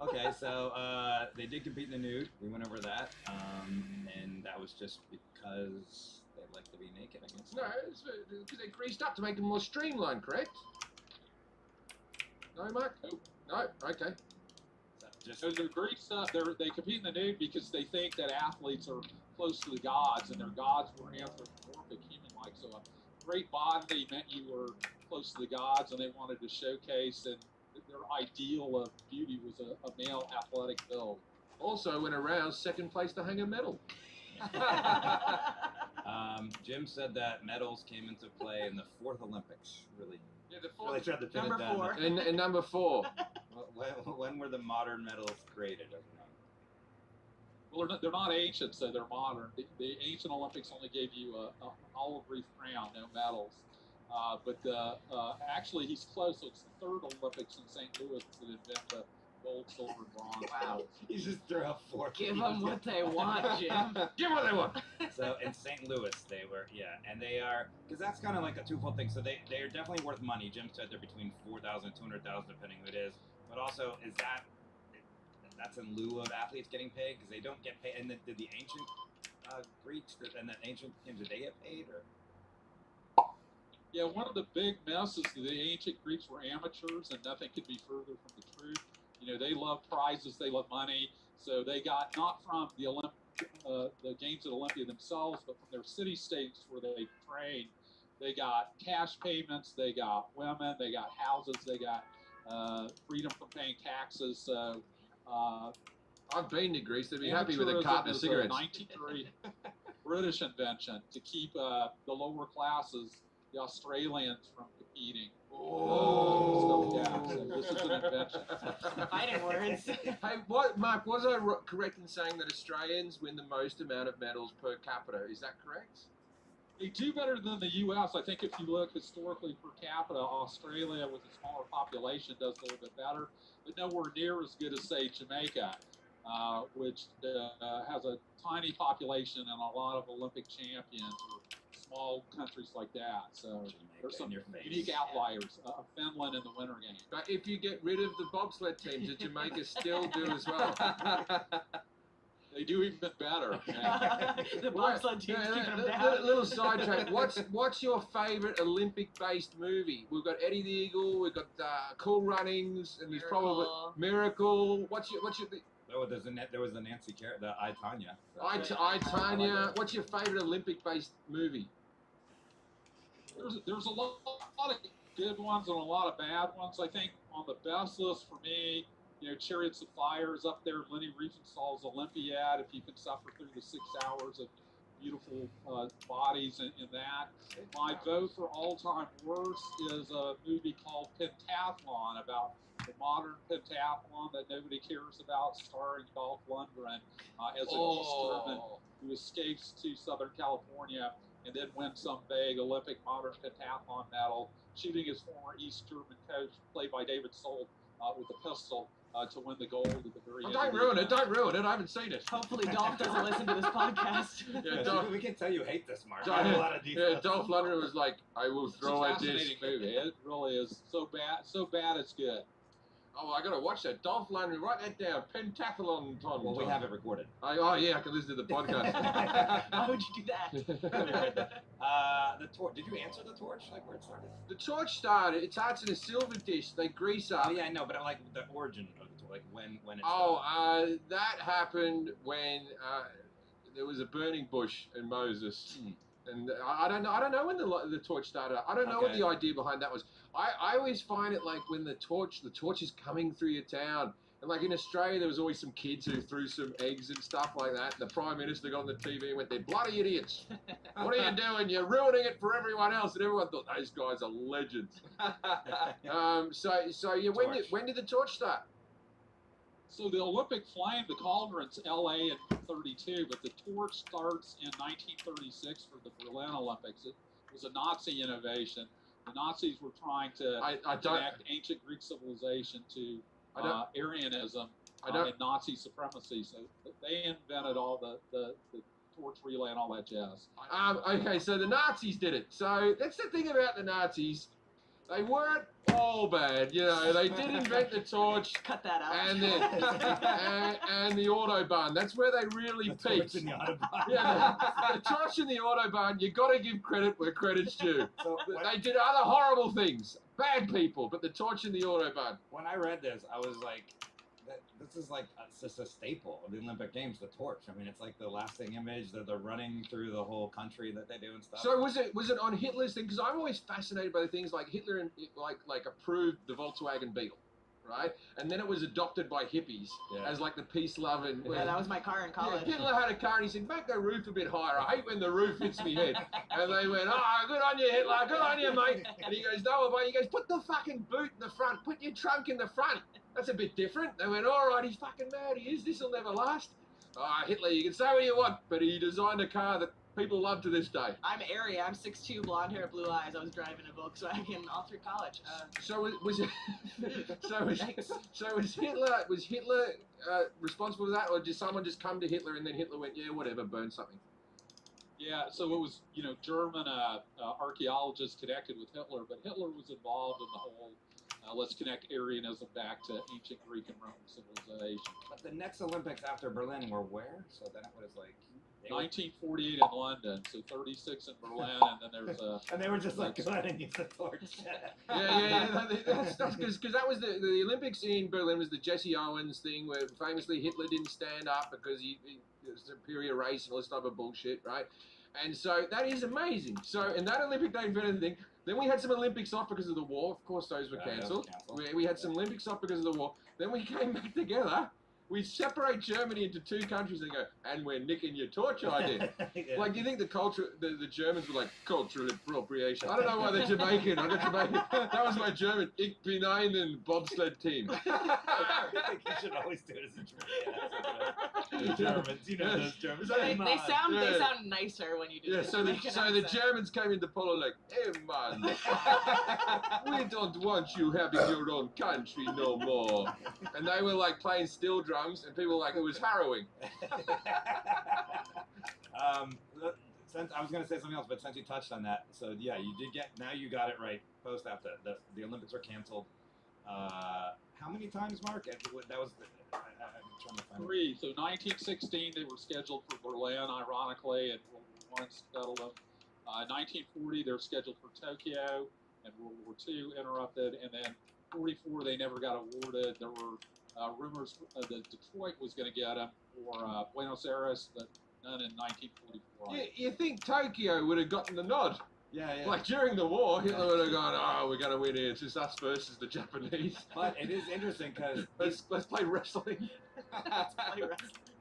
Okay, so they did compete in the nude. We went over that, and that was just because they like to be naked, I guess. No, it's because they greased up to make them more streamlined, correct? No, Mark? Nope. No? Okay. So just So they're great stuff. They compete in the nude because they think that athletes are close to the gods, and their gods were anthropomorphic, human-like. So a great body meant you were close to the gods, and they wanted to showcase, and their ideal of beauty was a male athletic build. Also, when aroused, second place to hang a medal. Jim said that medals came into play in the 4th Olympics. Really, Yeah, the really tried to pin Number it down. 4. And number 4. When were the modern medals created? Well, they're not ancient, so they're modern. The ancient Olympics only gave you a olive wreath crown, no medals. But actually, he's close. So it's the 3rd Olympics in St. Louis that invent gold, silver, and bronze. Wow. medals. You just threw out 4. Give them what they want, Jim. Give what they want. So in St. Louis, they were, and they are, because that's kind of like a twofold thing. So they are definitely worth money. Jim said they're between 4,000 and 200,000, depending who it is. But also, that's in lieu of athletes getting paid, because they don't get paid. And did the ancient Greeks and the ancient kings, did they get paid? Or? Yeah, one of the big messes, the ancient Greeks were amateurs, and nothing could be further from the truth. They love prizes, they love money, so they got not from the games at Olympia themselves, but from their city-states where they trained. They got cash payments, they got women, they got houses, they got freedom from paying taxes. So I've been to Greece. They'd be happy with a carton of cigarettes. 1903 British invention to keep the lower classes, the Australians, from competing. Oh. So, yeah, so this is an invention. Fighting words. Hey, Mark, was I correct in saying that Australians win the most amount of medals per capita? Is that correct? They do better than the U.S. I think if you look historically per capita, Australia, with a smaller population, does a little bit better, but nowhere near as good as, say, Jamaica, which has a tiny population and a lot of Olympic champions, or small countries like that. So there's some unique outliers. Finland in the Winter Games. But if you get rid of the bobsled teams, does Jamaica still do as well? They do even better. The bobsled teams keep them down. Little sidetrack. What's your favourite Olympic-based movie? We've got Eddie the Eagle. We've got Cool Runnings, and there's probably Miracle. What's your Oh, there was the Nancy Carey, the I, Tanya. I, Tanya. What's your favourite Olympic-based movie? There's a lot of good ones and a lot of bad ones. I think on the best list for me, Chariots of Fire is up there. Lenny Riefenstahl's Olympiad, if you can suffer through the 6 hours of beautiful bodies in that. My vote for all-time worst is a movie called Pentathlon, about the modern pentathlon that nobody cares about, starring Dolph Lundgren as an East German who escapes to Southern California and then wins some big Olympic modern pentathlon medal, shooting his former East German coach, played by David Sold, with a pistol to win the gold at the very end. Don't ruin it. Don't ruin it. I haven't seen it. Hopefully Dolph doesn't listen to this podcast. Dolph, we can tell you hate this, Mark. Dolph Lundgren was like, I will throw a disc. It's a fascinating movie. It really is so bad it's good. Oh, I gotta watch that. Dolph Lundgren, write that down. Pentathlon. Well, we have it recorded. Yeah, I can listen to the podcast. Why would you do that? The torch. Did you answer the torch? Like where it started? The torch started. It starts in a silver dish. They grease up. Oh yeah, I know, but like the origin of the torch, like when it started. That happened when there was a burning bush in Moses. And I don't know when the torch started. I don't know what the idea behind that was. I always find it like when the torch is coming through your town. And like in Australia, there was always some kids who threw some eggs and stuff like that. The Prime Minister got on the TV and went, "They're bloody idiots. What are you doing? You're ruining it for everyone else." And everyone thought, those guys are legends. So yeah, when did the torch start? So the Olympic flame, the cauldron's LA in 32, but the torch starts in 1936 for the Berlin Olympics. It was a Nazi innovation. The Nazis were trying to connect ancient Greek civilization to Aryanism and Nazi supremacy. So they invented all the torch relay and all that jazz. Okay, so the Nazis did it. So that's the thing about the Nazis. They weren't all bad, They did invent the torch. Cut that out. And then and the autobahn. That's where they really peaked. The autobahn. Yeah, the torch and the autobahn. You got to give credit where credit's due. They did other horrible things, bad people, but the torch and the autobahn. When I read this, I was like, this is like just a staple of the Olympic Games, the torch. I mean, it's like the lasting image that they're running through the whole country that they do and stuff. So was it on Hitler's thing? Because I'm always fascinated by the things like Hitler and like approved the Volkswagen Beetle, right? And then it was adopted by hippies as like the peace loving. Yeah, that was my car in college. Yeah, Hitler had a car and he said, "Make the roof a bit higher. I hate when the roof hits me head." And they went, "Oh, good on you, Hitler. Good on you, mate." And he goes, "No, but he goes, put the fucking boot in the front. Put your trunk in the front. That's a bit different." They went, "All right, he's fucking mad. He is. This'll never last." Hitler, you can say what you want, but he designed a car that people love to this day. I'm airy. I'm 6'2", blonde hair, blue eyes. I was driving a Volkswagen all through college. So was Thanks. Hitler responsible for that, or did someone just come to Hitler and then Hitler went, yeah, whatever, burn something? Yeah, so it was, German archaeologists connected with Hitler, but Hitler was involved in the whole let's connect Aryanism back to ancient Greek and Roman civilization. But the next Olympics after Berlin were where? So then it was like... 1948 in London, so 36 in Berlin, and then there's a... And they were just like, go ahead and use the torch. Yeah. That's because that was the Olympics in Berlin was the Jesse Owens thing where famously Hitler didn't stand up because he was superior race and all this type of bullshit, right? And so that is amazing. So in that Olympic they invented the thing. Then we had some Olympics off because of the war. Of course, those were cancelled. We had some Olympics off because of the war. Then we came back together. We separate Germany into two countries and go, and we're nicking your torch idea. Yeah. Like, do you think the Germans were like cultural appropriation? I don't know why they're Jamaican. I got Jamaican. That was my German. Ich bin einen bobsled team. I think you should always do it as a German. The Germans, those Germans. They sound nicer when you do it. So the Germans came into polo like, hey man, we don't want you having your own country no more. And they were like playing steel drums, and people were like, it was harrowing. Since I was going to say something else, but since you touched on that, so yeah, you did now you got it right. Post after the Olympics were canceled. How many times, Mark? That was I'm trying to find 3. So 1916 they were scheduled for Berlin, ironically, and World War I scuttled them. 1940 they're scheduled for Tokyo, and World War II interrupted, and then 44 they never got awarded. There were rumors that Detroit was going to get them, or Buenos Aires, but none in 1944. You think Tokyo would have gotten the nod? Yeah. Like during the war, Hitler would have gone, "Oh, we're gonna win here. It's just us versus the Japanese." But it is interesting because let's play wrestling.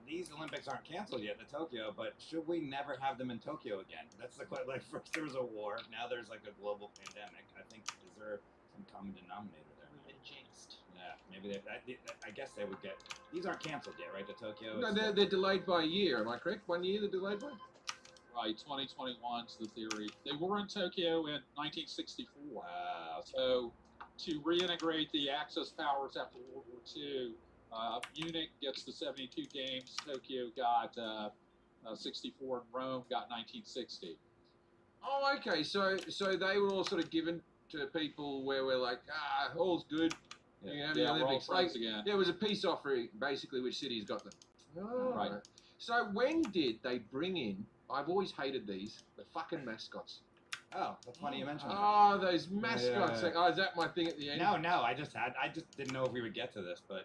These Olympics aren't canceled yet, the Tokyo. But should we never have them in Tokyo again? That's the question. Like first there was a war, now there's like a global pandemic. I think is there some common denominator there? We've been jinxed. Yeah, maybe I guess they would get. These aren't canceled yet, right? The Tokyo. No, they're delayed by a year. Am I correct? 1 year they're delayed by. Right, 2021's the theory. They were in Tokyo in 1964. Wow. So to reintegrate the Axis powers after World War II, Munich gets the 72 games, Tokyo got 64, and Rome got 1960. Oh, okay. So they were all sort of given to people where we're like, all's good. You can have the we're all Olympics. friends again. There was a peace offering, basically, which cities got them. Oh. Right. So when did they bring in? I've always hated these, the fucking mascots. Oh, that's funny you mentioned that. Oh, those mascots. Yeah. Like, oh, is that my thing at the end? No, I just didn't know if we would get to this, but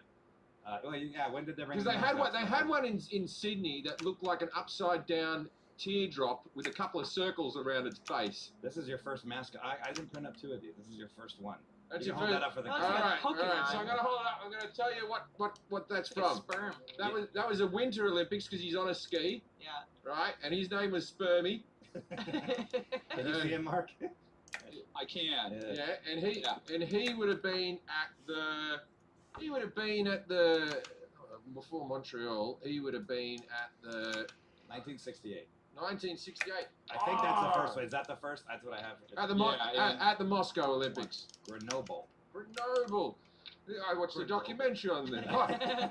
when did they bring? Because they had one in Sydney that looked like an upside down teardrop with a couple of circles around its face. This is your first mascot. I didn't print up 2 of these. This is your first one. That's you your hold first. that up for the All camera. right. Pokemon. So I'm gonna hold it up. I'm gonna tell you what that's from. Sperm. That was a Winter Olympics because he's on a ski, Yeah. right? And his name was Spermy. Can you see him, Mark? I can. Yeah, and he would have been at the before Montreal. He would have been at the 1968. 1968. I think that's the first one. Is that the first? That's what I have. At the Moscow Olympics. Grenoble. Grenoble. I watched the documentary on them.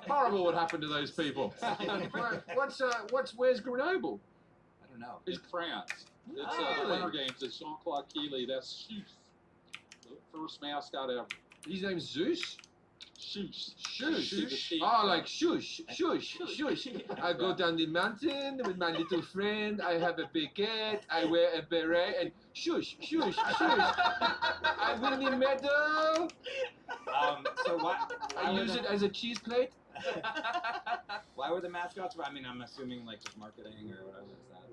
Horrible what happened to those people. Where's Grenoble? I don't know. It's France. It's the Winter Games. It's Jean-Claude Keely. That's Schuss. The first mascot ever. His name's Zeus? Schuss. Shush. Oh, like shush. I go down the mountain with my little friend. I have a baguette. I wear a beret and shush. I win the medal. So why I use it as a cheese plate. Why were the mascots? I mean, I'm assuming like just marketing or whatever. Is that?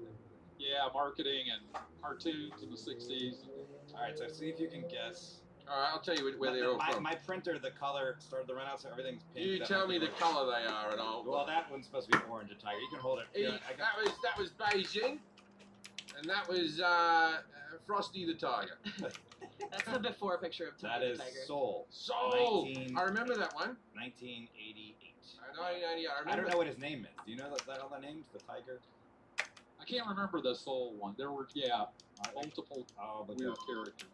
Yeah, marketing and cartoons in the 60s. All right, so see if you can guess. All right, I'll tell you where they're all from. My printer, the color started to run out, so everything's pink. You tell me the color they are and all. Well, that one's supposed to be orange and tiger. You can hold it. That was Beijing, and that was Frosty the Tiger. That's the before picture of That Tony is the Tiger. Soul. I remember that one. 1988. 1988. I don't know what his name is. Do you know all the names? The tiger? I can't remember the Seoul one. There were multiple Oh, weird characters.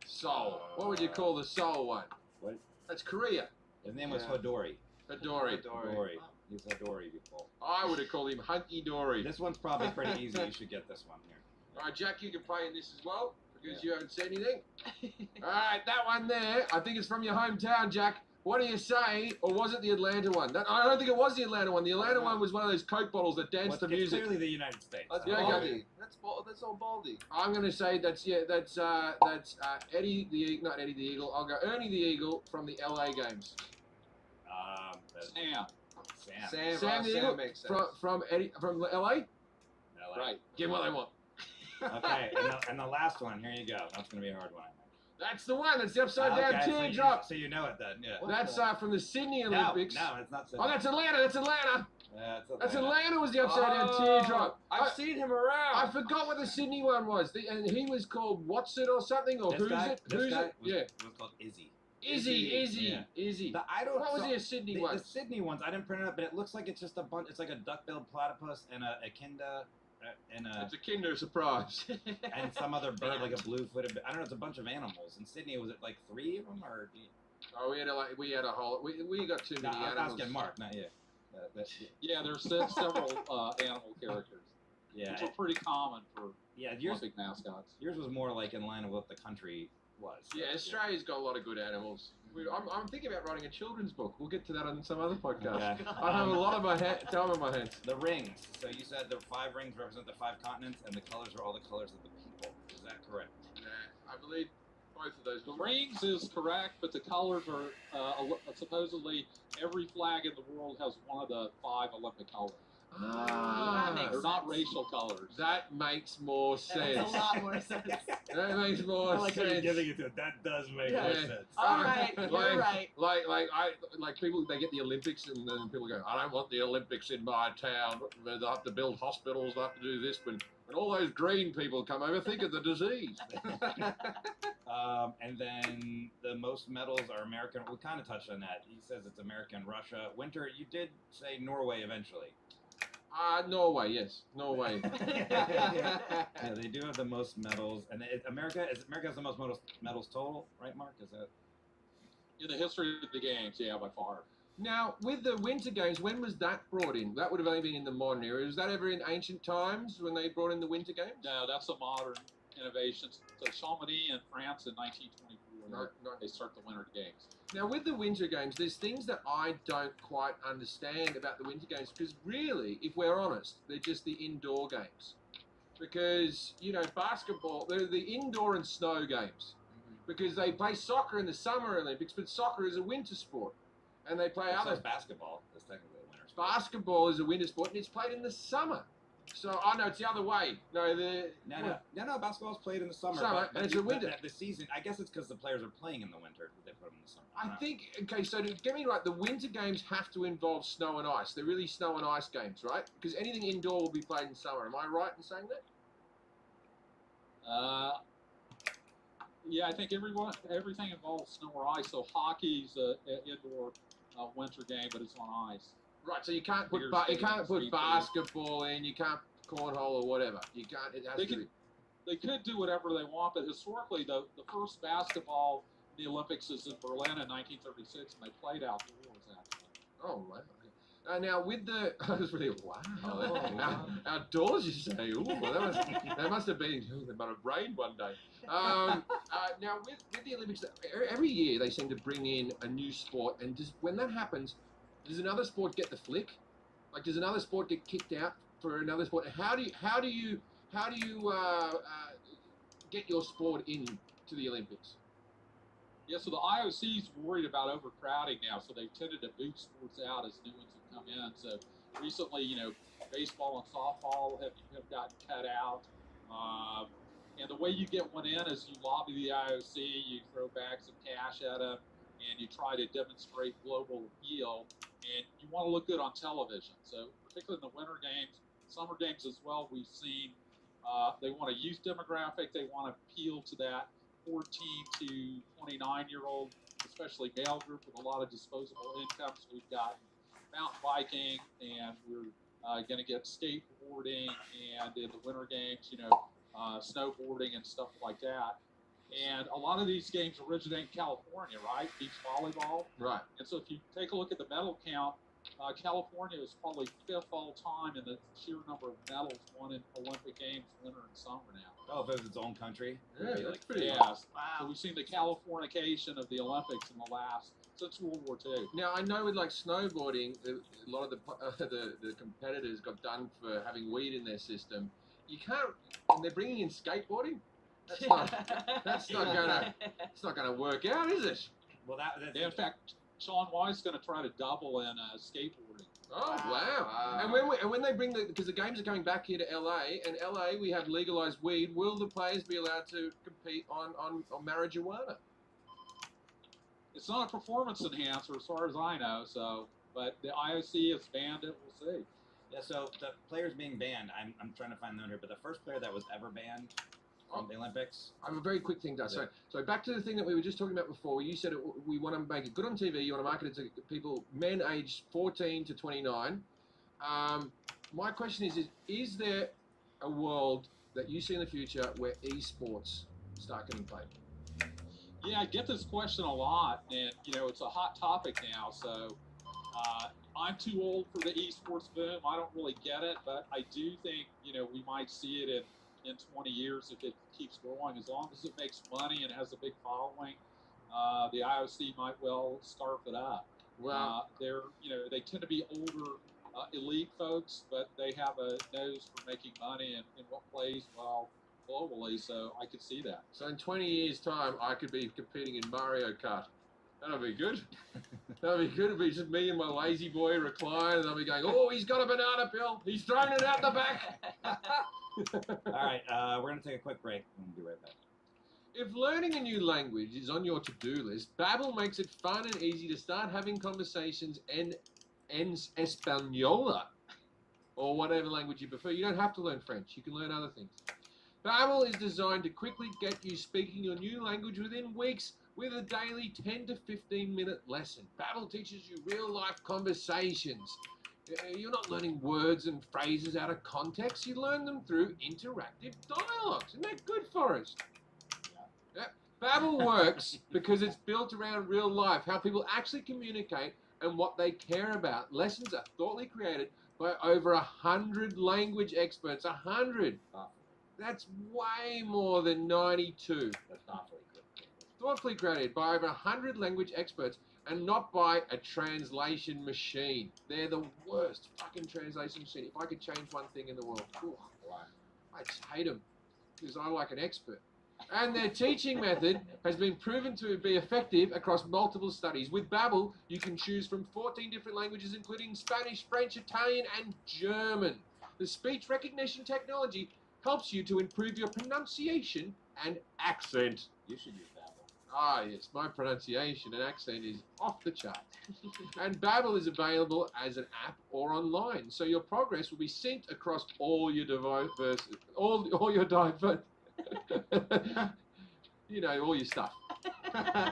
Seoul. What would you call the Seoul one? What? That's Korea. His name was Yeah. Hodori. Hodori. Hodori. He's Hodori before. I would have called him Hunky Dory. This one's probably pretty easy. You should get this one here. All right, Jack, you can play in this as well because you haven't said anything. All right, that one there, I think it's from your hometown, Jack. What do you say? Or was it the Atlanta one? I don't think it was the Atlanta one. The Atlanta one was one of those Coke bottles that danced to It's music. clearly the United States. That's Yeah, Baldy. That's all Baldy. I'm going to say that's Eddie the Eagle, not Eddie the Eagle. I'll go Ernie the Eagle from the LA games. Sam. Sam. Sam the Eagle makes sense. from LA. LA. Right. Give them what they want. Okay, and the last one. Here you go. That's gonna be a hard one. That's the one. That's the upside down Okay, teardrop. so you know it then. Yeah. That's from the Sydney No, Olympics. no, it's not. Oh, that's Atlanta. That's Atlanta. That's Atlanta was the upside down Oh, teardrop. I've seen him around. I forgot what the Sydney one was. And he was called What's It or something, or This Who's guy, It? this Who's guy It? was, Yeah. was called Izzy. Izzy. I don't. What was so the Sydney one? The Sydney ones, I didn't print it up, but it looks like it's just a bunch. It's like a duck-billed platypus and a echidna and It's a Kinder Surprise. and some other bird, like a blue-footed. I don't know. It's a bunch of animals. In Sydney, was it like 3 of them, or? Oh, we had a whole. We got too No, many I'm animals. asking Mark, not you. Yeah, there's several animal characters, Yeah, which are pretty common for yeah. Yours Olympic mascots. was more like in line with what the country was. Yeah, Australia's got a lot of good animals. I'm thinking about writing a children's book. We'll get to that on some other podcast. Okay. I have a lot of my time on my hands. The rings. So you said the 5 rings represent the 5 continents, and the colors are all the colors of the people. Is that correct? Yeah, I believe both of those. The rings is correct, but the colors are supposedly every flag in the world has one of the 5 Olympic colors. Ah, They're not racial colors. that makes more That sense. makes a lot more sense. That makes more sense. it to it. That does make more sense. All right, you're right. Like people, they get the Olympics, and then people go, "I don't want the Olympics in my town. They have to build hospitals. They have to do this." When all those green people come over, think of the disease. And then the most medals are American. We kind of touched on that. He says it's American, Russia. Winter, you did say Norway eventually. Norway, yes, Norway. Yeah, they do have the most medals, and America has the most medals total, right, Mark? Is that? In the history of the games, yeah, by far. Now, with the Winter Games, when was that brought in? That would have only been in the modern era. Was that ever in ancient times when they brought in the Winter Games? No, that's a modern innovation. So Chamonix in France in 1924, they start the Winter Games. Now, with the Winter Games, there's things that I don't quite understand about the Winter Games because really, if we're honest, they're just the indoor games. Because, basketball, they're the indoor and snow games. Because they play soccer in the Summer Olympics, but soccer is a winter sport. And they play So other... basketball is technically a winter sport. Basketball is a winter sport, and it's played in the summer. So, no, it's the other way. No, basketball's played in the summer. Summer, but and it's a winter. The season, I guess it's because the players are playing in the winter that they put them in the summer. I think, okay, so to get me right, the Winter Games have to involve snow and ice. They're really snow and ice games, right? Because anything indoor will be played in summer. Am I right in saying that? Yeah, I think everything involves snow or ice. So hockey's an indoor winter game, but it's on ice. Right, so you can't put Figure skating, speed basketball in, you can't cornhole or whatever. You can't. It has to be. They could do whatever they want, but historically, the first basketball in the Olympics is in Berlin in 1936, and they played outdoors actually. Oh wow. Now with the, I was really wow. wow. Outdoors, you say? Ooh, well, that must have been. They might have rained one day. Now with the Olympics, every year they seem to bring in a new sport, and just when that happens, does another sport get the flick? Like, does another sport get kicked out for another sport? How do you get your sport into the Olympics? Yeah, so the IOC's worried about overcrowding now, so they've tended to boot sports out as new ones have come in. So recently, baseball and softball have gotten cut out. And the way you get one in is you lobby the IOC, you throw bags of cash at them, and you try to demonstrate global appeal. And you want to look good on television. So particularly in the winter games, summer games as well, we've seen they want a youth demographic. They want to appeal to that 14 to 29-year-old, especially male group with a lot of disposable incomes. We've got mountain biking, and we're going to get skateboarding and in the winter games, snowboarding and stuff like that. And a lot of these games originate in California, right? Beach volleyball. Right. And so if you take a look at the medal count, California is probably 5th all time in the sheer number of medals won in Olympic Games, winter and summer now. Oh, if it was its own country? Yeah, It'd be that's pretty. Yes. Wow. So we've seen the Californication of the Olympics in the last, since World War II. Now I know with like snowboarding, a lot of the competitors got done for having weed in their system. You can't, and they're bringing in skateboarding. That's not gonna work out, is it? Well, that's Yeah, in fact, Sean White's going to try to double in skateboarding. Oh wow! And when they bring because the games are coming back here to LA, and LA we have legalized weed. Will the players be allowed to compete on marijuana? It's not a performance enhancer as far as I know, but the IOC has banned it. We'll see. Yeah, so the players being banned, I'm trying to find the note here, but the first player that was ever banned from the Olympics. I have a very quick thing, Doug. So back to the thing that we were just talking about before. You said we want to make it good on TV. You want to market it to people, men aged 14 to 29. My question is there a world that you see in the future where esports start getting played? Yeah, I get this question a lot, and it's a hot topic now. So I'm too old for the esports boom. I don't really get it, but I do think we might see it in 20 years if it keeps growing. As long as it makes money and has a big following, the IOC might well scarf it up. Well, they tend to be older elite folks, but they have a nose for making money and what plays well globally. So I could see that. So in 20 years' time, I could be competing in Mario Kart. That'll be good. That'll be good. It'll be just me and my lazy boy recline, and I'll be going, oh, he's got a banana peel. He's thrown it out the back. All right, we're going to take a quick break and we'll be right back. If learning a new language is on your to-do list, Babbel makes it fun and easy to start having conversations en Española, or whatever language you prefer. You don't have to learn French. You can learn other things. Babbel is designed to quickly get you speaking your new language within weeks with a daily 10 to 15 minute lesson. Babbel teaches you real-life conversations. You're not learning words and phrases out of context. You learn them through interactive dialogues. Isn't that good for us? Yeah. Babbel works because it's built around real life, how people actually communicate and what they care about. Lessons are thoughtfully created by over 100 language experts. 100. That's way more than 92. That's thoughtfully good. Thoughtfully created by over 100 language experts and not by a translation machine. They're the worst fucking translation machine. If I could change one thing in the world, I just hate them because I like an expert. And their teaching method has been proven to be effective across multiple studies. With Babbel, you can choose from 14 different languages, including Spanish, French, Italian, and German. The speech recognition technology helps you to improve your pronunciation and accent. You should use Babbel. Ah, yes, my pronunciation and accent is off the chart. And Babbel is available as an app or online, so your progress will be synced across all your devices, all your diverse, all your stuff.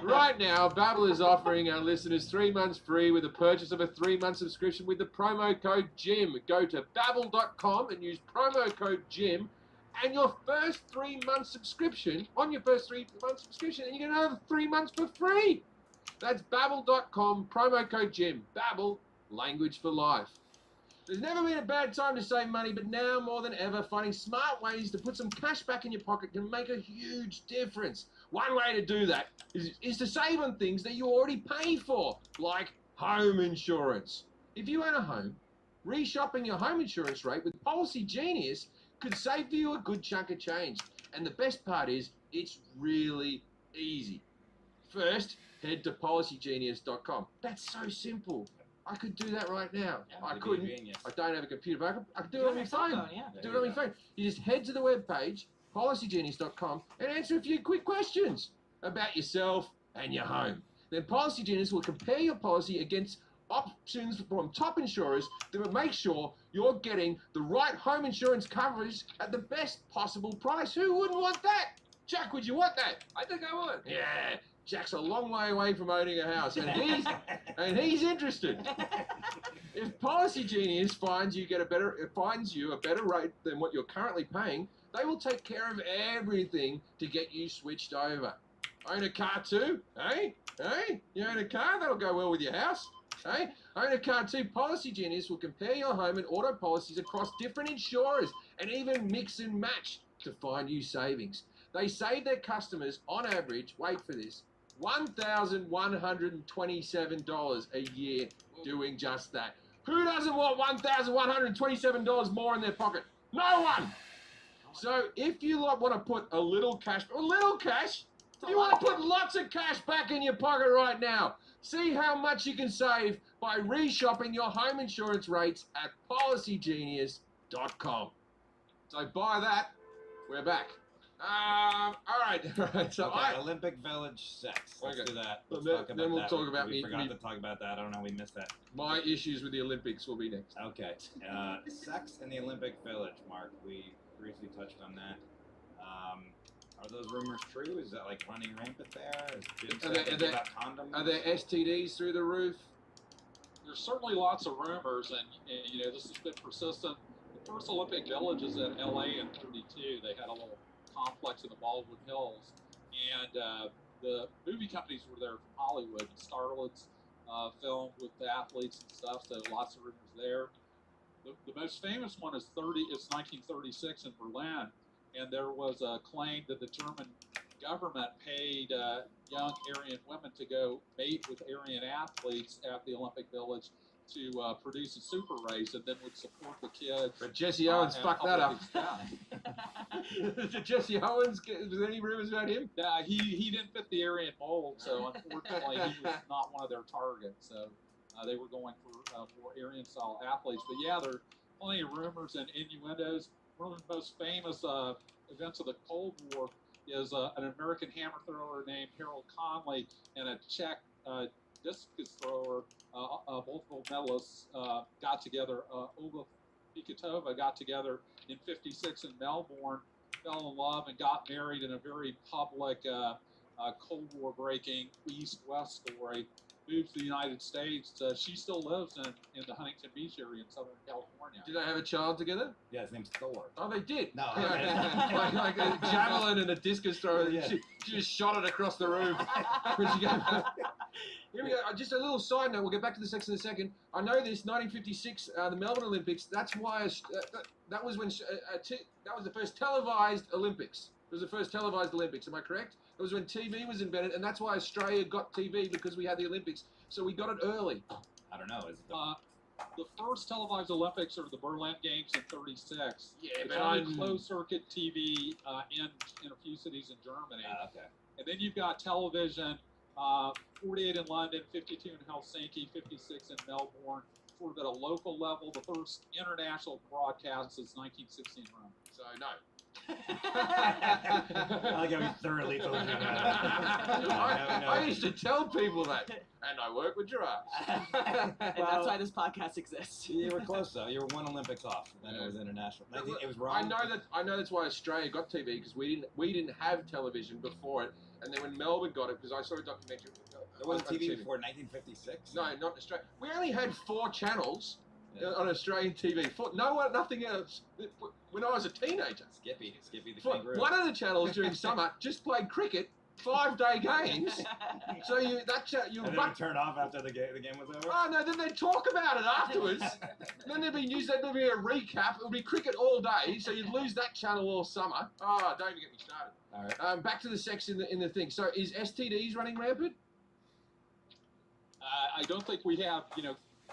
Right now, Babbel is offering our listeners 3 months free with a purchase of a 3-month subscription with the promo code JIM. Go to babbel.com and use promo code JIM. And your first 3 month subscription, and you get another 3 months for free. That's babbel.com, promo code JIM. Babbel, language for life. There's never been a bad time to save money, but now more than ever, finding smart ways to put some cash back in your pocket can make a huge difference. One way to do that is to save on things that you already pay for, like home insurance. If you own a home, reshopping your home insurance rate with Policy Genius could save you a good chunk of change. And the best part is, it's really easy. First, head to policygenius.com. That's so simple. I could do that right now. Yeah, I couldn't. Genius. I don't have a computer, but I could do it on my phone. Yeah. Do it on my phone. You just head to the webpage, policygenius.com, and answer a few quick questions about yourself and your home. Then Policy Genius will compare your policy against options from top insurers that will make sure you're getting the right home insurance coverage at the best possible price. Who wouldn't want that? Jack, would you want that? I think I would. Yeah, Jack's a long way away from owning a house, and he's interested. If Policy Genius finds you a better rate than what you're currently paying, they will take care of everything to get you switched over. Own a car too? Hey? Hey? You own a car? That'll go well with your house. Hey? Own a car too? Policy Genius will compare your home and auto policies across different insurers and even mix and match to find you savings. They save their customers, on average, wait for this, $1,127 a year doing just that. Who doesn't want $1,127 more in their pocket? No one! So if you want to put a little cash, if you want to put lots of cash back in your pocket right now, see how much you can save by reshopping your home insurance rates at policygenius.com. So buy that. We're back. All right. So Okay, Olympic Village sex. Let's do that. Let's talk about then we'll that. talk about we forgot to talk about that. I don't know. We missed that. My issues with the Olympics will be next. Okay. Sex in the Olympic Village, Mark. We briefly touched on that. Are those rumors true? Is that like running rampant there? Is Jim saying about condoms? Are there STDs through the roof? There's certainly lots of rumors, and you know, this has been persistent. The first Olympic Village is in LA in '32. They had a little complex in the Baldwin Hills, and the movie companies were there from Hollywood. And Starlets filmed with the athletes and stuff, so lots of rumors there. The most famous one is 1936 in Berlin, and there was a claim that the German government paid young Aryan women to go mate with Aryan athletes at the Olympic Village to produce a super race, and then would support the kids. But Jesse Owens fucked that up. Did Jesse Owens was there any rumors about him? Yeah, he didn't fit the Aryan mold, so unfortunately he was not one of their targets. So they were going for Aryan style athletes. But yeah, there are plenty of rumors and innuendos. One of the most famous events of the Cold War is an American hammer thrower named Harold Conley and a Czech discus thrower, multiple medalists, got together. Olga Pikatova got together in '56 in Melbourne, fell in love, and got married in a very public Cold War breaking East-West story. Moved to the United States. She still lives in the Huntington Beach area in Southern California. Did they have a child together? Yeah, his name's Thor. Oh, they did. No, like a javelin and a discus thrower. Yeah. She just shot it across the room when she came back. Here we go. Just a little side note. We'll get back to the sex in a second. I know this. 1956, the Melbourne Olympics. That's why that was when that was the first televised Olympics. It was the first televised Olympics. Am I correct? It was when TV was invented, and that's why Australia got TV, because we had the Olympics. So we got it early. I don't know. Is it the first televised Olympics are the Berlin Games in '36. Yeah, it's but only closed circuit TV in a few cities in Germany. Okay. And then you've got television, 48 in London, 52 in Helsinki, 56 in Melbourne. Sort of at a local level. The first international broadcast is 1960 in Rome. So no. I like how he thoroughly told you that. I used to tell people that, and I work with giraffes. And that's why this podcast exists. You were close though. You were one Olympics off. Then it was international. It was wrong. I know that's why Australia got TV, because we didn't have television before it, and then when Melbourne got it, because I saw a documentary. There wasn't TV before 1956. No, not Australia. We only had 4 channels on Australian TV. Nothing else. When I was a teenager, Skippy the kangaroo. One of the channels during summer just played cricket, 5-day games. So you and then it turn off after the game was over. Oh no! Then they'd talk about it afterwards. Then there'd be news. There'd be a recap. It would be cricket all day, so you'd lose that channel all summer. Oh, don't even get me started. All right. Back to the sex in the thing. So is STDs running rampant? I don't think we have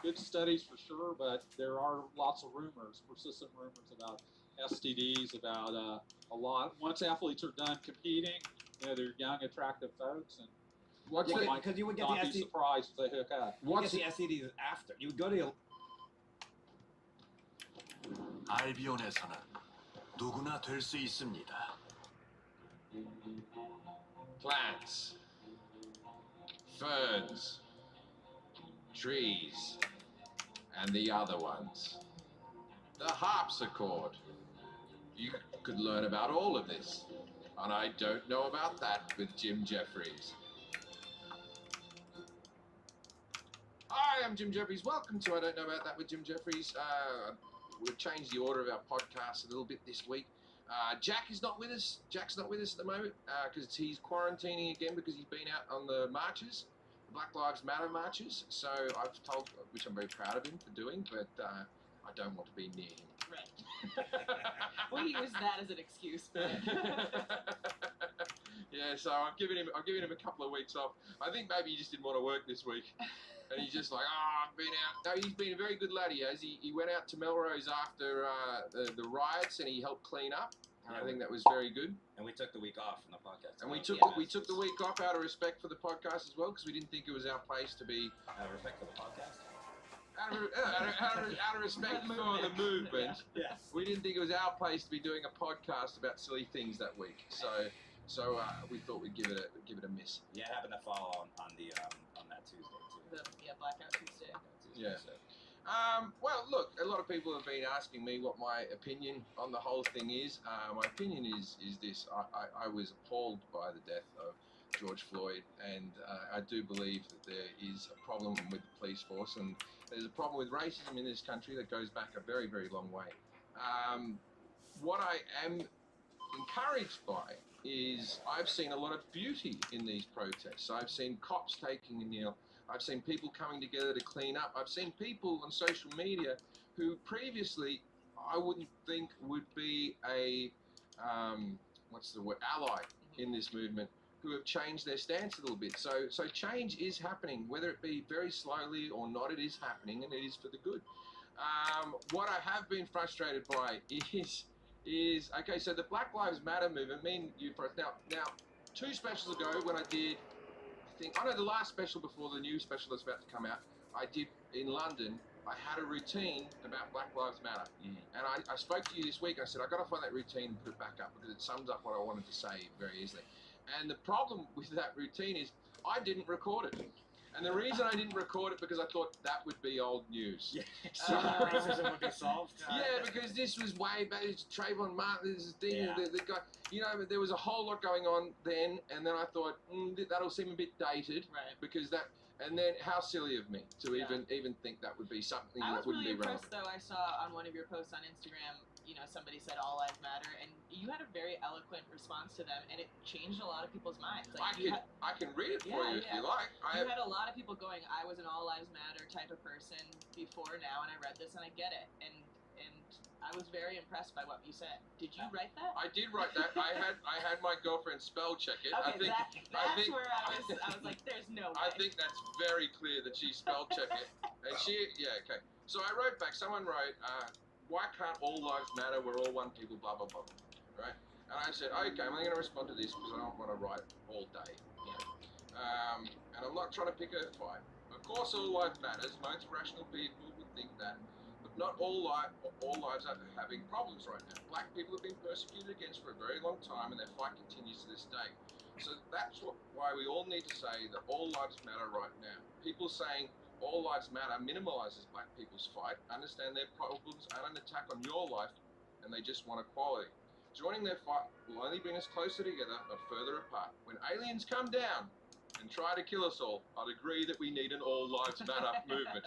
good studies for sure, but there are lots of rumors, persistent rumors about STDs, about a lot. Once athletes are done competing, they're young, attractive folks, and because you would get not the be surprised if they hook up. What's the STDs after? You would go to 알비온에서는 누구나 될 수 있습니다. Plants, ferns, trees, and the other ones. The harpsichord. You could learn about all of this, and I don't know about that with Jim Jeffries. Hi, Hi, I'm Jim Jeffries. Welcome to I Don't Know About That with Jim Jeffries. We've changed the order of our podcast a little bit this week. Jack is not with us. Jack's not with us at the moment because he's quarantining again because he's been out on the marches, the Black Lives Matter marches. So I've told, which I'm very proud of him for doing, but I don't want to be near him. Right. We'll use that as an excuse. But Yeah, so I'm giving him a couple of weeks off. I think maybe he just didn't want to work this week, and he's just like, I've been out. No, he's been a very good lad. He has. He went out to Melrose after the riots, and he helped clean up. And I think that was very good. And we took the week off from the podcast. And we took the week off out of respect for the podcast as well, because we didn't think it was our place to be. Out of respect for the podcast. Out of respect for the movement, Yeah. we didn't think it was our place to be doing a podcast about silly things that week. So we thought we'd give it a miss. Yeah, it happened to fall on that Tuesday too. Blackout Tuesday. Yeah. Well, look, a lot of people have been asking me what my opinion on the whole thing is. My opinion is this: I was appalled by the death of George Floyd, and I do believe that there is a problem with the police force, and there's a problem with racism in this country that goes back a very, very long way. What I am encouraged by is I've seen a lot of beauty in these protests. I've seen cops taking a kneel. I've seen people coming together to clean up. I've seen people on social media who previously I wouldn't think would be a ally in this movement, who have changed their stance a little bit. So change is happening, whether it be very slowly or not. It is happening, and it is for the good. What I have been frustrated by is okay. So the Black Lives Matter movement. Me and you first. Now, 2 specials ago, when I did, the last special before the new special that's about to come out, I did in London. I had a routine about Black Lives Matter, and I spoke to you this week. I said I got to find that routine and put it back up because it sums up what I wanted to say very easily. And the problem with that routine is I didn't record it. And the reason I didn't record it because I thought that would be old news. Yeah. So racism would be solved. Yeah, because this was way back. It's Trayvon Martin, this thing, Yeah. the guy. There was a whole lot going on then, and then I thought that'll seem a bit dated, Right. because that. And then how silly of me to even think that would be something I that was wouldn't really be impressed relevant. though. I saw on one of your posts on Instagram, somebody said all lives matter, and you had a very eloquent response to them, and it changed a lot of people's minds. Like I can read it for you if you like. You had a lot of people going, I was an all lives matter type of person before now, and I read this and I get it, and I was very impressed by what you said. Did you write that? I did write that. I had my girlfriend spell check it. Okay, I think where I was like, there's no way. I think that's very clear that she spell checked it. And okay. So I wrote back, someone wrote, why can't all lives matter? We're all one people, blah, blah, blah, right? And I said, okay, I'm going to respond to this because I don't want to write all day. And I'm not trying to pick a fight. Of course, all lives matters. Most rational people would think that. But not all lives are having problems right now. Black people have been persecuted against for a very long time, and their fight continues to this day. So that's why we all need to say that all lives matter right now. People saying all lives matter minimalizes black people's fight, understand their problems aren't an attack on your life, and they just want equality. Joining their fight will only bring us closer together, not further apart. When aliens come down and try to kill us all, I'd agree that we need an all lives matter movement.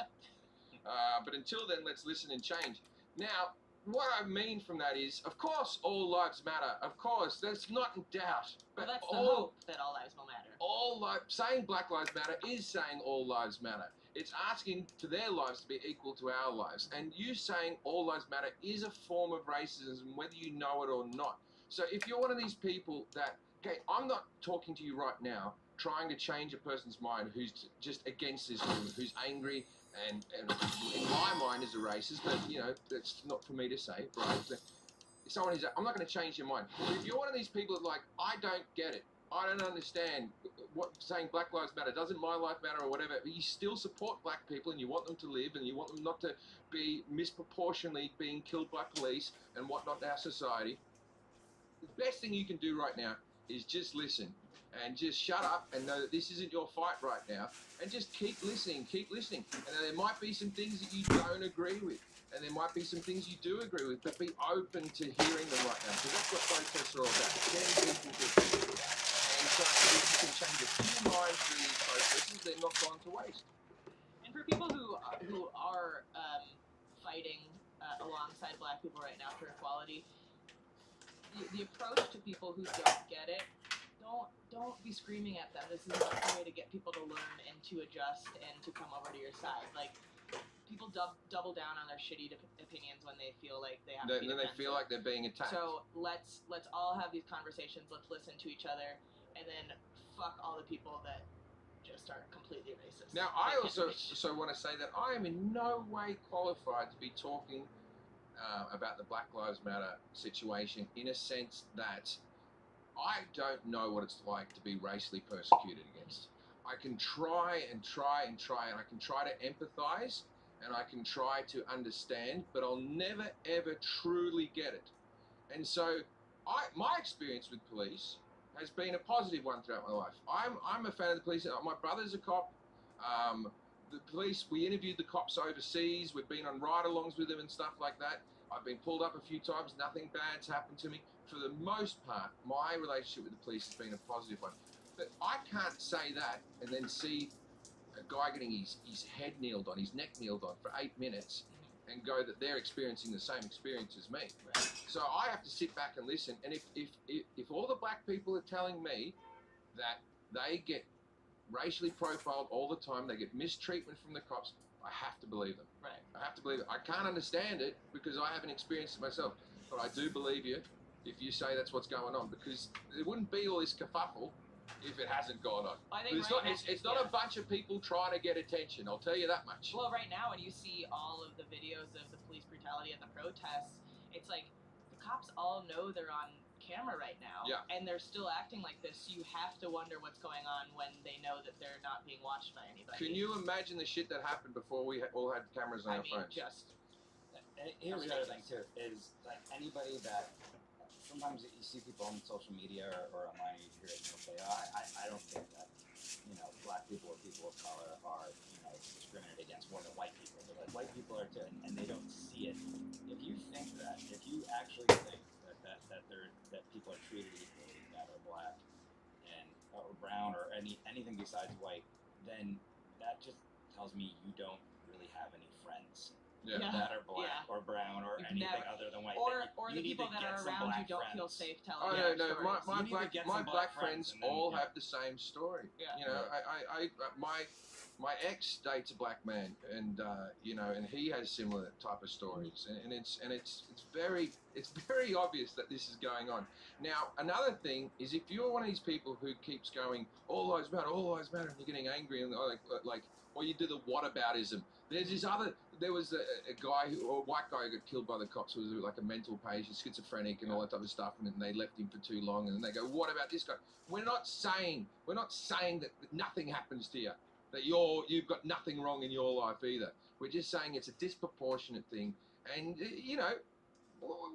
But until then, let's listen and change. Now, what I mean from that is, of course, all lives matter. Of course, that's not in doubt. Well, that's the hope that all lives will matter. Saying Black Lives Matter is saying all lives matter. It's asking for their lives to be equal to our lives. And you saying all lives matter is a form of racism, whether you know it or not. So if you're one of these people that, okay, I'm not talking to you right now trying to change a person's mind who's just against this movement, who's angry and in my mind is a racist, but that's not for me to say, right? So if someone is, I'm not going to change your mind. But if you're one of these people that I don't get it, I don't understand what saying Black Lives Matter, doesn't my life matter or whatever, but you still support black people and you want them to live and you want them not to be misproportionately being killed by police and whatnot in our society, the best thing you can do right now is just listen and just shut up and know that this isn't your fight right now, and just keep listening. And there might be some things that you don't agree with, and there might be some things you do agree with, but be open to hearing them right now, because that's what protests are all about, getting people to think. And so if you can change a few minds through these processes, they're not gone to waste. And for people who the approach to people who don't get it, don't be screaming at them. This is not the way to get people to learn and to adjust and to come over to your side. Like, people double down on their shitty opinions when they feel like they have to be Then they feel defensive. like they're being attacked. So let's all have these conversations. Let's listen to each other, and then fuck all the people that just are completely racist. Now, I also want to say that I am in no way qualified to be talking about the Black Lives Matter situation, in a sense that I don't know what it's like to be racially persecuted against. I can try and try and try, and I can try to empathize, and I can try to understand, but I'll never ever truly get it. And so my experience with police has been a positive one throughout my life. I'm a fan of the police. My brother's a cop. The police, we interviewed the cops overseas. We've been on ride-alongs with them and stuff like that. I've been pulled up a few times. Nothing bad's happened to me. For the most part, my relationship with the police has been a positive one. But I can't say that and then see a guy getting his head kneeled on, his neck kneeled on for 8 minutes and go that they're experiencing the same experience as me. Right. So I have to sit back and listen. And if all the black people are telling me that they get racially profiled all the time, they get mistreatment from the cops, I have to believe them. Right. I have to believe it. I can't understand it because I haven't experienced it myself. But I do believe you if you say that's what's going on, because there wouldn't be all this kerfuffle if it hasn't gone on. I think It's not a bunch of people trying to get attention, I'll tell you that much. Well, right now, when you see all of the videos of the police brutality at the protests, it's like the cops all know they're on camera right now, Yeah. and they're still acting like this. You have to wonder what's going on when they know that they're not being watched by anybody. Can you imagine the shit that happened before we all had cameras on our phones? And here's the other thing too, is like anybody that sometimes you see people on social media or online, you hear it and they'll say, oh, I don't think that, black people or people of color are, discriminated against more than white people. But like white people are too, and they don't see it. If you think that, if you actually think that people are treated equally that are black and or brown or anything besides white, then that just tells me you don't really have any friends. Yeah. That are black or brown or anything other than white. Or you the need people to that get are some around black you don't feel friends. safe telling Oh their no, stories. my black friends and then, all have the same story. Yeah. My ex dates a black man, and and he has similar type of stories, and it's very obvious that this is going on. Now, another thing is, if you're one of these people who keeps going, all lives matter, and you're getting angry and or you do the whataboutism. There was a guy a white guy who got killed by the cops who was like a mental patient, schizophrenic and all that type of stuff, and they left him for too long, and then they go, what about this guy? We're not saying that nothing happens to you, that you've got nothing wrong in your life either. We're just saying it's a disproportionate thing, and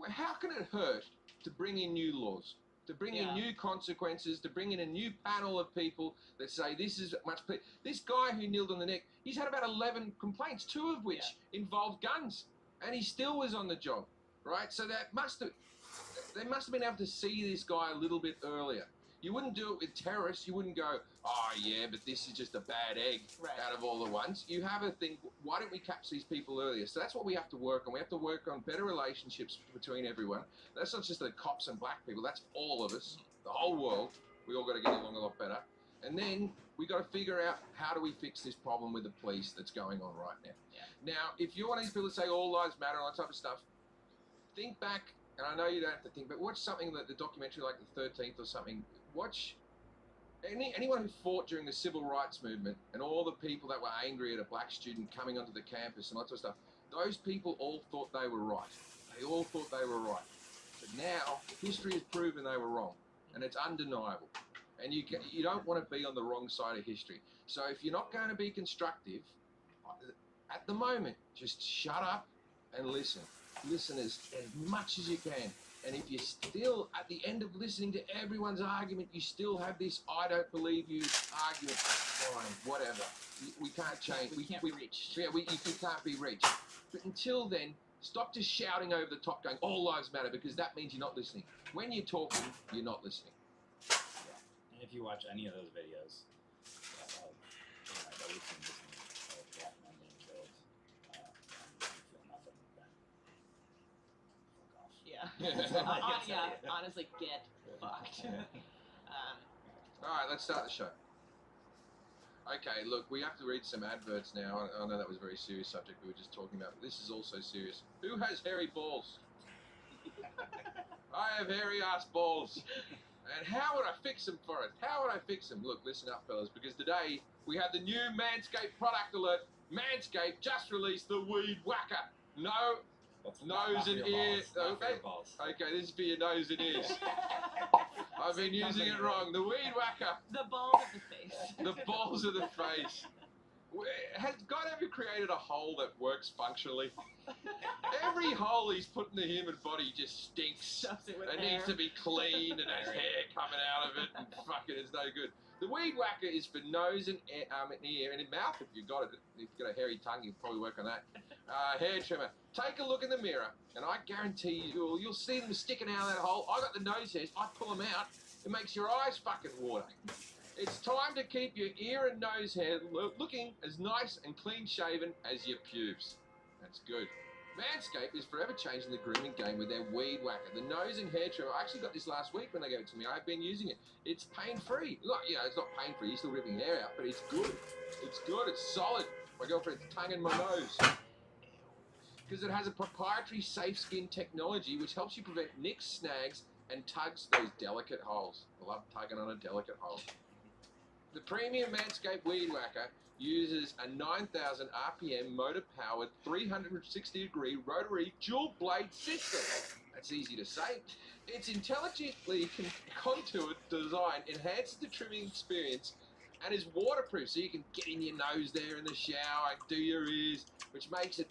how can it hurt to bring in new laws? To bring in new consequences, to bring in a new panel of people that say this is much. This guy who kneeled on the neck, he's had about 11 complaints, 2 of which involved guns, and he still was on the job, right? So they must have been able to see this guy a little bit earlier. You wouldn't do it with terrorists. You wouldn't go, oh yeah, but this is just a bad egg out of all the ones. You have a thing, why don't we catch these people earlier? So that's what we have to work on. We have to work on better relationships between everyone. That's not just the cops and black people, that's all of us, the whole world. We all got to get along a lot better. And then we got to figure out how do we fix this problem with the police that's going on right now. Yeah. Now, if you're one of these people that say all lives matter and all that type of stuff, think back, and I know you don't have to think, but watch something like the documentary like the 13th or something. Watch anyone who fought during the civil rights movement and all the people that were angry at a black student coming onto the campus and all that sort of stuff. Those people all thought they were right. They all thought they were right. But now history has proven they were wrong, and it's undeniable. And you don't want to be on the wrong side of history. So if you're not going to be constructive, at the moment, just shut up and listen. Listen as much as you can. And if you're still, at the end of listening to everyone's argument, you still have this I don't believe you argument, fine, whatever. We can't change. We can't be reached. Yeah, you can't be reached. But until then, stop just shouting over the top going, all lives matter, because that means you're not listening. When you're talking, you're not listening. Yeah. And if you watch any of those videos that we've seen recently of black men being killed, and you feel nothing, then fuck off. Yeah. Honestly, get fucked. All right, let's start the show. Okay, look, we have to read some adverts now. I know that was a very serious subject we were just talking about, but this is also serious. Who has hairy balls? I have hairy ass balls. And how would I fix them for us? How would I fix them? Look, listen up, fellas, because today we have the new Manscaped product alert. Manscaped just released the Weed Whacker. No nose and ear. Okay, okay, this is for your nose and ears. I've been using it wrong. The Weed Whacker. The balls of the face. The balls of the face. Has God ever created a hole that works functionally? Every hole he's put in the human body just stinks. It needs to be cleaned and there's hair coming out of it and fucking it's no good. The Weed Whacker is for nose and ear and mouth if you've got it. If you've got a hairy tongue, you can probably work on that. Hair trimmer. Take a look in the mirror and I guarantee you'll see them sticking out of that hole. I got the nose hairs. I pull them out. It makes your eyes fucking water. It's time to keep your ear and nose hair looking as nice and clean shaven as your pubes. That's good. Manscaped is forever changing the grooming game with their Weed Whacker. The nose and hair trimmer. I actually got this last week when they gave it to me. I've been using it. It's pain-free. Look, it's not pain-free. You're still ripping hair out, but it's good. It's good. It's solid. My girlfriend's tonguing my nose. Because it has a proprietary safe skin technology which helps you prevent nicks, snags, and tugs those delicate holes. I love tugging on a delicate hole. The premium Manscaped Weed Whacker uses a 9,000 RPM motor-powered 360-degree rotary dual-blade system. That's easy to say. Its intelligently contoured design enhances the trimming experience and is waterproof, so you can get in your nose there in the shower, do your ears, which makes it